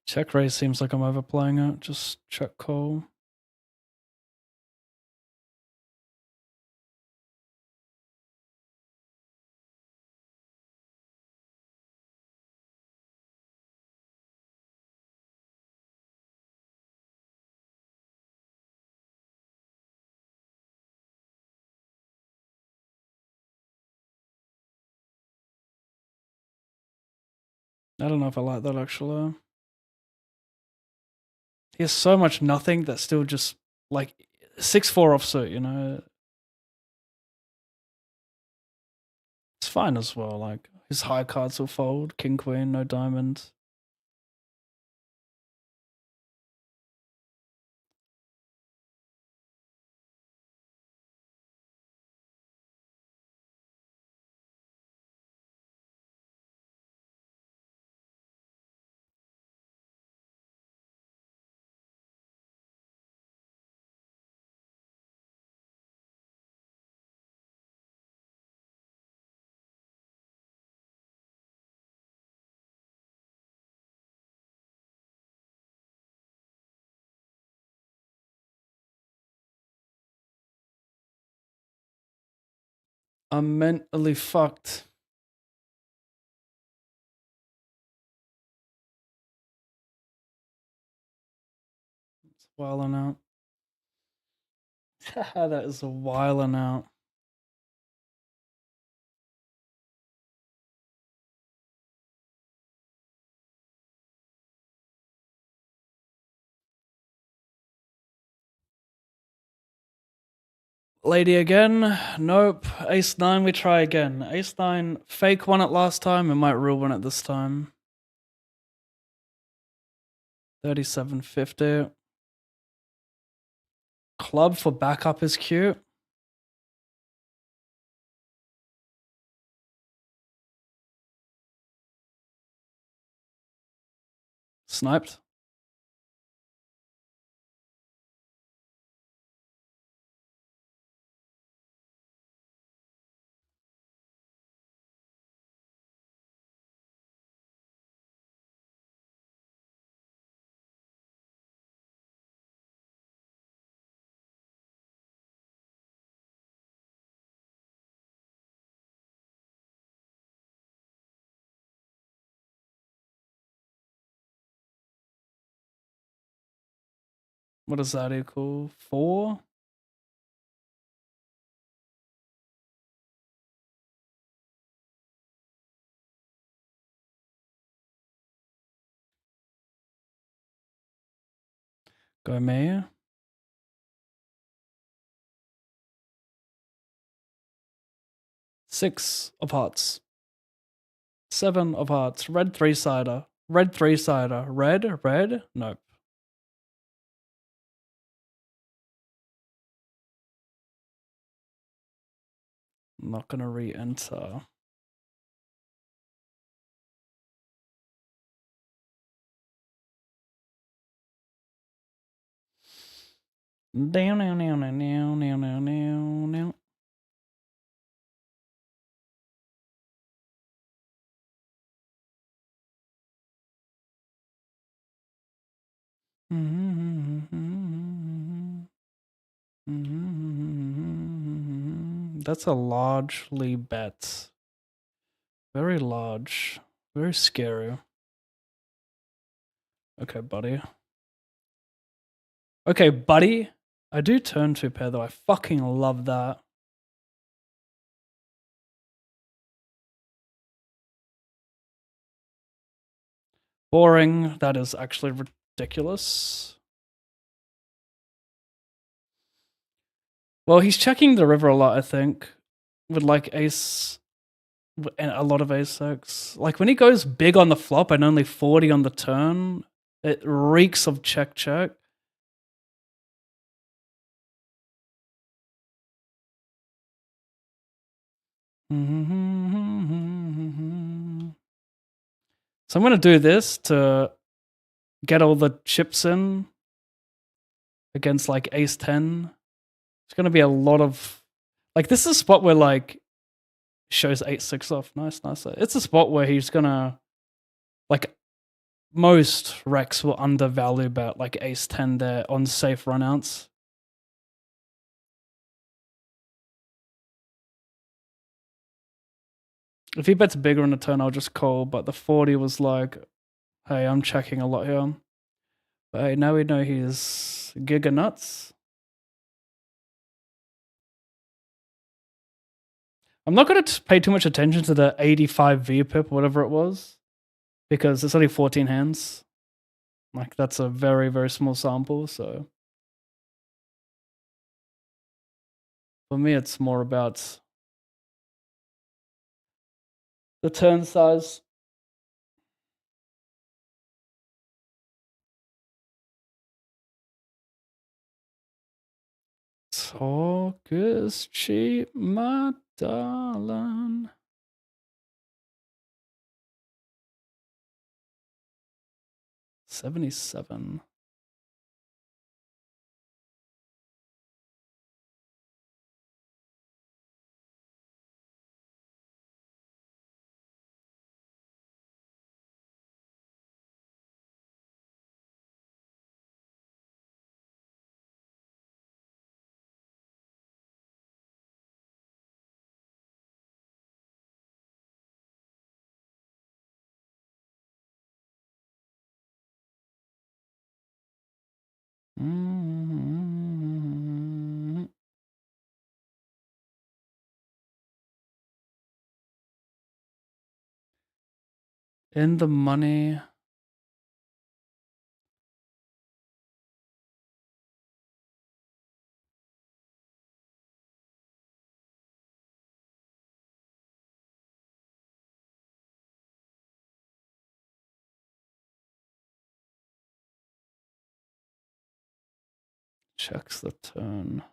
Check raise seems like I'm overplaying it. Just check call. I don't know if I like that actually. He has so much nothing that's still just like 6-4 offsuit, you know. It's fine as well. Like his high cards will fold. King, queen, no diamonds. I'm mentally fucked. It's wilding out. That is a wilding out. Lady again. Nope. Ace 9, we try again. Ace 9, fake won it last time. We might real win it this time. 37.50. Club for backup is cute. Sniped. What does that equal? 4? Go me. 6 of hearts. 7 of hearts. Red 3-sider. Red 3-sider. Red, red. Nope. I'm not gonna re-enter. Down, down, down, down, down, down, down, down, down. That's a largely bet. Very large. Very scary. Okay, buddy. Okay, buddy. I do turn 2 pair though. I fucking love that. Boring. That is actually ridiculous. Well, he's checking the river a lot, I think, with like ace and a lot of ace-x. Like when he goes big on the flop and only 40 on the turn, it reeks of check check. So I'm gonna do this to get all the chips in against like ace 10. It's gonna be a lot of like this is a spot where like shows 8-6 off. Nice. It's a spot where he's gonna like most Rex will undervalue bet like ace 10 there on safe runouts. If he bets bigger in the turn, I'll just call, but the 40 was like, hey, I'm checking a lot here. But hey, now we know he's giga nuts. I'm not going to pay too much attention to the 85 VPIP, whatever it was, because it's only 14 hands. Like, that's a very, very small sample, so. For me, it's more about the turn size. Talk is cheap, my darling. $77. In the money. Checks the turn.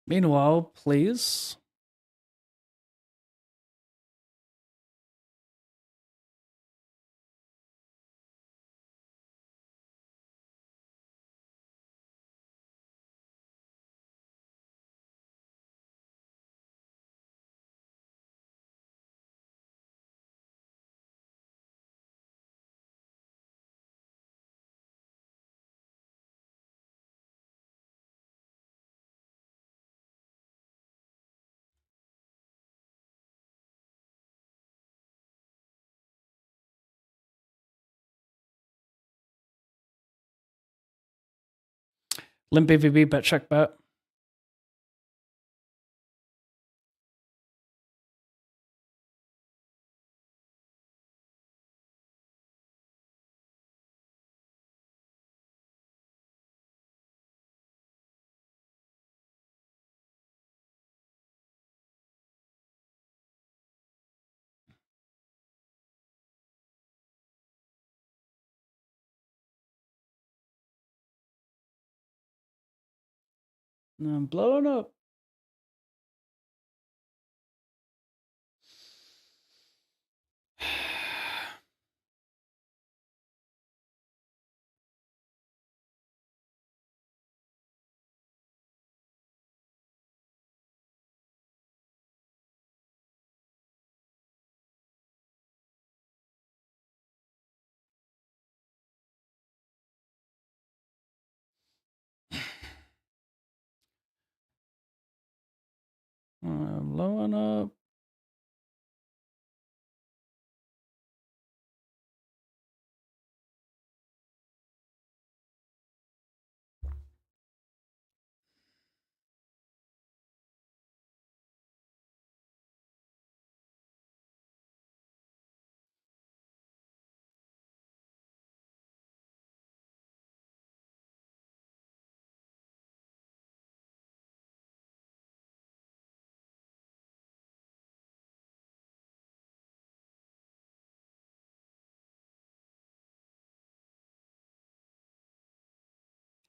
Meanwhile, please. Limp BVB, bet check bet. I'm blowing up. I'm blowing up.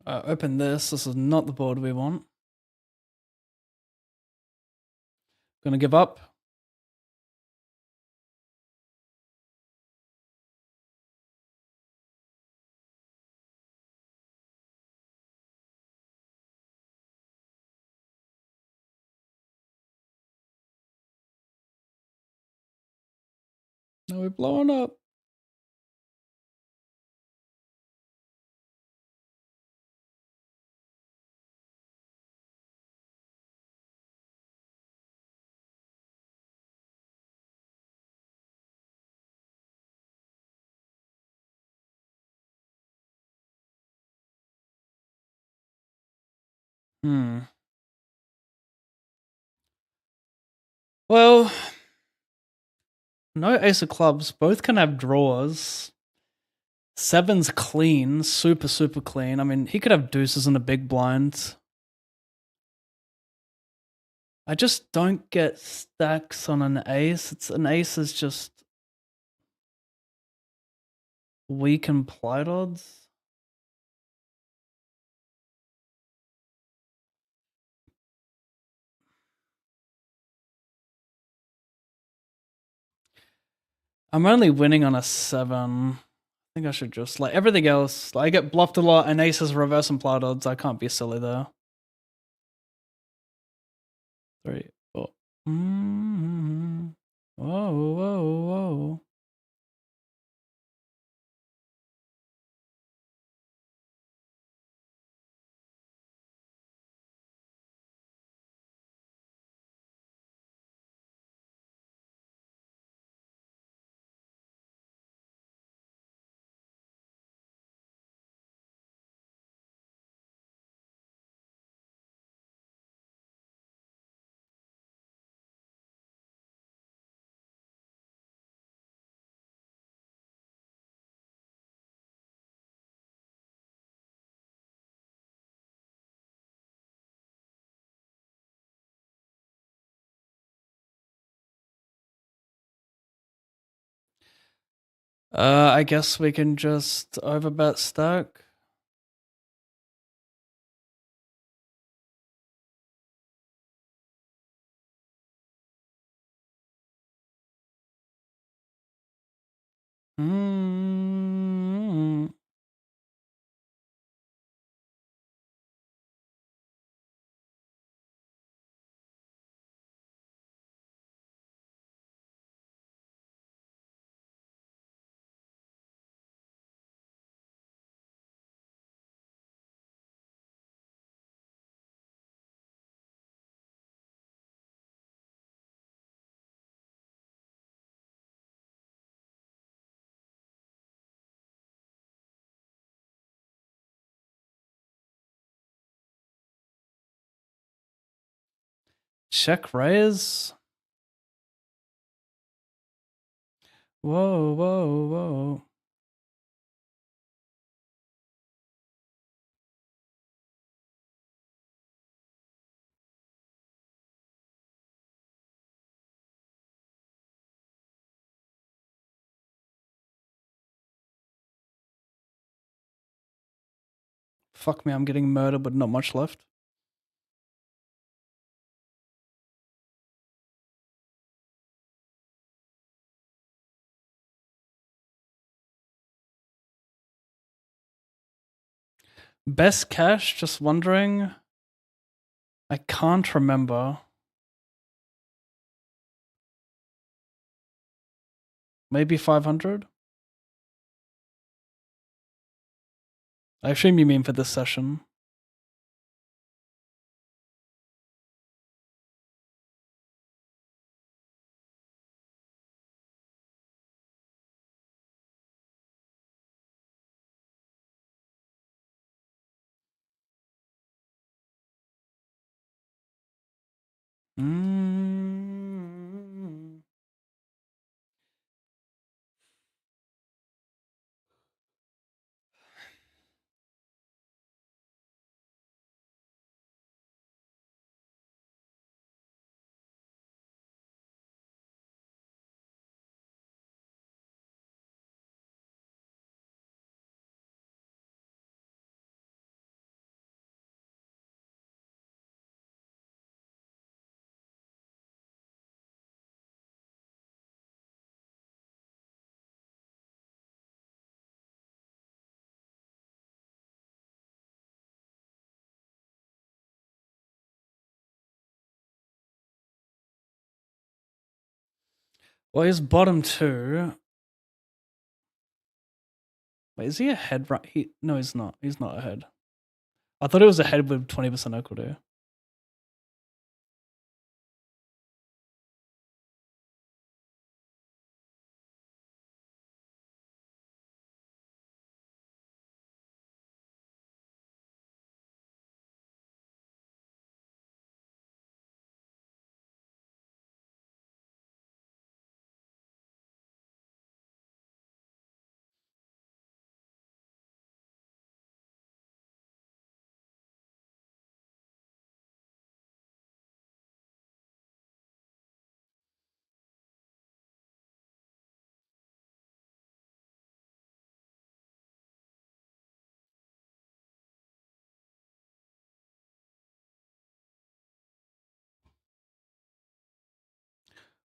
Open this. This is not the board we want. Gonna give up. No, we're blowing up. Well, no ace of clubs. Both can have draws. Seven's clean, super, super clean. I mean, he could have deuces in a big blind. I just don't get stacks on an ace. An ace is just weak implied odds. I'm only winning on a 7. I think I should just, like, everything else. I get bluffed a lot, and ace is reverse implied odds. I can't be silly there. 3, 4. Whoa, whoa, whoa. I guess we can just overbet stack. Check raise. Whoa, whoa, whoa. Fuck me, I'm getting murdered with not much left. Best cash, just wondering. I can't remember. Maybe 500? I assume you mean for this session. Mm. Well, he's bottom two. Wait, is he ahead? Right? No, he's not. He's not ahead. I thought it was ahead with 20% equity.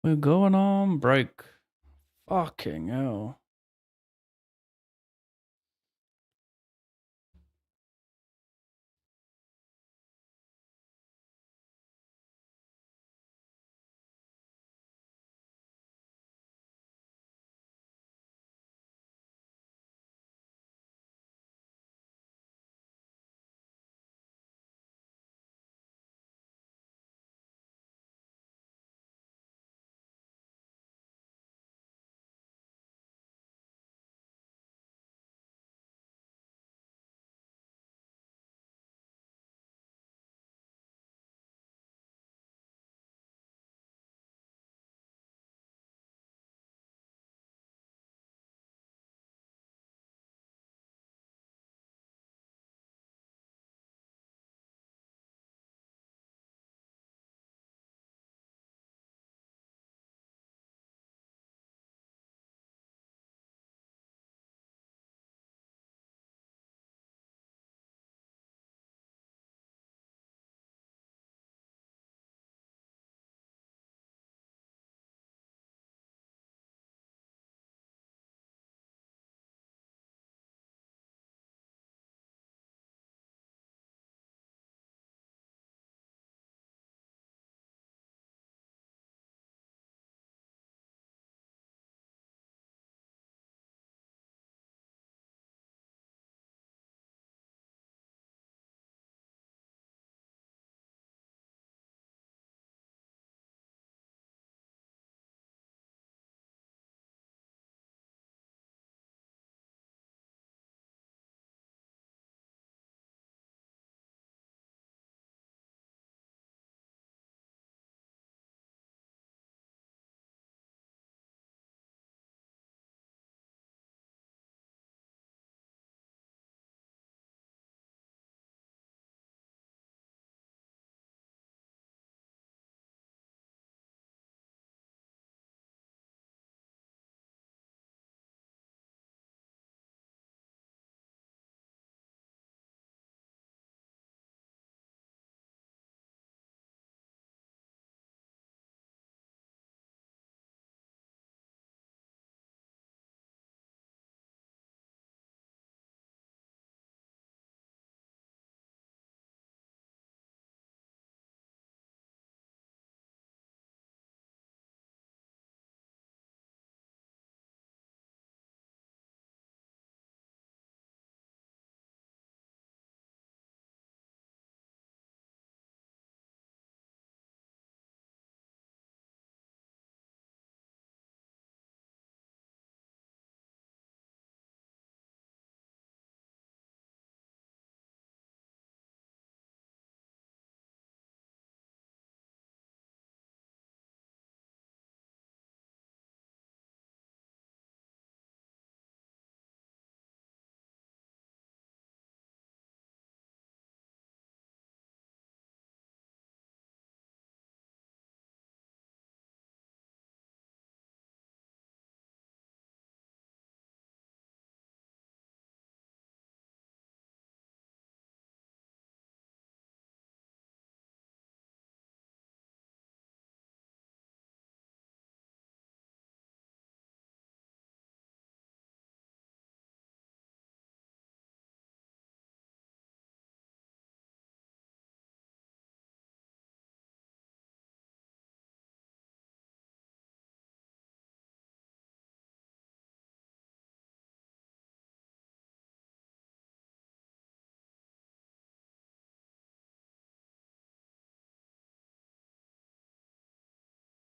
We're going on break. Fucking hell.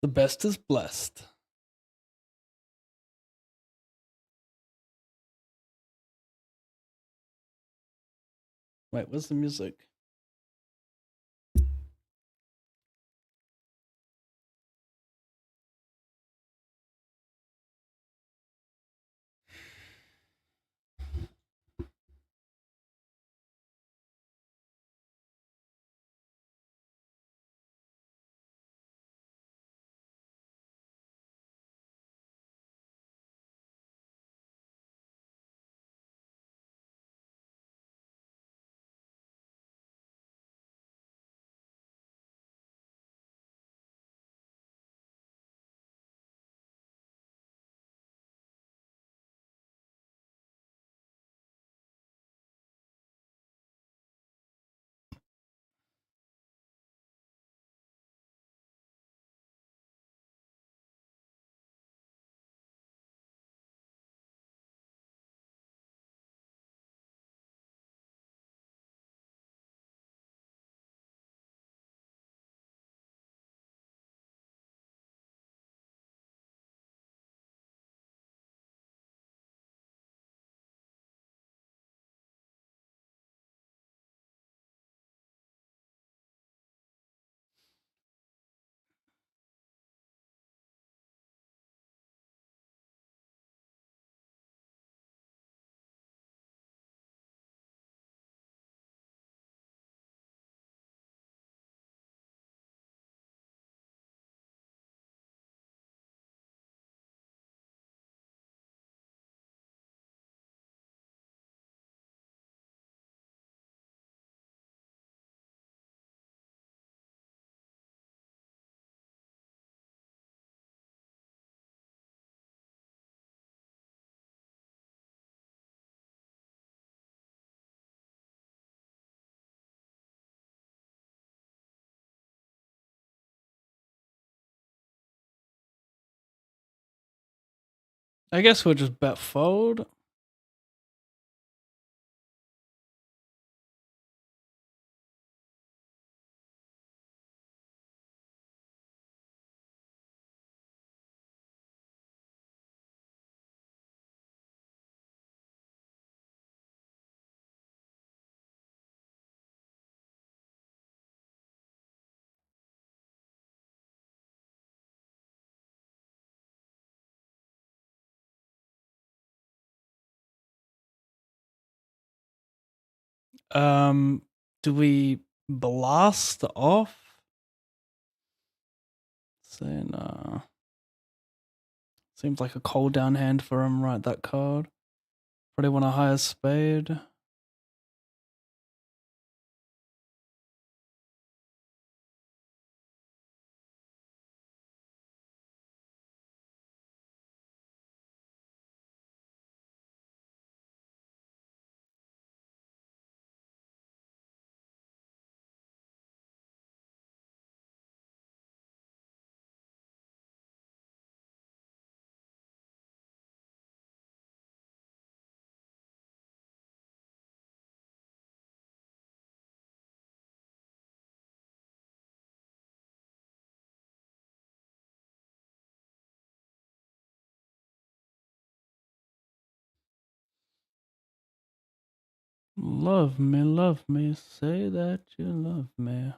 The best is blessed. Wait, where's the music? I guess we'll just bet fold. Do we blast off? Say no. Seems like a cold down hand for him, right? That card. Probably want a higher spade. Love me, say that you love me.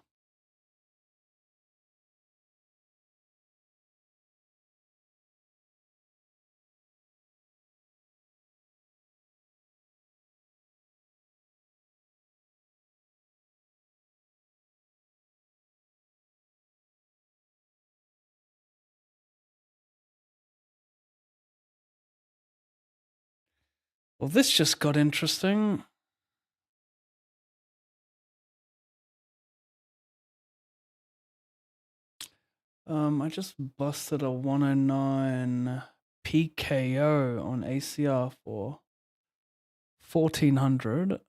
Well, this just got interesting. I just busted a 109 PKO on ACR for 1400.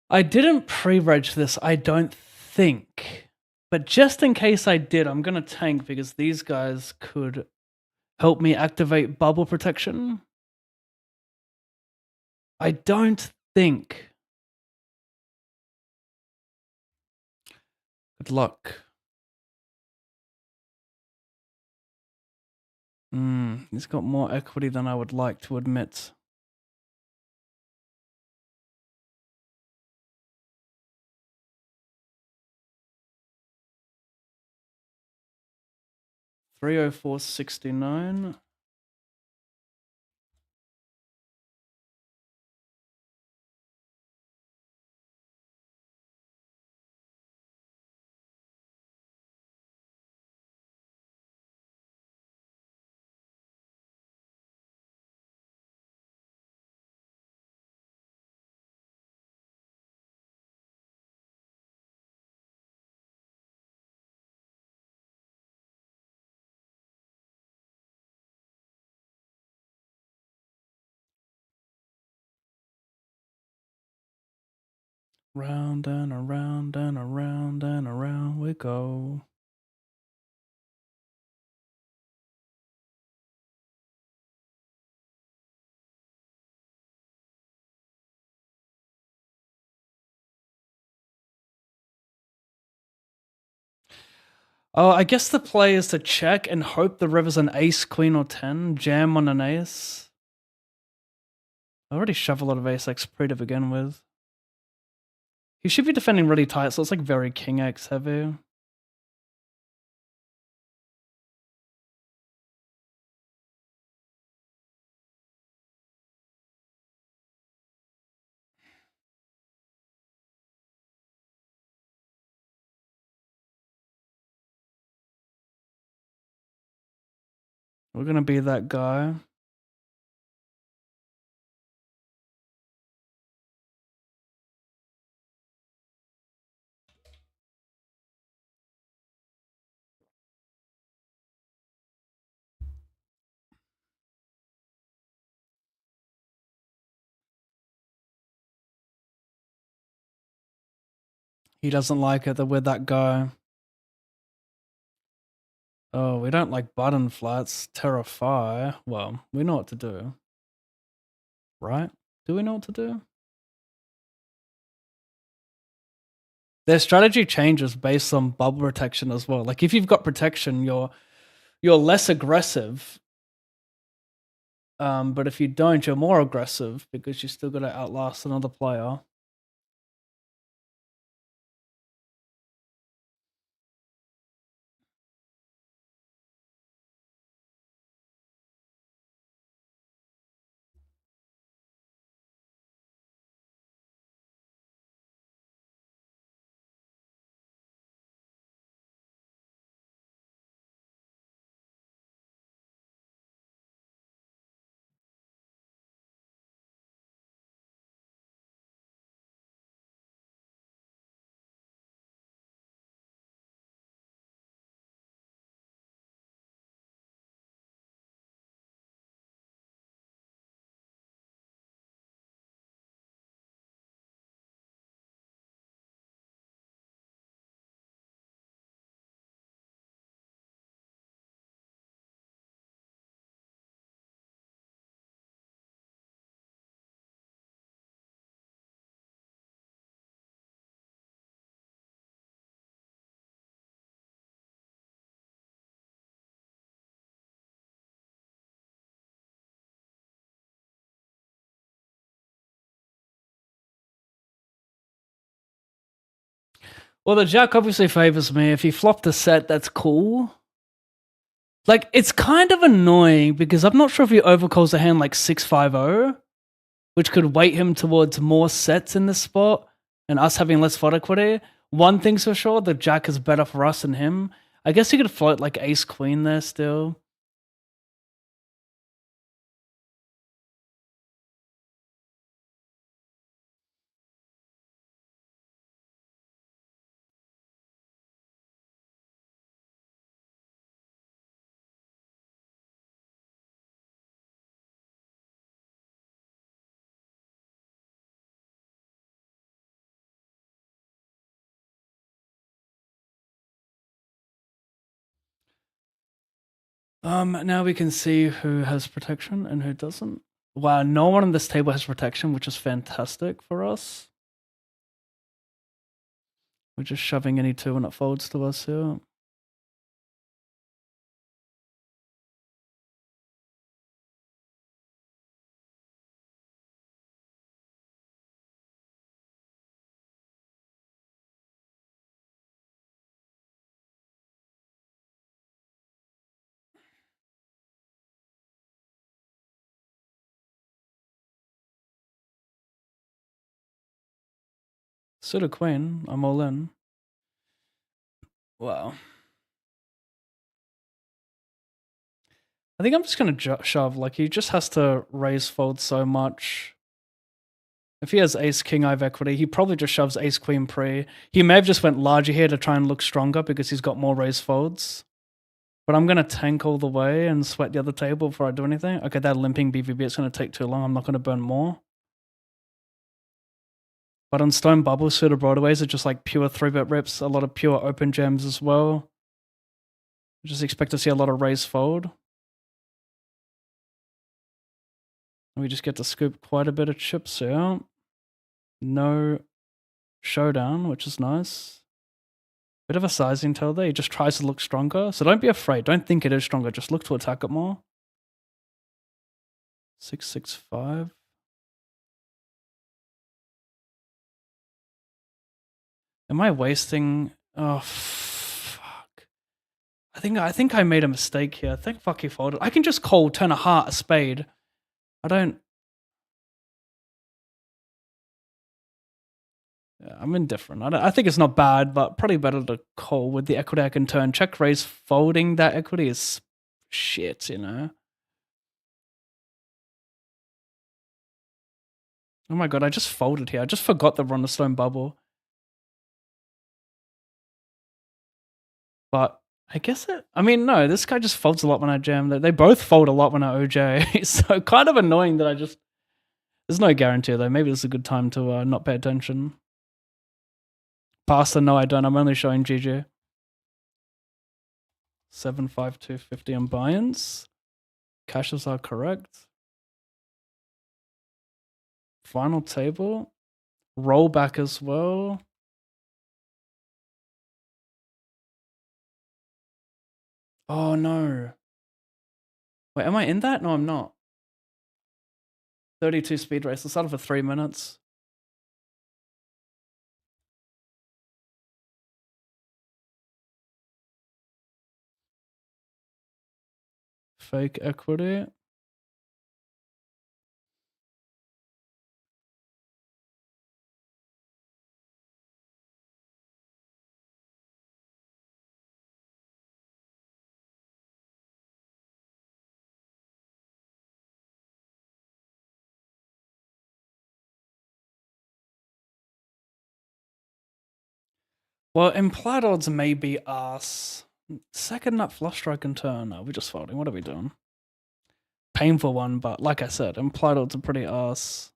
I didn't pre-reg this, I don't think. But just in case I did, I'm gonna tank because these guys could help me activate bubble protection. I don't think. Good luck. He's got more equity than I would like to admit. $304.69. Round and around and around and around we go. Oh, I guess the play is to check and hope the river's an ace, queen, or 10. Jam on an ace. I already shove a lot of ace x pre to begin with. He should be defending really tight, so it's like very king x heavy. We're gonna be that guy. He doesn't like it that we're that guy. Oh, we don't like button flats. Terrify. Well, we know what to do. Right? Do we know what to do? Their strategy changes based on bubble protection as well. Like if you've got protection, you're less aggressive. But if you don't, you're more aggressive because you still got to outlast another player. Well, the jack obviously favors me. If he flopped a set, that's cool. Like, it's kind of annoying because I'm not sure if he overcalls a hand like 6-5-0, which could weight him towards more sets in this spot and us having less fodder equity. One thing's for sure, the jack is better for us than him. I guess he could float like ace queen there still. Now we can see who has protection and who doesn't. Wow, no one on this table has protection, which is fantastic for us. We're just shoving any two when it folds to us here. Suited queen, I'm all in. Wow. I think I'm just going to shove. Like, he just has to raise fold so much. If he has ace king, I have equity. He probably just shoves ace queen pre. He may have just went larger here to try and look stronger because he's got more raise folds. But I'm going to tank all the way and sweat the other table before I do anything. Okay, that limping BVB, it's going to take too long. I'm not going to burn more. But on stone bubbles, suited broadways are just like pure 3-bet rips, a lot of pure open gems as well. Just expect to see a lot of raise fold. We just get to scoop quite a bit of chips out. No showdown, which is nice. Bit of a sizing tell there. He just tries to look stronger. So don't be afraid. Don't think it is stronger. Just look to attack it more. 665. Am I wasting? Oh fuck! I think I made a mistake here. I think fuck he folded. I can just call, turn a heart, a spade. I don't. Yeah, I'm indifferent. I think it's not bad, but probably better to call with the equity I can turn. Check raise folding that equity is shit, you know. Oh my god, I just folded here. I just forgot that we're on the stone bubble. But I guess I mean, no, this guy just folds a lot when I jam. They both fold a lot when I OJ. So kind of annoying that I just. There's no guarantee though. Maybe this is a good time to not pay attention. Pasta, no, I don't. I'm only showing GG. 75250 on buy-ins. Cashes are correct. Final table. Rollback as well. Oh no. Wait, am I in that? No, I'm not. 32 speed race. Let's start for 3 minutes. Fake equity. Well, implied odds may be us. Second nut flush strike and turn. No, we're just folding. What are we doing? Painful one, but like I said, implied odds are pretty ass.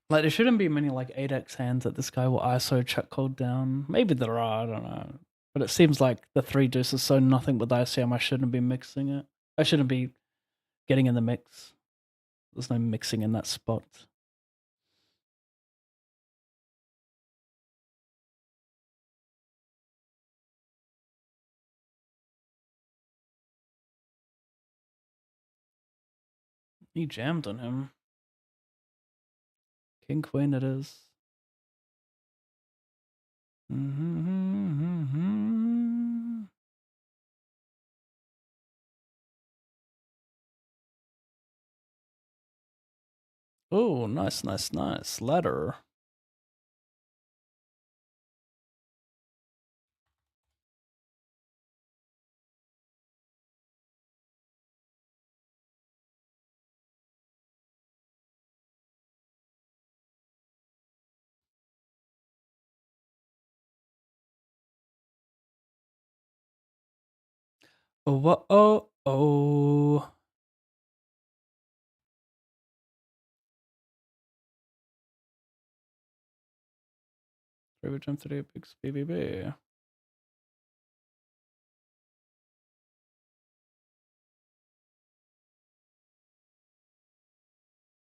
Like, there shouldn't be many like 8x hands that this guy will ISO check called down. Maybe there are, I don't know. But it seems like the 3 deuce is so nothing with ICM, I shouldn't be mixing it. I shouldn't be getting in the mix. There's no mixing in that spot. He jammed on him. King queen it is. Oh, nice, nice, nice. Ladder. Oh, oh, oh. 3 jump 3 picks BBB.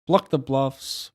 Block the bluffs.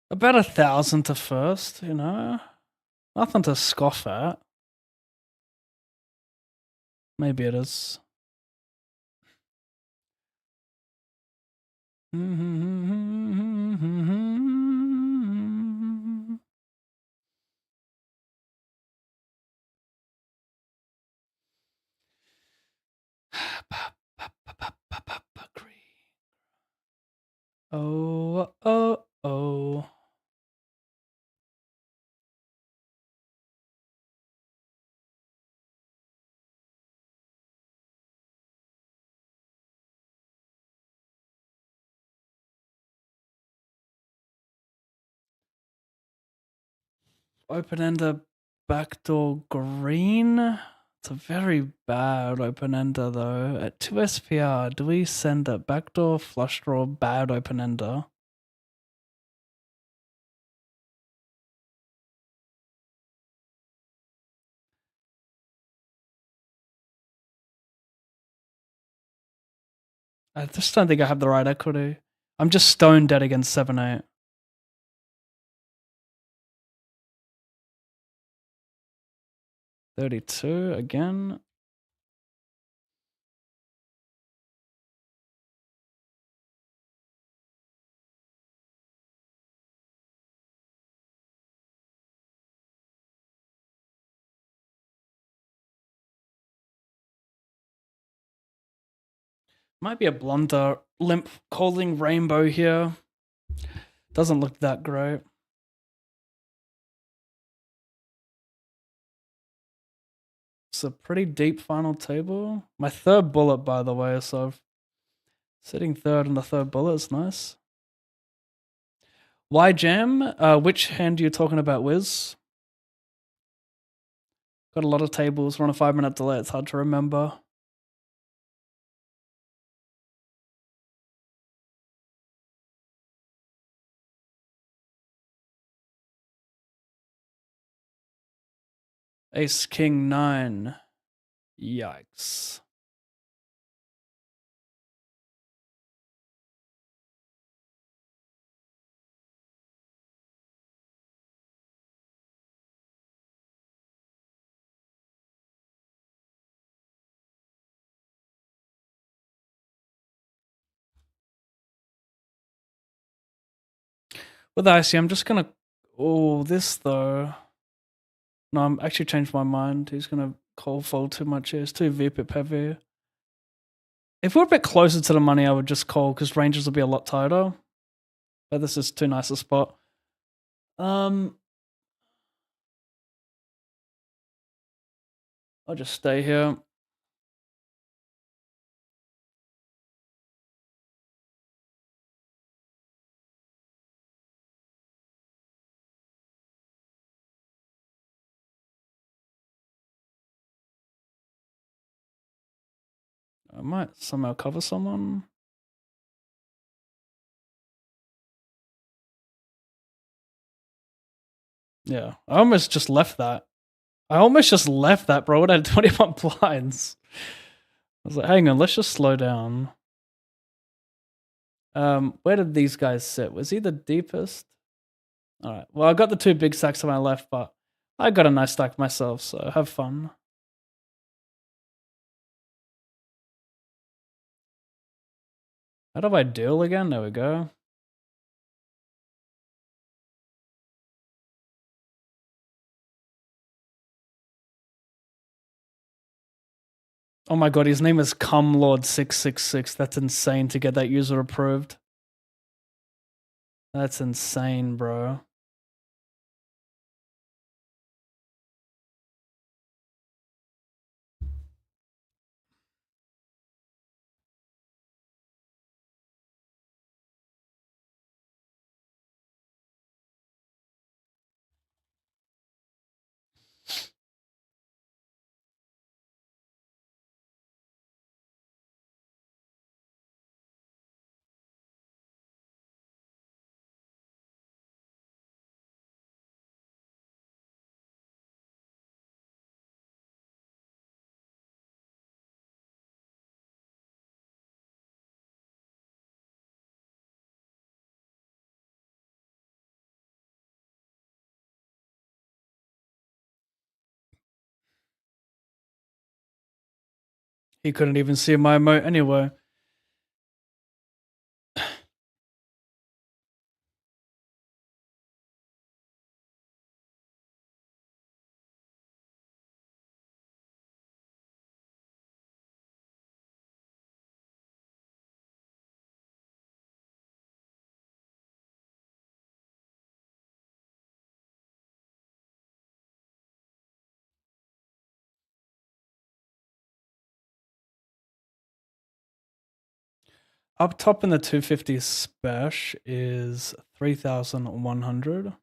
About 1,000 to first, you know? Nothing to scoff at. Maybe it is. Oh, oh, oh. Open-ender backdoor green. It's a very bad open-ender though. At 2 SPR, do we send a backdoor flush draw bad open-ender? I just don't think I have the right equity. I'm just stone dead against 7-8. $32 again. Might be a blunder. Limp calling rainbow here. Doesn't look that great. It's a pretty deep final table. My third bullet, by the way, so sitting third on the third bullet is nice. Why jam? Which hand are you talking about, Wiz? Got a lot of tables. We're on a 5-minute delay. It's hard to remember. Ace, king, 9. Yikes. With IC, I'm just gonna. Oh, this though. No, I'm actually changed my mind. He's gonna call fold too much here. It's too VPIP heavy. If we're a bit closer to the money, I would just call because ranges will be a lot tighter. But this is too nice a spot. I'll just stay here. I might somehow cover someone. Yeah, I almost just left that. Bro. It had 21 blinds. I was like, hang on, let's just slow down. Where did these guys sit? Was he the deepest? All right. Well, I got the 2 big stacks to my left, but I got a nice stack myself, so have fun. How do I deal again? There we go. Oh my god, his name is Cumlord666. That's insane to get that user approved. That's insane, bro. He couldn't even see my emote anyway. Up top in the 250 spash is 3,100.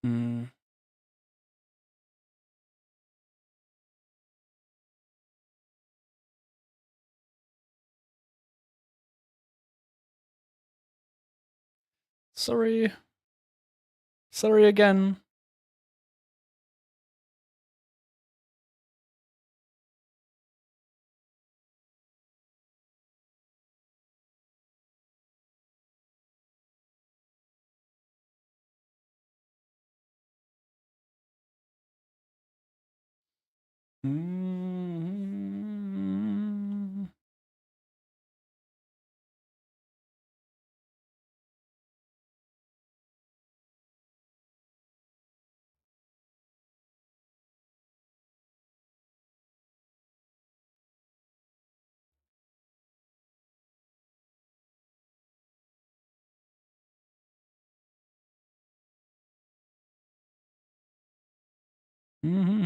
Hmm. Sorry. Sorry again. Mm. Mm.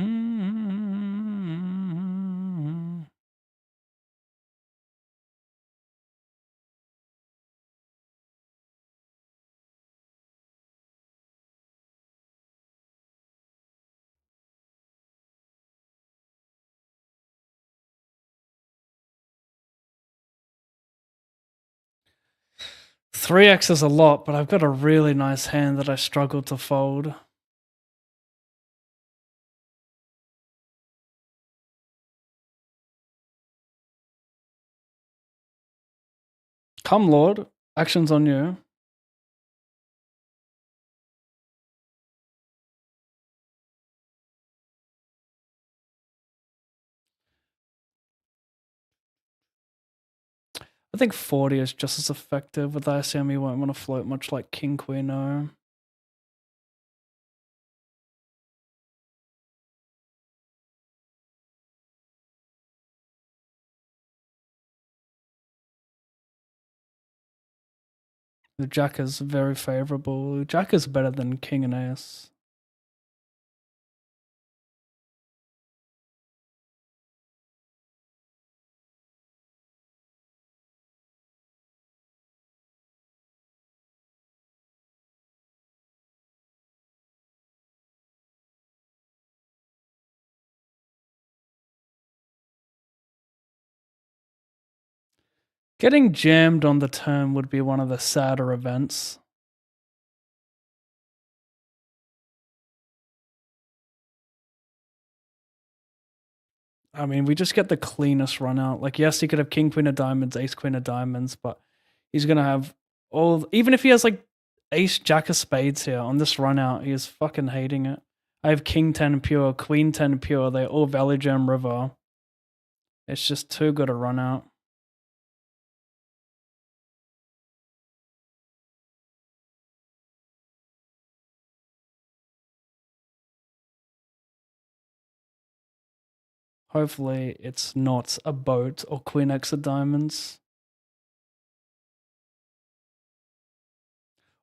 3x is a lot, but I've got a really nice hand that I struggled to fold. Come, Lord. Action's on you. I think 40 is just as effective. With ICM, you won't want to float much like King Queen O. The Jack is very favorable. Jack is better than King and Ace. Getting jammed on the turn would be one of the sadder events. I mean, we just get the cleanest run out. Like, yes, he could have king, queen of diamonds, ace, queen of diamonds, but he's going to have all, even if he has like ace, jack of spades here on this run out, he is fucking hating it. I have king 10 pure, queen 10 pure. They all value jam river. It's just too good a run out. Hopefully it's not a boat or queen x of diamonds.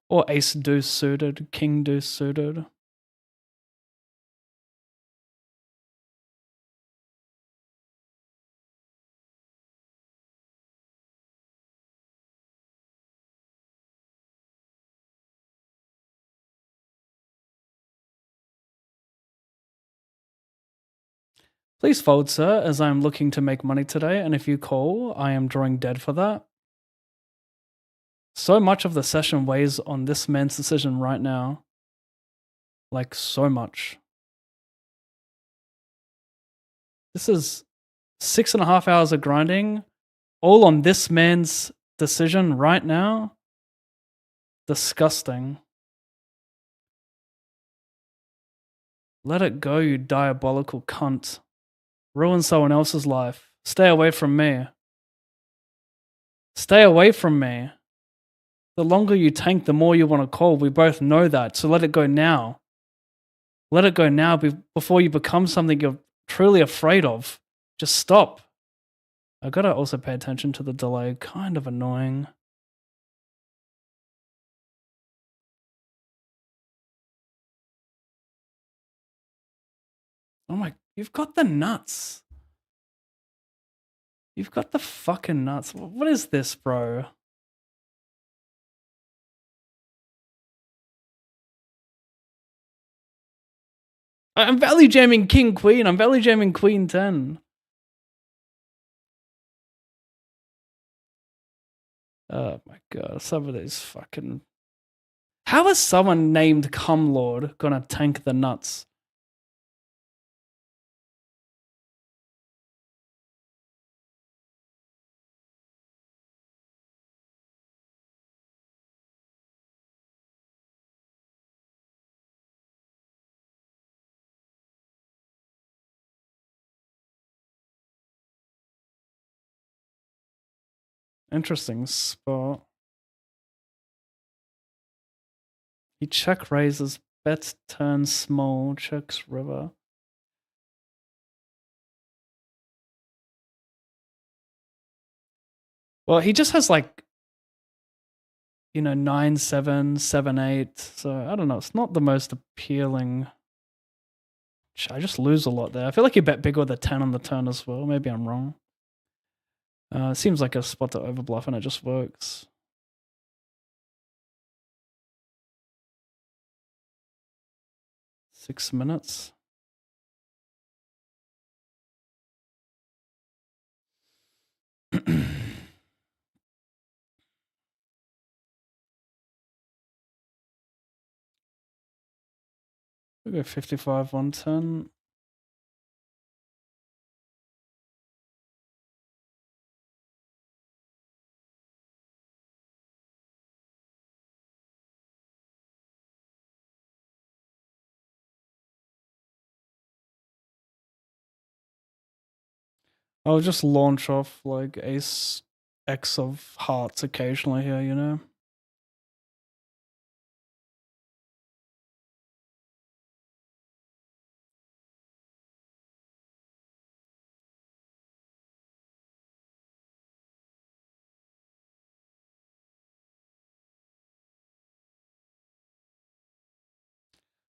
Or ace deuce suited, king deuce suited. Please fold, sir, as I am looking to make money today, and if you call, I am drawing dead for that. So much of the session weighs on this man's decision right now. Like, so much. This is 6.5 hours of grinding, all on this man's decision right now. Disgusting. Let it go, you diabolical cunt. Ruin someone else's life. Stay away from me. Stay away from me. The longer you tank, the more you want to call. We both know that, so let it go now. Let it go now before you become something you're truly afraid of. Just stop. I gotta also pay attention to the delay. Kind of annoying. Oh my, you've got the nuts. You've got the fucking nuts. What is this, bro? I'm value jamming king, queen. I'm value jamming queen 10. Oh my god, some of these fucking... How is someone named Cumlord gonna tank the nuts? Interesting spot. He check raises, bets turn small, checks river. Well, he just has like, 9-7, 7-8. So I don't know. It's not the most appealing. I just lose a lot there. I feel like he bet big with a 10 on the turn as well. Maybe I'm wrong. It seems like a spot to overbluff and it just works. Six minutes. We'll go 55, 110. I'll just launch off like ace X of hearts occasionally here, you know?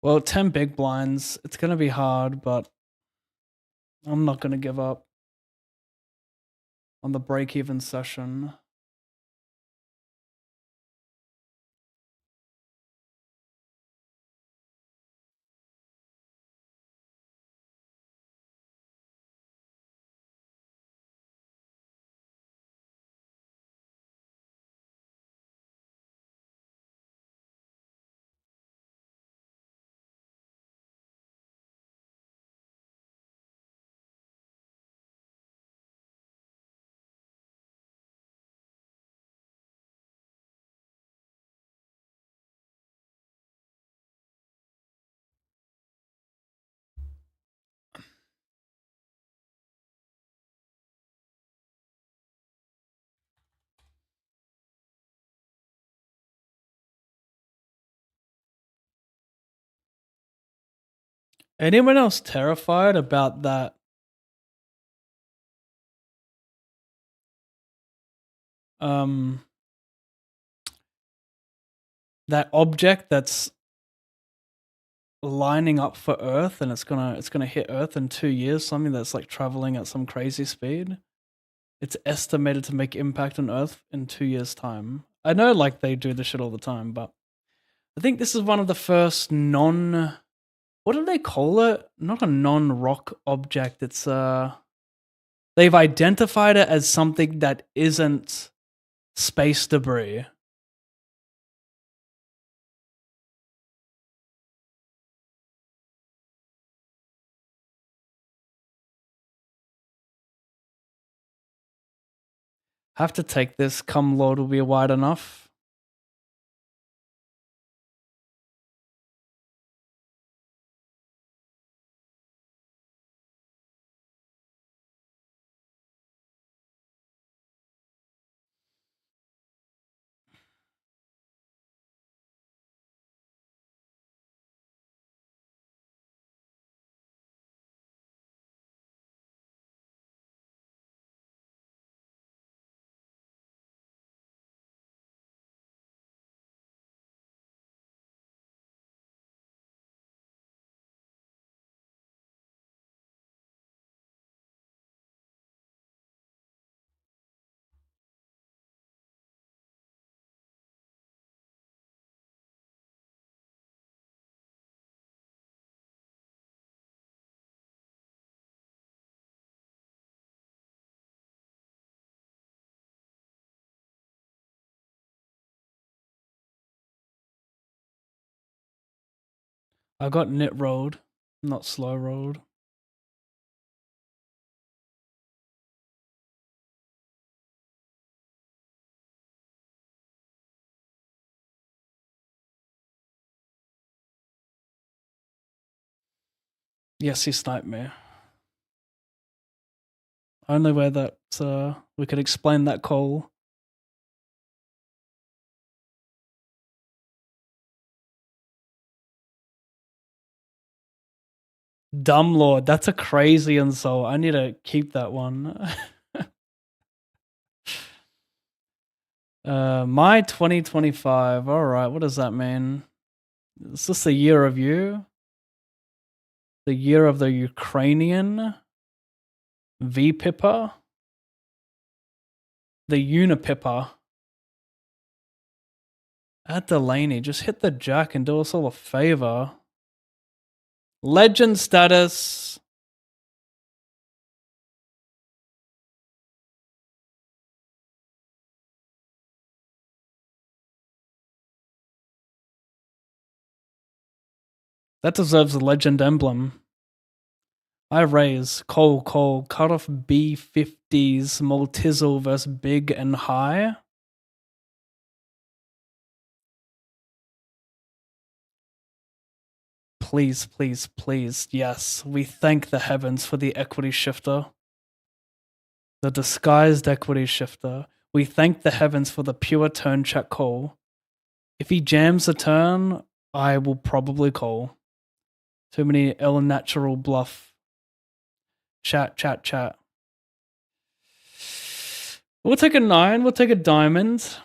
Well, 10 big blinds. It's going to be hard, but I'm not going to give up on the break-even session. Anyone else terrified about that? Um, that object that's lining up for Earth, and it's gonna hit Earth in 2 years. Something that's like traveling at some crazy speed. It's estimated to make impact on Earth in 2 years' time. I know, like they do this shit all the time, but I think this is one of the first non. What do they call it? Not a non-rock object. It's they've identified it as something that isn't space debris. Have to take this. Come Lord will be wide enough. I got nit rolled, not slow rolled. Yes, he sniped me. Only way that we could explain that call. Dumb Lord, that's a crazy insult. I need to keep that one. My 2025. All right, what does that mean? Is this the year of you? The year of the Ukrainian? V-Pipper? The Unipipper? Add Delaney, just hit the jack and do us all a favor. Legend status. That deserves a legend emblem. I raise, Cole, cut off B50s, Multizzle versus Big and High. Please, please, please, yes. We thank the heavens for the equity shifter. The disguised equity shifter. We thank the heavens for the pure turn check call. If he jams a turn, I will probably call. Too many ill natural bluff. Chat. We'll take a 9. We'll take a diamond.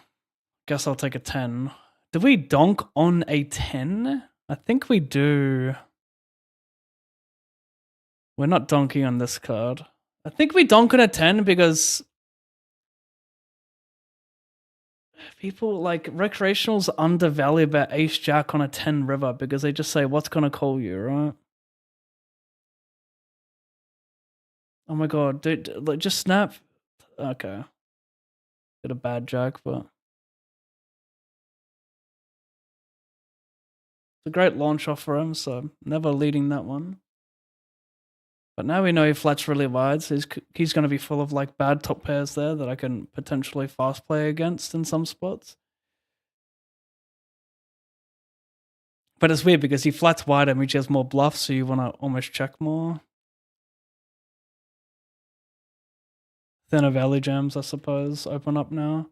Guess I'll take a 10. Do we donk on a 10? I think we do. We're not donking on this card. I think we donk on a 10 because people like recreationals undervalue about ace jack on a 10 river because they just say, what's going to call you, right? Oh my god, dude, like, just snap. Okay. Did a bad jack, but it's a great launch off for him, so never leading that one. But now we know he flats really wide, so he's going to be full of like bad top pairs there that I can potentially fast play against in some spots. But it's weird because he flats wide and which has more bluffs, so you want to almost check more. Thinner valley jams, I suppose, open up now.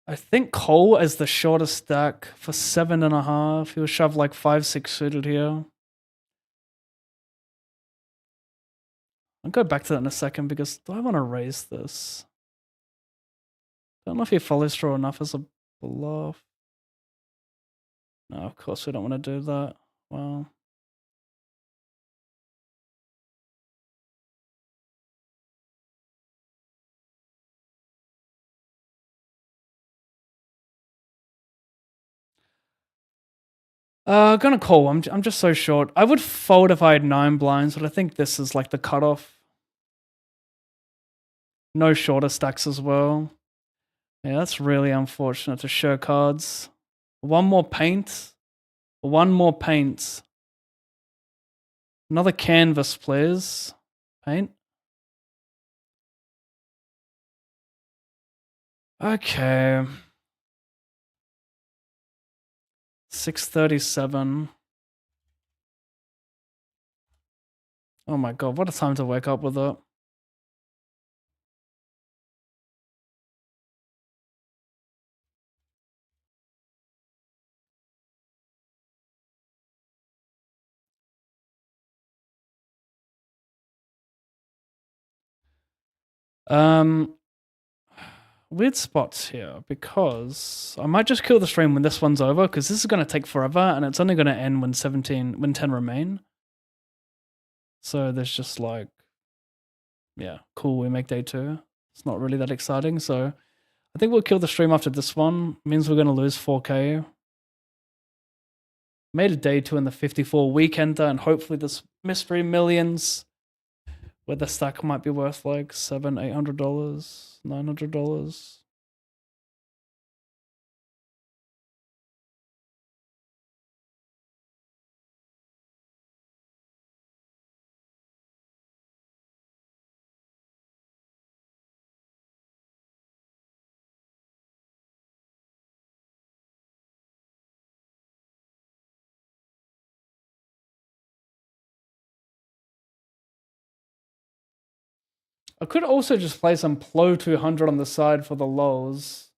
I think Cole is the shortest stack for 7.5. He'll shove like 5-6 suited here. I'll go back to that in a second because do I want to raise this? Don't know if he follows through enough as a bluff. No, of course we don't want to do that. Well, gonna call. I'm just so short. I would fold if I had 9 blinds, but I think this is like the cutoff. No shorter stacks as well. Yeah, that's really unfortunate to show cards. One more paint. One more paint. Another canvas, please. Paint. Okay. 6:37. Oh my god, what a time to wake up with it. Weird spots here because I might just kill the stream when this one's over because this is going to take forever and it's only going to end when 10 remain. So there's just like, yeah, cool, we make day 2. It's not really that exciting. So I think we'll kill the stream after this one. It means we're going to lose 4K. Made a day 2 in the 54 weekender and hopefully this mystery millions where the stack might be worth like $700, $800, $900. I could also just play some Plo 200 on the side for the lows.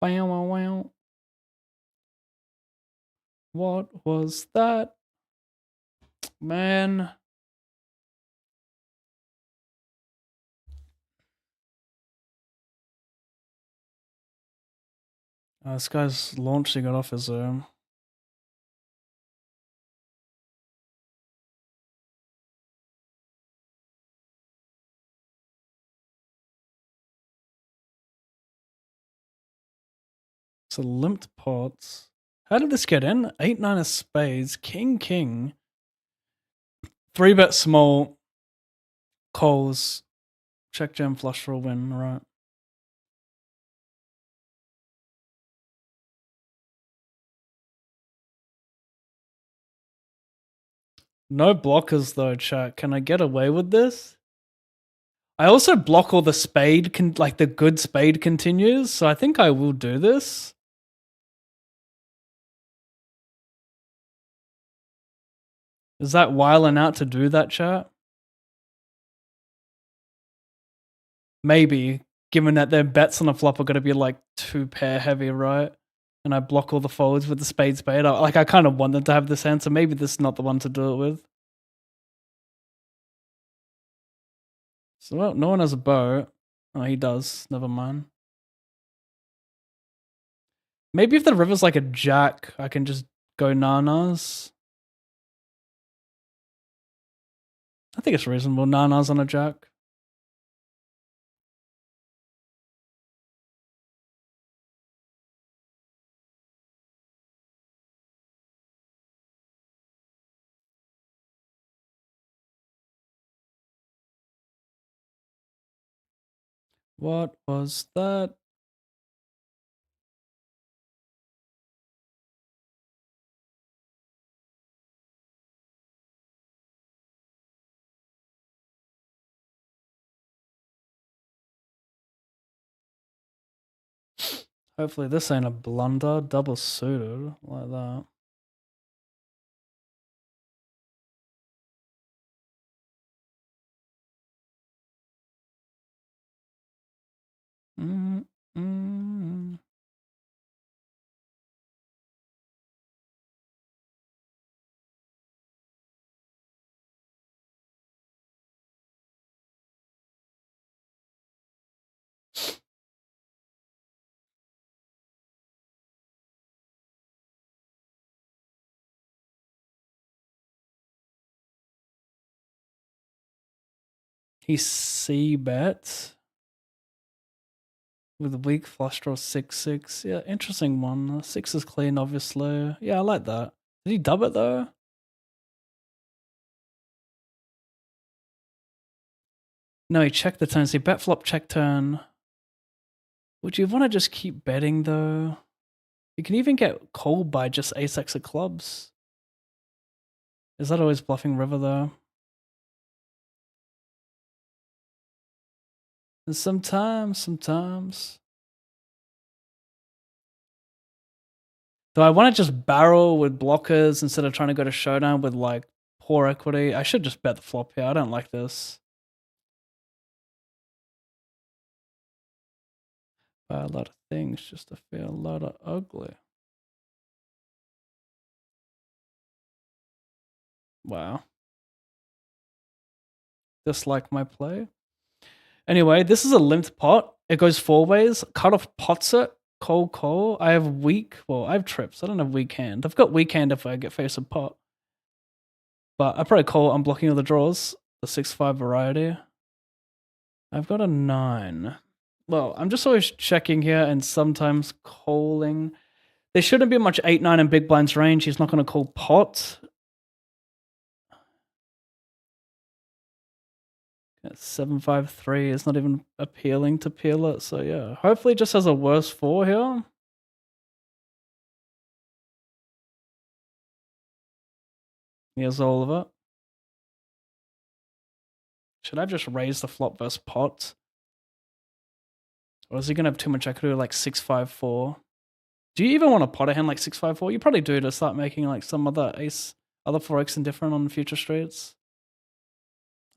Wow, wow, wow. What was that? Man. This guy's launching it off his own. It's a limped pot. How did this get in? 8-9 of spades. King, king. 3-bet small. Calls. Check jam flush for a win, right? No blockers though, chat. Can I get away with this? I also block all the spade, like the good spade continues, so I think I will do this. Is that wiling out to do that, chat? Maybe, given that their bets on the flop are going to be like 2 pair heavy, right? And I block all the folds with the spade spade. I kind of want them to have this hand, so maybe this is not the one to do it with. So, well, no one has a bow. Oh, he does. Never mind. Maybe if the river's like a jack, I can just go nanas. I think it's reasonable. Nanas on a jack. What was that? Hopefully this ain't a blunder. Double suited like that. Mm, mm. He C bets with a weak flush draw 6-6. Yeah, interesting one. 6 is clean, obviously. Yeah, I like that. Did he dub it though? No, he checked the turn. So he bet flop, check turn. Would you want to just keep betting though? You can even get called by just ace-x of clubs. Is that always bluffing river though? And sometimes. Do I want to just barrel with blockers instead of trying to go to showdown with like poor equity? I should just bet the flop here. I don't like this. Buy a lot of things just to feel a lot of ugly. Wow. Dislike my play. Anyway, this is a limped pot. It goes four ways. Cut off pots it. Call. I have weak. Well, I have trips. I don't have weak hand. I've got weak hand if I get face a pot. But I probably call. I'm blocking all the draws. The 6-5 variety. I've got a 9. Well, I'm just always checking here and sometimes calling. There shouldn't be much 8-9 in big blinds range. He's not going to call pot. 7-5-3 is not even appealing to peel it. So yeah, hopefully it just has a worse 4 here. Here's all of it. Should I just raise the flop versus pot? Or is he going to have too much equity like 6-5-4? Do you even want to pot a hand like 6-5-4? You probably do to start making like some other other 4x indifferent on future streets.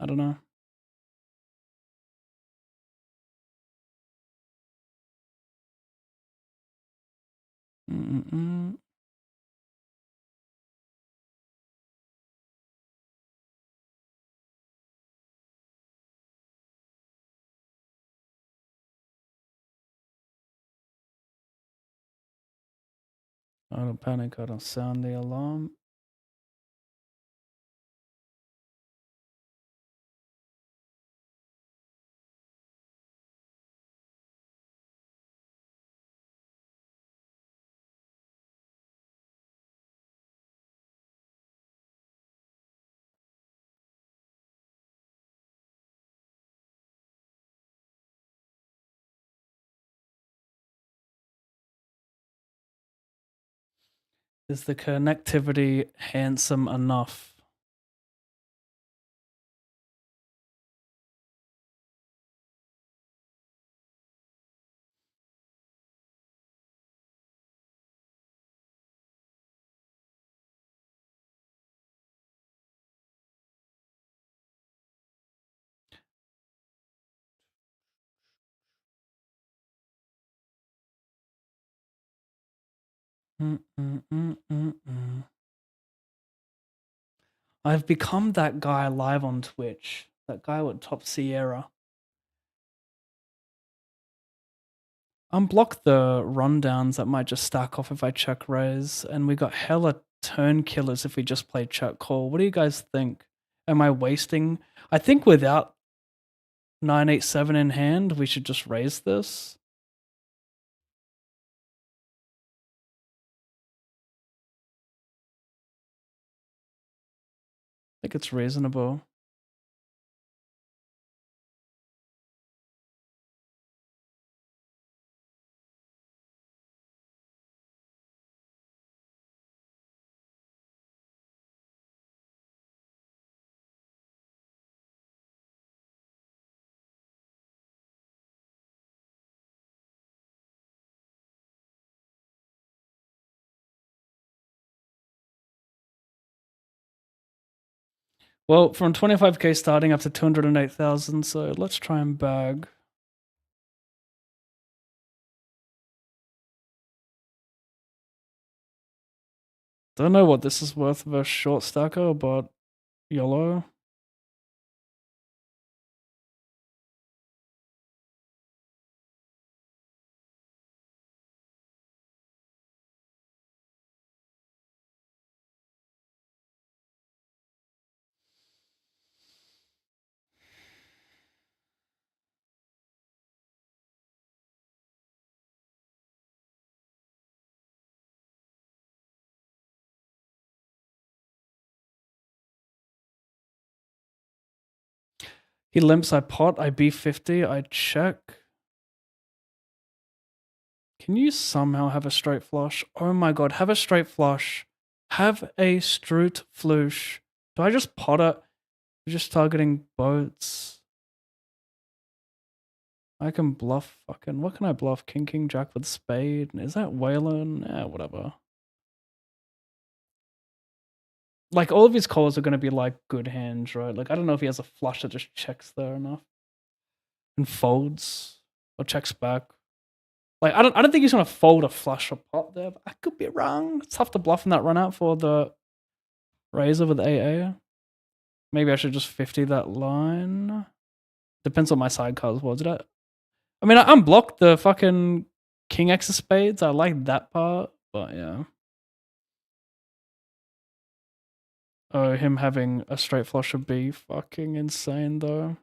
I don't know. I don't panic. I don't sound the alarm. Is the connectivity handsome enough? I've become that guy live on Twitch. That guy with Top Sierra. Unblock the rundowns that might just stack off if I check raise, and we got hella turn killers if we just play check call. What do you guys think? Am I wasting? I think without 9-8-7 in hand, we should just raise this. I think it's reasonable. Well, from 25k starting up to 208,000, so let's try and bag. Don't know what this is worth of a short stacker, but YOLO. He limps, I pot, I B50, I check. Can you somehow have a straight flush? Oh my god, have a straight flush. Have a straight flush. Do I just pot it? You're just targeting boats. I can bluff fucking... What can I bluff? King, jack with spade. Is that Whalen? Whatever. Like, all of his calls are going to be, like, good hands, right? Like, I don't know if he has a flush that just checks there enough. And folds. Or checks back. Like, I don't think he's going to fold a flush or pot there, but I could be wrong. It's tough to bluff in that run out for the Razor with AA. Maybe I should just 50 that line. Depends on my sidecars was it? I mean, I unblocked the fucking King X of spades. I like that part, but yeah. Oh, him having a straight flush would be fucking insane though.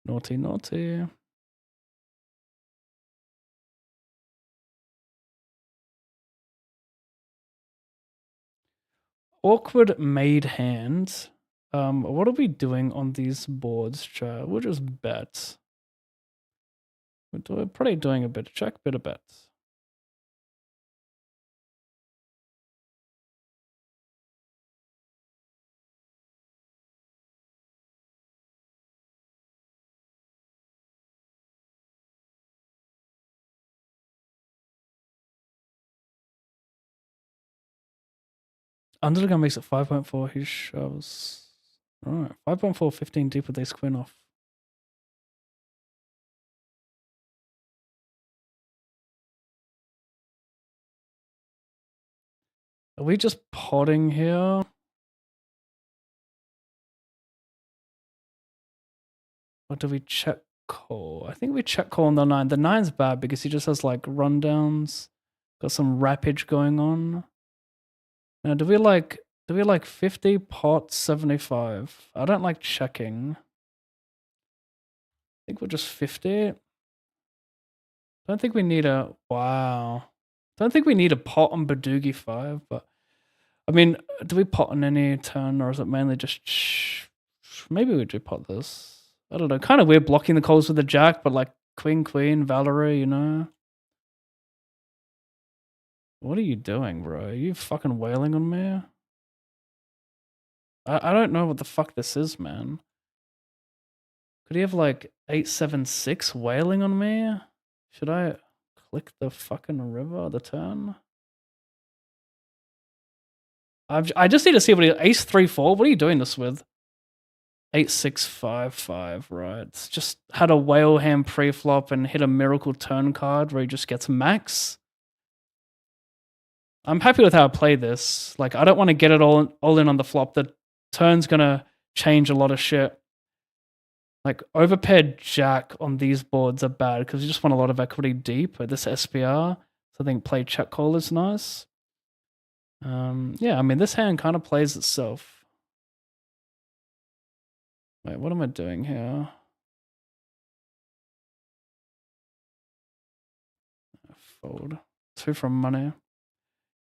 Naughty, naughty. Awkward made hand. What are we doing on these boards, chat? We'll just bet. We're probably doing a bit of check, bit of bets. Underdog makes it 5.4. He shoves. Alright, 5.4, 15 deep with ace queen off. Are we just potting here? Or do we check call? I think we check call on the 9. The 9's bad because he just has like rundowns. Got some rapage going on. Now, do we like 50 pot 75? I don't like checking. I think we're just 50. Don't think we need a wow. Don't think we need a pot on Badoogie 5, but I mean, do we pot on any turn or is it mainly just maybe we do pot this. I don't know. Kind of weird blocking the calls with the jack, but like queen, Valerie, you know. What are you doing, bro? Are you fucking wailing on me? I don't know what the fuck this is, man. Could he have like 876 wailing on me? Should I click the fucking river, the turn? I just need to see what he ace 3-4. What are you doing this with? 8-6-5-5, right? It's just had a whale hand pre-flop and hit a miracle turn card where he just gets max. I'm happy with how I play this. Like, I don't want to get it all in on the flop. The turn's gonna change a lot of shit. Like, overpaired jack on these boards are bad because you just want a lot of equity deep with this SPR. So I think play check call is nice. Yeah, I mean, this hand kind of plays itself. Wait, what am I doing here? Fold. 2 from money.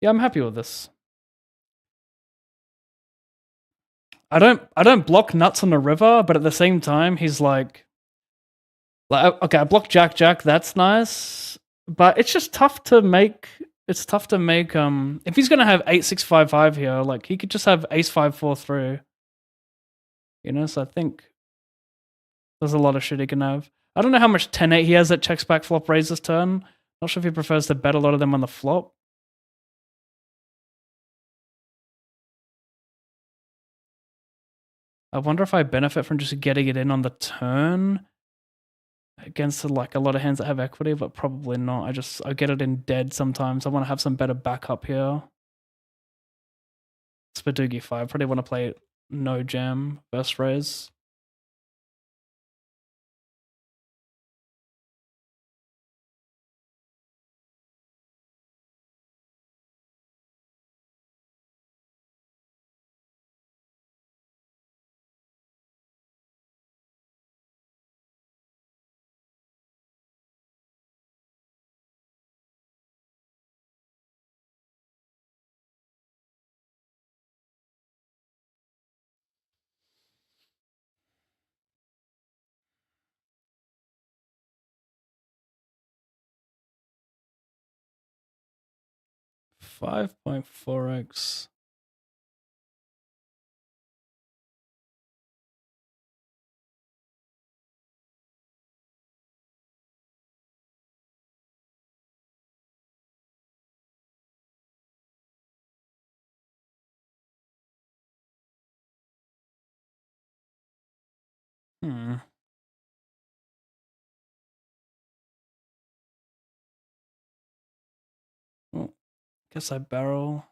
Yeah, I'm happy with this. I don't block nuts on the river, but at the same time, he's like okay, I block jack, that's nice. But it's just tough to make It's tough to make if he's gonna have 8-6-5-5 here, like he could just have ace-5-4 through. You know, so I think there's a lot of shit he can have. I don't know how much 10-8 he has that checks back flop raises turn. Not sure if he prefers to bet a lot of them on the flop. I wonder if I benefit from just getting it in on the turn against like a lot of hands that have equity, but probably not. I get it in dead sometimes. I want to have some better backup here. Spadoogie 5. Probably want to play no jam versus raise. $5.4x. Well, guess I barrel.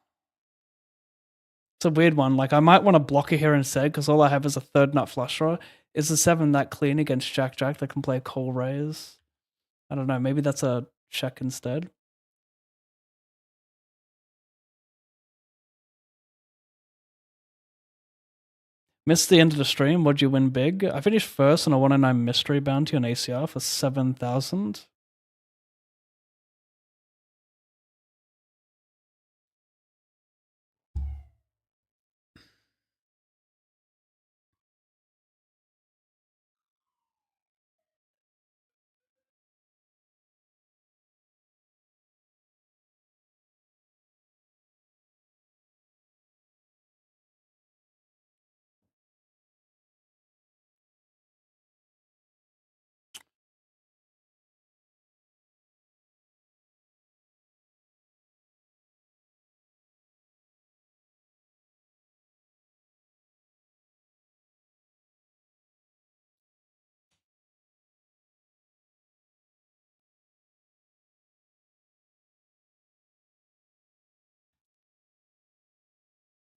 It's a weird one. Like I might want to block it here instead because all I have is a third nut flush draw. Is the 7 that clean against Jack Jack that can play a call raise? I don't know. Maybe that's a check instead. Missed the end of the stream. What'd you win big? I finished first on a 109 mystery bounty on ACR for 7,000.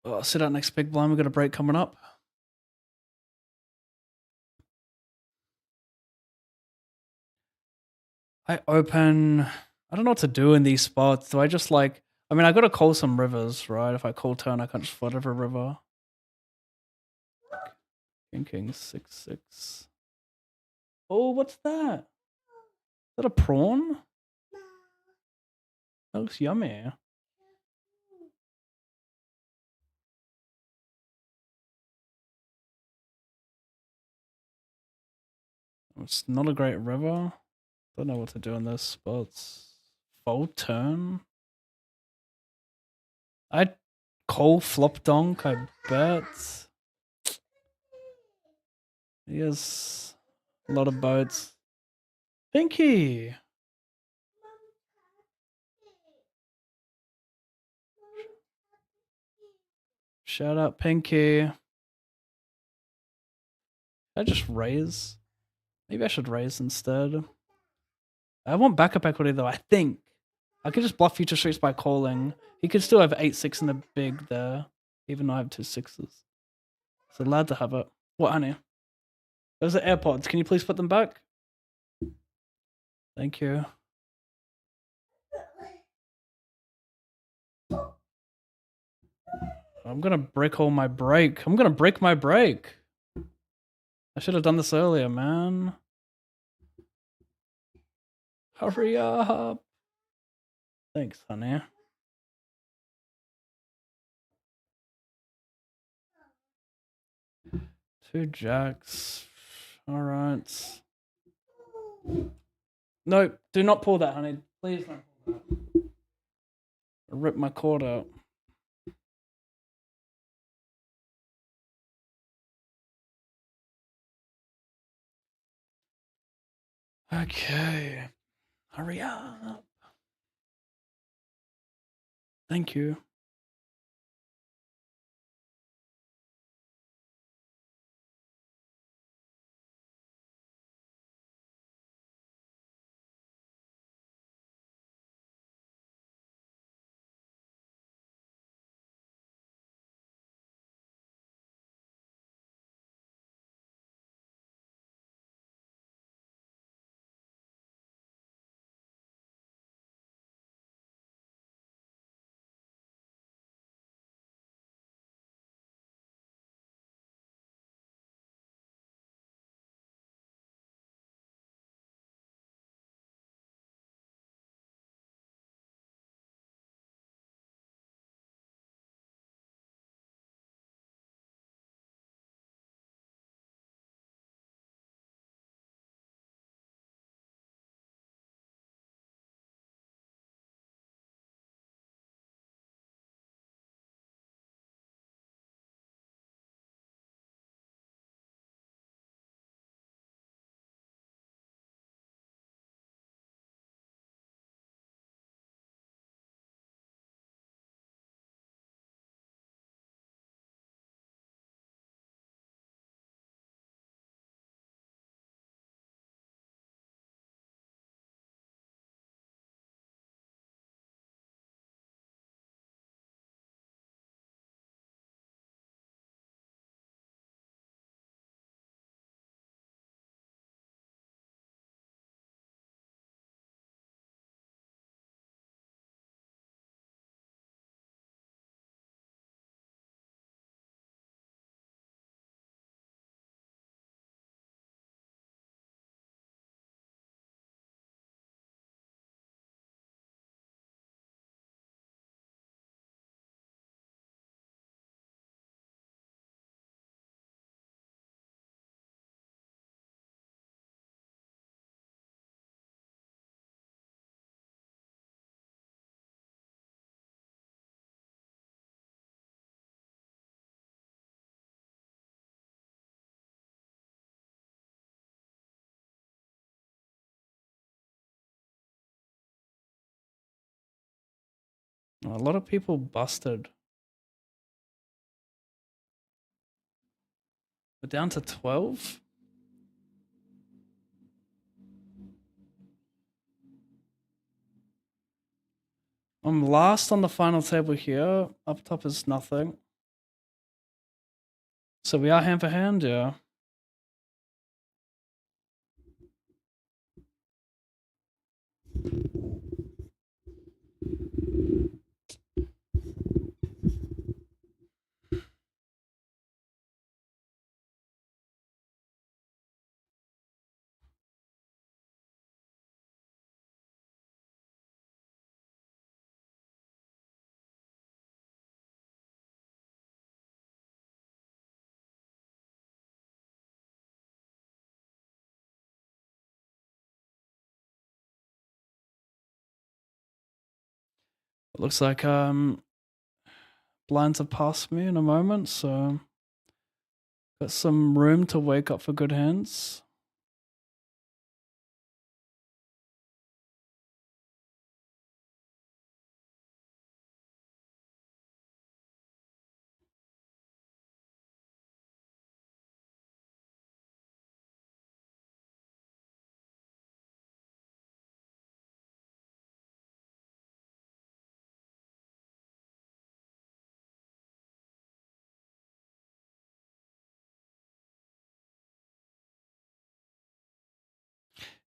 Oh, sit out next big blind. We've got a break coming up. I open. I don't know what to do in these spots. Do I just like. I mean, I got to call some rivers, right? If I call turn, I can't just flood every river. King 6-6. Oh, what's that? Is that a prawn? That looks yummy. It's not a great river. Don't know what to do in those spots. Fold turn. I call flop donk, I bet. He has a lot of boats. Pinky! Shout out Pinky. I just raise. Maybe I should raise instead. I want backup equity though, I think. I could just bluff future streets by calling. He could still have 8-6 in the big there, even though I have 2 6s. So allowed to have it. What, honey? Those are AirPods. Can you please put them back? Thank you. I'm gonna break all my break. I'm gonna break my break. I should have done this earlier, man. Hurry up. Thanks, honey. Two jacks. All right. No, do not pull that, honey. Please don't pull that. I ripped my cord out. Okay. Hurry up. Thank you. A lot of people busted. We're down to 12. I'm last on the final table here. Up top is nothing. So we are hand for hand, yeah. It looks like blinds have passed me in a moment, so got some room to wake up for good hands.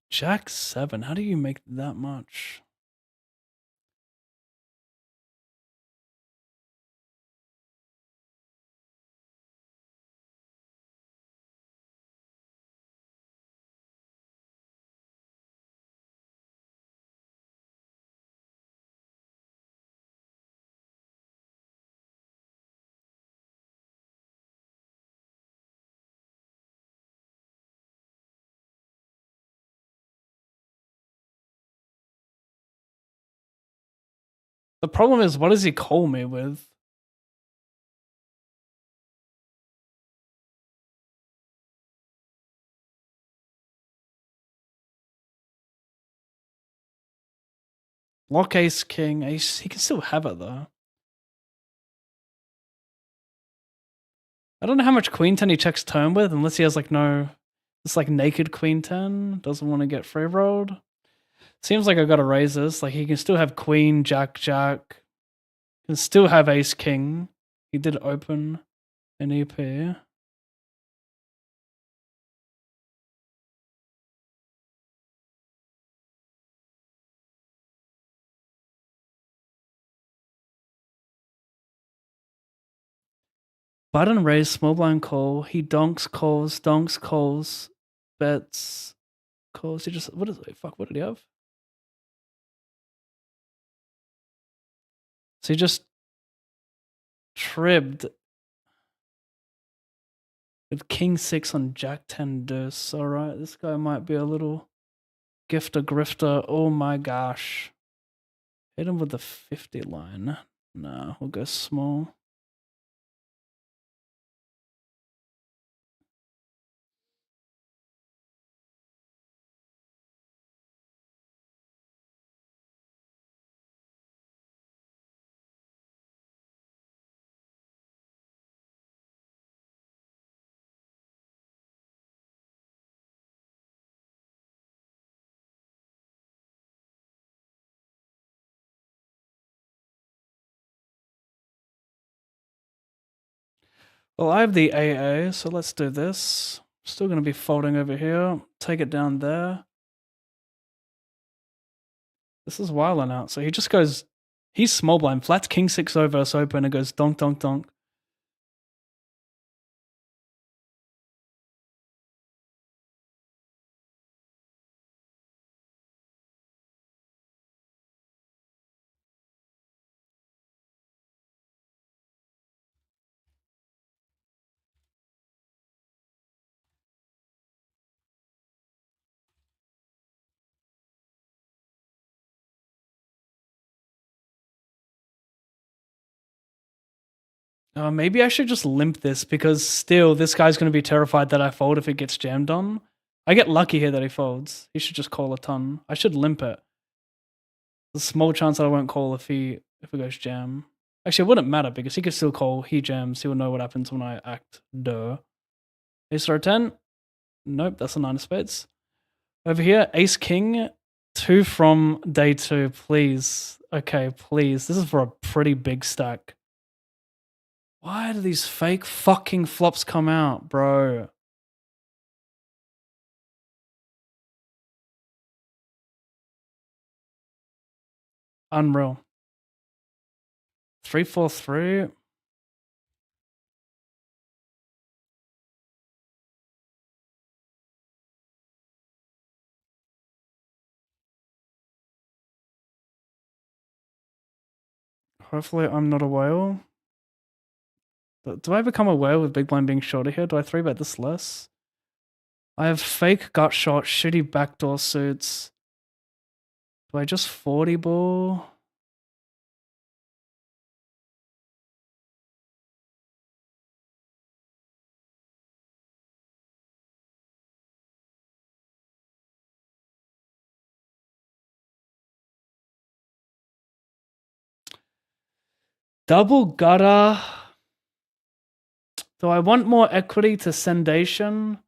Jack 7. How do you make that much? The problem is, what does he call me with? Lock ace king. Ace. He can still have it though. I don't know how much queen 10 he checks turn with, unless he has like no. It's like naked queen 10. Doesn't want to get free rolled. Seems like I gotta raise this. Like he can still have queen, jack, jack. Can still have ace king. He did open an EP. Button raise, small blind call. He donks, calls, bets, calls. He just what is it? Fuck, what did he have? So he just tribbed with king 6 on jack 10 deuce. Alright, this guy might be a little gifter grifter. Oh my gosh. Hit him with the 50 line. Nah, we'll go small. Well, I have the AA, so let's do this. Still going to be folding over here. Take it down there. This is wilding out. So he just goes, he's small blind. Flats king 6 over us open and goes donk, donk, donk. Maybe I should just limp this because still this guy's going to be terrified that I fold if it gets jammed on. I get lucky here that he folds. He should just call a ton. I should limp it. There's a small chance that I won't call if it goes jam. Actually, it wouldn't matter because he could still call. He jams. He will know what happens when I act. Duh. Ace or 10? Nope, that's a 9 of spades. Over here, ace king. 2 from day 2, please. Okay, please. This is for a pretty big stack. Why do these fake fucking flops come out, bro? Unreal. 3-4-3. Hopefully I'm not a whale. Do I become a whale with big blind being shorter here? Do I 3-bet this less? I have fake gut shot, shitty backdoor suits. Do I just 40 ball? Double gutter. Do I want more equity to sendation?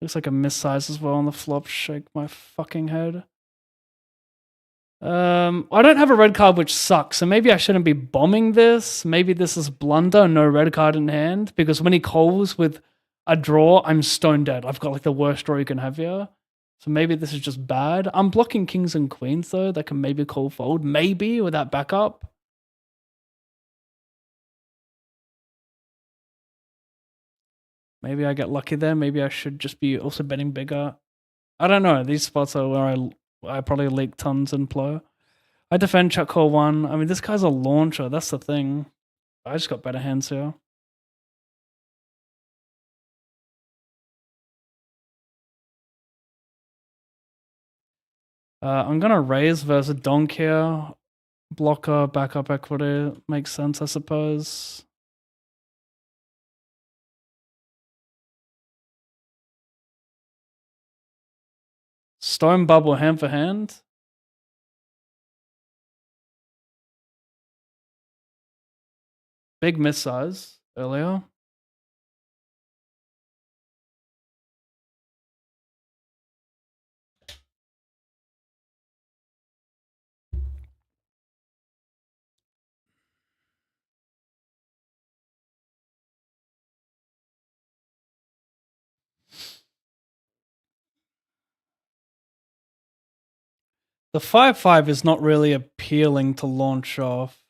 Looks like a missize as well on the flop. Shake my fucking head. I don't have a red card, which sucks. So maybe I shouldn't be bombing this. Maybe this is blunder, no red card in hand. Because when he calls with a draw, I'm stone dead. I've got like the worst draw you can have here. So maybe this is just bad. I'm blocking kings and queens though. That can maybe call fold. Maybe with that backup. Maybe I get lucky there. Maybe I should just be also betting bigger. I don't know. These spots are where I probably leak tons and plow. I defend check call 1. I mean, this guy's a launcher. That's the thing. I just got better hands here. I'm gonna raise versus donk here. Blocker, backup equity makes sense, I suppose. Stone bubble hand for hand. Big miss size earlier. The 5-5 is not really appealing to launch off.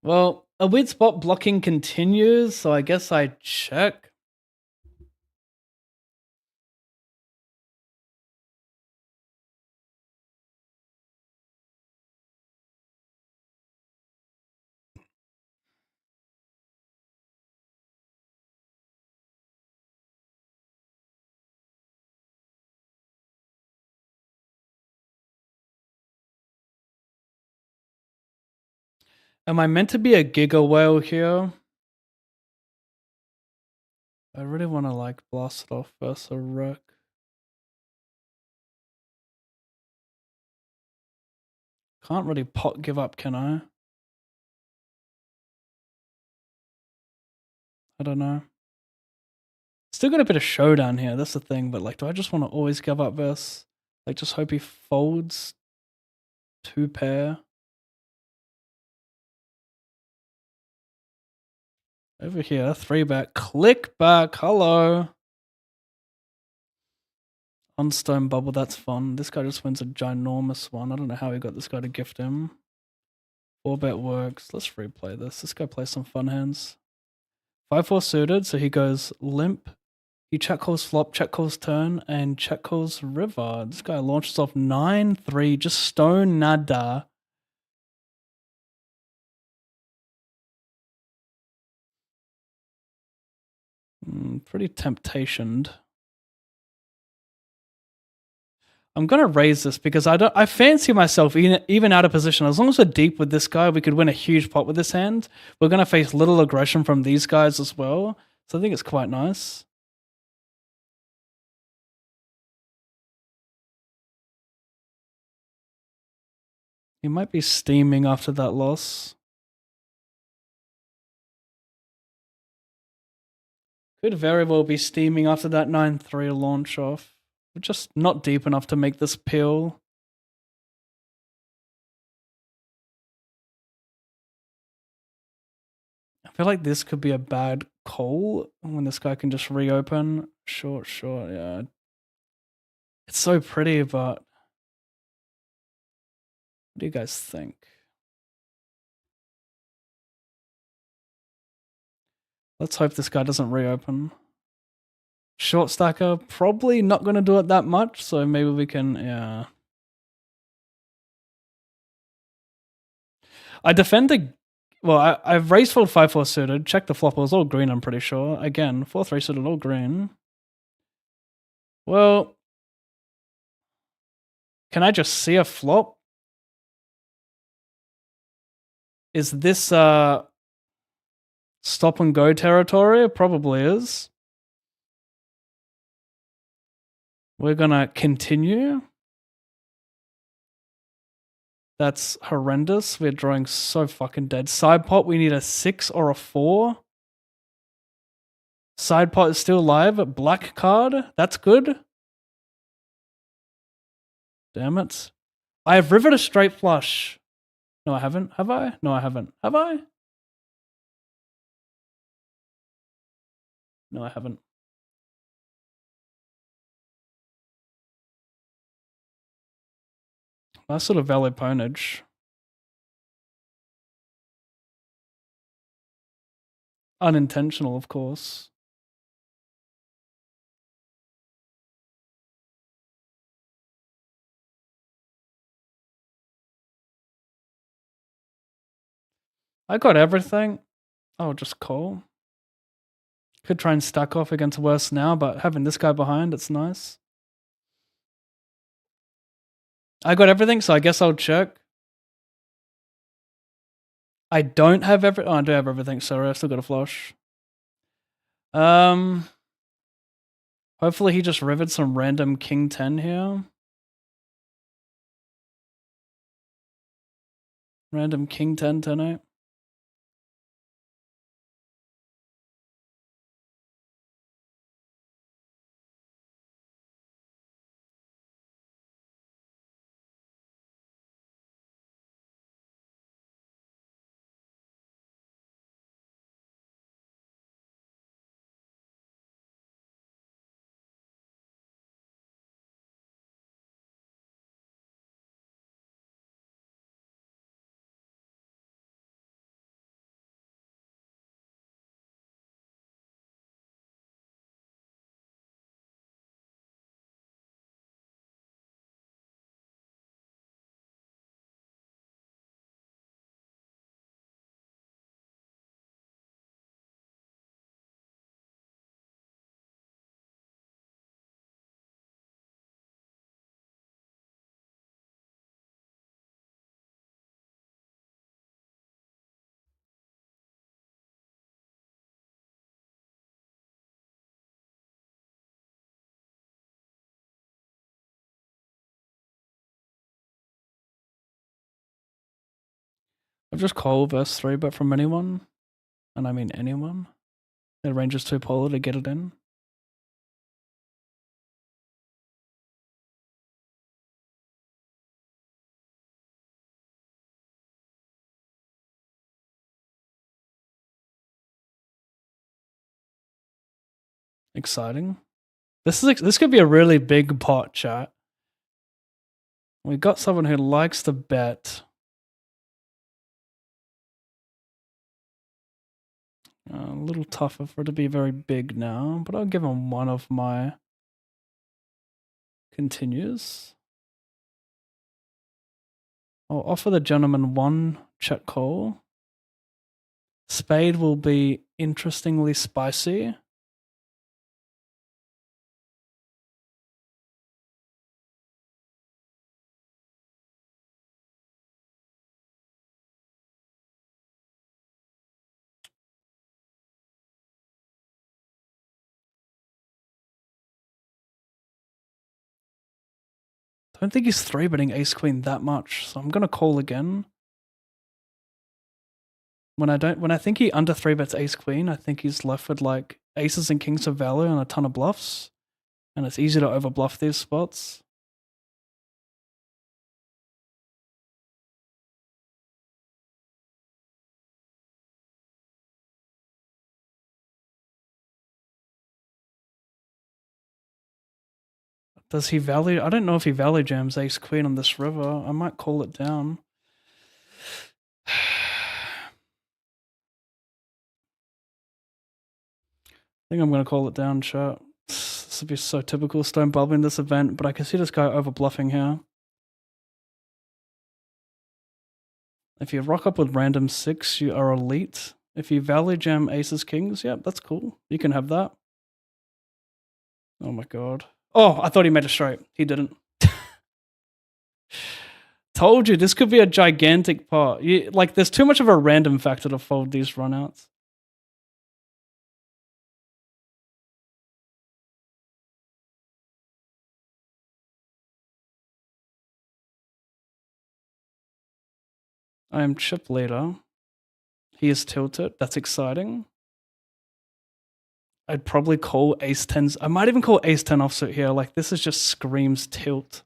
Well, a weird spot blocking continues, so I guess I check. Am I meant to be a giga whale here? I really want to like blast it off versus a wreck. Can't really pot give up, can I? I don't know. Still got a bit of showdown here. That's the thing. But like, do I just want to always give up versus? Like, just hope he folds 2 pair. Over here, 3-bet. Click back. Hello. On stone bubble. That's fun. This guy just wins a ginormous one. I don't know how he got this guy to gift him. 4-bet works. Let's replay this. This guy plays some fun hands. 5-4 suited. So he goes limp. He check calls flop, check calls turn, and check calls river. This guy launches off 9-3, just stone nada. Pretty temptationed. I'm gonna raise this because I fancy myself even out of position. As long as we're deep with this guy, we could win a huge pot with this hand. We're gonna face little aggression from these guys as well. So I think it's quite nice. He might be steaming after that loss. Could very well be steaming after that 9-3 launch off. We're just not deep enough to make this peel. I feel like this could be a bad call when this guy can just reopen. Short, yeah. It's so pretty, but what do you guys think? Let's hope this guy doesn't reopen. Short stacker, probably not going to do it that much, so maybe we can, yeah. I defend the, well, I've raised fold 5-4 suited, check the flop, it was all green, I'm pretty sure. Again, 4-3 suited, all green. Well, can I just see a flop? Is this stop and go territory? It probably is. We're gonna continue. That's horrendous. We're drawing so fucking dead. Side pot, we need a 6 or a 4. Side pot is still live. Black card. That's good. Damn it. I have rivered a straight flush. No, I haven't. Have I? No, I haven't. Have I? No, I haven't. Nice sort of valid ponage. Unintentional, of course. I got everything. I'll just call. Could try and stack off against worse now, but having this guy behind, it's nice. I got everything, so I guess I'll check. I don't have every. Oh, I do have everything. Sorry, I still got a flush. Hopefully he just riveted some random king 10 here. Random king 10, 10 8. I've just called verse 3, but from anyone, and I mean anyone. Their range is too polar to get it in. Exciting. This could be a really big pot, chat. We got someone who likes to bet. A little tougher for it to be very big now, but I'll give him one of my continues. I'll offer the gentleman one check call. Spade will be interestingly spicy. I don't think he's 3-betting ace queen that much, so I'm gonna call again. When I think he under 3-bets ace queen, I think he's left with like aces and kings of value and a ton of bluffs, and it's easy to overbluff these spots. Does he value? I don't know if he value jams ace queen on this river. I might call it down. I think I'm going to call it down, chat. This would be so typical stone bubbling this event, but I can see this guy over bluffing here. If you rock up with random 6, you are elite. If you value jam aces kings, yeah, that's cool. You can have that. Oh my god. Oh, I thought he made a straight. He didn't. Told you, this could be a gigantic pot. Like, there's too much of a random factor to fold these runouts. I am chip leader. He is tilted. That's exciting. I'd probably call ace 10s. I might even call ace 10 offsuit here. Like, this is just screams tilt.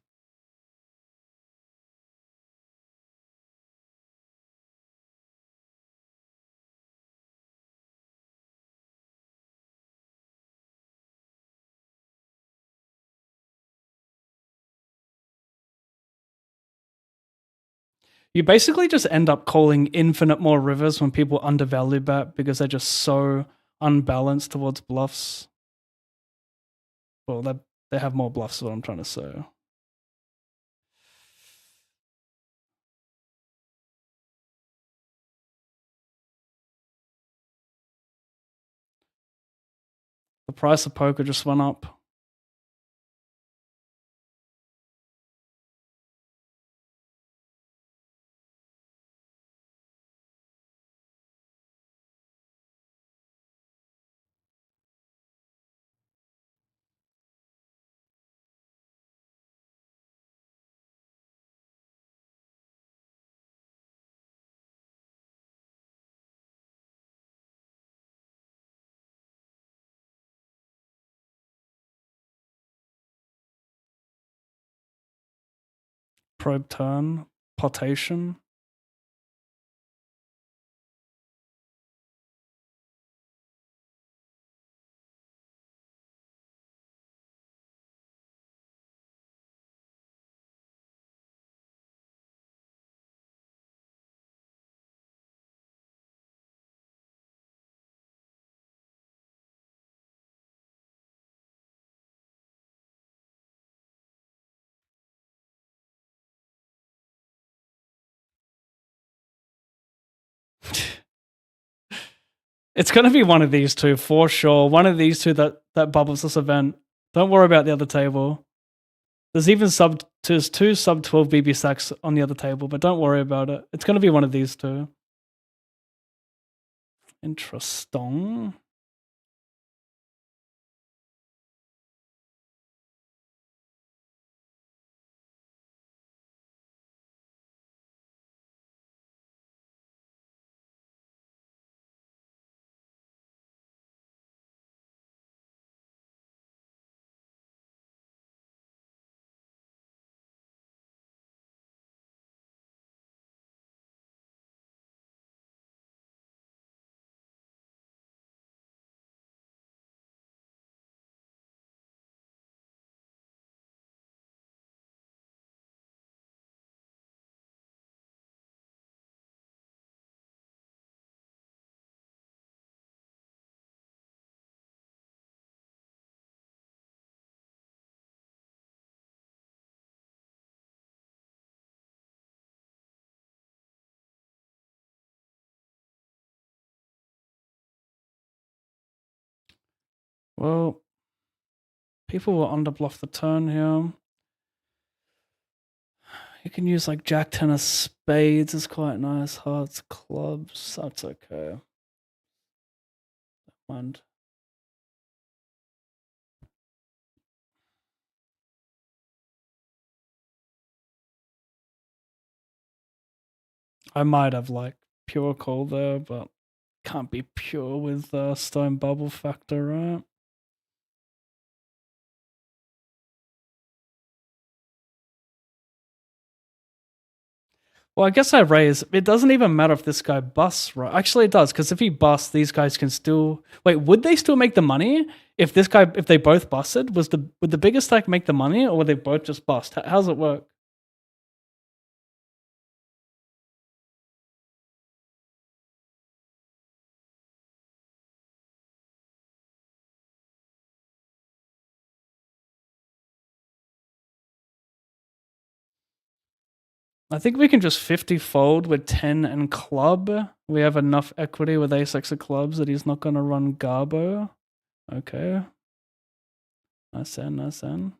You basically just end up calling infinite more rivers when people undervalue bet because they're just so unbalanced towards bluffs. Well, they have more bluffs is what I'm trying to say. The price of poker just went up. Probe turn. Potation. It's going to be one of these two for sure. One of these two that bubbles this event. Don't worry about the other table. There's two sub 12 BB stacks on the other table, but don't worry about it. It's going to be one of these two. Interesting. Well, people will underbluff the turn here. You can use like Jack 10 of spades is quite nice. Hearts, clubs, that's okay. Mind. I might have like pure call there, but can't be pure with stone bubble factor, right? Well, I guess I raise. It doesn't even matter if this guy busts, right? Actually, it does, because if he busts, these guys can still wait. Would they still make the money if they both busted? Would the bigger stack make the money, or would they both just bust? How's it work? I think we can just 50 fold with 10 and club. We have enough equity with ace x of clubs that he's not going to run Garbo. Okay. Nice end, nice end.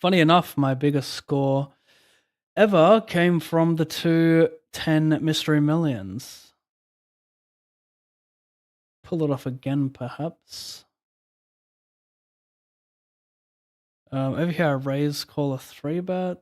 Funny enough, my biggest score ever came from the 210 Mystery Millions. Pull it off again, perhaps. Over here, I raise, call a 3-bet.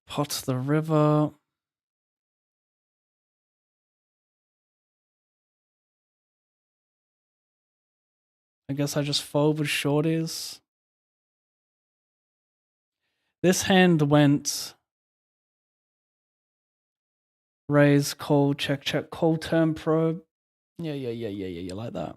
Pot the river. I guess I just fold with shorties. This hand went raise, call, check, call, turn, probe. Yeah, like that.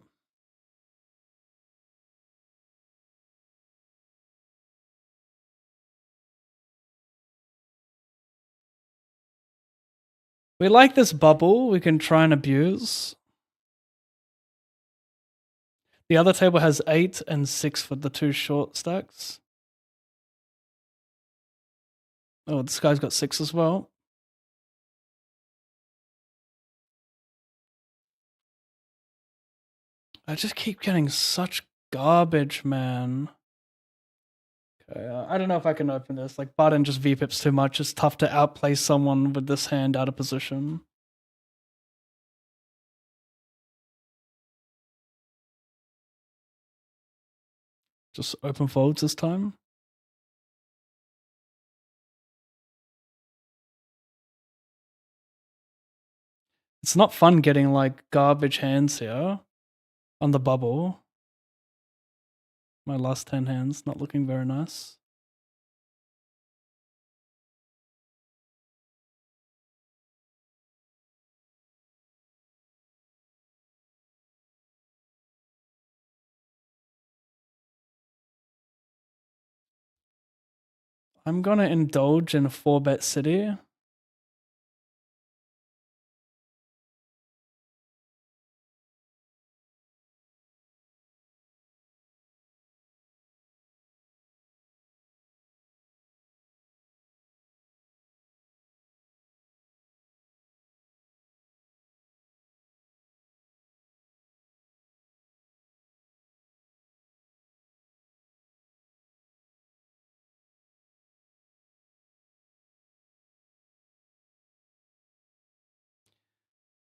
We like this bubble. We can try and abuse. The other table has 8 and 6 for the 2 short stacks. Oh, this guy's got 6 as well. I just keep getting such garbage, man. Okay, I don't know if I can open this. Like, button just V-pips too much. It's tough to outplay someone with this hand out of position. Just open folds this time. It's not fun getting like garbage hands here on the bubble. My last 10 hands not looking very nice. I'm gonna indulge in a 4-bet city.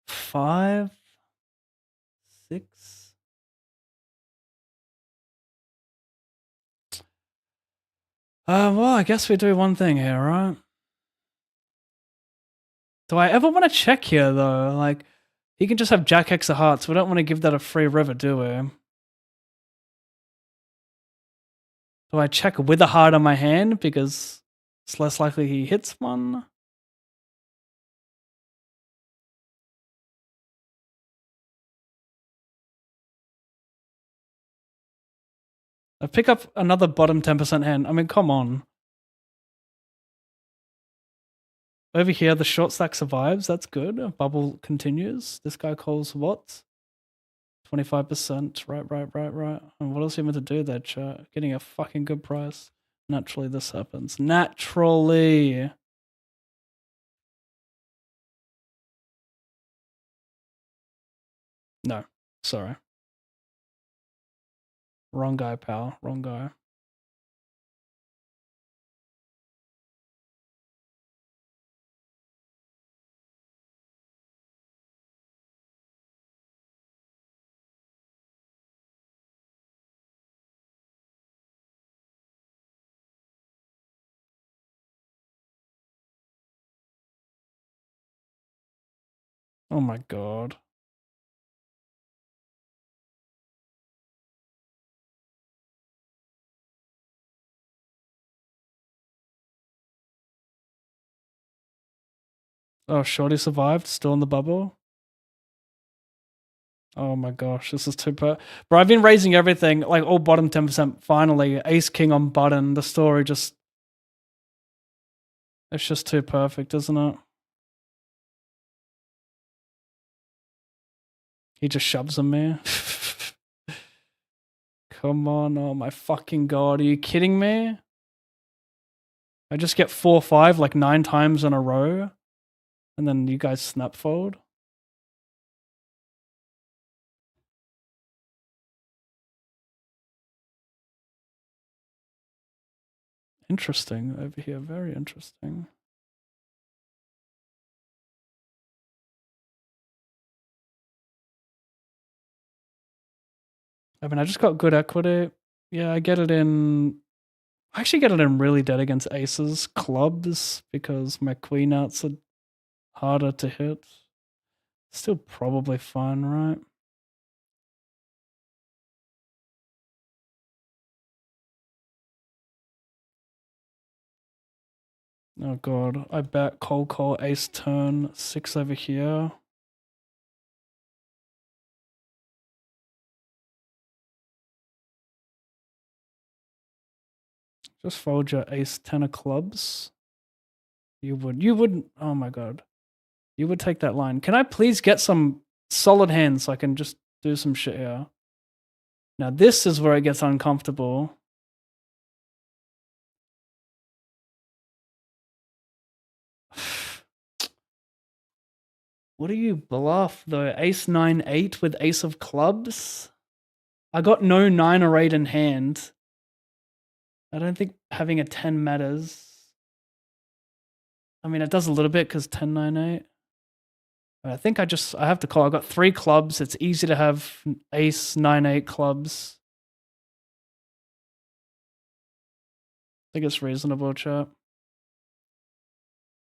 Five, 6. Well, I guess we do one thing here, right? Do I ever want to check here, though? Like, he can just have Jack X of hearts. We don't want to give that a free river, do we? Do I check with a heart on my hand because it's less likely he hits one? I pick up another bottom 10% hand. I mean, come on. Over here, the short stack survives. That's good. Bubble continues. This guy calls what? 25%. Right. And what else are you meant to do there, chat? Getting a fucking good price. Naturally, this happens. Naturally. No. Sorry. Wrong guy, pal. Wrong guy. Oh my god. Oh, Shorty survived, still in the bubble. Oh my gosh, this is too Bro, I've been raising everything, like all bottom 10%. Finally, ace king on button. The story just... It's just too perfect, isn't it? He just shoves on me. Come on, oh my fucking god, are you kidding me? I just get 4-5 like 9 times in a row, and then you guys snap fold. Interesting over here, very interesting. I mean, I just got good equity. Yeah, I get it in. I actually get it in really dead against aces, clubs, because my queen outs are harder to hit. Still probably fine, right? Oh god, I bet call ace turn 6 over here. Just fold your ace 10 of clubs. You wouldn't, oh my god. You would take that line. Can I please get some solid hands so I can just do some shit here? Now this is where it gets uncomfortable. What do you bluff though? Ace 9-8 with ace of clubs? I got no 9 or 8 in hand. I don't think having a 10 matters. I mean, it does a little bit because 10-9-8. I think I have to call. I got 3 clubs. It's easy to have ace 9-8 clubs. I think it's reasonable, chat.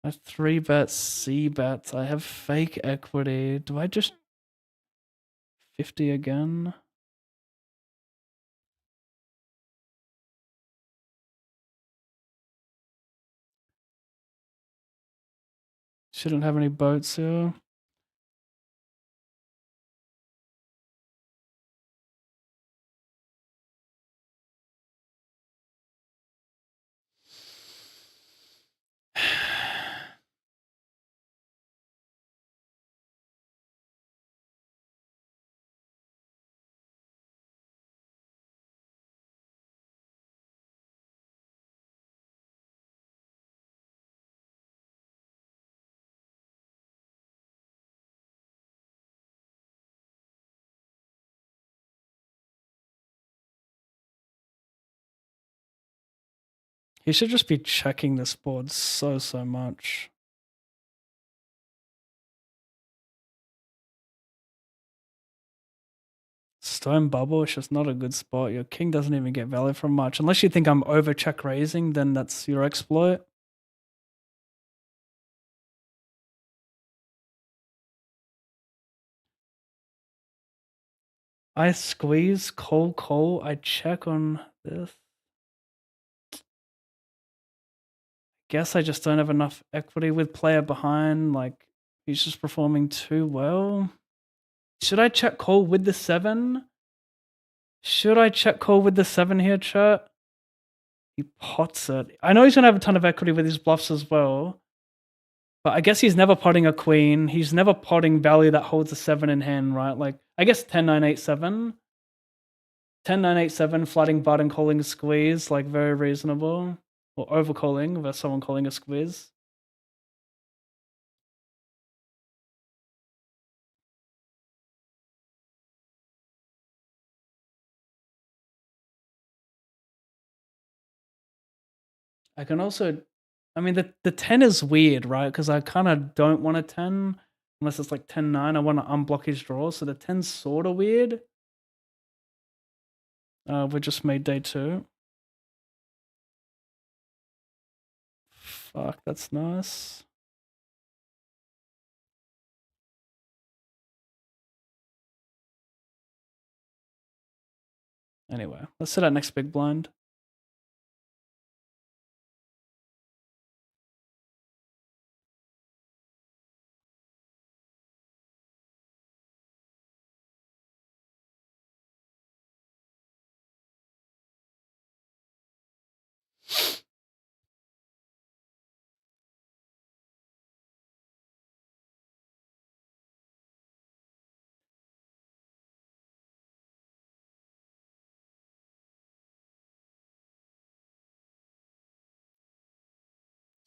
I 3-bet, C-bet. I have fake equity. Do I just 50 again? Shouldn't have any boats here. He should just be checking this board so much. Stone bubble is just not a good spot. Your king doesn't even get value from much. Unless you think I'm over check raising, then that's your exploit. I squeeze, call. I check on this. Guess I just don't have enough equity with player behind. Like, he's just performing too well. Should I check call with the 7? Should I check call with the 7 here, chat? He pots it. I know he's gonna have a ton of equity with his bluffs as well. But I guess he's never potting a queen. He's never potting value that holds a 7 in hand, right? Like, I guess 10-9-8-7. 10-9-8-7, flooding button, calling a squeeze, like very reasonable. Or overcalling versus someone calling a squeeze. I can also, I mean, the 10 is weird, right? Because I kind of don't want a 10 unless it's like 10-9. I want to unblock his draw. So the 10's sort of weird. We just made day 2. Fuck, that's nice. Anyway, let's set our next big blind.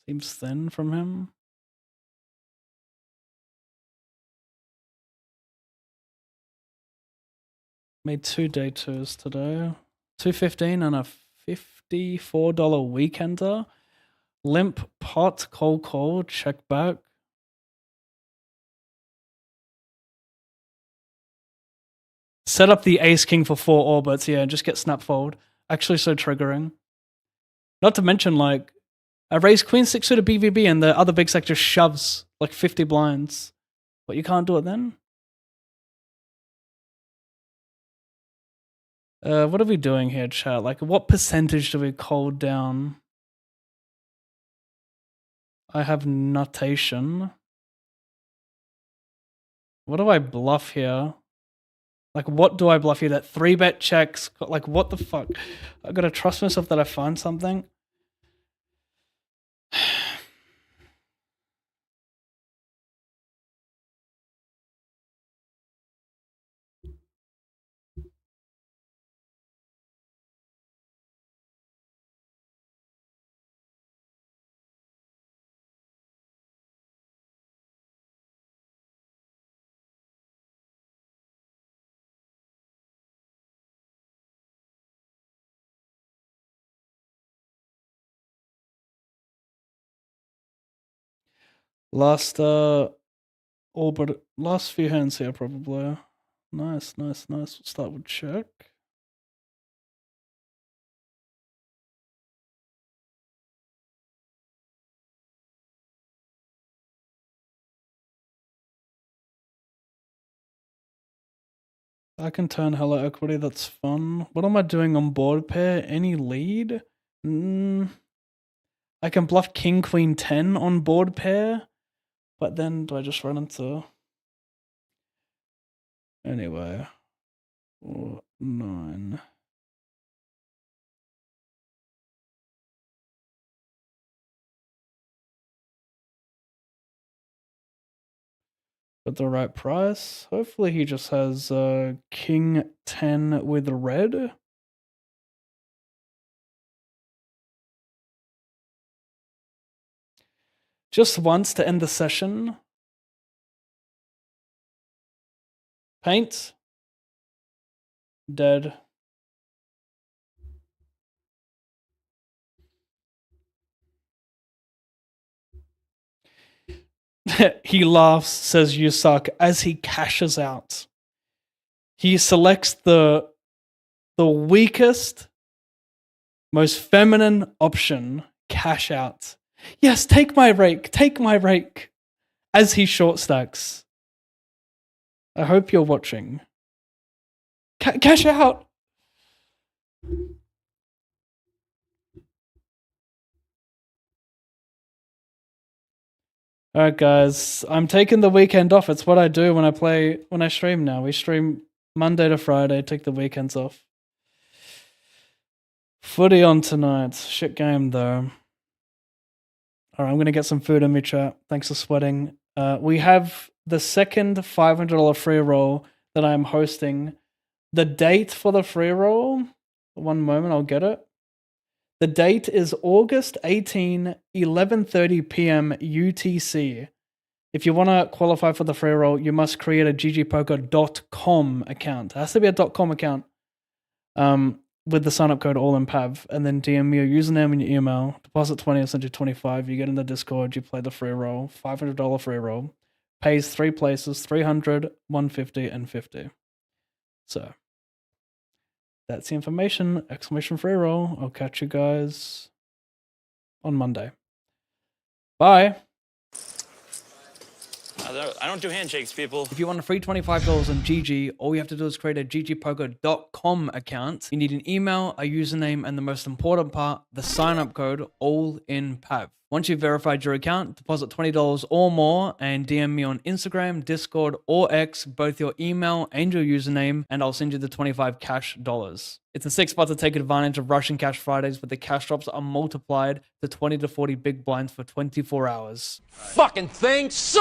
Seems thin from him. Made 2 day twos today. 215 and a $54 weekender. Limp pot, call, check back. Set up the ace king for 4 orbits, yeah, and just get snap fold. Actually so triggering. Not to mention, like, I raise queen 6 suited BVB and the other big stack just shoves like 50 blinds. But you can't do it then? What are we doing here, chat? Like, what percentage do we call down? I have notation. What do I bluff here? Like, what do I bluff here? That 3-bet checks? Like, what the fuck? I gotta trust myself that I find something. Last orbit, last few hands here probably. Nice. We'll start with check. I can turn hella equity, that's fun. What am I doing on board pair? Any lead? I can bluff king, queen 10 on board pair, but then do I just run into... Anyway. 4, 9. At the right price. Hopefully he just has king 10 with red. Just once to end the session. Paint. Dead. He laughs, says you suck, as he cashes out. He selects the weakest, most feminine option, cash out. Yes, take my rake, as he short stacks. I hope you're watching. Cash out! Alright guys, I'm taking the weekend off. It's what I do when I stream now. We stream Monday to Friday, take the weekends off. Footy on tonight. Shit game though. Alright, I'm gonna get some food in me, chat. Thanks for sweating. We have the second $500 free roll that I'm hosting. The date for the free roll, one moment, I'll get it. The date is August 18, 11:30 p.m. UTC. If you want to qualify for the free roll, you must create a ggpoker.com account. It has to be a .com account with the sign-up code ALLINPAV, and then DM me your username and your email. Deposit 20, I'll send you 25. You get in the Discord, you play the free roll. $500 free roll. Pays 3 places, 300, 150, and 50. So... that's the information. Exclamation free roll. I'll catch you guys on Monday. Bye. I don't do handshakes, people. If you want a free $25 on GG, all you have to do is create a ggpoker.com account. You need an email, a username, and the most important part, the sign-up code, all in PAV. Once you've verified your account, deposit $20 or more and DM me on Instagram, Discord, or X, both your email and your username, and I'll send you the 25 cash dollars. It's a sick spot to take advantage of Russian Cash Fridays, but the cash drops are multiplied to 20 to 40 big blinds for 24 hours. Fucking thing sucks!